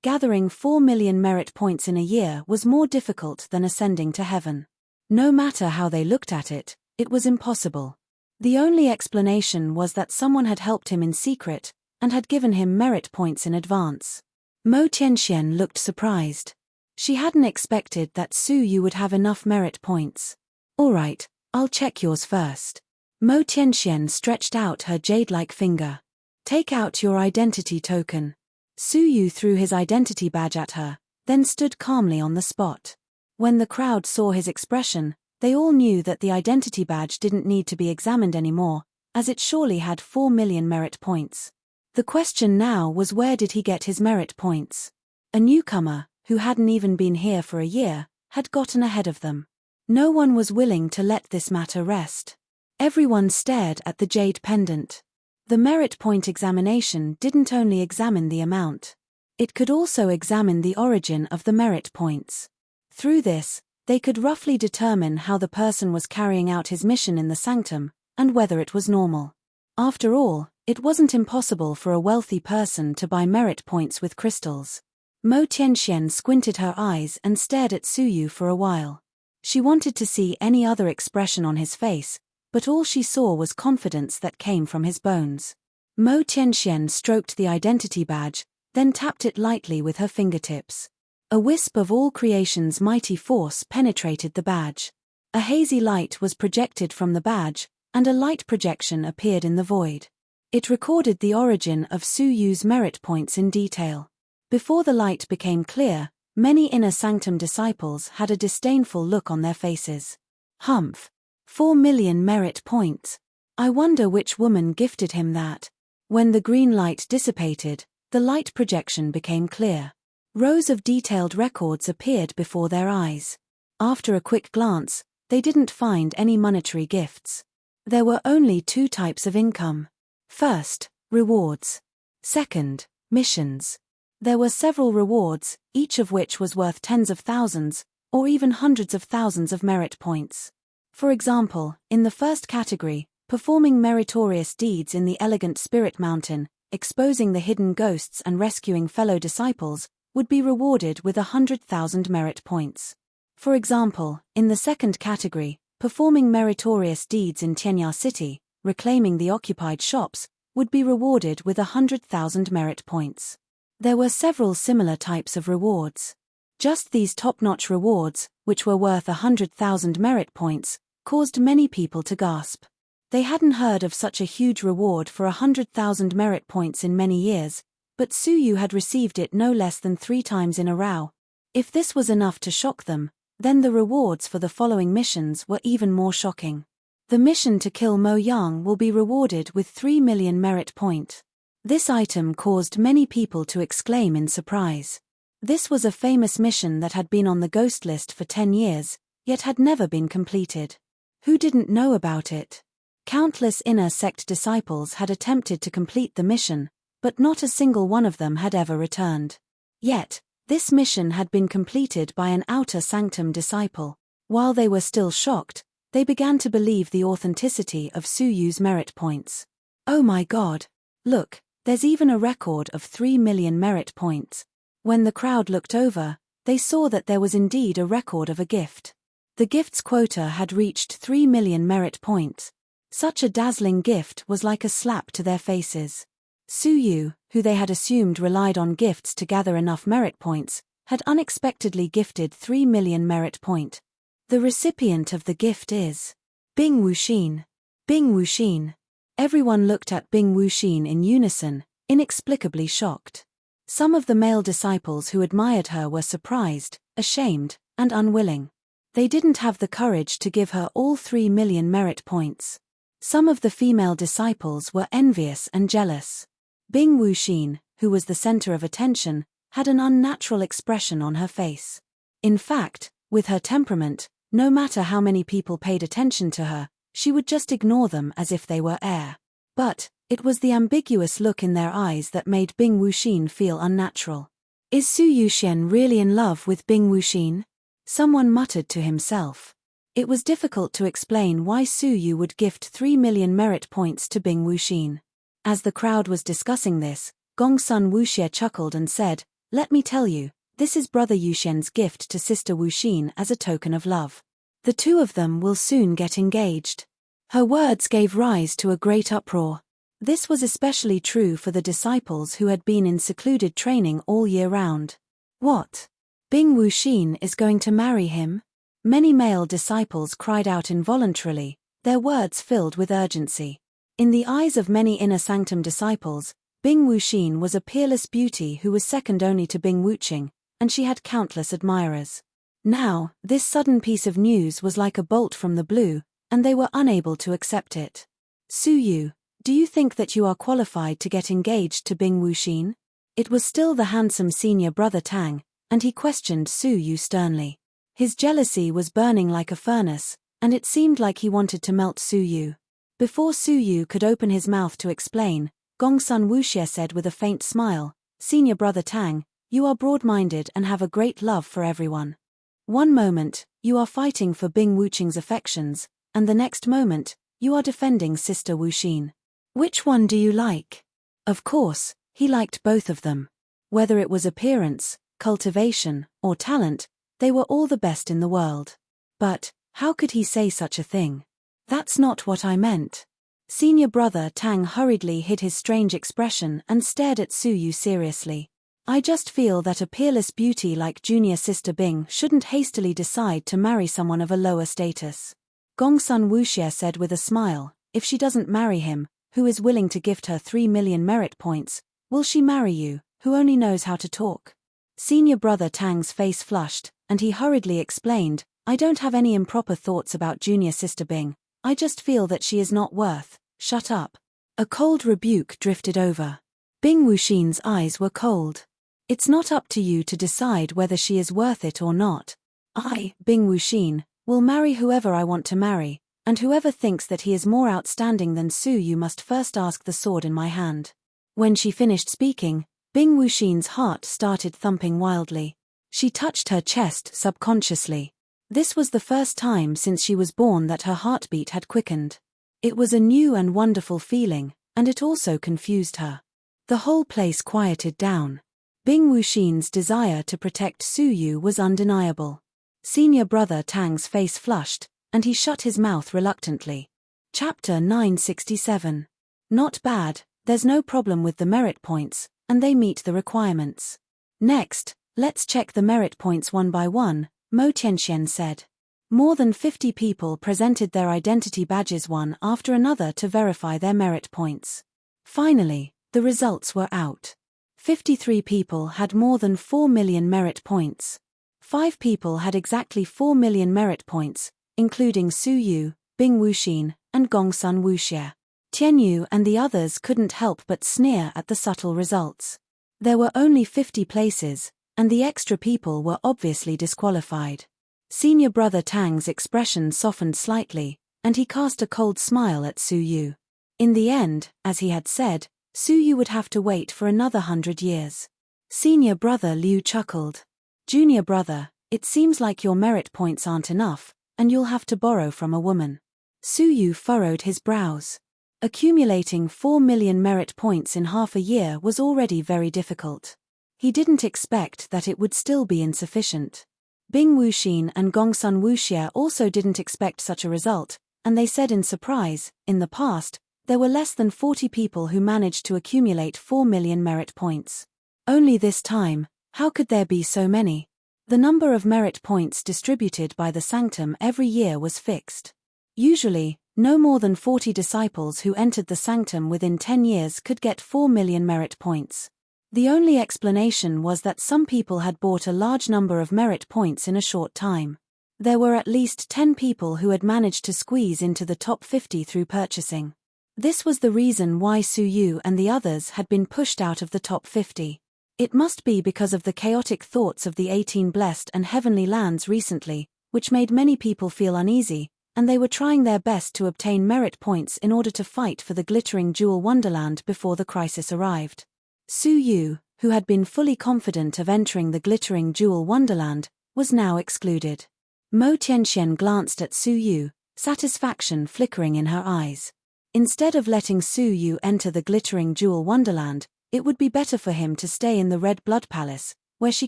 Gathering 4 million merit points in a year was more difficult than ascending to heaven. No matter how they looked at it, it was impossible. The only explanation was that someone had helped him in secret, and had given him merit points in advance. Mo Tianxian looked surprised. She hadn't expected that Su Yu would have enough merit points. All right, I'll check yours first. Mo Tianxian stretched out her jade-like finger. Take out your identity token. Su Yu threw his identity badge at her, then stood calmly on the spot. When the crowd saw his expression, they all knew that the identity badge didn't need to be examined anymore, as it surely had 4 million merit points. The question now was, where did he get his merit points? A newcomer, who hadn't even been here for a year, had gotten ahead of them. No one was willing to let this matter rest. Everyone stared at the jade pendant. The merit point examination didn't only examine the amount. It could also examine the origin of the merit points. Through this, they could roughly determine how the person was carrying out his mission in the sanctum, and whether it was normal. After all, it wasn't impossible for a wealthy person to buy merit points with crystals. Mo Tianxian squinted her eyes and stared at Su Yu for a while. She wanted to see any other expression on his face, but all she saw was confidence that came from his bones. Mo Tianxian stroked the identity badge, then tapped it lightly with her fingertips. A wisp of all creation's mighty force penetrated the badge. A hazy light was projected from the badge, and a light projection appeared in the void. It recorded the origin of Su Yu's merit points in detail. Before the light became clear, many inner sanctum disciples had a disdainful look on their faces. Humph! 4 million merit points. I wonder which woman gifted him that. When the green light dissipated, the light projection became clear. Rows of detailed records appeared before their eyes. After a quick glance, they didn't find any monetary gifts. There were only two types of income. First, rewards. Second, missions. There were several rewards, each of which was worth tens of thousands, or even hundreds of thousands of merit points. For example, in the first category, performing meritorious deeds in the elegant Spirit Mountain, exposing the hidden ghosts and rescuing fellow disciples, would be rewarded with 100,000 merit points. For example, in the second category, performing meritorious deeds in Tianya City, reclaiming the occupied shops, would be rewarded with 100,000 merit points. There were several similar types of rewards. Just these top-notch rewards, which were worth 100,000 merit points, caused many people to gasp. They hadn't heard of such a huge reward for 100,000 merit points in many years, but Suyu had received it no less than 3 times in a row. If this was enough to shock them, then the rewards for the following missions were even more shocking. The mission to kill Mo Yang will be rewarded with 3 million merit point. This item caused many people to exclaim in surprise. This was a famous mission that had been on the ghost list for 10 years, yet had never been completed. Who didn't know about it? Countless inner sect disciples had attempted to complete the mission, but not a single one of them had ever returned. Yet, this mission had been completed by an outer sanctum disciple. While they were still shocked, they began to believe the authenticity of Suyu's merit points. Oh my God! Look, there's even a record of 3 million merit points. When the crowd looked over, they saw that there was indeed a record of a gift. The gift's quota had reached 3 million merit points. Such a dazzling gift was like a slap to their faces. Suyu, who they had assumed relied on gifts to gather enough merit points, had unexpectedly gifted 3 million merit point. The recipient of the gift is Bing Wuxin. Bing Wuxin. Everyone looked at Bing Wuxin in unison, inexplicably shocked. Some of the male disciples who admired her were surprised, ashamed, and unwilling. They didn't have the courage to give her all 3 million merit points. Some of the female disciples were envious and jealous. Bing Wuxin, who was the center of attention, had an unnatural expression on her face. In fact, with her temperament, no matter how many people paid attention to her, she would just ignore them as if they were air. But it was the ambiguous look in their eyes that made Bing Wuxin feel unnatural. Is Su Yuxian really in love with Bing Wuxin? Someone muttered to himself. It was difficult to explain why Suyu would gift 3 million merit points to Bing Wuxin. As the crowd was discussing this, Gongsun Wuxie chuckled and said, "Let me tell you, this is Brother Yuxian's gift to Sister Wuxin as a token of love. The two of them will soon get engaged." Her words gave rise to a great uproar. This was especially true for the disciples who had been in secluded training all year round. What? Bing Wuxin is going to marry him? Many male disciples cried out involuntarily, their words filled with urgency. In the eyes of many inner sanctum disciples, Bing Wuxin was a peerless beauty who was second only to Bing Wuqing, and she had countless admirers. Now, this sudden piece of news was like a bolt from the blue, and they were unable to accept it. Suyu, do you think that you are qualified to get engaged to Bing Wuxin? It was still the handsome senior brother Tang, and he questioned Suyu sternly. His jealousy was burning like a furnace, and it seemed like he wanted to melt Suyu. Before Suyu could open his mouth to explain, Gongsun Wuxie said with a faint smile, "Senior brother Tang, you are broad-minded and have a great love for everyone. One moment, you are fighting for Bing Wuqing's affections, and the next moment, you are defending Sister Wuxin. Which one do you like?" Of course, he liked both of them. Whether it was appearance, cultivation, or talent, they were all the best in the world. But, how could he say such a thing? That's not what I meant. Senior brother Tang hurriedly hid his strange expression and stared at Suyu seriously. I just feel that a peerless beauty like junior sister Bing shouldn't hastily decide to marry someone of a lower status. Gongsun Wuxie said with a smile, if she doesn't marry him, who is willing to gift her 3 million merit points, will she marry you, who only knows how to talk? Senior brother Tang's face flushed, and he hurriedly explained, I don't have any improper thoughts about junior sister Bing, I just feel that she is not worth, shut up. A cold rebuke drifted over. Bing Wuxin's eyes were cold. It's not up to you to decide whether she is worth it or not. I, Bing Wuxin, will marry whoever I want to marry, and whoever thinks that he is more outstanding than Su Yu must first ask the sword in my hand. When she finished speaking, Bing Wuxin's heart started thumping wildly. She touched her chest subconsciously. This was the first time since she was born that her heartbeat had quickened. It was a new and wonderful feeling, and it also confused her. The whole place quieted down. Bing Wuxin's desire to protect Su Yu was undeniable. Senior brother Tang's face flushed, and he shut his mouth reluctantly. Chapter 967. Not bad, there's no problem with the merit points, and they meet the requirements. Next, let's check the merit points one by one, Mo Tianxian said. More than 50 people presented their identity badges one after another to verify their merit points. Finally, the results were out. 53 people had more than 4 million merit points. 5 people had exactly 4 million merit points, including Su Yu, Bing Wuxin, and Gongsun Wuxie. Tian Yu and the others couldn't help but sneer at the subtle results. There were only 50 places, and the extra people were obviously disqualified. Senior brother Tang's expression softened slightly, and he cast a cold smile at Su Yu. In the end, as he had said, Su Yu would have to wait for another 100 years. Senior brother Liu chuckled. Junior brother, it seems like your merit points aren't enough, and you'll have to borrow from a woman. Su Yu furrowed his brows. Accumulating 4 million merit points in half a year was already very difficult. He didn't expect that it would still be insufficient. Bing Wuxin and Gongsun Wuxie also didn't expect such a result, and they said in surprise, in the past, there were less than 40 people who managed to accumulate 4 million merit points. Only this time, how could there be so many? The number of merit points distributed by the sanctum every year was fixed. Usually, no more than 40 disciples who entered the sanctum within 10 years could get 4 million merit points. The only explanation was that some people had bought a large number of merit points in a short time. There were at least 10 people who had managed to squeeze into the top 50 through purchasing. This was the reason why Su Yu and the others had been pushed out of the top 50. It must be because of the chaotic thoughts of the 18 blessed and heavenly lands recently, which made many people feel uneasy, and they were trying their best to obtain merit points in order to fight for the glittering jewel wonderland before the crisis arrived. Su Yu, who had been fully confident of entering the glittering jewel wonderland, was now excluded. Mo Tianxian glanced at Su Yu, satisfaction flickering in her eyes. Instead of letting Su Yu enter the glittering jewel wonderland, it would be better for him to stay in the Red Blood Palace, where she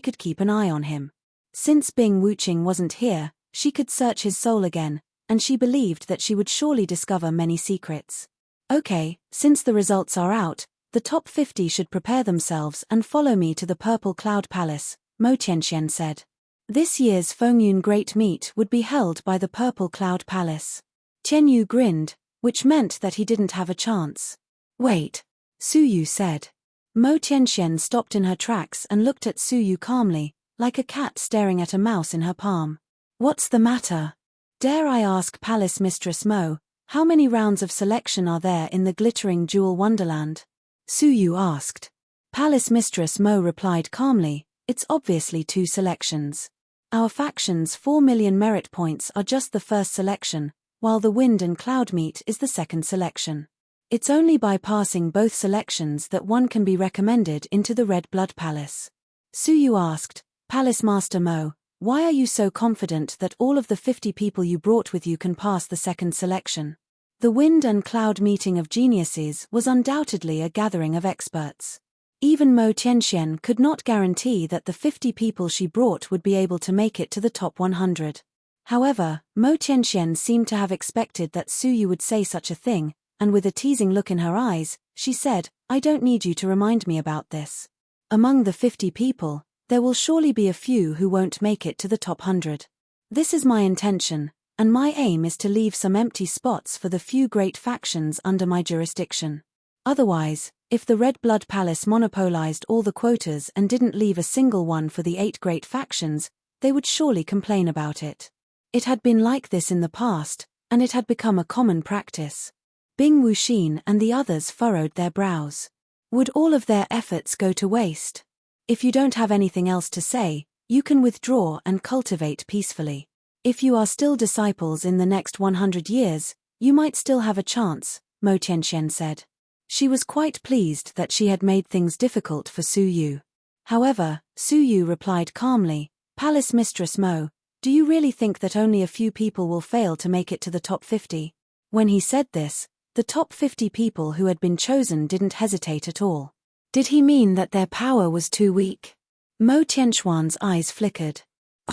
could keep an eye on him. Since Bing Wuxing wasn't here, she could search his soul again, and she believed that she would surely discover many secrets. Okay, since the results are out, the top 50 should prepare themselves and follow me to the Purple Cloud Palace, Mo Tianxian said. This year's Fengyun Great Meet would be held by the Purple Cloud Palace. Tian Yu grinned, which meant that he didn't have a chance. Wait, Su Yu said. Mo Tianxian stopped in her tracks and looked at Su Yu calmly, like a cat staring at a mouse in her palm. What's the matter? Dare I ask Palace Mistress Mo, how many rounds of selection are there in the glittering jewel wonderland? Su Yu asked. Palace Mistress Mo replied calmly, it's obviously 2 selections. Our faction's 4 million merit points are just the first selection, while the Wind and Cloud Meet is the second selection. It's only by passing both selections that one can be recommended into the Red Blood Palace. Su Yu asked, Palace Master Mo, why are you so confident that all of the 50 people you brought with you can pass the second selection? The Wind and Cloud Meeting of Geniuses was undoubtedly a gathering of experts. Even Mo Tianxian could not guarantee that the 50 people she brought would be able to make it to the top 100. However, Mo Tianxian seemed to have expected that Su Yu would say such a thing, and with a teasing look in her eyes, she said, I don't need you to remind me about this. Among the 50 people, there will surely be a few who won't make it to the top 100. This is my intention, and my aim is to leave some empty spots for the few great factions under my jurisdiction. Otherwise, if the Red Blood Palace monopolized all the quotas and didn't leave a single one for the 8 great factions, they would surely complain about it. It had been like this in the past, and it had become a common practice. Bing Wuxin and the others furrowed their brows. Would all of their efforts go to waste? If you don't have anything else to say, you can withdraw and cultivate peacefully. If you are still disciples in the next 100 years, you might still have a chance, Mo Tianxian said. She was quite pleased that she had made things difficult for Su Yu. However, Su Yu replied calmly, Palace Mistress Mo, do you really think that only a few people will fail to make it to the top 50? When he said this, the top 50 people who had been chosen didn't hesitate at all. Did he mean that their power was too weak? Mo Tianxuan's eyes flickered.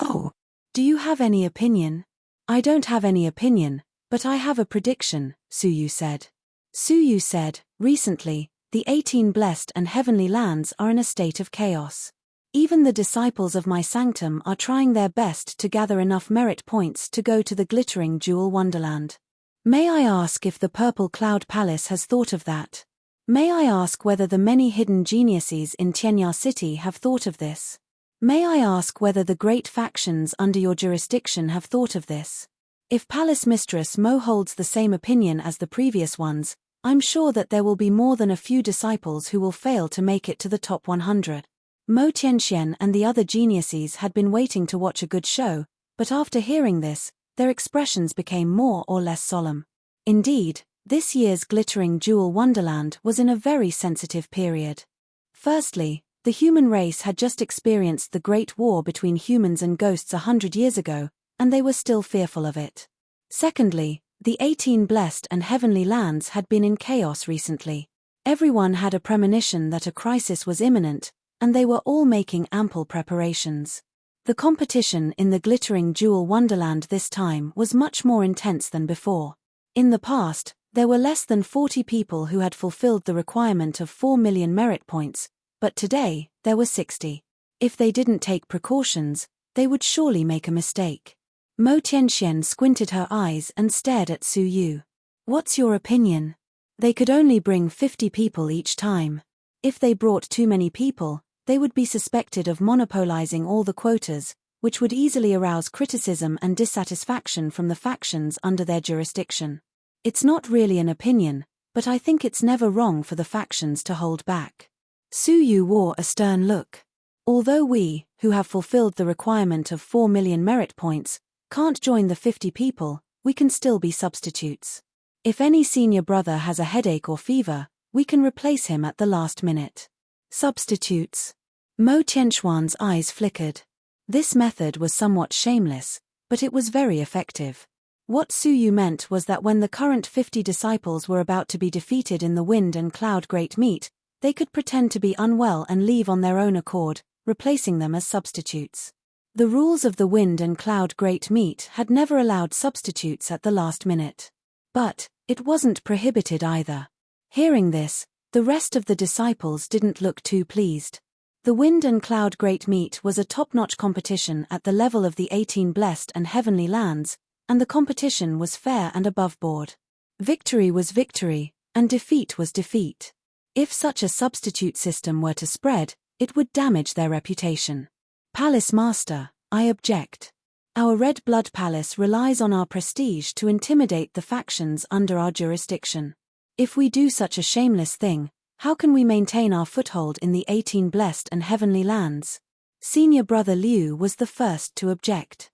Oh, do you have any opinion? I don't have any opinion, but I have a prediction, Su Yu said. Su Yu said, recently, the 18 blessed and heavenly lands are in a state of chaos. Even the disciples of my sanctum are trying their best to gather enough merit points to go to the glittering jewel wonderland. May I ask if the Purple Cloud Palace has thought of that? May I ask whether the many hidden geniuses in Tianya City have thought of this? May I ask whether the great factions under your jurisdiction have thought of this? If Palace Mistress Mo holds the same opinion as the previous ones, I'm sure that there will be more than a few disciples who will fail to make it to the top 100. Mo Tianxian and the other geniuses had been waiting to watch a good show, but after hearing this, their expressions became more or less solemn. Indeed, this year's glittering jewel wonderland was in a very sensitive period. Firstly, the human race had just experienced the Great War between humans and ghosts 100 years ago, and they were still fearful of it. Secondly, the 18 blessed and heavenly lands had been in chaos recently. Everyone had a premonition that a crisis was imminent, and they were all making ample preparations. The competition in the glittering jewel wonderland this time was much more intense than before. In the past, there were less than 40 people who had fulfilled the requirement of 4 million merit points, but today, there were 60. If they didn't take precautions, they would surely make a mistake. Mo Tianxian squinted her eyes and stared at Su Yu. What's your opinion? They could only bring 50 people each time. If they brought too many people, they would be suspected of monopolizing all the quotas, which would easily arouse criticism and dissatisfaction from the factions under their jurisdiction. It's not really an opinion, but I think it's never wrong for the factions to hold back. Su Yu wore a stern look. Although we, who have fulfilled the requirement of 4 million merit points, can't join the 50 people, we can still be substitutes. If any senior brother has a headache or fever, we can replace him at the last minute. Substitutes. Mo Tianxuan's eyes flickered. This method was somewhat shameless, but it was very effective. What Su Yu meant was that when the current 50 disciples were about to be defeated in the Wind and Cloud Great Meet, they could pretend to be unwell and leave on their own accord, replacing them as substitutes. The rules of the Wind and Cloud Great Meet had never allowed substitutes at the last minute. But it wasn't prohibited either. Hearing this, the rest of the disciples didn't look too pleased. The Wind and Cloud Great Meet was a top-notch competition at the level of the 18 blessed and heavenly lands, and the competition was fair and above board. Victory was victory, and defeat was defeat. If such a substitute system were to spread, it would damage their reputation. Palace Master, I object. Our Red Blood Palace relies on our prestige to intimidate the factions under our jurisdiction. If we do such a shameless thing, how can we maintain our foothold in the 18 blessed and heavenly lands? Senior brother Liu was the first to object.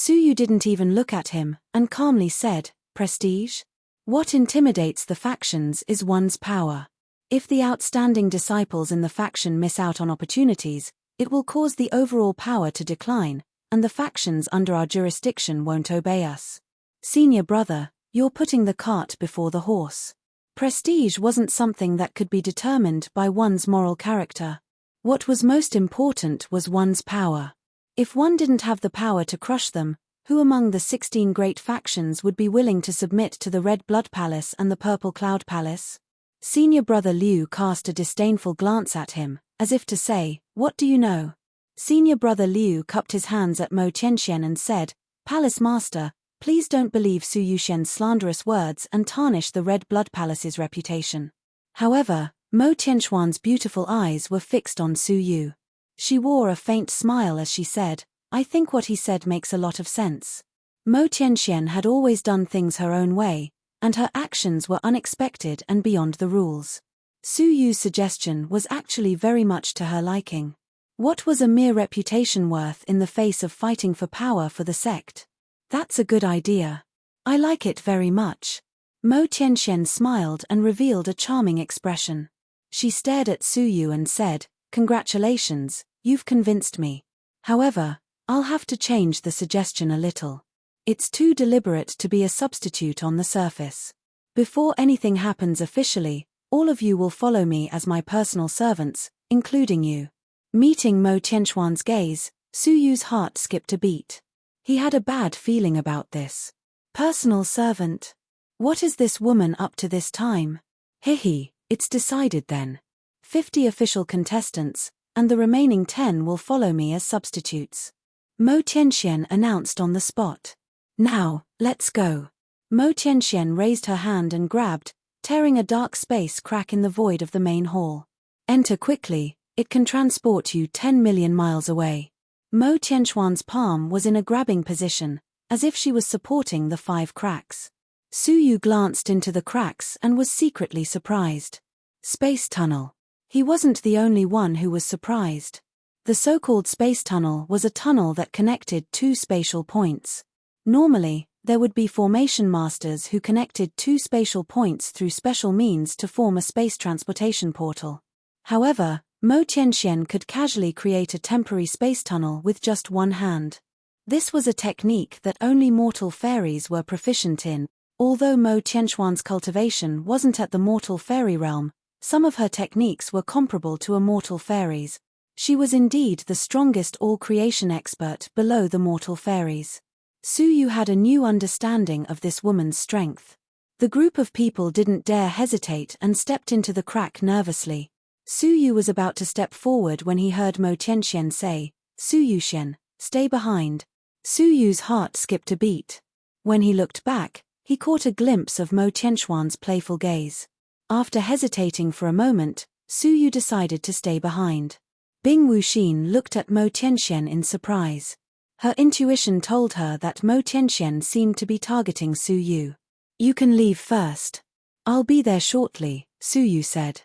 Su Yu didn't even look at him, and calmly said, Prestige? What intimidates the factions is one's power. If the outstanding disciples in the faction miss out on opportunities, it will cause the overall power to decline, and the factions under our jurisdiction won't obey us. Senior brother, you're putting the cart before the horse. Prestige wasn't something that could be determined by one's moral character. What was most important was one's power. If one didn't have the power to crush them, who among the 16 great factions would be willing to submit to the Red Blood Palace and the Purple Cloud Palace? Senior brother Liu cast a disdainful glance at him, as if to say, what do you know? Senior brother Liu cupped his hands at Mo Tianxian and said, Palace Master, please don't believe Su Yushen's slanderous words and tarnish the Red Blood Palace's reputation. However, Mo Tianxuan's beautiful eyes were fixed on Su Yu. She wore a faint smile as she said, I think what he said makes a lot of sense. Mo Tianxian had always done things her own way, and her actions were unexpected and beyond the rules. Su Yu's suggestion was actually very much to her liking. What was a mere reputation worth in the face of fighting for power for the sect? That's a good idea. I like it very much. Mo Tianxian smiled and revealed a charming expression. She stared at Su Yu and said, "Congratulations, you've convinced me. However, I'll have to change the suggestion a little. It's too deliberate to be a substitute on the surface. Before anything happens officially, all of you will follow me as my personal servants, including you." Meeting Mo Tianxuan's gaze, Su Yu's heart skipped a beat. He had a bad feeling about this. Personal servant? What is this woman up to this time? Hihi, it's decided then. 50 official contestants, and the remaining 10 will follow me as substitutes. Mo Tianxian announced on the spot. Now, let's go. Mo Tianxian raised her hand and grabbed, tearing a dark space crack in the void of the main hall. Enter quickly, it can transport you 10 million miles away. Mo Tianxuan's palm was in a grabbing position, as if she was supporting the 5 cracks. Su Yu glanced into the cracks and was secretly surprised. Space tunnel. He wasn't the only one who was surprised. The so-called space tunnel was a tunnel that connected 2 spatial points. Normally, there would be formation masters who connected 2 spatial points through special means to form a space transportation portal. However, Mo Tianxian could casually create a temporary space tunnel with just one hand. This was a technique that only mortal fairies were proficient in. Although Mo Tianxuan's cultivation wasn't at the mortal fairy realm, some of her techniques were comparable to a mortal fairy's. She was indeed the strongest all-creation expert below the mortal fairies. Su Yu had a new understanding of this woman's strength. The group of people didn't dare hesitate and stepped into the crack nervously. Su Yu was about to step forward when he heard Mo Tianxian say, "Su Yuxian, stay behind." Su Yu's heart skipped a beat. When he looked back, he caught a glimpse of Mo Tianxuan's playful gaze. After hesitating for a moment, Su Yu decided to stay behind. Bing Wuxin looked at Mo Tianxian in surprise. Her intuition told her that Mo Tianxian seemed to be targeting Su Yu. "You can leave first. I'll be there shortly," Su Yu said.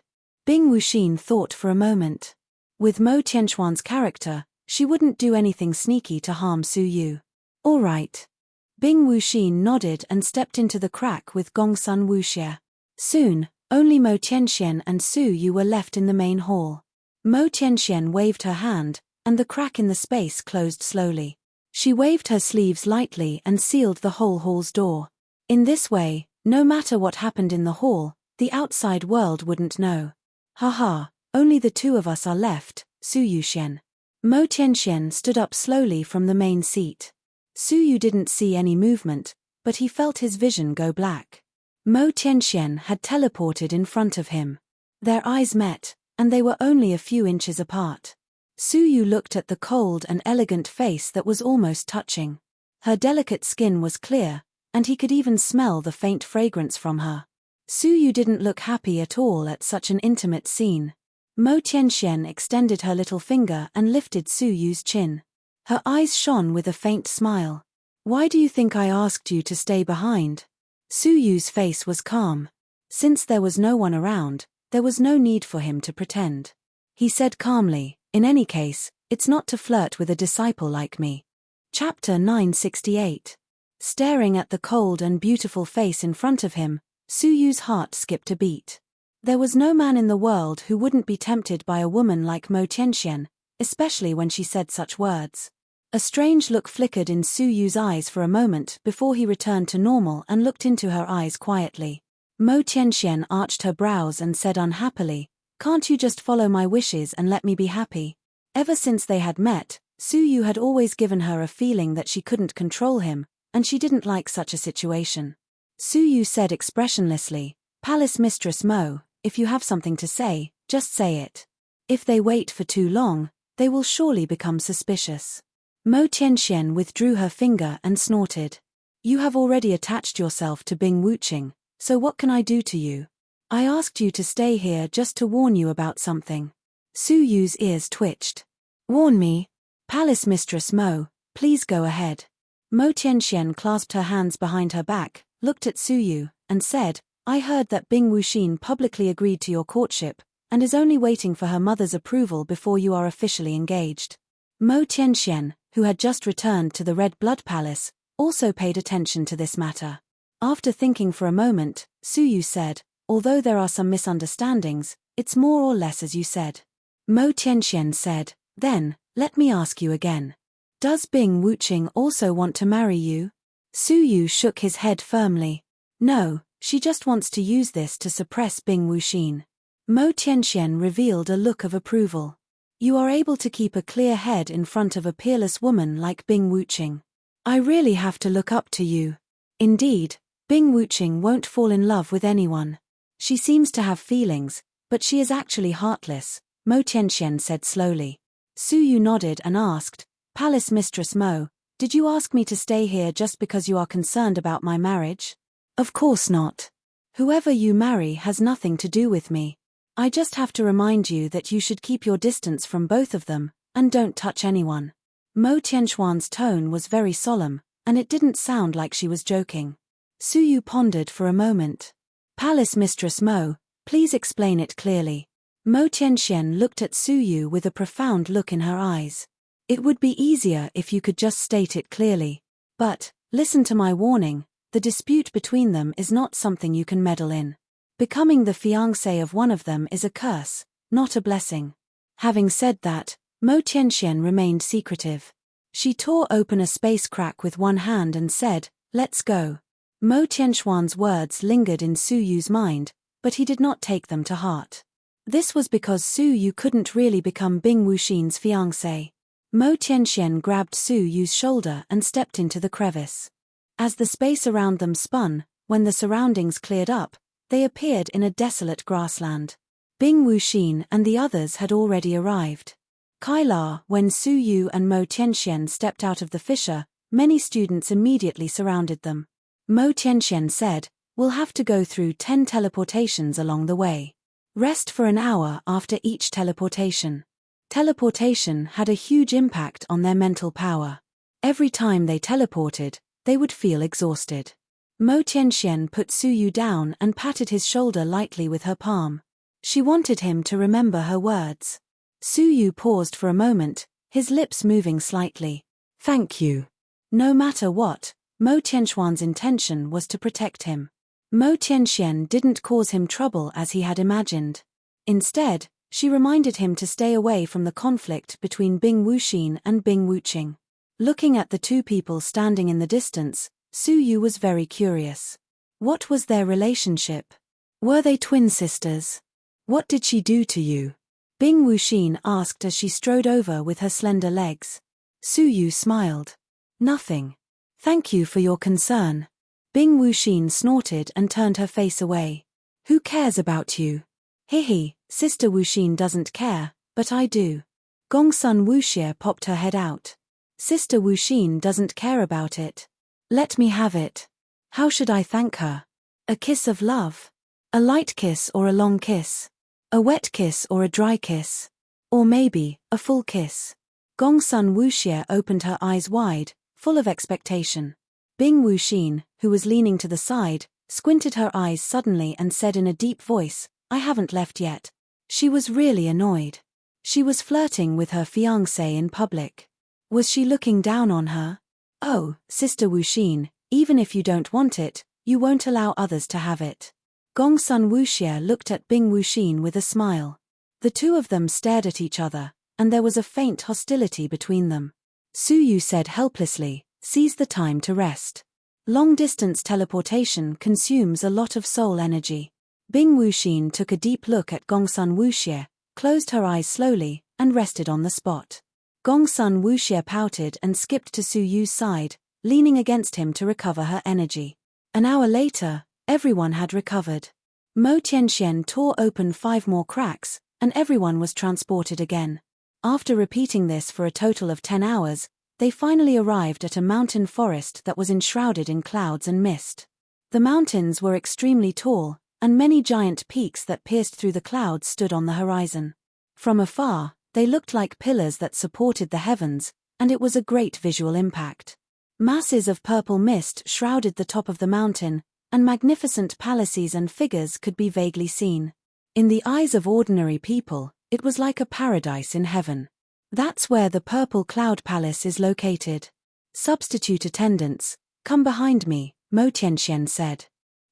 Bing Wuxin thought for a moment. With Mo Tianxuan's character, she wouldn't do anything sneaky to harm Su Yu. "All right." Bing Wuxin nodded and stepped into the crack with Gongsun Wuxie. Soon, only Mo Tianxian and Su Yu were left in the main hall. Mo Tianxian waved her hand, and the crack in the space closed slowly. She waved her sleeves lightly and sealed the whole hall's door. In this way, no matter what happened in the hall, the outside world wouldn't know. "Haha, only the 2 of us are left, Su Yuxian." Mo Tianxian stood up slowly from the main seat. Su Yu didn't see any movement, but he felt his vision go black. Mo Tianxian had teleported in front of him. Their eyes met, and they were only a few inches apart. Su Yu looked at the cold and elegant face that was almost touching. Her delicate skin was clear, and he could even smell the faint fragrance from her. Su Yu didn't look happy at all at such an intimate scene. Mo Tianxian extended her little finger and lifted Su Yu's chin. Her eyes shone with a faint smile. "Why do you think I asked you to stay behind?" Su Yu's face was calm. Since there was no one around, there was no need for him to pretend. He said calmly, "In any case, it's not to flirt with a disciple like me." Chapter 968. Staring at the cold and beautiful face in front of him, Su Yu's heart skipped a beat. There was no man in the world who wouldn't be tempted by a woman like Mo Tianxian, especially when she said such words. A strange look flickered in Su Yu's eyes for a moment before he returned to normal and looked into her eyes quietly. Mo Tianxian arched her brows and said unhappily, "Can't you just follow my wishes and let me be happy?" Ever since they had met, Su Yu had always given her a feeling that she couldn't control him, and she didn't like such a situation. Su Yu said expressionlessly, "Palace Mistress Mo, if you have something to say, just say it. If they wait for too long, they will surely become suspicious." Mo Tianxian withdrew her finger and snorted. "You have already attached yourself to Bing Wuxing, so what can I do to you? I asked you to stay here just to warn you about something." Su Yu's ears twitched. "Warn me? Palace Mistress Mo, please go ahead." Mo Tianxian clasped her hands behind her back, looked at Su Yu, and said, "I heard that Bing Wuxin publicly agreed to your courtship, and is only waiting for her mother's approval before you are officially engaged. Mo Tianxian, who had just returned to the Red Blood Palace, also paid attention to this matter. After thinking for a moment, Su Yu said, although there are some misunderstandings, it's more or less as you said. Mo Tianxian said, then, let me ask you again. Does Bing Wuqing also want to marry you? Su Yu shook his head firmly. No, she just wants to use this to suppress Bing Wuxin. Mo Tianxian revealed a look of approval. You are able to keep a clear head in front of a peerless woman like Bing Wuqing. I really have to look up to you. Indeed, Bing Wuqing won't fall in love with anyone. She seems to have feelings, but she is actually heartless, Mo Tianxian said slowly. Su Yu nodded and asked, Palace Mistress Mo, did you ask me to stay here just because you are concerned about my marriage? Of course not. Whoever you marry has nothing to do with me. I just have to remind you that you should keep your distance from both of them, and don't touch anyone. Mo Tianxuan's tone was very solemn, and it didn't sound like she was joking. Su Yu pondered for a moment. Palace Mistress Mo, please explain it clearly. Mo Tianxian looked at Su Yu with a profound look in her eyes. It would be easier if you could just state it clearly. But, listen to my warning, the dispute between them is not something you can meddle in. Becoming the fiancé of one of them is a curse, not a blessing. Having said that, Mo Tianxian remained secretive. She tore open a space crack with one hand and said, let's go. Mo Tianxuan's words lingered in Su Yu's mind, but he did not take them to heart. This was because Su Yu couldn't really become Bing Wuxin's fiancé. Mo Tianxian grabbed Su Yu's shoulder and stepped into the crevice. As the space around them spun, when the surroundings cleared up, they appeared in a desolate grassland. Bing Wuxin and the others had already arrived. When Su Yu and Mo Tianxian stepped out of the fissure, many students immediately surrounded them. Mo Tianxian said, we'll have to go through 10 teleportations along the way. Rest for an hour after each teleportation. Teleportation had a huge impact on their mental power. Every time they teleported, they would feel exhausted. Mo Tianxian put Su Yu down and patted his shoulder lightly with her palm. She wanted him to remember her words. Su Yu paused for a moment, his lips moving slightly. Thank you. No matter what, Mo Tianxuan's intention was to protect him. Mo Tianxian didn't cause him trouble as he had imagined. Instead, she reminded him to stay away from the conflict between Bing Wuxin and Bing Wuqing. Looking at the two people standing in the distance, Su Yu was very curious. What was their relationship? Were they twin sisters? What did she do to you? Bing Wuxin asked as she strode over with her slender legs. Su Yu smiled. Nothing. Thank you for your concern. Bing Wuxin snorted and turned her face away. Who cares about you? Hihi, Sister Wuxin doesn't care, but I do. Gongsun Wuxie popped her head out. Sister Wuxin doesn't care about it. Let me have it. How should I thank her? A kiss of love? A light kiss or a long kiss? A wet kiss or a dry kiss? Or maybe, a full kiss? Gongsun Wuxie opened her eyes wide, full of expectation. Bing Wuxin, who was leaning to the side, squinted her eyes suddenly and said in a deep voice, I haven't left yet. She was really annoyed. She was flirting with her fiancé in public. Was she looking down on her? Oh, Sister Wuxin, even if you don't want it, you won't allow others to have it. Gongsun Wuxie looked at Bing Wuxin with a smile. The two of them stared at each other, and there was a faint hostility between them. Su Yu said helplessly, seize the time to rest. Long-distance teleportation consumes a lot of soul energy. Bing Wuxin took a deep look at Gongsun Wuxie, closed her eyes slowly, and rested on the spot. Gongsun Wuxie pouted and skipped to Su Yu's side, leaning against him to recover her energy. An hour later, everyone had recovered. Mo Tianxian tore open 5 more cracks, and everyone was transported again. After repeating this for a total of 10 hours, they finally arrived at a mountain forest that was enshrouded in clouds and mist. The mountains were extremely tall, and many giant peaks that pierced through the clouds stood on the horizon. From afar, they looked like pillars that supported the heavens, and it was a great visual impact. Masses of purple mist shrouded the top of the mountain, and magnificent palaces and figures could be vaguely seen. In the eyes of ordinary people, it was like a paradise in heaven. That's where the Purple Cloud Palace is located. Substitute attendants, come behind me, Mo Tianxian said.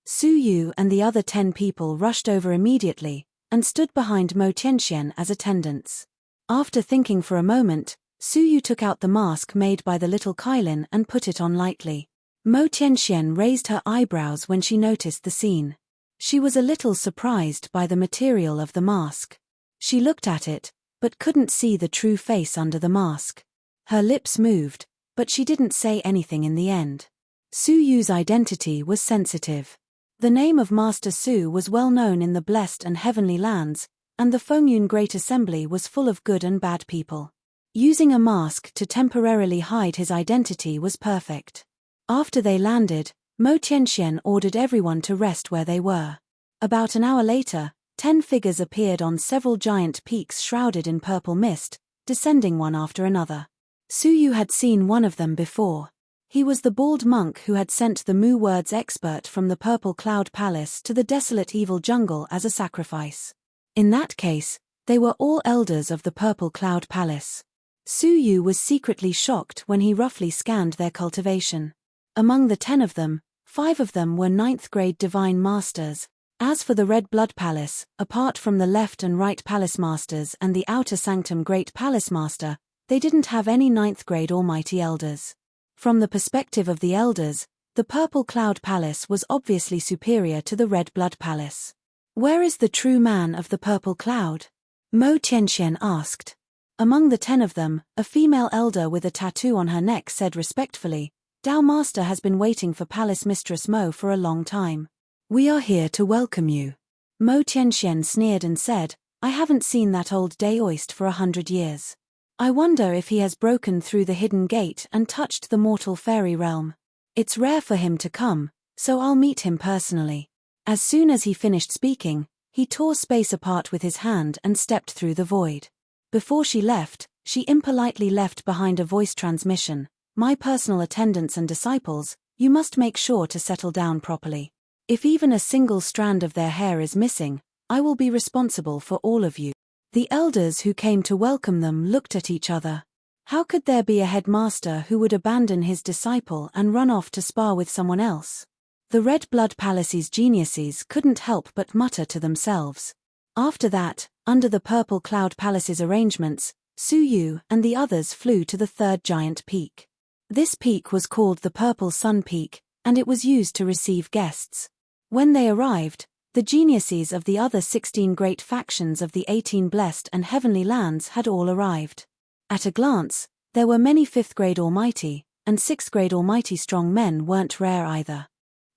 Su Yu and the other 10 people rushed over immediately, and stood behind Mo Tianxian as attendants. After thinking for a moment, Su Yu took out the mask made by the little Kailin and put it on lightly. Mo Tianxian raised her eyebrows when she noticed the scene. She was a little surprised by the material of the mask. She looked at it, but couldn't see the true face under the mask. Her lips moved, but she didn't say anything in the end. Su Yu's identity was sensitive. The name of Master Su was well known in the blessed and heavenly lands, and the Fengyun Great Assembly was full of good and bad people. Using a mask to temporarily hide his identity was perfect. After they landed, Mo Tianxian ordered everyone to rest where they were. About an hour later, 10 figures appeared on several giant peaks shrouded in purple mist, descending one after another. Su Yu had seen one of them before. He was the bald monk who had sent the Mu words expert from the Purple Cloud Palace to the desolate evil jungle as a sacrifice. In that case, they were all elders of the Purple Cloud Palace. Su Yu was secretly shocked when he roughly scanned their cultivation. Among the 10 of them, 5 of them were 9th grade divine masters. As for the Red Blood Palace, apart from the left and right palace masters and the outer sanctum great palace master, they didn't have any 9th grade almighty elders. From the perspective of the elders, the Purple Cloud Palace was obviously superior to the Red Blood Palace. Where is the true man of the Purple Cloud? Mo Tianxian asked. Among the 10 of them, a female elder with a tattoo on her neck said respectfully, Dao Master has been waiting for Palace Mistress Mo for a long time. We are here to welcome you. Mo Tianxian sneered and said, I haven't seen that old Daoist for 100 years. I wonder if he has broken through the hidden gate and touched the mortal fairy realm. It's rare for him to come, so I'll meet him personally. As soon as he finished speaking, he tore space apart with his hand and stepped through the void. Before she left, she impolitely left behind a voice transmission. My personal attendants and disciples, you must make sure to settle down properly. If even a single strand of their hair is missing, I will be responsible for all of you. The elders who came to welcome them looked at each other. How could there be a headmaster who would abandon his disciple and run off to spar with someone else? The Red Blood Palace's geniuses couldn't help but mutter to themselves. After that, under the Purple Cloud Palace's arrangements, Su Yu and the others flew to the 3rd giant peak. This peak was called the Purple Sun Peak, and it was used to receive guests. When they arrived, the geniuses of the other 16 great factions of the 18 blessed and heavenly lands had all arrived. At a glance, there were many 5th grade almighty, and 6th grade almighty strong men weren't rare either.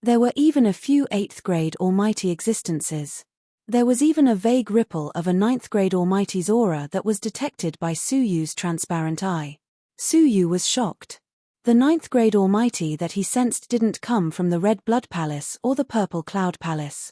There were even a few 8th grade almighty existences. There was even a vague ripple of a 9th grade almighty's aura that was detected by Su Yu's transparent eye. Su Yu was shocked. The 9th grade almighty that he sensed didn't come from the Red Blood Palace or the Purple Cloud Palace.